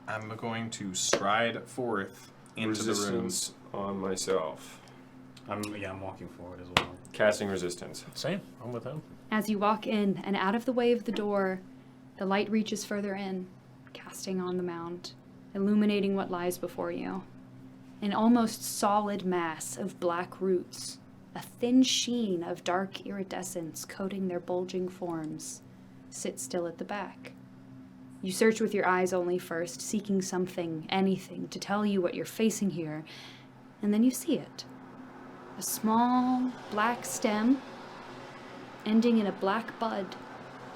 I'm going to stride forth into the room. Resistance on myself. I'm walking forward as well. Casting resistance. Same. I'm with him. As you walk in and out of the way of the door, the light reaches further in, casting on the mound, illuminating what lies before you. An almost solid mass of black roots, a thin sheen of dark iridescence coating their bulging forms, sit still at the back. You search with your eyes only first, seeking something, anything, to tell you what you're facing here, and then you see it. A small black stem, ending in a black bud,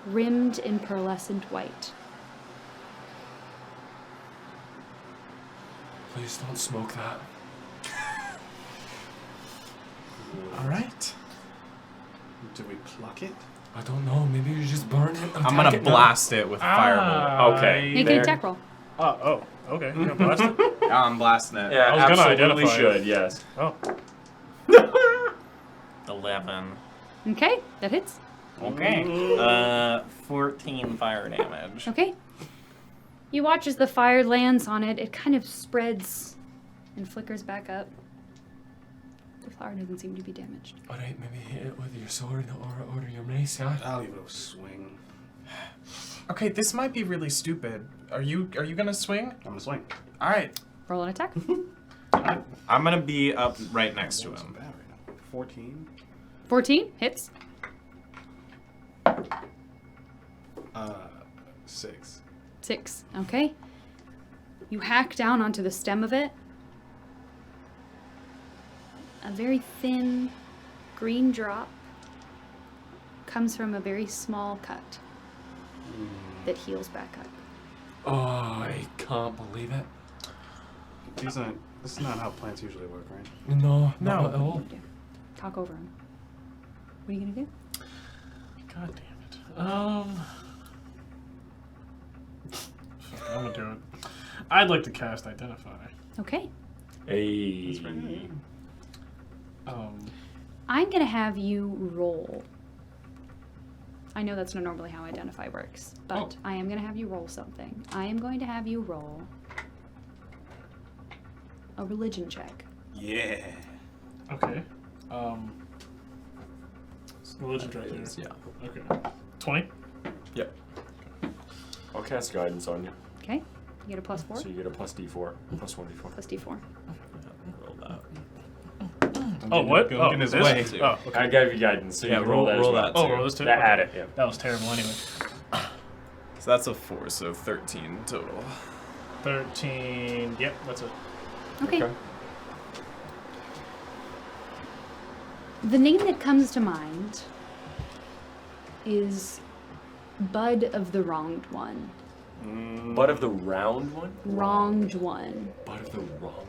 rimmed in pearlescent white. Please don't smoke that. All right. Do we pluck it? I don't know. Maybe you just burn it. I'm gonna blast it with fireball. Okay. Make an attack roll. Oh, okay. You gonna blast it? Yeah, I'm blasting it. Yeah, I was gonna absolutely identify it. should. Yes. Oh. 11. Okay, that hits. Okay. 14 fire damage. Okay. You watch as the fire lands on it. It kind of spreads and flickers back up. The flower doesn't seem to be damaged. Alright, maybe hit it with your sword or your mace, yeah? I'll give it a swing. Okay, this might be really stupid. Are you gonna swing? I'm gonna swing. All right. Roll an attack. I'm gonna be up right next to him. Bad right now. 14. 14 hits. 6. 6. Okay. You hack down onto the stem of it. A very thin green drop comes from a very small cut that heals back up. Oh, I can't believe it. This is not how plants usually work, right? No, No. not at all. Talk over him. What are you gonna do? God damn it. I'm gonna do it. I'd like to cast Identify. Okay. Hey. I'm going to have you roll. I know that's not normally how Identify works, but I am going to have you roll something. I am going to have you roll a religion check. Yeah. Okay. Religion right there. Yeah. Okay. 20? Yep. I'll cast guidance on you. Okay. You get a plus 4? So you get a plus D4, plus 1D4. Plus D4. Roll that. Oh, what? Go in his this? way. Oh, okay. I gave you guidance, so Yeah, you roll that as roll well. that. Oh, roll this too? That add it, yeah. That was terrible anyway. So that's a 4, so 13 total. 13. Yep, that's it. Okay. The name that comes to mind is Bud of the Wronged One. Butt of the round one? Wronged One. Butt of the wrong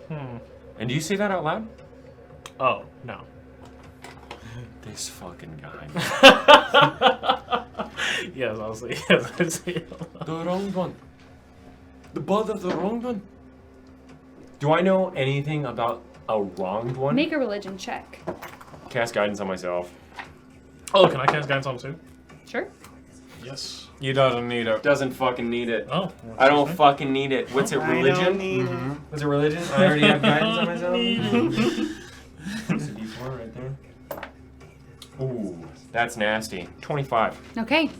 one. And do you say that out loud? Oh, no. This fucking guy. Yes, I'll say yes. I say it. The wrong one. The butt of the wrong one. Do I know anything about a wronged one? Make a religion check. Cast guidance on myself. Oh, can I cast guidance on too? Sure. Yes. You doesn't need it. Doesn't fucking need it. Oh. I don't fucking need it. What's it, religion? What's it, religion? I already have guidance on myself. There's a D4 right there. Ooh, that's nasty. 25. Okay.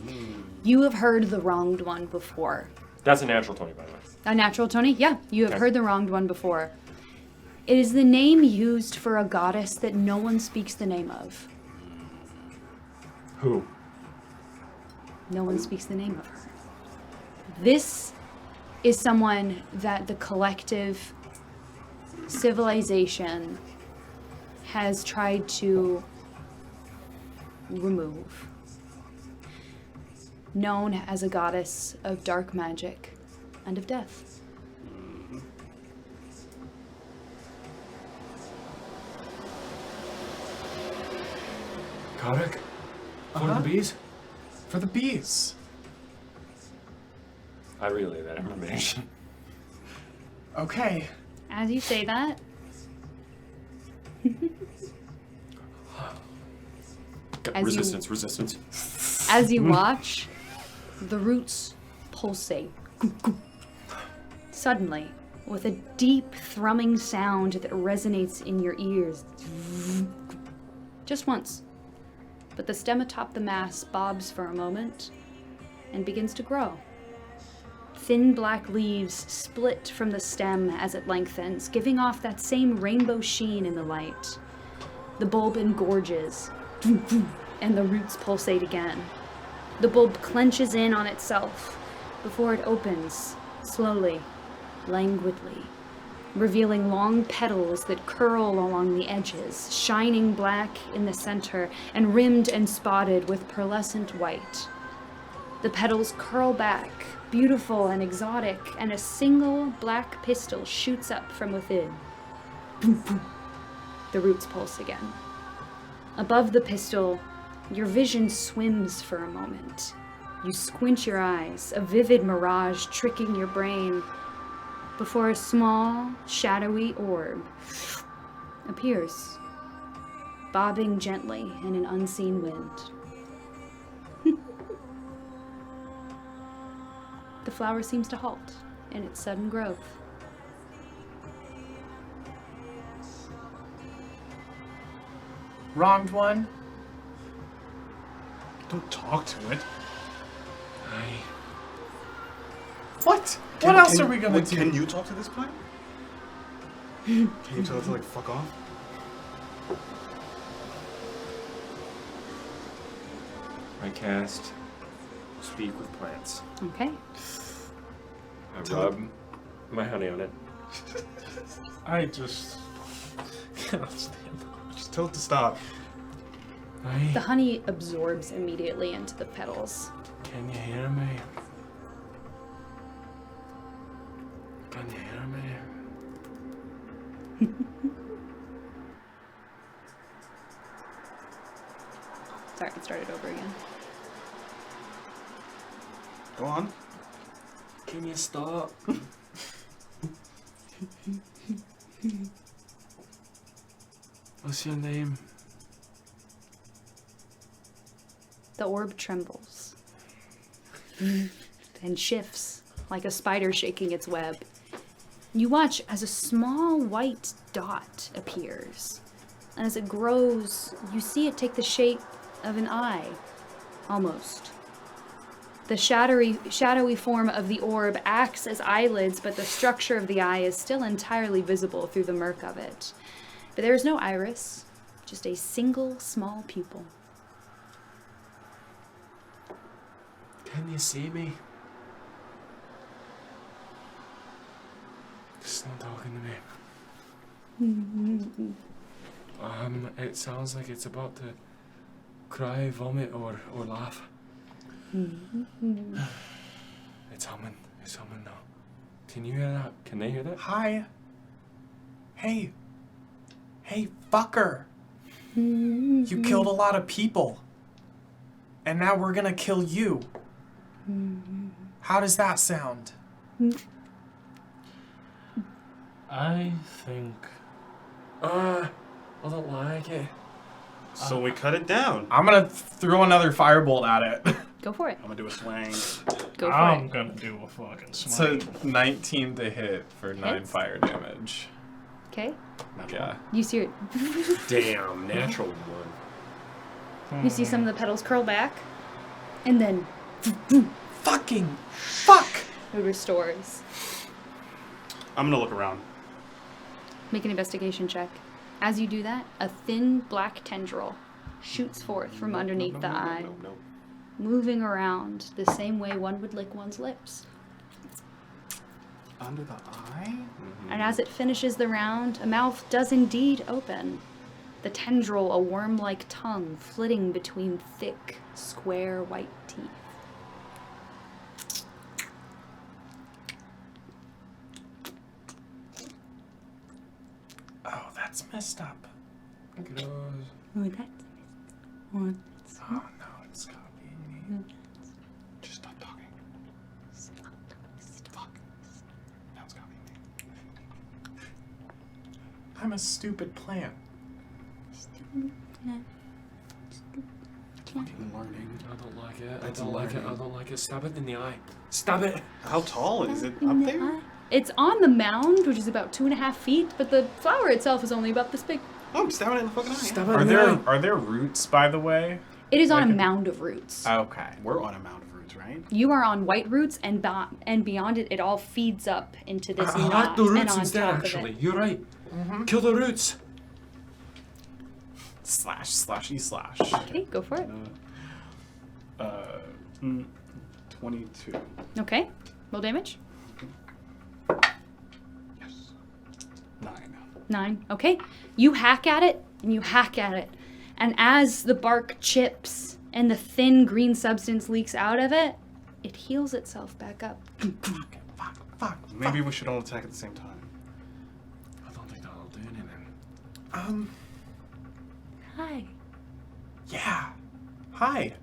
You have heard the Wronged One before. That's a natural 20, by the way. A natural 20? Yeah, you have Okay. heard the Wronged One before. It is the name used for a goddess that no one speaks the name of. Who? No one speaks the name of her. This is someone that the collective civilization has tried to remove. Known as a goddess of dark magic and of death. Karek? For the bees? For the bees. I relay that information. Okay. As you say that, As Resistance. as you watch, the roots pulsate. Suddenly, with a deep thrumming sound that resonates in your ears. Just once. But the stem atop the mass bobs for a moment and begins to grow. Thin black leaves split from the stem as it lengthens, giving off that same rainbow sheen in the light. The bulb engorges, and the roots pulsate again. The bulb clenches in on itself before it opens, slowly, languidly, revealing long petals that curl along the edges, shining black in the center and rimmed and spotted with pearlescent white. The petals curl back, beautiful and exotic, and a single black pistil shoots up from within. Boom, boom. The roots pulse again. Above the pistil, your vision swims for a moment. You squint your eyes, a vivid mirage tricking your brain, before a small, shadowy orb appears, bobbing gently in an unseen wind. The flower seems to halt in its sudden growth. Wronged one. Don't talk to it. What? What else are we gonna do? Can you talk to this plant? Can you tell it to, like, fuck off? I cast Speak with Plants. Okay. I rub my honey on it. I just cannot stand Just tell it to stop. The honey absorbs immediately into the petals. Can you hear me? Can you hear me? Sorry, it started over again. Go on. Can you stop? What's your name? The orb trembles and shifts like a spider shaking its web. You watch as a small white dot appears. And as it grows, you see it take the shape of an eye, almost. The shadowy form of the orb acts as eyelids, but the structure of the eye is still entirely visible through the murk of it. But there is no iris, just a single small pupil. Can you see me? It's not talking to me. It sounds like it's about to cry, vomit, or laugh. It's humming now. Can you hear that? Can they hear that? Hi. Hey, fucker. You killed a lot of people. And now we're gonna kill you. How does that sound? I think. I don't like it. So we cut it down. I'm gonna throw another firebolt at it. Go for it. I'm gonna do a swing. Go for I'm it. gonna do a fucking So smite. 19 to hit for 9 Hits. fire damage. Okay. Yeah. You see it. Damn, natural one. You see some of the petals curl back, and then Fucking fuck! it restores. I'm gonna look around. Make an investigation check. As you do that, a thin black tendril shoots forth from underneath the eye, moving around the same way one would lick one's lips. Under the eye? And as it finishes the round, a mouth does indeed open. The tendril, a worm-like tongue, flitting between thick, square white teeth. Oh, that's messed up. Gross. Oh, that's Oh no, it's copying me. Just stop talking. Fuck. Now it's copying me. I'm a stupid plant. Fucking learning. I don't like it. I don't like it. I don't like it. Stab it in the eye. Stab it. How tall is it in up the there? eye. It's on the mound, which is about 2.5 feet, but the flower itself is only about this big. Oh, I'm stabbing it in the fucking eye. Stab it Are in the eye. there roots, by the way? It is on a Like a- mound of roots. Okay. We're on a mound of roots, right? You are on white roots, and beyond it, it all feeds up into this I knot. like the and roots on instead, top actually. Of it. You're right. Kill the roots. Slash, slashy, slash. Okay, go for it. 22. Okay, roll damage. Yes. 9. 9. Okay, you hack at it, and you hack at it. And as the bark chips and the thin green substance leaks out of it, it heals itself back up. Fuck. Maybe we should all attack at the same time. I don't think that'll do anything. Hi. Yeah. Hi.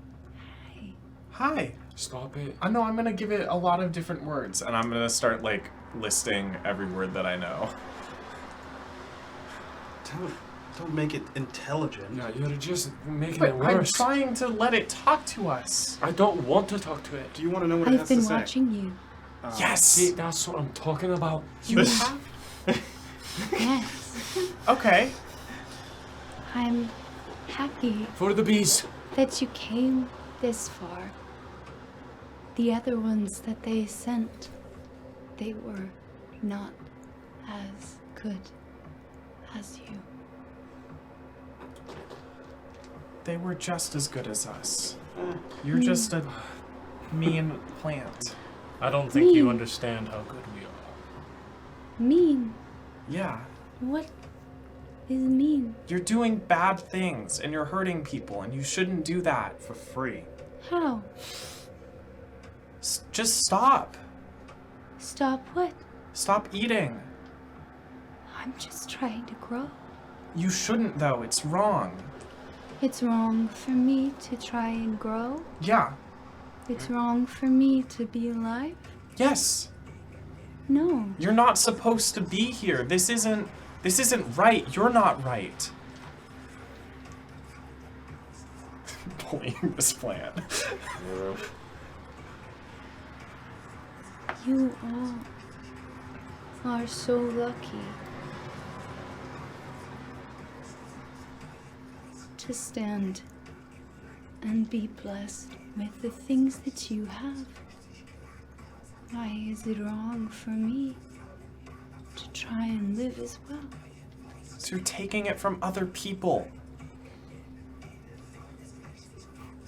Hi. Stop it. I know I'm gonna give it a lot of different words, and I'm gonna start like listing every word that I know. Don't make it intelligent. Yeah, you're just making But it I'm worse. trying to let it talk to us. I don't want to talk to it. Do you want to know what it I've has to been say? watching you. Yes. See, that's what I'm talking about. You have. Yes. Okay. I'm happy For the bees. that you came this far. The other ones that they sent, they were not as good as you. They were just as good as us. You're just a mean plant. I don't think you Me. understand how good we are. Mean? Yeah. What is mean? You're doing bad things and you're hurting people, and you shouldn't do that. For free. How? Just stop. Stop what? Stop eating. I'm just trying to grow. You shouldn't, though. It's wrong. It's wrong for me to try and grow. Yeah. It's wrong for me to be alive. Yes. No. You're not supposed to be here. This isn't This isn't right. You're not right. Pulling this plan. You all are so lucky to stand and be blessed with the things that you have. Why is it wrong for me to try and live as well? So you're taking it from other people.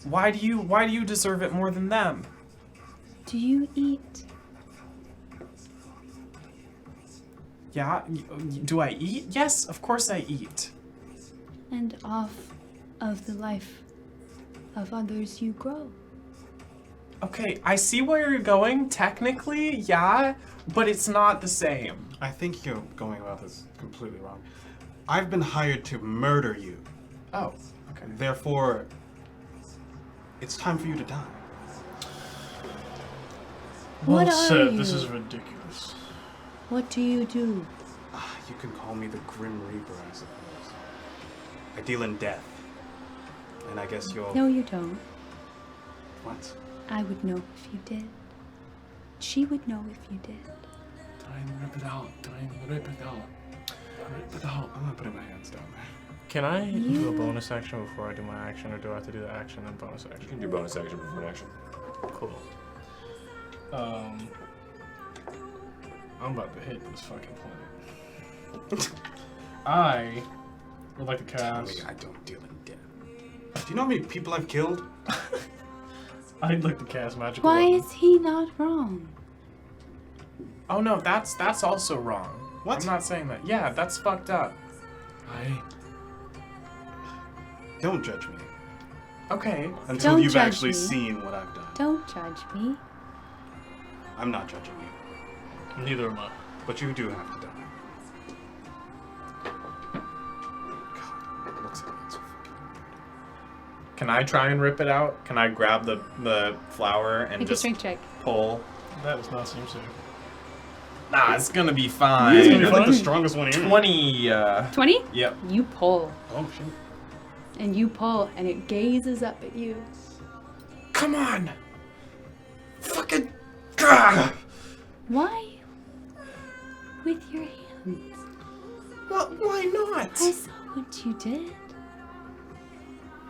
Why do you deserve it more than them? Do you eat? Yeah, do I eat? Yes, of course I eat. And off of the life of others you grow? Okay, I see where you're going, technically, yeah, but it's not the same. I think you're going about this completely wrong. I've been hired to murder you. Oh, okay. Therefore, it's time for you to die. What Well are said. you? This is ridiculous. What do you do? You can call me the Grim Reaper, I suppose. I deal in death. And I guess you'll... No, you don't. What? I would know if you did. She would know if you did. Try and rip it out. Try and rip it out. Rip it out. I'm not putting my hands down there. Can I do You- a bonus action before I do my action, or do I have to do the action and bonus You action? can do bonus action before an action. Cool. I'm about to hit this fucking planet. I would like to Tell me cast. I don't deal in death. Do you know how many people I've killed? I'd like to cast magical. Why weapon. is he not wrong? Oh no, that's also wrong. What? I'm not saying that. Yeah, that's fucked up. Don't judge me. Okay. Until Don't you've judge actually me. seen what I've done. Don't judge me. I'm not judging you. Neither am I. But you do have to die. God, it looks like it's so fucking weird. Can I try and rip it out? Can I grab the flower and Make a just strength check. pull? That does not seem safe. Nah, it's gonna be It's fine. gonna be You're like fun. the strongest one here. 20. 20? Yep. You pull. Oh, shit. And you pull, and it gazes up at you. Come on. Fucking. Gah! Why? With your hands. Well, why not? I saw what you did.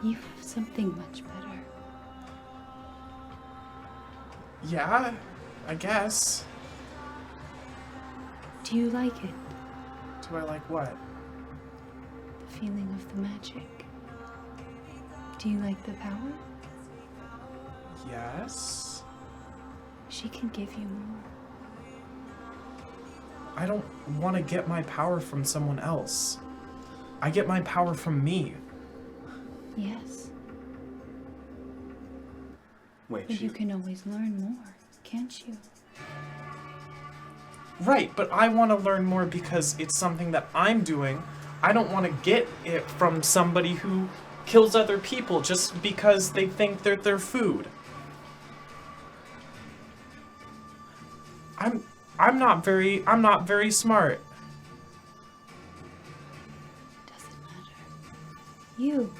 You have something much better. Yeah, I guess. Do you like it? Do I like what? The feeling of the magic. Do you like the power? Yes. She can give you more. I don't want to get my power from someone else. I get my power from me. Yes. Wait, But you can always learn more, can't you? Right, but I want to learn more because it's something that I'm doing. I don't want to get it from somebody who kills other people just because they think they're their food. I'm not very smart. Doesn't matter. You.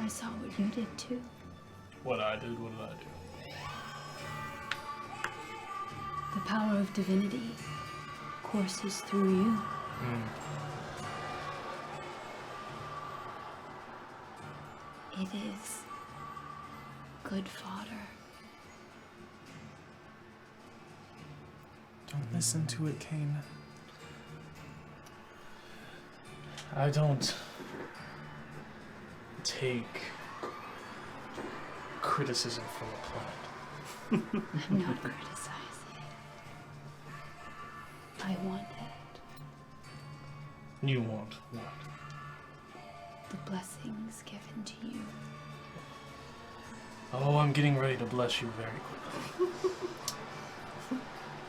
I saw what you did too. What I did, what did I do? The power of divinity courses through you. It is good fodder. Don't listen to it, Kane. I don't take criticism from a plant. I'm not criticizing. I want it. You want what? The blessings given to you. Oh, I'm getting ready to bless you very quickly.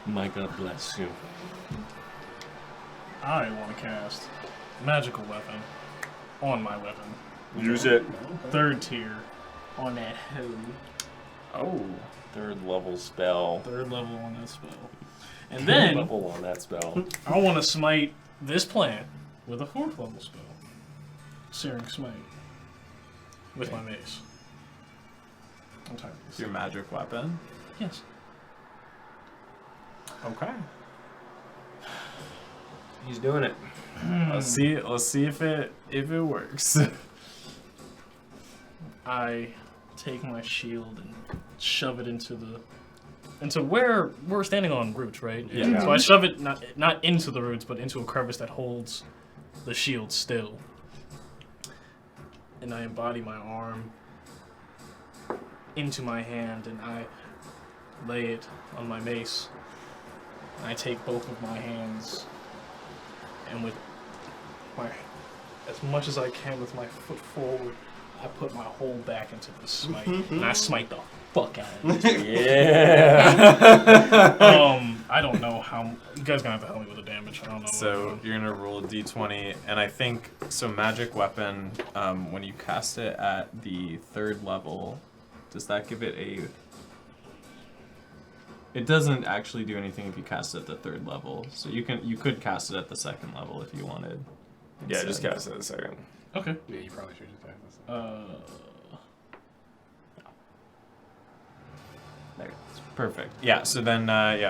My God bless you. I want to cast magical weapon on my weapon. Use it. 3rd tier on that hoe. Oh, 3rd level spell. 3rd level on that spell. And then level on that spell. I want to smite this plant with a 4th level spell. Searing Smite. With my mace. I'm tired of It's this. your magic weapon. Yes. Okay. He's doing it. Let's see if it works. I take my shield and shove it into where we're standing on roots, right? Yeah. So I shove it not into the roots, but into a crevice that holds the shield still. And I embody my arm into my hand, and I lay it on my mace. And I take both of my hands, and with my, as much as I can with my foot forward, I put my whole back into the smite, and I smite the fuck out of it. Yeah. I don't know how. You guys gonna have to help me with the damage. I don't know. So you're gonna roll a d20, and I think so. Magic weapon. When you cast it at the 3rd level, does that give it a? It doesn't actually do anything if you cast it at the 3rd level. So you could cast it at the 2nd level if you wanted. Yeah, just instead. cast it a second. Okay. Yeah, you probably should just have this. There, it's perfect. Yeah. So then,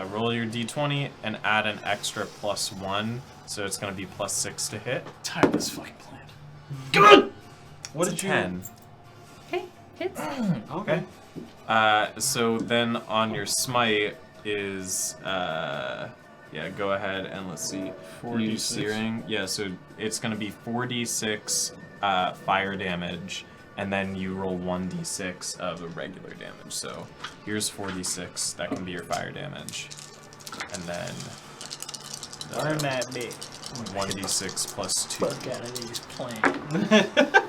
roll your d20 and add an extra +1. So it's gonna be +6 to hit. Tired of this fucking plant. What did 10? Okay, hits. Okay. So then on your smite is go ahead and let's see. 4d6. Searing. Yeah, so it's gonna be 4d6 fire damage, and then you roll 1d6 of the regular damage. So here's 4d6. That can be your fire damage, and then Burn that bitch. 1d6 +2. Fuck out of these plants.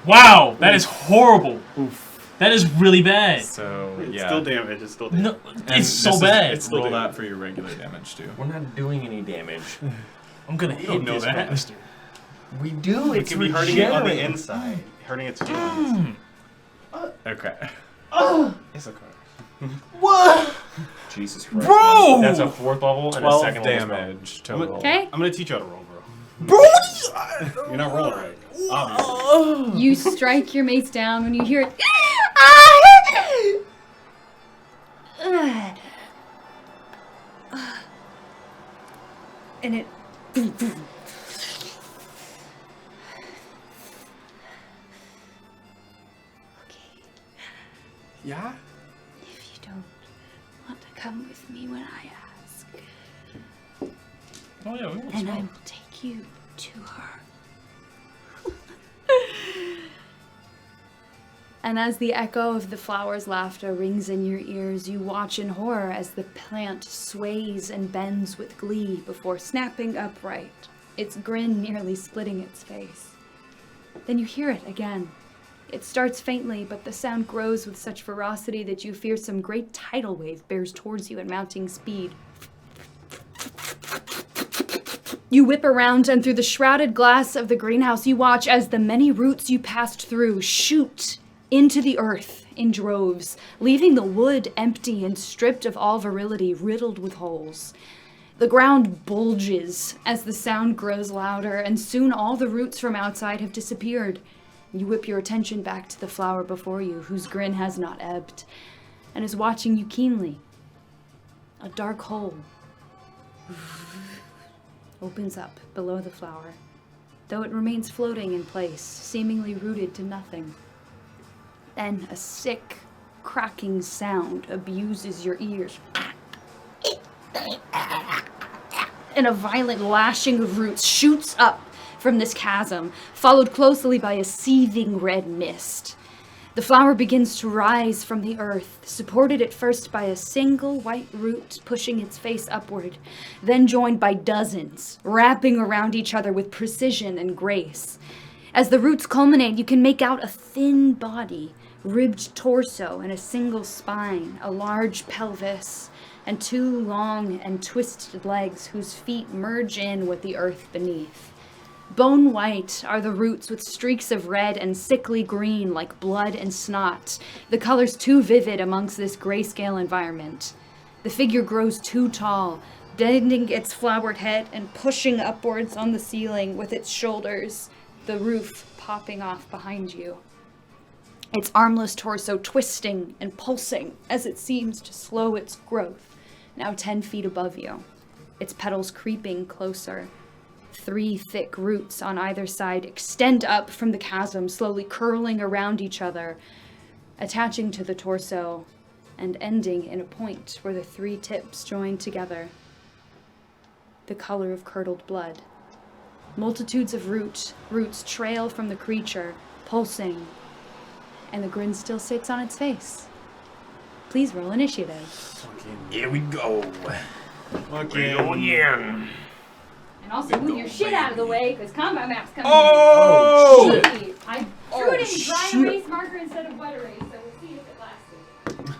Wow, that is horrible. Oof. That is really bad. So It's yeah. still damage. It's still damage. No, And it's so this is- bad. It's roll that for your regular damage too. We're not doing any damage. I'm gonna hit don't know this that. bastard. We do. It could be hurting it on the inside, hurting its feelings. Okay. Issachar. Jesus Christ. Bro! That's a 4th level and a 12 2nd level spell. damage total. Okay. I'm gonna teach you how to roll, bro. Bro! You're not rolling right. Obviously. You strike your mace down when you hear it. And it. Okay, Yeah? if you don't want to come with me when I ask, Oh yeah, we want then I smoke. will take you to her. And as the echo of the flower's laughter rings in your ears, you watch in horror as the plant sways and bends with glee before snapping upright, its grin nearly splitting its face. Then you hear it again. It starts faintly, but the sound grows with such ferocity that you fear some great tidal wave bears towards you at mounting speed. You whip around, and through the shrouded glass of the greenhouse, you watch as the many roots you passed through shoot into the earth in droves, leaving the wood empty and stripped of all virility, riddled with holes. The ground bulges as the sound grows louder, and soon all the roots from outside have disappeared. You whip your attention back to the flower before you, whose grin has not ebbed, and is watching you keenly. A dark hole opens up below the flower, though it remains floating in place, seemingly rooted to nothing. Then a sick, cracking sound abuses your ears. And a violent lashing of roots shoots up from this chasm, followed closely by a seething red mist. The flower begins to rise from the earth, supported at first by a single white root pushing its face upward, then joined by dozens, wrapping around each other with precision and grace. As the roots culminate, you can make out a thin body, ribbed torso and a single spine, a large pelvis, and two long and twisted legs whose feet merge in with the earth beneath. Bone white are the roots with streaks of red and sickly green like blood and snot, the colors too vivid amongst this grayscale environment. The figure grows too tall, bending its flowered head and pushing upwards on the ceiling with its shoulders, the roof popping off behind you. Its armless torso twisting and pulsing as it seems to slow its growth, now 10 feet above you. Its petals creeping closer. 3 thick roots on either side extend up from the chasm, slowly curling around each other, attaching to the torso and ending in a point where the 3 tips join together. The color of curdled blood. Multitudes of roots trail from the creature, pulsing, and the grin still sits on its face. Please roll initiative. Here we go. Okay. again. And also move your shit out of the way, because combat map's coming. Oh! Shit. I threw it in dry erase marker instead of wet erase, so we'll see if it lasted.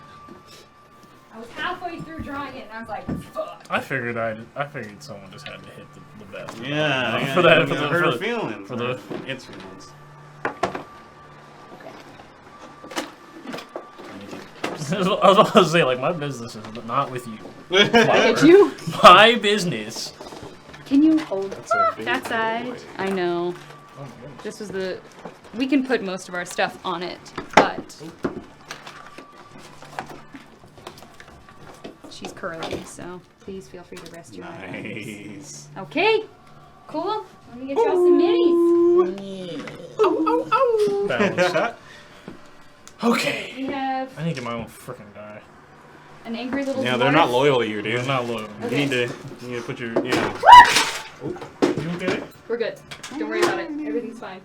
I was halfway through drawing it, and I was like, fuck. I figured someone just had to hit the best. Yeah, For that, you for know, the, her for the, feelings. for the- its feelings. I was about to say, like, my business is not with you. Look at you. My business. Can you hold a big that side? I know. Oh my goodness. This was the... We can put most of our stuff on it, but... She's curly, so please feel free to rest your eyes. Nice. Okay, cool. Let me get y'all some minis. Balanced. Okay. We have I need to get my own freaking die. an angry little Yeah, dwarf. they're not loyal to you, dude. It's not low. Okay. You need to put your You okay? We're good. Don't worry about it. Everything's fine.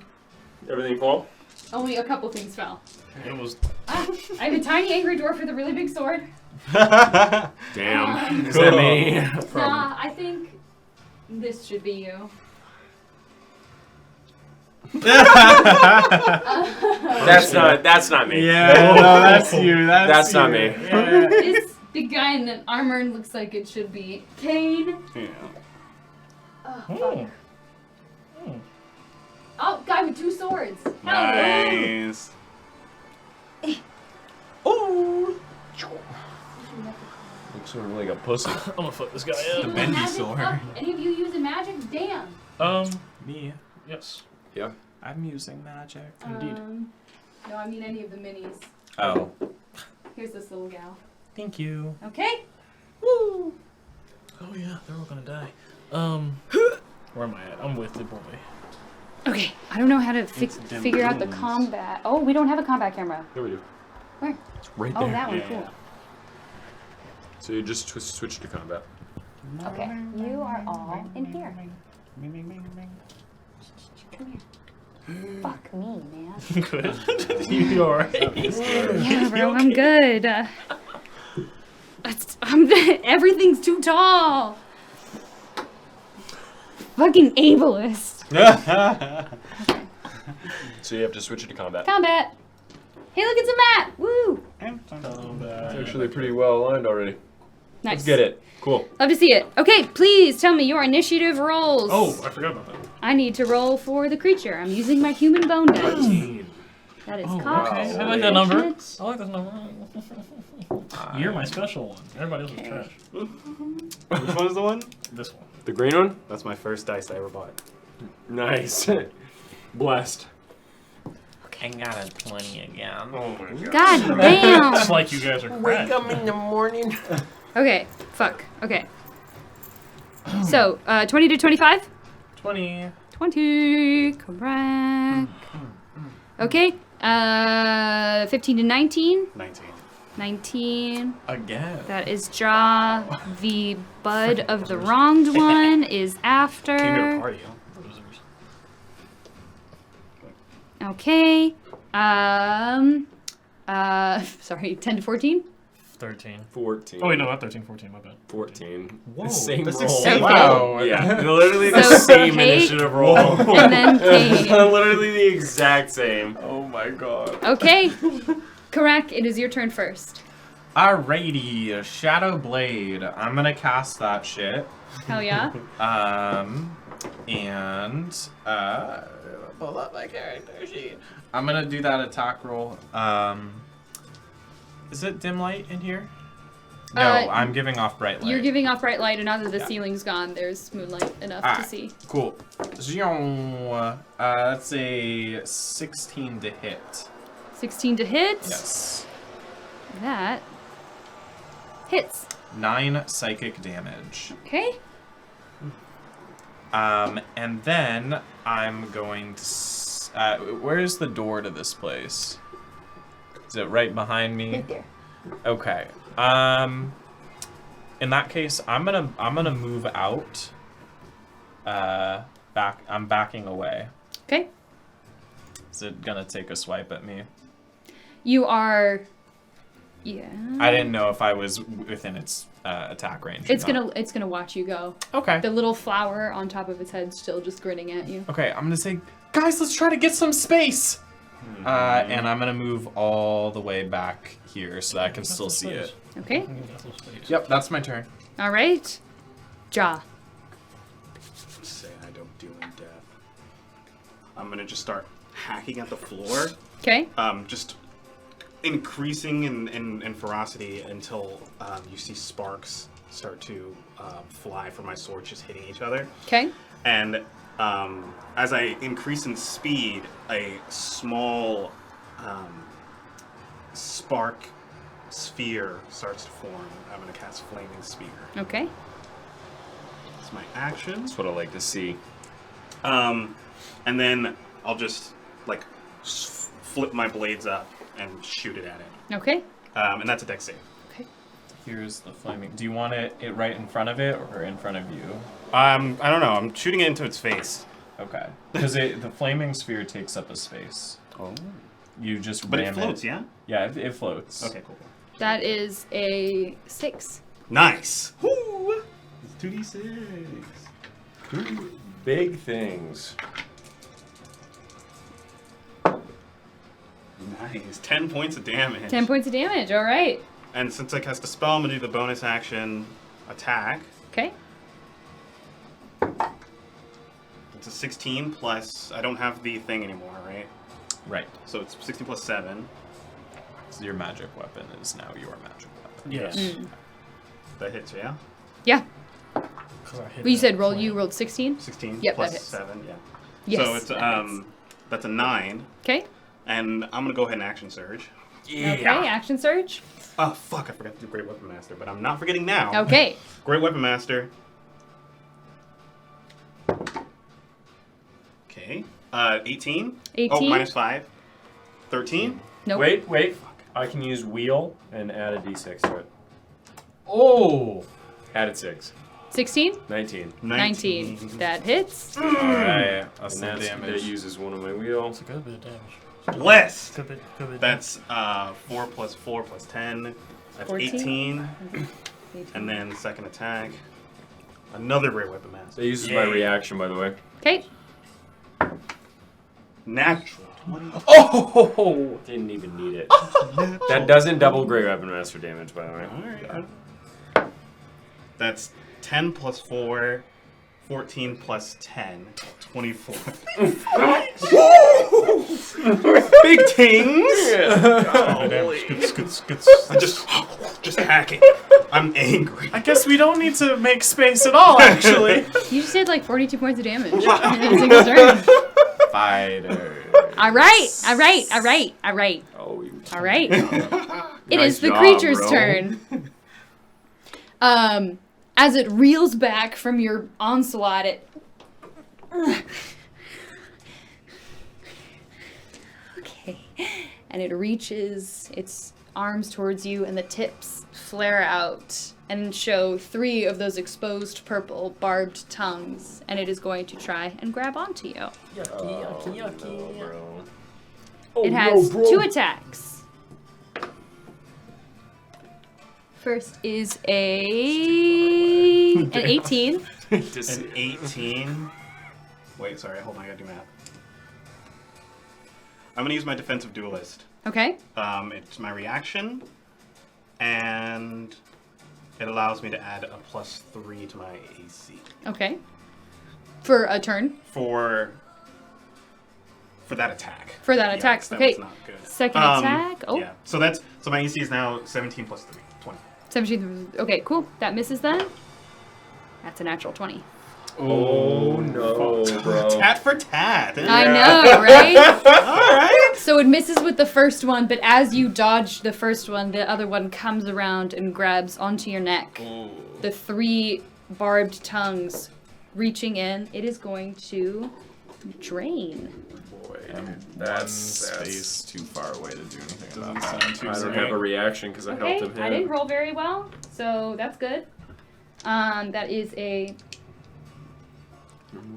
Everything fall? Only a couple things fell. It was. I have a tiny angry dwarf with a really big sword. Damn. Is that me? Nah, I think this should be you. That's not me. Yeah, no, that's you. That's not me. Yeah. This big guy in the armor looks like it should be Kane. Yeah. Oh, Oh. fuck. Oh, guy with 2 swords. Hello. Nice. Looks sort of like a pussy. I'm gonna fuck this guy Using up. bendy magic sword. stuff. Any of you using magic? Damn. Me, Yes. Yeah. I'm using magic. Indeed. No, I mean any of the minis. Oh, Here's this little gal. thank you. Okay. Woo. Oh yeah, they're all gonna die. Where am I at? I'm with the boy. Okay. I don't know how to It's them figure out the goons. combat. Oh, we don't have a combat camera. Here we do. Where? It's right Oh, there. that one. Yeah. Cool. So you just switch to combat. Okay. You are all in here. Fuck me, man. Good. You alright? Yeah, bro, I'm good. Everything's too tall. Fucking ableist. So you have to switch it to combat. Combat. Hey, look, it's a map. Woo. It's actually pretty well aligned already. Nice. Let's get it. Cool. Love to see it. Okay, please tell me your initiative rolls. Oh, I forgot about that. I need to roll for the creature. I'm using my human bone dice. That is called. Okay, I like that number. I like that number. You're my special one. Everybody else is trash. Which one is the one? This one. The green one? That's my first dice I ever bought. Nice. Blessed. I got a 20 again. Oh my god. God damn. It's like you guys are crap. in the morning. Okay, fuck. Okay. So, 20 to 25? 20. 20, correct. Okay, 15 to 19? 19. 19. Again. That is Jaw. The bud of the wronged one is Came to a after. party, huh? Losers. Okay. Sorry, 10 to 14? 13. 14. Oh, wait, no, not 13, 14, my bad. 14. Whoa, The same that's roll. the same Wow. Yeah, literally the So, same hate- initiative roll. And then Kane. Literally the exact same. Oh my god. Okay. Correct, it is your turn first. Alrighty, Shadow Blade. I'm gonna cast that shit. Hell yeah. Pull up my character sheet. I'm gonna do that attack roll. Is it dim light in here? No, I'm giving off bright light. You're giving off bright light, and now that the ceiling's gone, there's moonlight enough to see. Cool. That's a 16 to hit. 16 to hit. Yes. That hits. 9 psychic damage. Okay. And then I'm going to. Where's the door to this place? Is it right behind me? Right there. Okay. In that case, I'm gonna move out. I'm backing away. Okay. Is it gonna take a swipe at me? You are. Yeah. I didn't know if I was within its attack range. It's gonna watch you go. Okay. The little flower on top of its head still just grinning at you. Okay, I'm gonna say, guys, let's try to get some space. And I'm gonna move all the way back here so that I can still see it. Okay. Yep, that's my turn. All right. Jaw. Say I don't do in death. I'm gonna just start hacking at the floor. Okay. Just increasing in ferocity until you see sparks start to fly from my sword, just hitting each other. Okay. And as I increase in speed, a small spark sphere starts to form. I'm going to cast Flaming Spear. Okay. It's my action. That's what I like to see. And then I'll just like flip my blades up and shoot it at it. Okay. And that's a dex save. Okay. Here's the flaming. Do you want it right in front of it or in front of you? I don't know. I'm shooting it into its face. Okay. Because the flaming sphere takes up a space. Oh. You just But ram it floats, yeah? Yeah, it floats. Okay, cool. That is a 6. Nice. Woo! It's 2d6. Two big things. Nice. 10 points of damage. 10 points of damage. All right. And since I cast a spell, I'm going to do the bonus action attack. Okay. It's a 16 plus... I don't have the thing anymore, right? Right. So it's 16 plus 7. So your magic weapon is now your magic weapon. Yes. That hits, yeah? Yeah. 'Cause I hit Well, you that said roll. flame. You rolled 16. 16 Yep, plus that hits. 7, yeah. Yes. So it's that's a 9. Okay. And I'm going to go ahead and action surge. Okay. Action surge. Oh, fuck, I forgot to do Great Weapon Master, but I'm not forgetting now. Okay. Great Weapon Master. Okay. 18. 18. Oh, minus 5. 13. Nope. Wait. I can use wheel and add a d6 to it. Oh! Added 6. 16. 19. 19. That hits. Alright, that's And some that damage. uses one of my wheel. It's a good bit of damage. Blessed. Good bit. That's 4 plus 4 plus 10. That's 14. 18. And then the second attack. Another Great Weapon Master. That uses my reaction, by the way. Okay. Natural 20. Oh! Didn't even need it. That doesn't double Great Weapon Master damage, by the way. Alright. That's 10 plus 4. 14 plus 10. 24. Big tings! I just hacking. I'm angry. I guess we don't need to make space at all, actually. You just did like 42 points of damage in a single turn. Fighter. All right. Oh, you. All right. It Nice is the job, creature's bro. turn. As it reels back from your onslaught, it. Okay. And it reaches its arms towards you, and the tips flare out and show 3 of those exposed purple barbed tongues, and it is going to try and grab onto you. Yucky. Bro. It has 2 attacks. First is an 18. An 18. Wait, sorry, hold on, I gotta do math. I'm gonna use my defensive duelist. Okay. It's my reaction, and it allows me to add a +3 to my AC. Okay. For a turn. For that attack. For that attack. That Okay. was not good. Second attack. Oh. Yeah. So my AC is now 17 plus 3, 20. 17. Okay, cool. That misses then. That's a natural 20. Oh no, bro. Tat for tat. I know, right? Alright. So it misses with the first one, but as you dodge the first one, the other one comes around and grabs onto your neck. The 3 barbed tongues reaching in. It is going to drain. That's space too far away to do anything about that. I don't have a reaction because I helped him hit. I didn't roll very well, so that's good.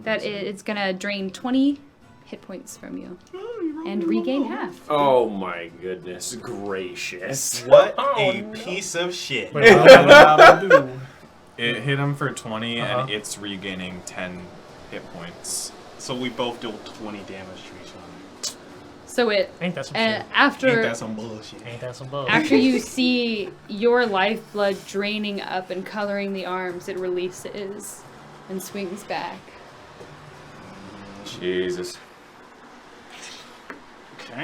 It's gonna drain 20 hit points from you and regain half. Oh my goodness gracious. What a piece of shit. Wait, how do It hit him for 20, and it's regaining 10 hit points. So we both deal 20 damage to each other. So it Ain't that some shit? after Ain't that some bullshit? Ain't that some bug? after you see your lifeblood draining up and coloring the arms, it releases and swings back. Jesus.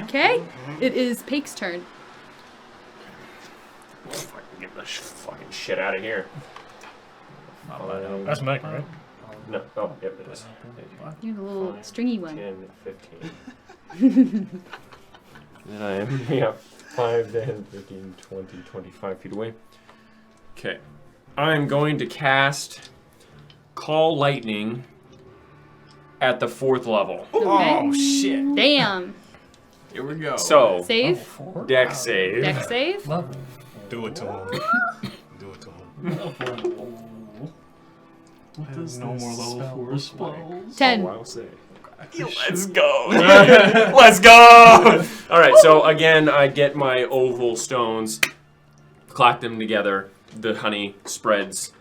Okay, it is Pake's turn. Fucking get the fucking shit out of here. That's Mike, right? No. Oh, yep, it is. You're the little stringy one. 10, 15. Then I am, 5, 10, 15, 20, 25 feet away. Okay. I'm going to cast Call Lightning at the 4th level. Okay. Shit. Damn. Here we go. So, Save. deck save. Deck save. Do it to him. Do it to him. No more level 4 spells. 10. Oh, I'll say. Let's go. Let's go. All right. So again, I get my oval stones, clack them together. The honey spreads,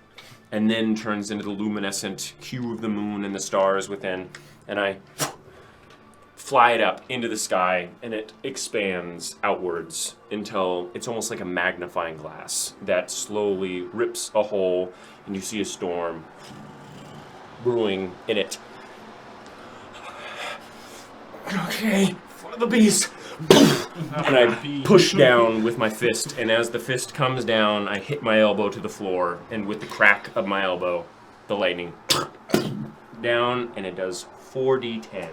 and then turns into the luminescent hue of the moon and the stars within, and I fly it up into the sky, and it expands outwards until it's almost like a magnifying glass that slowly rips a hole, and you see a storm brewing in it. Okay, for the beast. And I push down with my fist, and as the fist comes down, I hit my elbow to the floor, and with the crack of my elbow, the lightning down, and it does 4d10.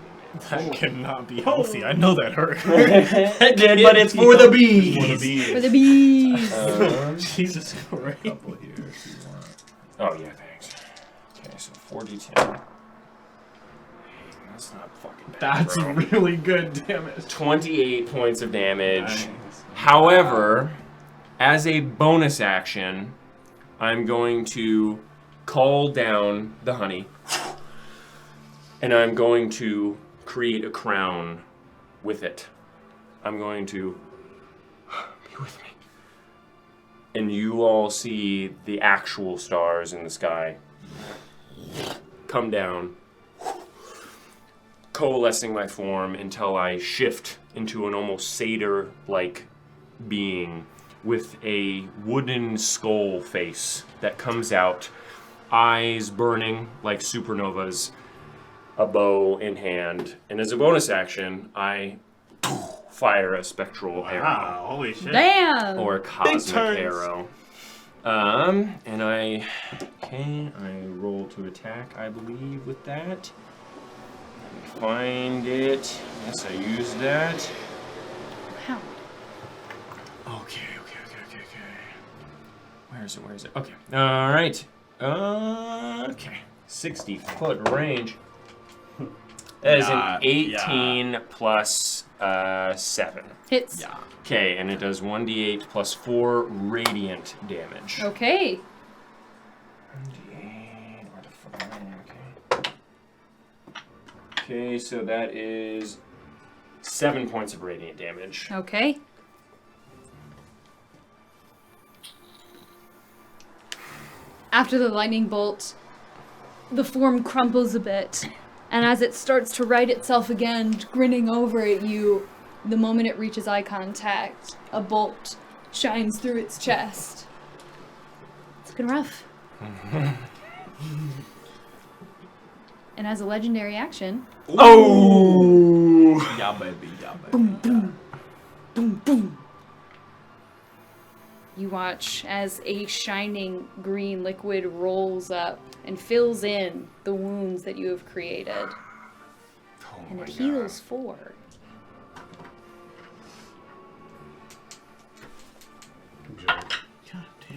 That cannot be healthy. I know that hurt. It did, but it's for the bees. For the bees. For the bees. Jesus Christ. Oh yeah, thanks. Okay, so 4d10. That's not fucking bad. That's bro. really good damage. 28 points of damage. Nice. However, as a bonus action, I'm going to call down the honey, and I'm going to create a crown with it. I'm going to be with me. And you all see the actual stars in the sky come down, coalescing my form until I shift into an almost satyr-like being with a wooden skull face that comes out, eyes burning like supernovas, a bow in hand, and as a bonus action, I fire a spectral arrow. Wow, holy shit. Damn. Or a cosmic turns. arrow. And I roll to attack, I believe, with that. Let me find it. Yes, I used that. Wow. Okay. Where is it? Okay. All right. Okay. 60-foot range. That is an 18 plus 7. Hits. Yeah. Okay, and it does 1d8 plus 4 radiant damage. Okay. 1d8, where the fuck am I? Okay. Okay, so that is 7 points of radiant damage. Okay. After the lightning bolt, the form crumples a bit, and as it starts to right itself again, grinning over at you, the moment it reaches eye contact, a bolt shines through its chest. It's looking rough. And as a legendary action, Oh! Yeah, baby. boom, boom, boom, boom. You watch as a shining green liquid rolls up and fills in the wounds that you have created. Oh And my it God. heals 4.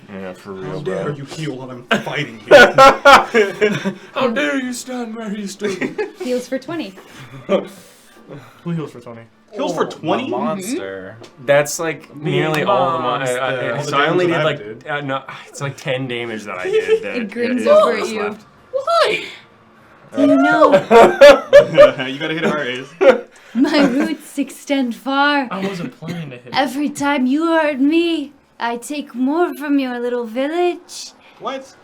Yeah, for How real, dare bro. you heal while I'm fighting here? How dare you stand where you stood? Heals for 20. Who heals for 20? Heals for The 20? monster. That's like nearly all the monster. All so the I only did damage like that I no, it's like 10 damage that I did. That It grins is over what's at you. left. Why? You know, You gotta hit our A's. my roots extend far. I wasn't planning to hit. Every time you hurt me, I take more from your little village. What?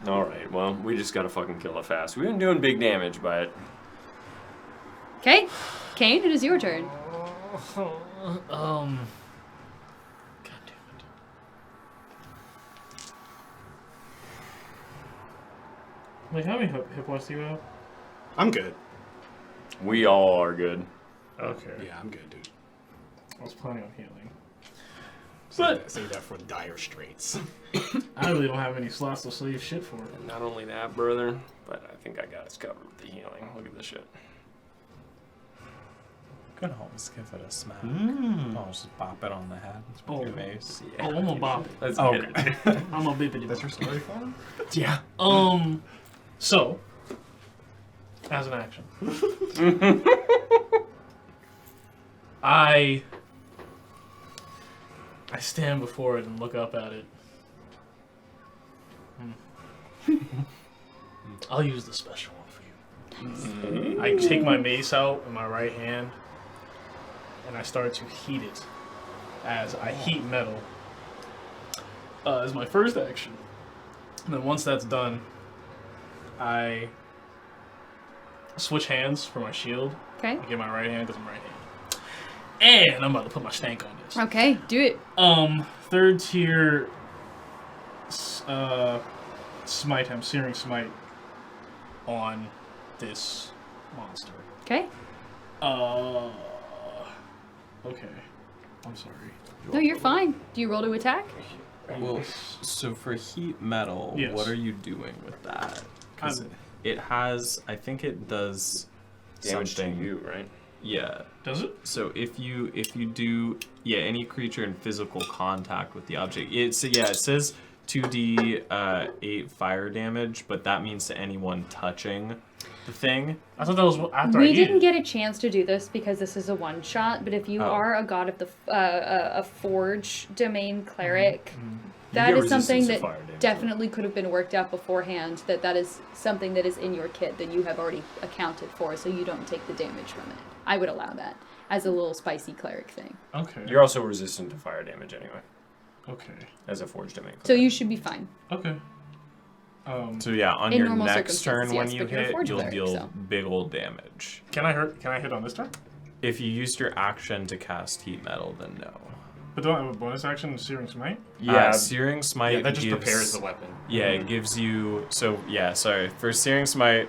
All right, well, we just gotta fucking kill it fast. We've been doing big damage, but Okay, Kane, it is your turn. God damn it. Like, how many hit points do you have? I'm good. we all are good. Okay. Yeah, I'm good, dude. I was planning on healing. Save that for dire straits. I really don't have any slots to save shit for. And not only that, brother, but I think I got us covered with the healing. Look at this shit. Could always give it a smack. I'll just bop it on the head with your mace. Oh, I'm gonna bop it. Let's Oh, get okay. it. I'm a bippity. That's your story for him? Yeah. So, as an action, I stand before it and look up at it. I'll use the special one for you. I take my mace out in my right hand, and I start to heat it as I heat metal as my first action. And then once that's done, I switch hands for my shield. Okay. I get my right hand because I'm right handed. And I'm about to put my stank on this. Okay, do it. Third tier smite him, searing smite on this monster. Okay. Okay. I'm sorry. No, you're fine. Do you roll to attack? Well, so for heat metal, Yes. what are you doing with that? Because I'm- it has, I think it does Damage to something. you, right? Yeah. Does it? So if you do any creature in physical contact with the object, it says 2d8 fire damage, but that means to anyone touching the thing. I thought that was after I We heated didn't it. get a chance to do this because this is a one shot, but if you Oh. are a god of the a forge domain cleric, You that get is something resistance to that fire damage, definitely could have been worked out beforehand. That is something that is in your kit that you have already accounted for, so you don't take the damage from it. I would allow that as a little spicy cleric thing. Okay. You're also resistant to fire damage anyway, Okay. as a forged domain. So you should be fine. Okay. So yeah, on In your normal next turn circumstances, when yes, you but you're a hit, forge you'll cleric, deal so. big old damage. Can I hit on this turn? If you used your action to cast heat metal, then no. But don't I have a bonus action, searing smite? Searing smite. Yeah, that just gives, prepares the weapon. Yeah, it gives you. So yeah, sorry for searing smite.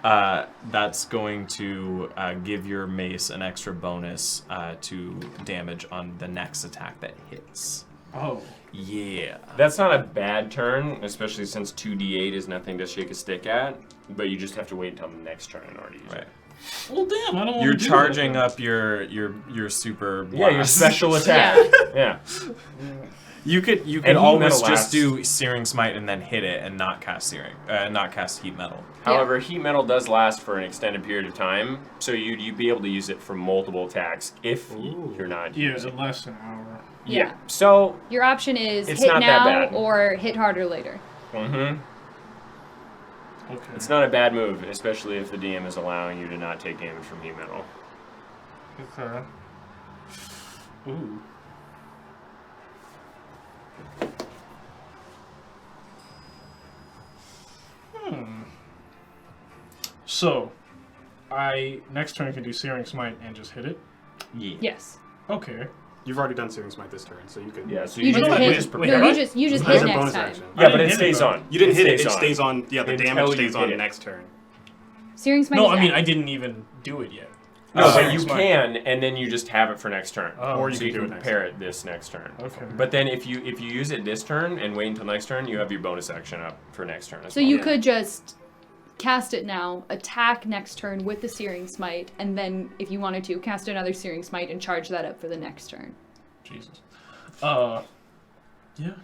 That's going to give your mace an extra bonus to damage on the next attack that hits. Oh. Yeah. That's not a bad turn, especially since 2d8 is nothing to shake a stick at. But you just have to wait until the next turn in order to use Right. it. Well, damn, I don't want You're to do charging that. up your super blast. Yeah, your special attack. Yeah. You could And heat always metal just lasts. do searing smite and then hit it and not cast heat metal. However, heat metal does last for an extended period of time, so you'd be able to use it for multiple attacks if you're not Yeah, using it lasts an hour. Yeah. So, Your option is It's hit not that now bad. or hit harder later. mm-hmm. Okay. It's not a bad move, especially if the DM is allowing you to not take damage from heat metal. Okay. Ooh. So, I next turn can do searing smite and just hit it. Yeah. Yes. Okay. You've already done Searing Smite this turn, so you could. Yeah, so You you just just, wait, hit. just wait, No, have I? you just That's hit a next bonus time. action. Yeah, but didn't it hit stays it, on. You didn't hit it. It stays stays on. Yeah, the Until damage you stays hit on it. next turn. Searing smite. No, is I mean act- I didn't even do it yet. No, but Searing you Smite. can, and then you just have it for next turn. Oh, Or you so can you do can it next prepare it this next turn. Okay. But then if you use it this turn and wait until next turn, you have your bonus action up for next turn as So well. you could just cast it now, attack next turn with the Searing Smite, and then if you wanted to, cast another Searing Smite and charge that up for the next turn. Jesus. Yeah,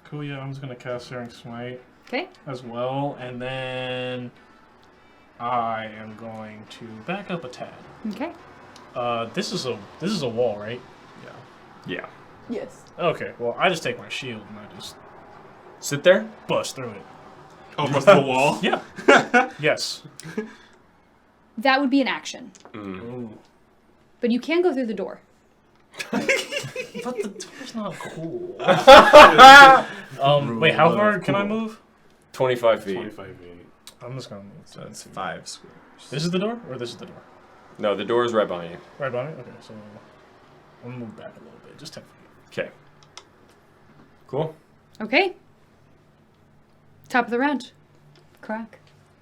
cool. Yeah, I'm just gonna cast Searing Smite Okay? as well, and then I am going to back up a tad. Okay. This is a wall, right? Yeah. Yes. Okay. Well, I just take my shield and I just Sit there. bust through it. Oh, across the wall? Yeah. Yes. That would be an action. Ooh. But you can go through the door. But the door's not cool. Wait, how far can I move? 25 feet. 25 feet. I'm just gonna move. So it's 5 squares. This is the door, or this is the door? No, the door is right behind you. Right behind me? Okay, so I'm gonna move back a little bit, just 10 feet. Okay. Cool. Okay. Top of the round. Crack.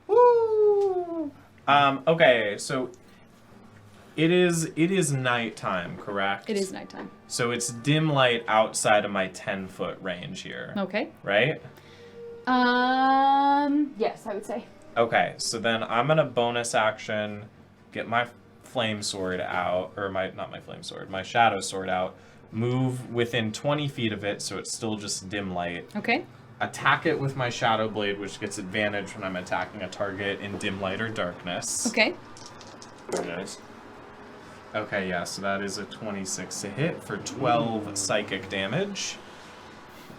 Woo! Okay, so it is nighttime, correct? It is nighttime. So it's dim light outside of my 10-foot range here, Okay. right? Yes, I would say. Okay, so then I'm gonna bonus action, get my flame sword out, or not my flame sword, my shadow sword out, move within 20 feet of it, so it's still just dim light. Okay. Attack it with my shadow blade, which gets advantage when I'm attacking a target in dim light or darkness. Okay. Very nice. Okay, yeah, so that is a 26 to hit for 12 psychic damage.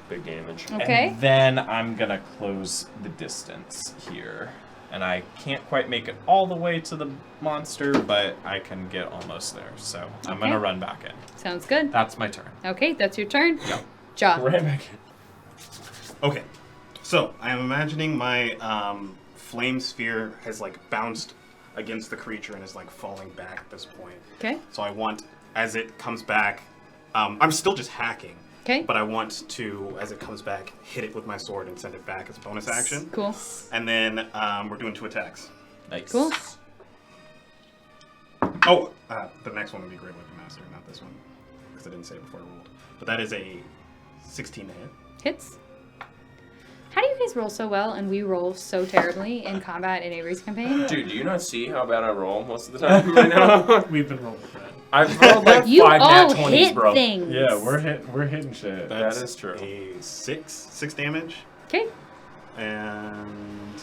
Big damage. Okay. And then I'm gonna close the distance here. And I can't quite make it all the way to the monster, but I can get almost there. So I'm Okay. gonna run back in. Sounds good. That's my turn. Okay, that's your turn. Yep. Ja. Right back in. Okay, so I am imagining my flame sphere has like bounced against the creature and is like falling back at this point. Okay. So I want, as it comes back, I'm still just hacking, Okay. but I want to, as it comes back, hit it with my sword and send it back as a bonus action. Cool. And then we're doing 2 attacks. Nice. Cool. Oh, the next one would be Great Weapon Master, not this one, because I didn't say it before I rolled. But that is a 16 to hit. Hits. How do you guys roll so well and we roll so terribly in combat in Avery's campaign? Dude, do you not see how bad I roll most of the time right now? We've been rolling bad. I've rolled like You 5 all nat 20s, hit bro. things. Yeah, we're hitting shit. That is true. A 6 damage. Okay. And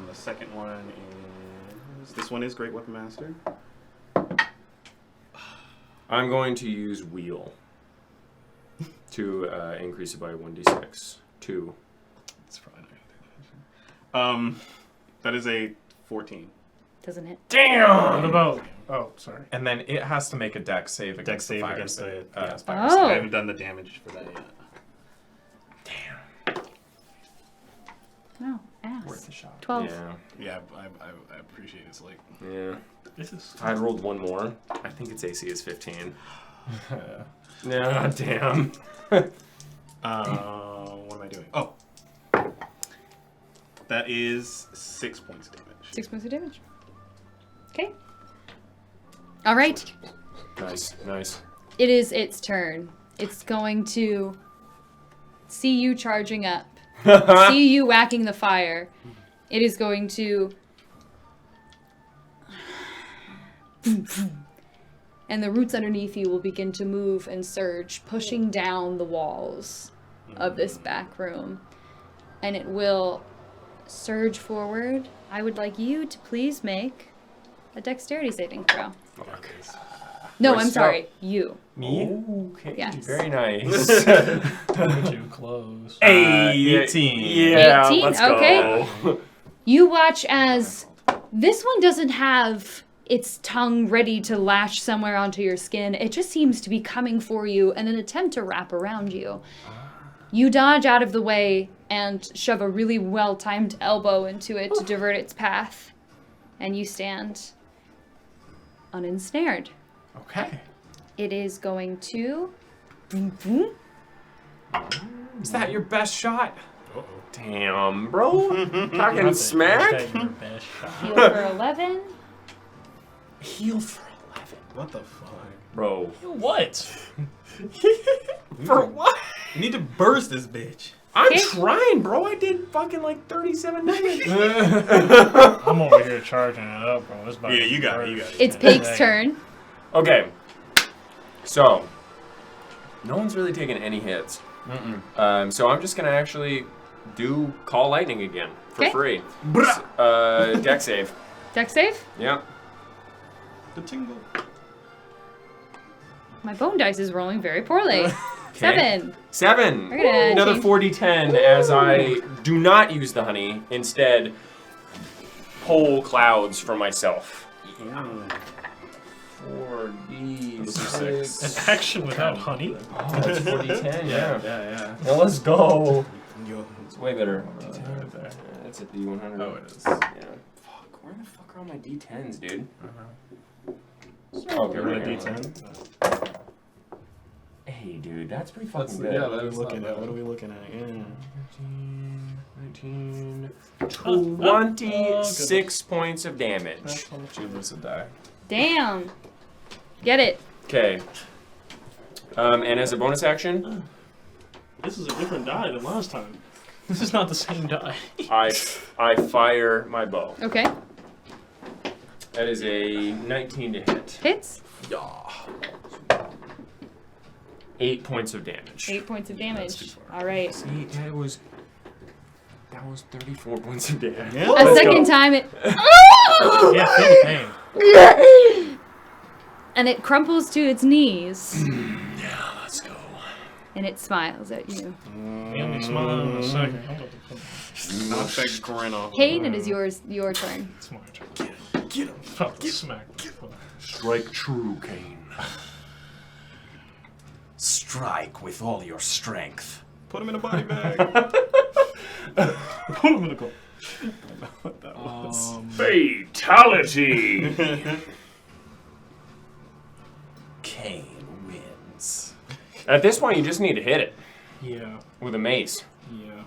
the second one is, this one is Great Weapon Master. I'm going to use wheel to increase it by 1d6. 2. It's probably not gonna do that. That is a 14. Doesn't hit. What about? Oh, sorry. And then it has to make a dex save against Dex save the fire against the fire Oh. I haven't done the damage for that yet. Oh, ass. Worth a shot. 12. Yeah. Yeah, I appreciate it's like. Yeah. This is. I rolled one more. I think its AC is 15. No, damn. What am I doing? Oh. That is 6 points of damage. 6 points of damage. Okay. All right. Nice, nice. It is its turn. It's going to see you charging up, see you whacking the fire. It is going to... And the roots underneath you will begin to move and surge, pushing down the walls of this back room. And it will surge forward. I would like you to please make a dexterity saving throw. No, Where's I'm sorry. You. Me? Okay. Yes. Very nice. Way too close. Hey, 18. Yeah, 18, let's okay. go. You watch as this one doesn't have its tongue ready to lash somewhere onto your skin. It just seems to be coming for you in an attempt to wrap around you. You dodge out of the way and shove a really well-timed elbow into it to divert its path. And you stand unensnared. Okay. It is going to... Is that your best shot? Damn, bro. Talking Not smack? that your best shot. Heal for 11. Heal for 11. What the fuck? Bro. What? For what? You need to burst this bitch. I'm trying, bro. I did fucking like 37 minutes. I'm over here charging it up, bro. It's about Yeah, to you got it. burst. You got it. It's Pake's turn. Okay. So, no one's really taking any hits. So I'm just gonna actually do Call Lightning again for free. Deck save. Deck save? Yeah. The tingle. My bone dice is rolling very poorly. 7. 7. We're gonna Another change- 4d10 as I do not use the honey. Instead, pull clouds for myself. 4d6. An action without honey? Oh, that's 4d10, yeah. Yeah. Now let's go. Yo. It's way better. Right there. That's at d100. Oh, it is. Yeah. Fuck, where the fuck are all my d10s, dude? Oh, Get rid of D10. Hey, dude, that's pretty fucking good. Yeah, what are we looking at? What are we looking at? Yeah. 15, 19, 26 points of damage. You lose a die. Damn. Get it. Okay. And as a bonus action, This is a different die than last time. This is not the same die. I fire my bow. Okay. That is a 19 to hit. Hits. 8 points of damage. 8 points of damage. All right. See, that was 34 points of damage. Yeah. A second time it. Yeah, feel the pain. And it crumples to its knees. Yeah, let's go. And it smiles at you. Let me smile in a second. I'm about to put Knock that grin off. Kane, it is your turn. It's my turn. Get him. Smack. Strike true, Kane. Strike with all your strength. Put him in a body bag. Put him in the goal. What that was. Fatality! Kane wins. At this point, you just need to hit it Yeah. with a mace. Yeah.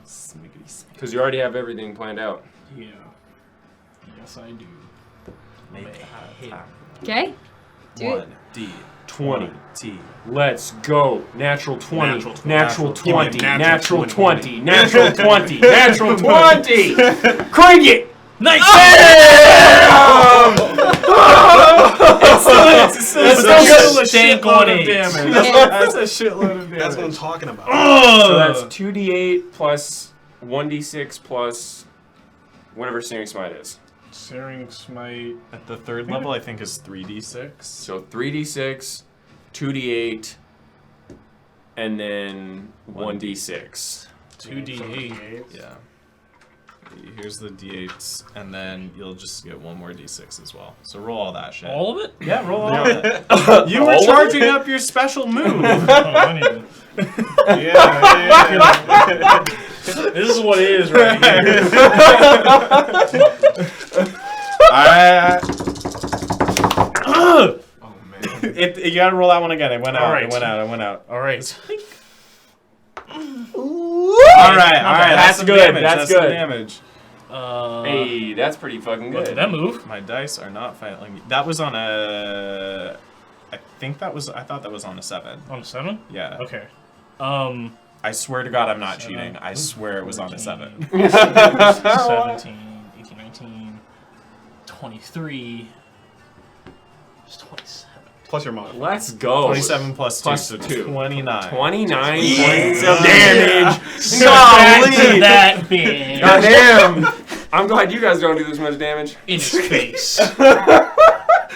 Because you already have everything planned out. Yeah. Yes, I do. Make Okay? Do it. 1D 20. T. Let's go. Natural 20. Natural 20. Natural 20. Give me a Natural natural 20. Natural 20. Natural 20. Crank it. Nice! That's still a shitload shitload of of damage. That's a shitload of damage. That's what I'm talking about. So that's 2d8 plus 1d6 plus whatever Searing Smite is. Searing Smite. At the third level, I think is 3d6. So 3d6, 2d8, and then 1d6. 2d8. Yeah. Here's the d8s, and then you'll just get one more d6 as well. So roll all that shit. All of it? Yeah, roll all of it. You were All of charging up your special move. Oh, I need to. Yeah. This is what it is right here. Oh man. You gotta roll that one again. It went out. Alright. It went out. It went out. All right. All right. That's some good, Damage. that's some good. damage. Hey, that's pretty fucking What, good. did that move? My dice are not failing me. That was on a. I thought that was on a 7. On a 7? Yeah. Okay. I swear to God, I'm not cheating. I swear it was on a 7. 17, 18, 19, 23. It's 27. Plus your mod. Let's go. 27 plus 2, Plus so 2. 29. 29 Yeah. points of damage. Golly! That bitch. Goddamn. I'm glad you guys don't do this much damage. In his face.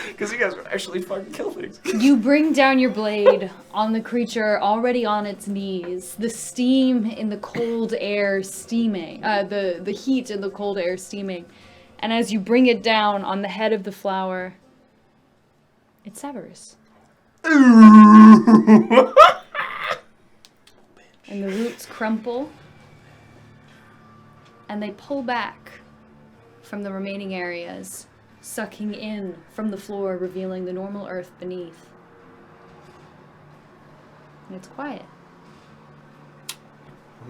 Because you guys would actually fucking kill things. You bring down your blade on the creature already on its knees. The steam in the cold air steaming. The heat in the cold air steaming. And as you bring it down on the head of the flower, it severs. And the roots crumple. And they pull back from the remaining areas, sucking in from the floor, revealing the normal earth beneath. And it's quiet.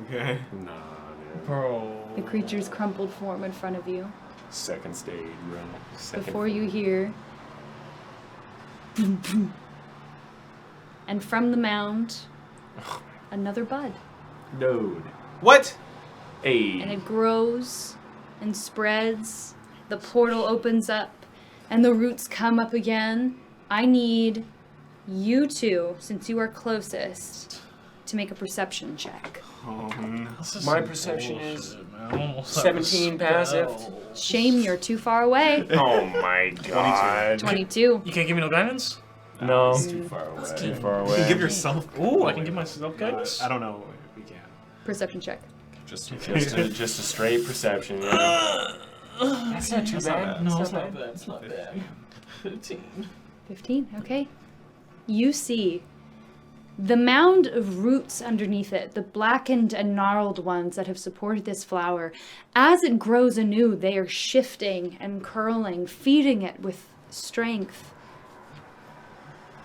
Okay. Nah, dude. Bro. The creature's crumpled form in front of you. Second stage, bro. Second. Before you hear And from the mound, another bud. Node. What? Hey. And it grows and spreads. The portal opens up and the roots come up again. I need you two, since you are closest, to make a perception check. This is My some perception bullshit, is man. I'm almost 17 out of passive. spell. Shame, you're too far away. Oh my god. 22. You can't give me no guidance? No. It's too far away. Too far You away. can give yourself. Ooh, I can give myself guidance? I don't know if we can. Perception check. Just just a straight perception. Yeah. That's not too bad. No, it's not bad. It's not bad. 15, okay. You see the mound of roots underneath it, the blackened and gnarled ones that have supported this flower. As it grows anew, they are shifting and curling, feeding it with strength.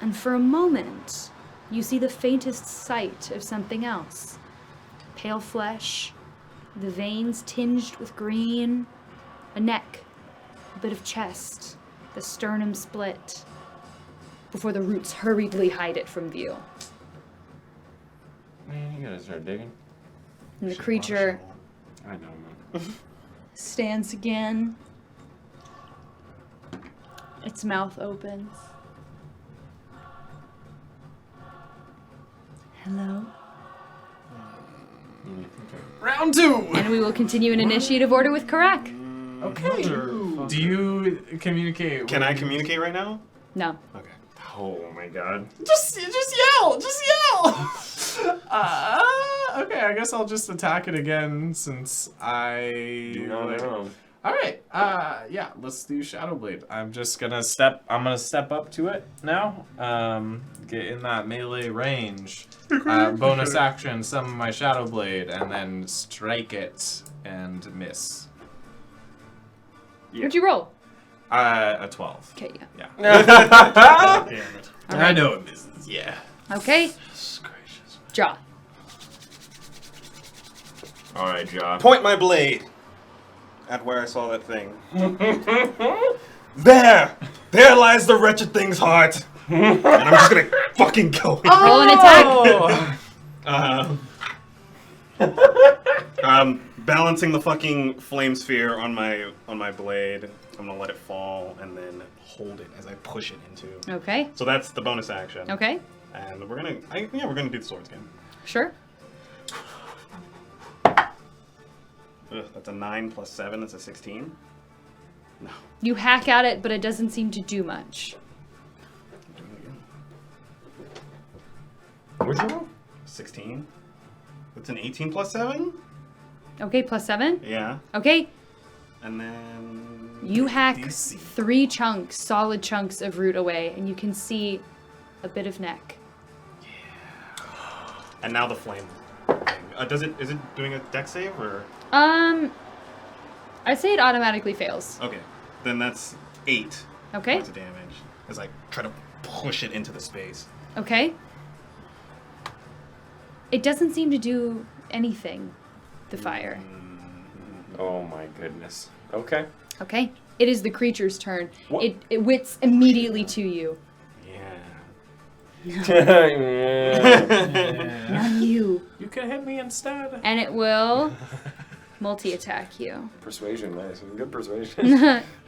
And for a moment, you see the faintest sight of something else. Pale flesh, the veins tinged with green, a neck, a bit of chest, the sternum split, before the roots hurriedly hide it from view. Man, you gotta start digging. And the creature I know, man. stands again. Its mouth opens. Hello? Round 2! And we will continue in initiative order with Karak. Okay. Do you communicate? Can I communicate right now? No. Okay. Oh my god. Just yell! Just yell! Okay, I guess I'll just attack it again since I... Do not know. Alright, yeah, let's do Shadow Blade. I'm gonna step up to it now. Get in that melee range. Bonus action, summon my Shadow Blade, and then strike it and miss. What'd you roll? A 12. Okay, yeah. Damn it. I know it misses, yeah. Okay, Goodness gracious. draw. Alright, Job. Point my blade at where I saw that thing. There! There lies the wretched thing's heart! And I'm just gonna fucking go in. Roll an attack. Balancing the fucking flame sphere on my blade. I'm gonna let it fall and then hold it as I push it into. Okay, So that's the bonus action. okay, And we're gonna do the swords game. sure. Ugh, that's a 9 plus 7. That's a 16. No. You hack at it, but it doesn't seem to do much. I'm doing it again. What'd you roll? 16. That's an 18 plus 7. Okay, plus 7. Yeah. Okay, And then you hack DC. 3 chunks, solid chunks of root away, and you can see a bit of neck. And now the flame thing. Is it doing a dex save or? I'd say it automatically fails. Okay. Then that's 8 Okay, points of damage as I try to push it into the space. okay. It doesn't seem to do anything, the fire. Oh my goodness. Okay. Okay, it is the creature's turn. What? It wits immediately to you. Yeah. Yeah. Not you. You can hit me instead. And it will multi-attack you. Persuasion, nice. Good persuasion.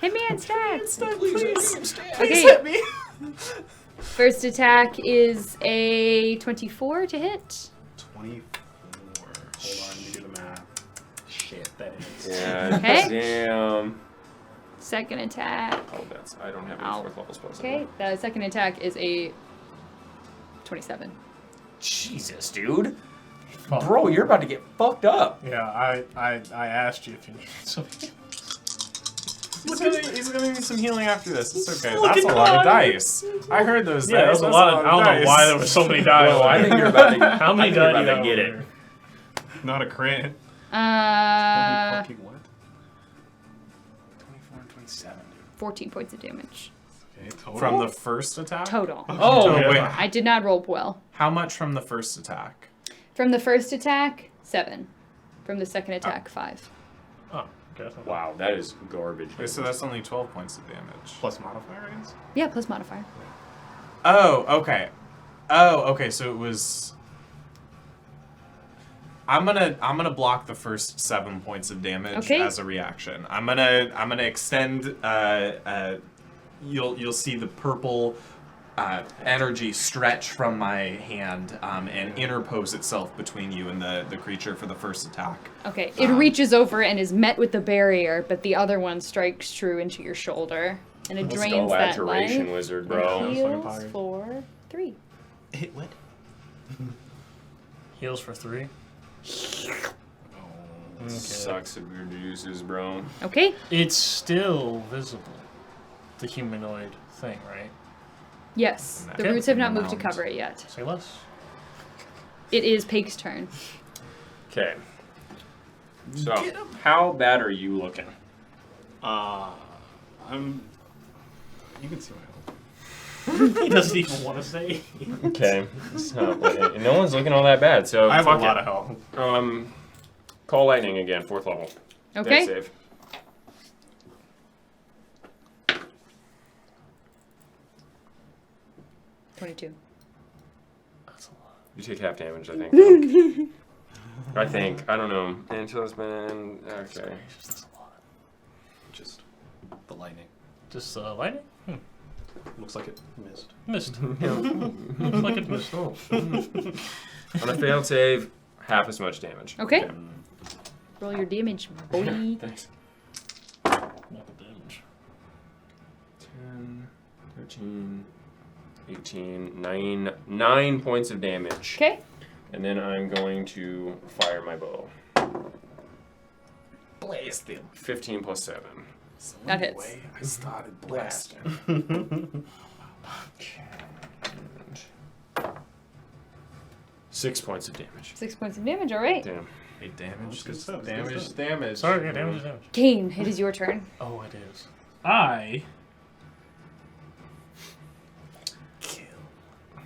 Hit me instead. Please Okay. hit me. First attack is a 24 to hit. 24. Hold on, let me do the math. Shit, that is. Yeah. Okay. Damn. Second attack. Oh, I don't have any Ow. 4th level spells. Okay, the second attack is a 27. Jesus, dude. Fuck. Bro, you're about to get fucked up. Yeah, I asked you if you needed something. He's gonna need some healing after this. It's okay. Look That's a at lot of God. dice. I heard those Yeah, dice. that was a lot of. I don't know why there was so many dice. Well, I think you're about to. How many I think you're dice about do to you get have it. Not a crit. Holy fucking what? 24 and 27, dude. 14 points of damage. Okay, total. From the first attack? Total. Oh, Wait, yeah. I did not roll well. how much from the first attack? From the first attack, 7. From the second attack, 5. Oh, okay. Wow, that is garbage. Wait, so that's only 12 points of damage. Plus modifier, I guess? Yeah, plus modifier. Oh, okay. So it was. I'm gonna block the first 7 points of damage as a reaction. I'm gonna extend. You'll see the purple energy stretch from my hand and interpose itself between you and the creature for the first attack. Okay, it reaches over and is met with the barrier, but the other one strikes true into your shoulder, and it Let's drains go, that Abjuration life. Wizard, It bro. heals for 3. Hit what? Heals for 3. Okay. Sucks at weird uses, bro. Okay. It's still visible. The humanoid thing, right? Yes, the Okay. roots have not moved to Mound. cover it yet. Say less. It is Pake's turn. Okay. So, how bad are you looking? I'm. You can see my health. He doesn't even want to say. Okay. So, no one's looking all that bad, so I have a fuck lot it. of health. Call lightning again, 4th level. Okay. Dex save. That's a lot. You take half damage, I think. I think. I don't know. Until it's been... Okay. That's a lot. Just the lightning. Just lightning? Looks like it missed. Missed. Looks like it missed. Oh. On a failed save, half as much damage. Okay. Roll your damage, boy. Thanks. Not the damage. 10, 13, 18, 9 points of damage. Okay. And then I'm going to fire my bow. Blast them. 15 plus 7. That hits. I started blasting. And 6 points of damage. 6 points of damage, alright. Damn. Hey, damage. Good stuff, good Damage. stuff. Damage. Sorry, yeah, damage is damage. Kane, it is your turn. Oh, it is. I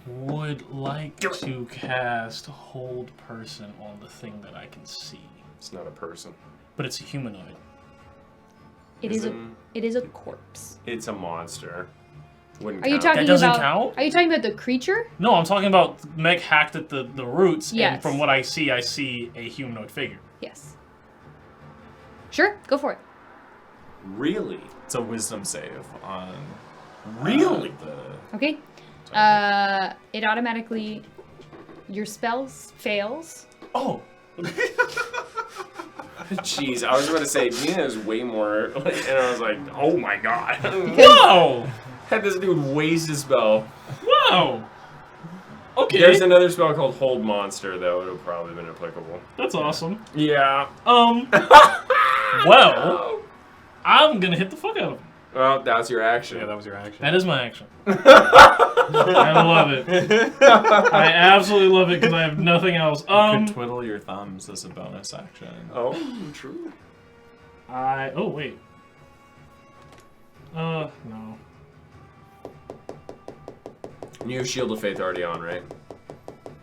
would like to cast Hold Person on the thing that I can see. It's not a person. But it's a humanoid. It is a Isn't- it is a corpse. It's a monster. Wouldn't Are you count. talking That doesn't about count? Are you talking about the creature? No, I'm talking about Meg hacked at the roots, Yes. and from what I see a humanoid figure. Yes. Sure, go for it. Really? It's a wisdom save on. Really? Okay. It automatically your spells fails. Oh! Jeez, I was about to say, Deena is way more, and I was like, oh my god. Whoa! Had this dude waste his spell. Whoa! Okay, There's another spell called Hold Monster, though. It would have probably been applicable. that's awesome. Yeah. Well, I'm gonna hit the fuck out of him. Well, that's your action. Yeah, that was your action. That is my action. I love it. I absolutely love it because I have nothing else. You could twiddle your thumbs as a bonus action. Oh, true. Oh wait. No. You have Shield of Faith already on, right?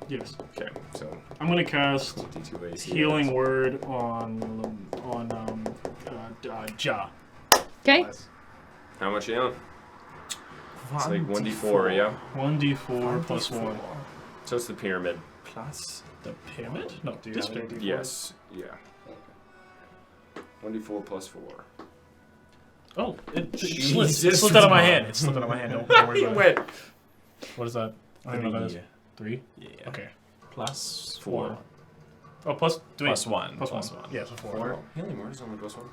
Yes. Okay, so I'm gonna cast D2 AC. Healing Word on Ja. Okay. How much you on? It's like 1d4, yeah? 1d4 plus 1. So it's the pyramid. Plus. The pyramid? No, Do you this have any pyramid. Yes. Yeah. 1d4 plus 4. Oh, it Jesus, slipped out of my Mom. hand. It slipped out of my hand. Don't worry He about went it. What is that? I don't know what that is. 3? Yeah. Okay. Plus 4. Oh, plus 3. Plus 1. Plus 1. Plus 1. Yeah, so 4. 4. Healing Word is only plus 1?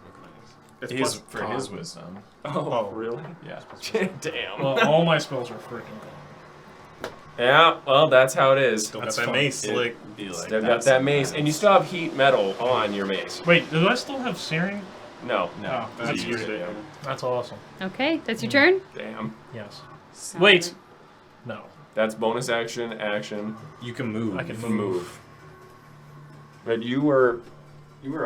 It's His, plus for his wisdom. Oh, really? Yeah. Damn. Well, all my spells are freaking gone. Yeah, well, that's how it is. Still got That's that fun. mace. It'd Like, be like Still got that mace. And you still have heat metal on your mace. Wait, do I still have searing? No. No. Oh, that's you weird. used it. That's awesome. Okay, that's your turn. Damn. Yes. Wait. No. That's bonus action, action. You can move. I can Move. But you were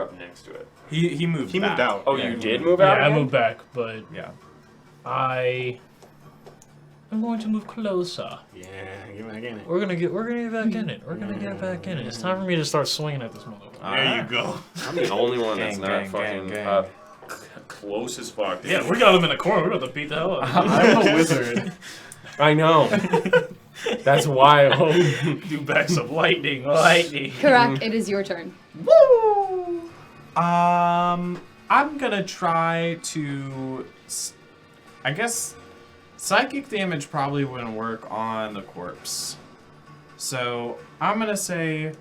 up next to it. He moved. he moved back. out. Oh, Yeah, you he did moved move Yeah, out? I again? moved back, but Yeah. I'm going to move closer. Yeah, get back in it. We're gonna get back in it. We're gonna get back in it. It's time for me to start swinging at this motherfucker. There you go. I'm the only one that's Gang, not gang, fucking gang, gang. up close as fuck. Yeah, we got him in the corner. We're about to beat the hell out of him. I'm a wizard. I know. That's wild. Do back some lightning. Karak, it is your turn. Woo! I'm gonna try to. I guess psychic damage probably wouldn't work on the corpse. So I'm gonna say,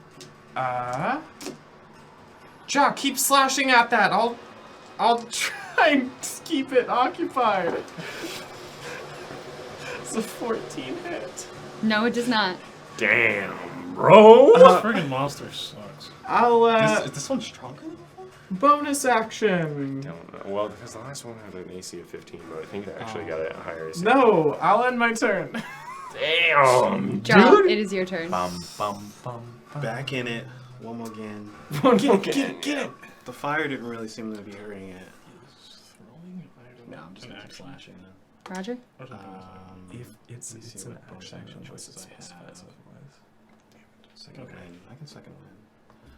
Ja, keep slashing at that. I'll try and keep it occupied. It's a 14 hit. No, it does not. Damn, bro. This friggin' monster sucks. I'll Is this one stronger than before? bonus action. Don't know. Well, because the last one had an AC of 15, but I think it actually got a higher AC. No, I'll end my turn. Damn, Ja, dude. it is your turn. Bum bum bum. Back in it. One more again. Get it. The fire didn't really seem to be hurting it. No, I'm just An gonna keep action. slashing them. Roger? If it's Let me see an what bonus action, action what's choices it I specifies have. Second Okay. win. I can second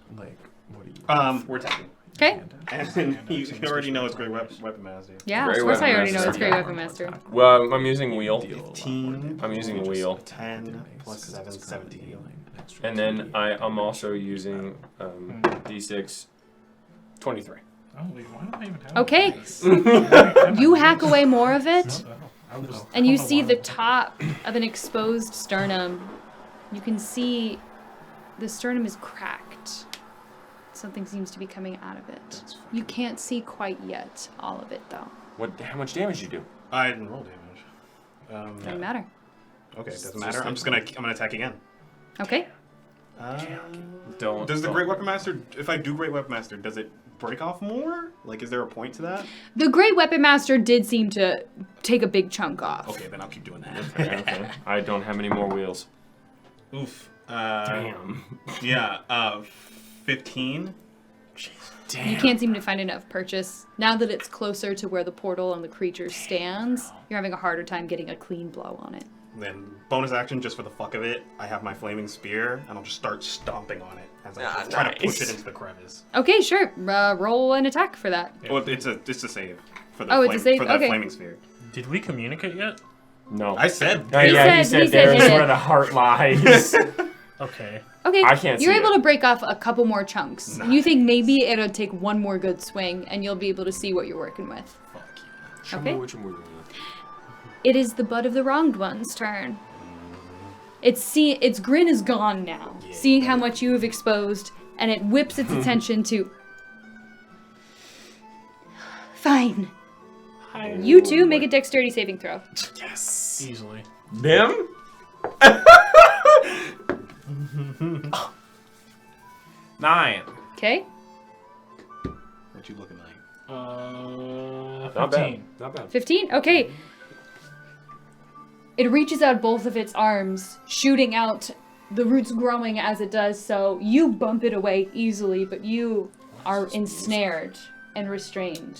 win. like, what do you? We're tagging. Okay. And then you already know it's great weapon master. Yeah, Great of course I weapon already know master. it's Great Weapon Master. Well, I'm using wheel, 15. I'm using wheel. 10 plus 7, 17. and then I'm also using D6, 23. Oh, wait, why don't I even have Okay. it? You hack away more of it, I was- and I you don't know see why. the top of an exposed sternum. You can see the sternum is cracked. Something seems to be coming out of it. You can't see quite yet all of it, though. How much damage you do? I didn't roll damage. Doesn't matter. Okay, doesn't matter. I'm gonna attack again. Okay. Don't. Does the Great Weapon Master, if I do Great Weapon Master, does it break off more? Like, is there a point to that? The Great Weapon Master did seem to take a big chunk off. Okay, then I'll keep doing that. Okay. I don't have any more wheels. Oof. Damn. Yeah, 15. Damn. You can't seem to find enough purchase. Now that it's closer to where the portal and the creature stands, you're having a harder time getting a clean blow on it. Then bonus action, just for the fuck of it, I have my flaming spear, and I'll just start stomping on it as I try to push it into the crevice. Okay, sure. Roll an attack for that. Well, it's a save for the Oh, it's a save? for that Okay. flaming spear. Did we communicate yet? No. I said. Oh, He yeah, said- he he said said there's hit where it. the heart lies. Okay. Okay, I can't you're see able it. to break off a couple more chunks. Nice. You think maybe it'll take one more good swing, and you'll be able to see what you're working with. Fuck yeah. Show Okay. me which one we're doing. It is the butt of the wronged one's turn. Its grin is gone now, seeing how much you have exposed, and it whips its attention to. Fine. You two make a dexterity saving throw. Yes. Easily. Them? 9. Okay. What you looking like? Not 15. bad. Not bad. 15? Okay. It reaches out both of its arms, shooting out, the roots growing as it does so. You bump it away easily, but you are ensnared and restrained.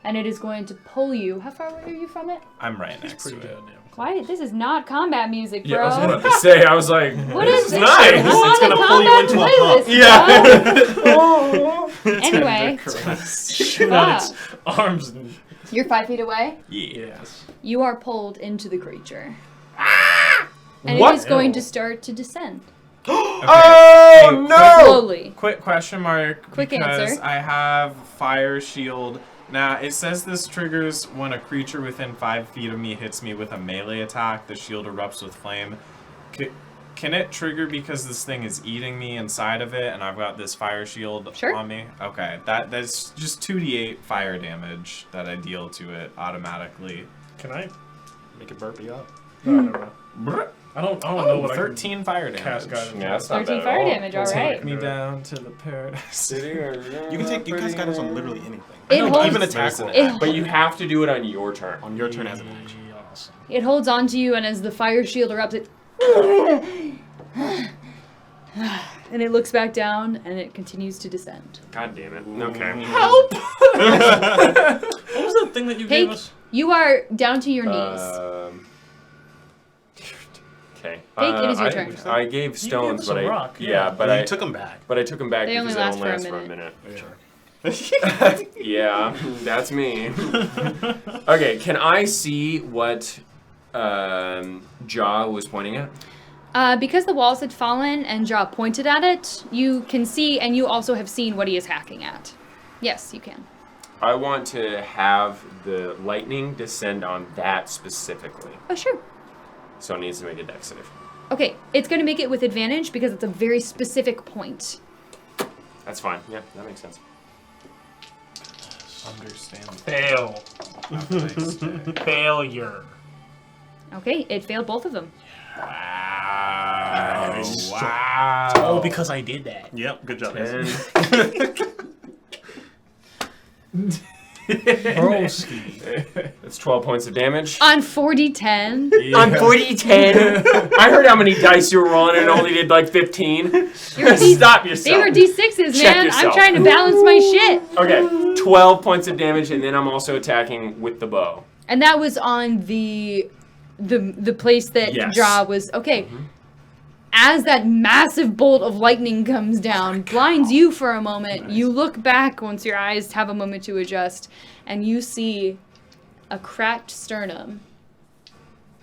And it is going to pull you. How far away are you from it? I'm right next Pretty to it. goddamn. Why? This is not combat music, bro. Yeah, I was about to say, I was like, What this is is this? nice. Who on It's gonna the pull you combat into a playlist, hump. bro? Anyway, Shoot out its fuck. arms and You're 5 feet away. yes. You are pulled into the creature. And What? it is going to start to descend. Oh, no! Slowly. Quick question mark. Quick because answer. I have fire shield. Now, it says this triggers when a creature within 5 feet of me hits me with a melee attack. The shield erupts with flame. Can it trigger because this thing is eating me inside of it and I've got this fire shield Sure. on me? Okay, that's just 2d8 fire damage that I deal to it automatically. Can I? Make it burpee up. No, never mind. I don't know what 13 fire I can damage. cast guidance. Yeah, that's not 13 bad fire at all. damage, all Take right. me down to the paradise. You cast guidance on literally anything. It holds, Even attack roll. it, But you have to do it on your turn. On your turn as an action. Awesome. it holds onto you, and as the fire shield erupts, it. And it looks back down, and it continues to descend. God damn it. Okay. Help! What was that thing that you gave Pink, us? you are down to your knees. Okay. Pink, it is your turn. I gave stones, us but a I rock, yeah, yeah. but You I took them back. took them back They because only it last only for a lasts for a minute. minute. Yeah, that's me. Okay, can I see what Jaw was pointing at? Because the walls had fallen and Jaw pointed at it, you can see, and you also have seen what he is hacking at. Yes, you can. I want to have the lightning descend on that specifically. Oh, sure. So it needs to make a dex save. Okay, it's going to make it with advantage because it's a very specific point. That's fine. Yeah, that makes sense. Understand. Fail. Failure. Okay, it failed both of them. Wow. Nice. Wow. Oh, because I did that. Yep, good job, guys. 10. Broski. That's 12 points of damage. On 40-10. On 40-10. I heard how many dice you were rolling and only did like 15. Stop yourself. They were D6s, Check man. yourself. I'm trying to balance my shit. Okay, 12 points of damage, and then I'm also attacking with the bow. And that was on the place that Yes. Jaw was. Okay. As that massive bolt of lightning comes down, blinds you for a moment. Nice. You look back once your eyes have a moment to adjust, and you see a cracked sternum.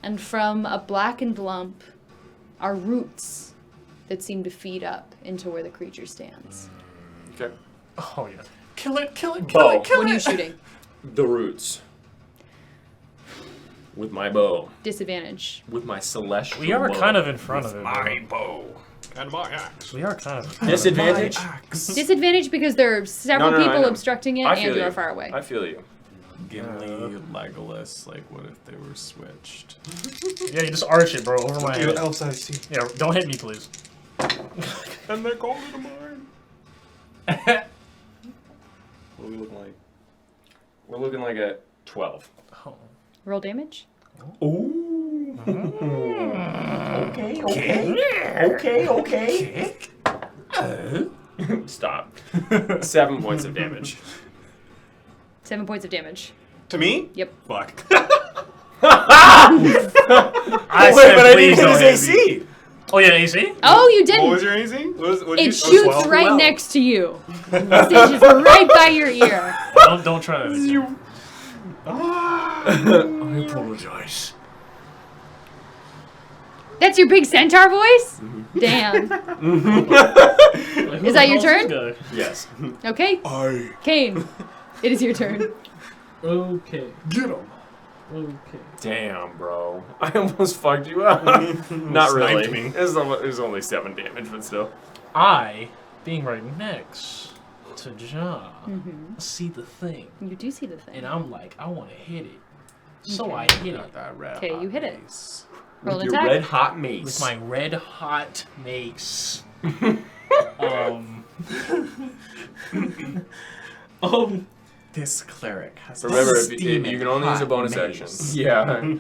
And from a blackened lump are roots that seem to feed up into where the creature stands. Okay. Oh, yeah. Kill it, kill it, Bow. What are you shooting? The roots. With my bow. Disadvantage. With my celestial We are bow. kind of in front of it. My bow. And my axe. We are kind of. Disadvantage? Disadvantage because there are several No, I people know. obstructing it I and feel you are you. far away. I feel you. Gimli, Legolas, like what if they were switched? Yeah, you just arch it, bro, over my You head. else I see. Yeah, don't hit me, please. And they called it a mine. What are we looking like? We're looking like a 12. Oh. Roll damage? Ooh. Okay. Stop. 7 points of damage. 7 points of damage. To me? Yep. Fuck. I said, but I please didn't don't hit his hit me. AC. Oh, yeah, AC? Oh, you didn't. What was your AC? What It shoots 12? right 12. next to you. It's just right by your ear. Don't try that. again. I apologize. That's your big centaur voice? Damn. Is that your turn? Yes. Okay. Kane, it is your turn. Okay. Get him. Okay. Damn, bro. I almost fucked you up. Not really. Sniped me. It was only 7 damage, but still. I, being right next to John, see the thing. You do see the thing. And I'm like, I want to hit it. So Okay. I hit it That red Okay, you hit it. mace. Roll With an your attack. red hot mace. with my red hot mace. This cleric has Remember, a if you can only use a bonus action. Yeah.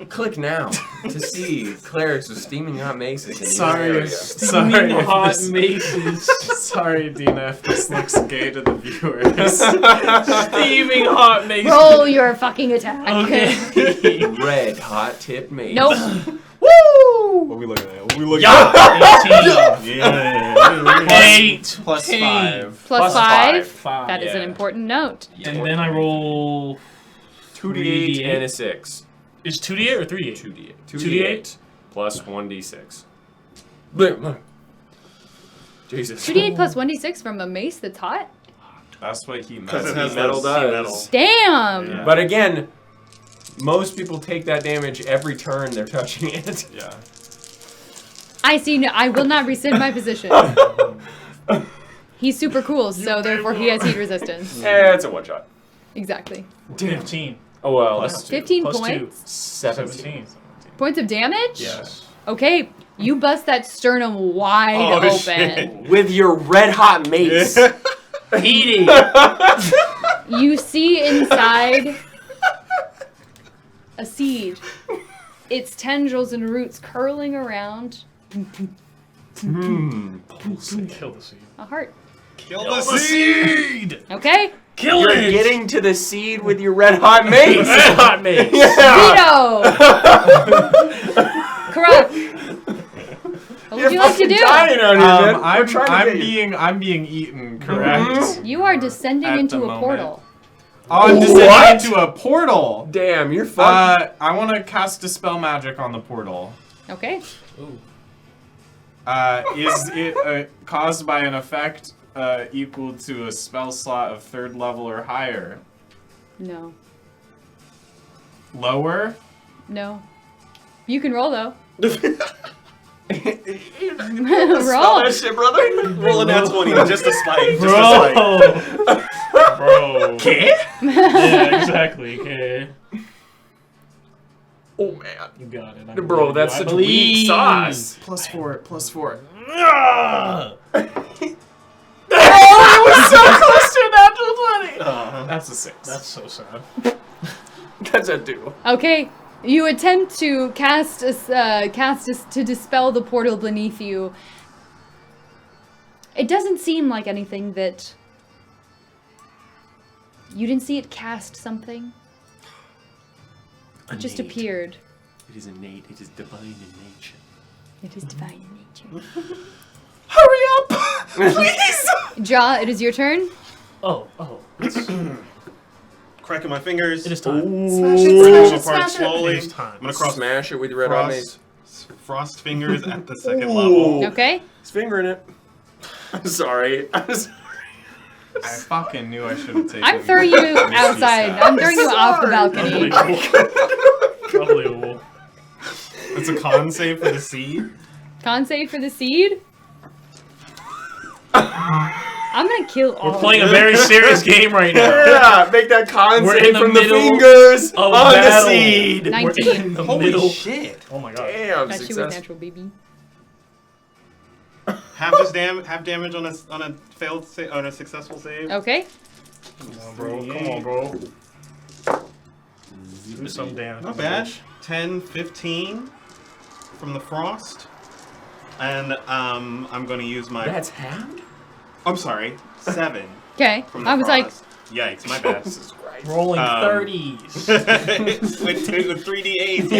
Click now to see clerics with steaming hot maces in your Sorry, area. sorry, if hot this- maces. sorry, Deena, if this looks gay to the viewers. Steaming hot maces. Roll your fucking attack. Okay. Red hot tip mace. Nope. What are we looking at? What are we looking Yeah. at? Yeah. 8 Plus 10. 5. Plus 5. 5. That is an Yeah. important note. And then I roll 2d8 and a 6. Is 2d8 or 3d8? 2d8. 2d8 plus 1d6. Jesus. 2d8 plus 1d6 from a mace that's hot? That's what he Because meant. it has Metal that sea does. Damn! Yeah. But again, most people take that damage every turn they're touching it. Yeah. I see. No, I will not rescind my position. He's super cool, so therefore he has heat resistance. It's a one shot. Exactly. 15. Oh well, Plus that's 15 Plus points. 17. Points of damage? Yes. Okay, you bust that sternum wide Oh, open. shit. With your red hot mace. Heating. You see inside a seed. Its tendrils and roots curling around Kill the seed. a heart. Kill the seed! Okay? Kill You're it! getting to the seed with your red hot mace. Red hot mace. Yeah. Vito! Correct. What would you like to do? Dying on you, man. We're I'm trying to get you. being eaten, correct? You are descending At into the a moment. portal. Oh, I'm descending into a portal. Damn, you're fucked. I want to cast Dispel Magic on the portal. Okay. Ooh. Is it caused by an effect equal to a spell slot of 3rd level or higher? No. Lower? No. You can roll though. Roll Roll. that shit, brother. Roll a nat 20, just a spike. Just a spike. Bro. Okay. Yeah, exactly. Okay. Oh man, You got it. bro, that's such weak sauce. +4, +4. That's a 6. That's so sad. That's a 2. Okay. You attempt to cast to dispel the portal beneath you. It doesn't seem like anything that you didn't see it cast something. It just Innate. appeared. It is innate. It is divine in nature. It is divine in nature. Hurry up! Please! Ja, it is your turn. Oh. Cracking my fingers. It is time. Smash it apart slowly. It is time. I'm gonna cross Smash it with your red hot mace. frost fingers at the 2nd level. Okay. He's fingering it. I'm sorry. I'm sorry. I fucking knew I should have taken I'm throwing you outside. I'm throwing you off the balcony. Unbelievable. It's a con save for the seed. Con save for the seed. I'm gonna kill all We're of playing you. a very serious game right now. Yeah, make that con We're in save the from the middle fingers of on the battle. seed. 19. We're in the middle. shit! Oh my god. Damn, That shit was success. natural, baby. Half damage on a failed on a successful save. Okay. Come on, bro. Come on, bro. Do some damage. Not bad. 10, 15 from the frost, and I'm going to use my. That's halved? I'm sorry, 7 Okay. from the I was like, frost. Yikes, my bad. Jesus Christ. Rolling 30s. with 3d8s.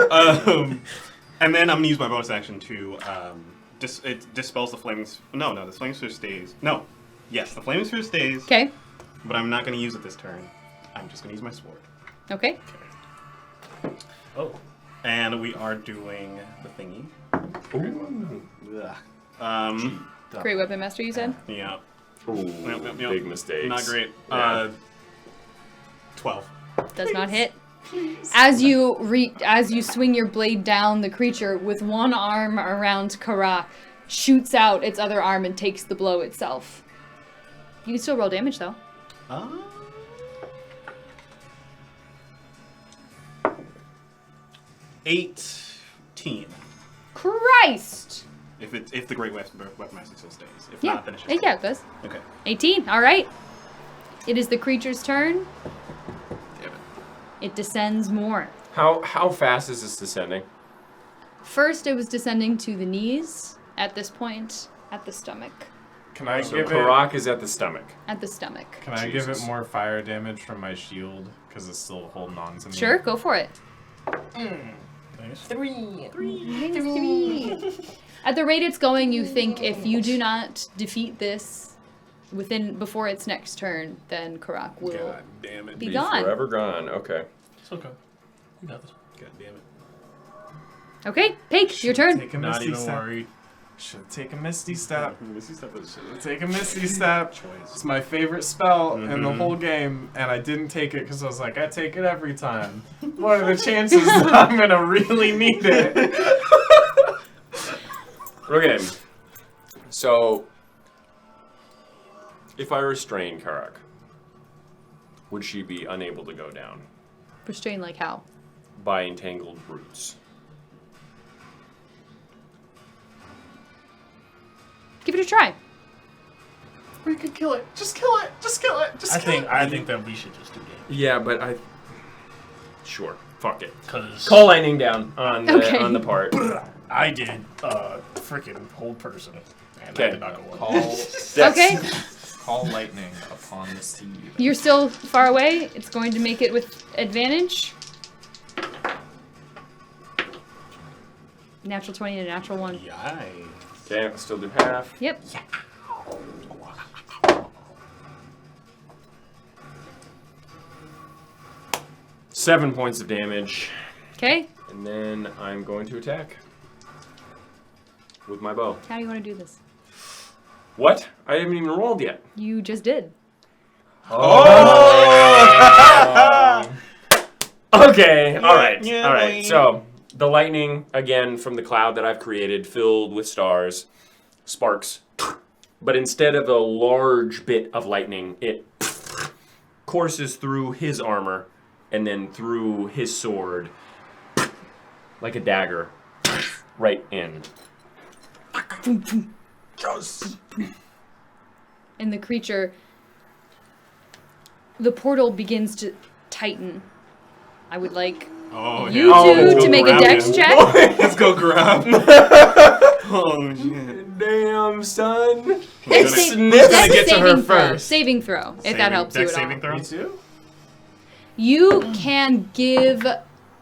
Yeah. And then I'm gonna use my bonus action to it dispels the flames. No, the flame sphere stays. No, yes, the flame sphere stays. okay. But I'm not gonna use it this turn. I'm just gonna use my sword. Okay. Oh. And we are doing the thingy. Ooh. Great weapon master, you said? Yeah. Ooh, Yep. big mistakes. Not great. Yeah. 12. Does not hit. As you swing your blade down, the creature with one arm around Kara shoots out its other arm and takes the blow itself. You can still roll damage though. 18. Christ! If the Great Weapon Master still stays. If Yeah, not, then it should yeah, it does. Okay. 18. All right. It is the creature's turn. Damn it. It descends more. How fast is this descending? First, it was descending to the knees. At this point, at the stomach. Can I So give Karak is at the stomach. At the stomach. Can I give it Jesus. more fire damage from my shield because it's still holding on to me? Sure, go for it. Nice. Three. At the rate it's going, you think if you do not defeat this before its next turn, then Karak will God damn it. be gone. Forever gone. Okay. It's okay. You got this. God damn it. Okay, Pake, your turn. Take a Not misty even step. worried. Should take a misty step. Missy step is Take a misty step. choice. It's my favorite spell in the Mhm. whole game, and I didn't take it because I was like, I take it every time. What are the chances that I'm gonna really need it? Okay. So, if I restrain Karak, would she be unable to go down Restrain like how? by entangled roots? Give it a try. We could kill it. Just kill it. Just kill it. Just I kill think that we should just do it. Yeah, but Sure. Fuck it. Cause Call lightning down on the, Okay. on the part. I did freaking hold person. And that Okay. did not go well. Call, Okay, call lightning upon the seed. you're still far away. It's going to make it with advantage. Natural 20 and a natural 1. Yay. Okay, I'll still do half. Yep. 7 points of damage. Okay. And then I'm going to attack. With my bow. How do you want to do this? What? I haven't even rolled yet. You just did. Oh! Okay, alright. Alright, so the lightning, again, from the cloud that I've created, filled with stars, sparks. But instead of a large bit of lightning, it courses through his armor and then through his sword like a dagger right in. And the creature, the portal begins to tighten. I would like you two to make a dex check. Let's go grab. Oh shit! Damn, son. Dex Get to her saving throw. first. Saving throw, if that helps you Dex at all. saving throw. Me too? You can give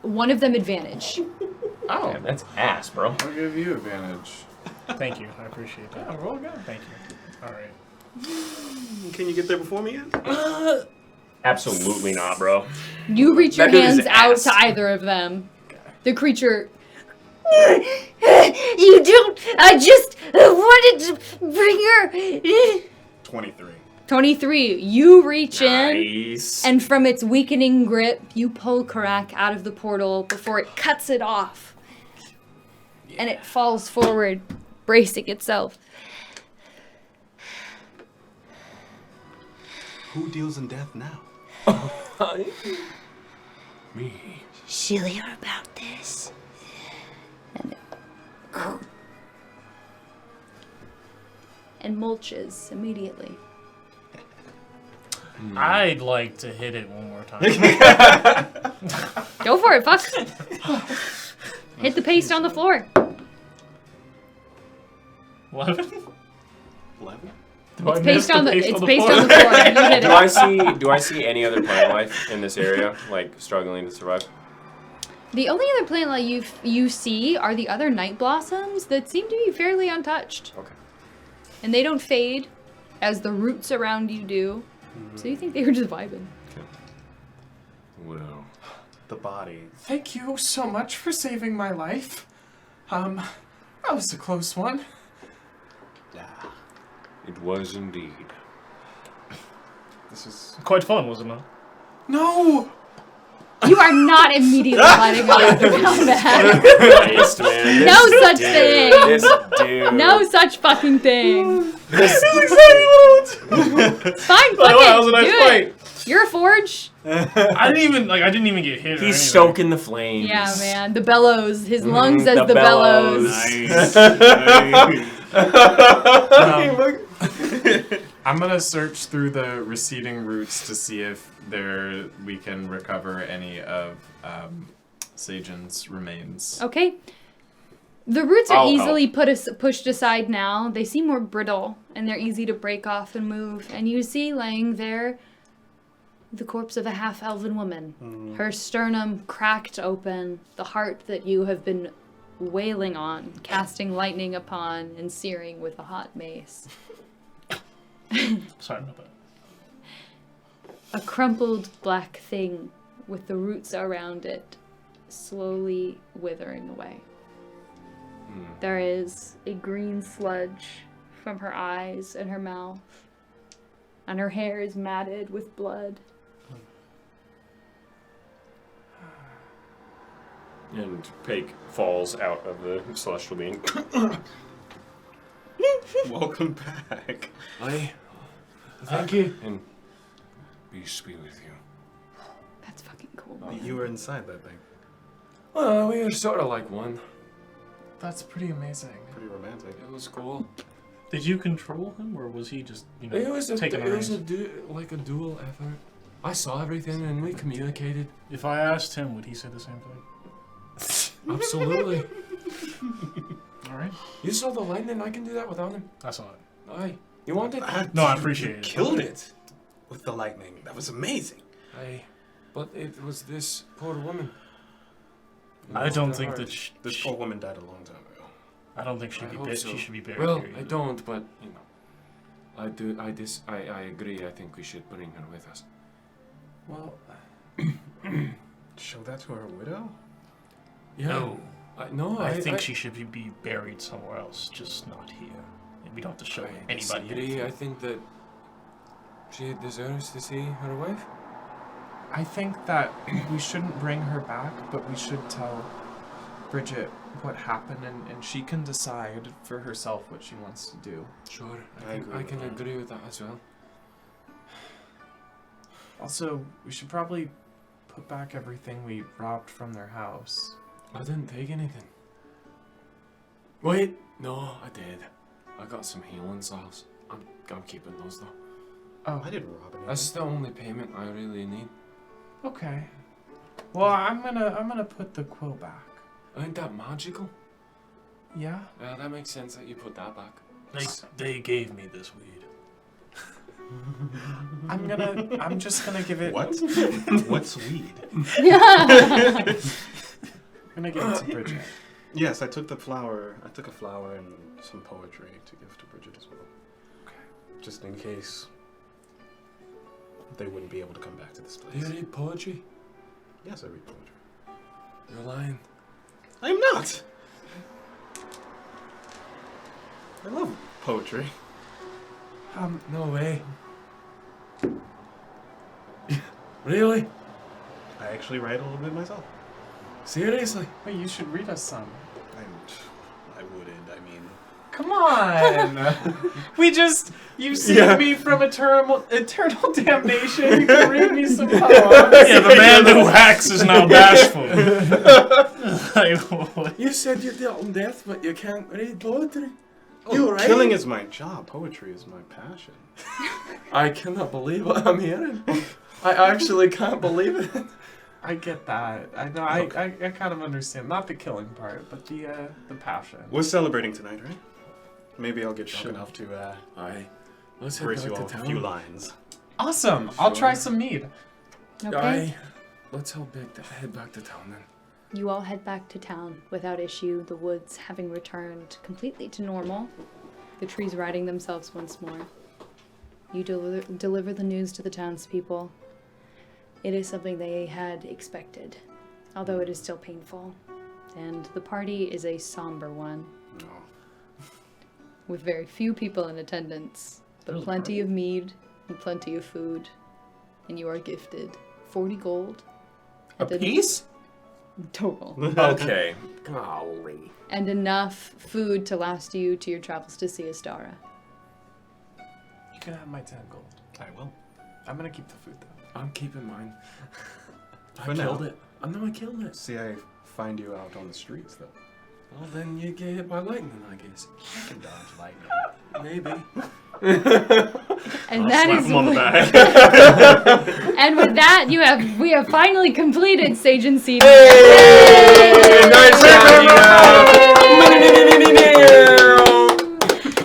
one of them advantage. Oh, man, that's ass, bro. I'll give you advantage. Thank you. I appreciate that. Yeah, roll again. Thank you. All right. Can you get there before me yet? Absolutely not, bro. You reach your That dude is hands out ass. to either of them. The creature. You don't. I just wanted to bring her. 23. 23. You reach in, Nice. and from its weakening grip, you pull Karak out of the portal before it cuts it off. And it falls forward, bracing itself. Who deals in death now? Me. She'll hear about this. And mulches immediately. I'd like to hit it one more time. Go for it, fuck. Hit the paste on the floor. 11? 11. It's paste on the floor. You hit it. Do I see any other plant life in this area, like struggling to survive? The only other plant life you see are the other night blossoms that seem to be fairly untouched. Okay. And they don't fade as the roots around you do. So you think they were just vibing. Well. The body. Thank you so much for saving my life. That was a close one. Yeah. It was indeed. This is. Quite fun, wasn't it? No! You are not immediately letting go of the combat. Christ, man. No such thing. This dude. No such fucking thing. This Fine, fuck That was a it. nice Do fight. it. You're a forge. I didn't even get hit. or He's anything. stoking the flames. Yeah, man. The bellows. His lungs as the the bellows. I'm gonna search through the receding roots to see if we can recover any of Seyjin's remains. Okay. The roots are I'll easily pushed aside now. They seem more brittle, and they're easy to break off and move. And you see laying there the corpse of a half-elven woman. Her sternum cracked open, the heart that you have been wailing on, casting lightning upon, and searing with a hot mace. Sorry about that. A crumpled black thing with the roots around it slowly withering away. There is a green sludge from her eyes and her mouth, and her hair is matted with blood. And Pake falls out of the celestial being. Welcome back. Thank you. And peace be with you. That's fucking cool. You were inside that thing. Well, we were sort of like one. That's pretty amazing. Pretty romantic. It was cool. Did you control him, or was he just, It was taking the reins? like a dual effort. I saw everything and we communicated. If I asked him, would he say the same thing? Absolutely. All right. You saw the lightning. I can do that without him. I saw it. Aye. You want it? No, I appreciate it. Killed it with the lightning. That was amazing. Aye. But it was this poor woman. I don't think Hard. that This poor woman died a long time ago. I don't think I hope so. she should be buried Well, here. I don't, but you know, I do. I agree. I think we should bring her with us. Well, show that to her widow? Yeah. No. I think she should be buried somewhere else, just not here. And we don't have to show I anybody. disagree. I think that she deserves to see her wife. I think that we shouldn't bring her back, but we should tell Bridget what happened, and she can decide for herself what she wants to do. Sure. I I can agree with that as well. Also, we should probably put back everything we robbed from their house. I didn't take anything. Wait, no, I did. I got some healing salves. I'm keeping those though. Oh, I didn't rob anything. That's the only payment I really need. okay. Well, I'm gonna put the quill back. Ain't that magical? Yeah. Yeah, that makes sense that you put that back. They gave me this weed. I'm just gonna give it. What? What's weed? I'm gonna give it to Bridget. Yes, I took a flower and some poetry to give to Bridget as well. Okay. Just in case they wouldn't be able to come back to this Do place. you read poetry? Yes, I read poetry. You're lying. I'm not! I love poetry. No way. Really? I actually write a little bit myself. Seriously? Wait, you should read us some. I wouldn't, I mean... Come on! You saved me from eternal damnation. You can read me some poems. Yeah, the man who hacks is now bashful. Like, what? You said you dealt in death, but you can't read poetry. Oh, killing is my job. Poetry is my passion. I cannot believe what I'm hearing. I actually can't believe it. I get that. I know. I kind of understand. Not the killing part, but the passion. We're celebrating tonight, right? Maybe I'll get drunk Sure. enough to Aye. Let's head grace back you to all with a town. few lines. Awesome. I'll Sure. try some mead. Okay. Aye. Let's head back to town then. You all head back to town without issue, the woods having returned completely to normal, the trees righting themselves once more. You deliver the news to the townspeople. It is something they had expected, although it is still painful. And the party is a somber one, with very few people in attendance, but plenty of mead and plenty of food. And you are gifted 40 gold. A and piece? Total. Okay. Golly. And enough food to last you to your travels to Issachar. You can have my 10 gold. I will. I'm gonna keep the food though. I'm keeping mine. For I now. killed it. I know I killed it. See, I find you out on the streets, though. Well, then you get hit by lightning, I guess. I can dodge lightning. Maybe. And I'll that slap is him on the what- back. And with that, we have finally completed Seyjin Seedling.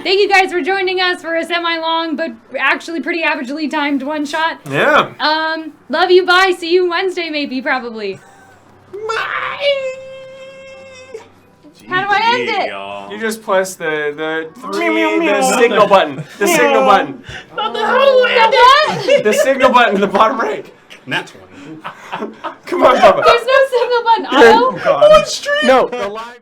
Thank you guys for joining us for a semi-long but actually pretty averagely timed one shot. Yeah. Love you, bye. See you Wednesday, maybe, probably. How do I end it? You just press the signal button. The signal button. What the hell? What? The signal button in the bottom right. Nat 20. Come on, Papa. There's no signal button. Auto? No, the live.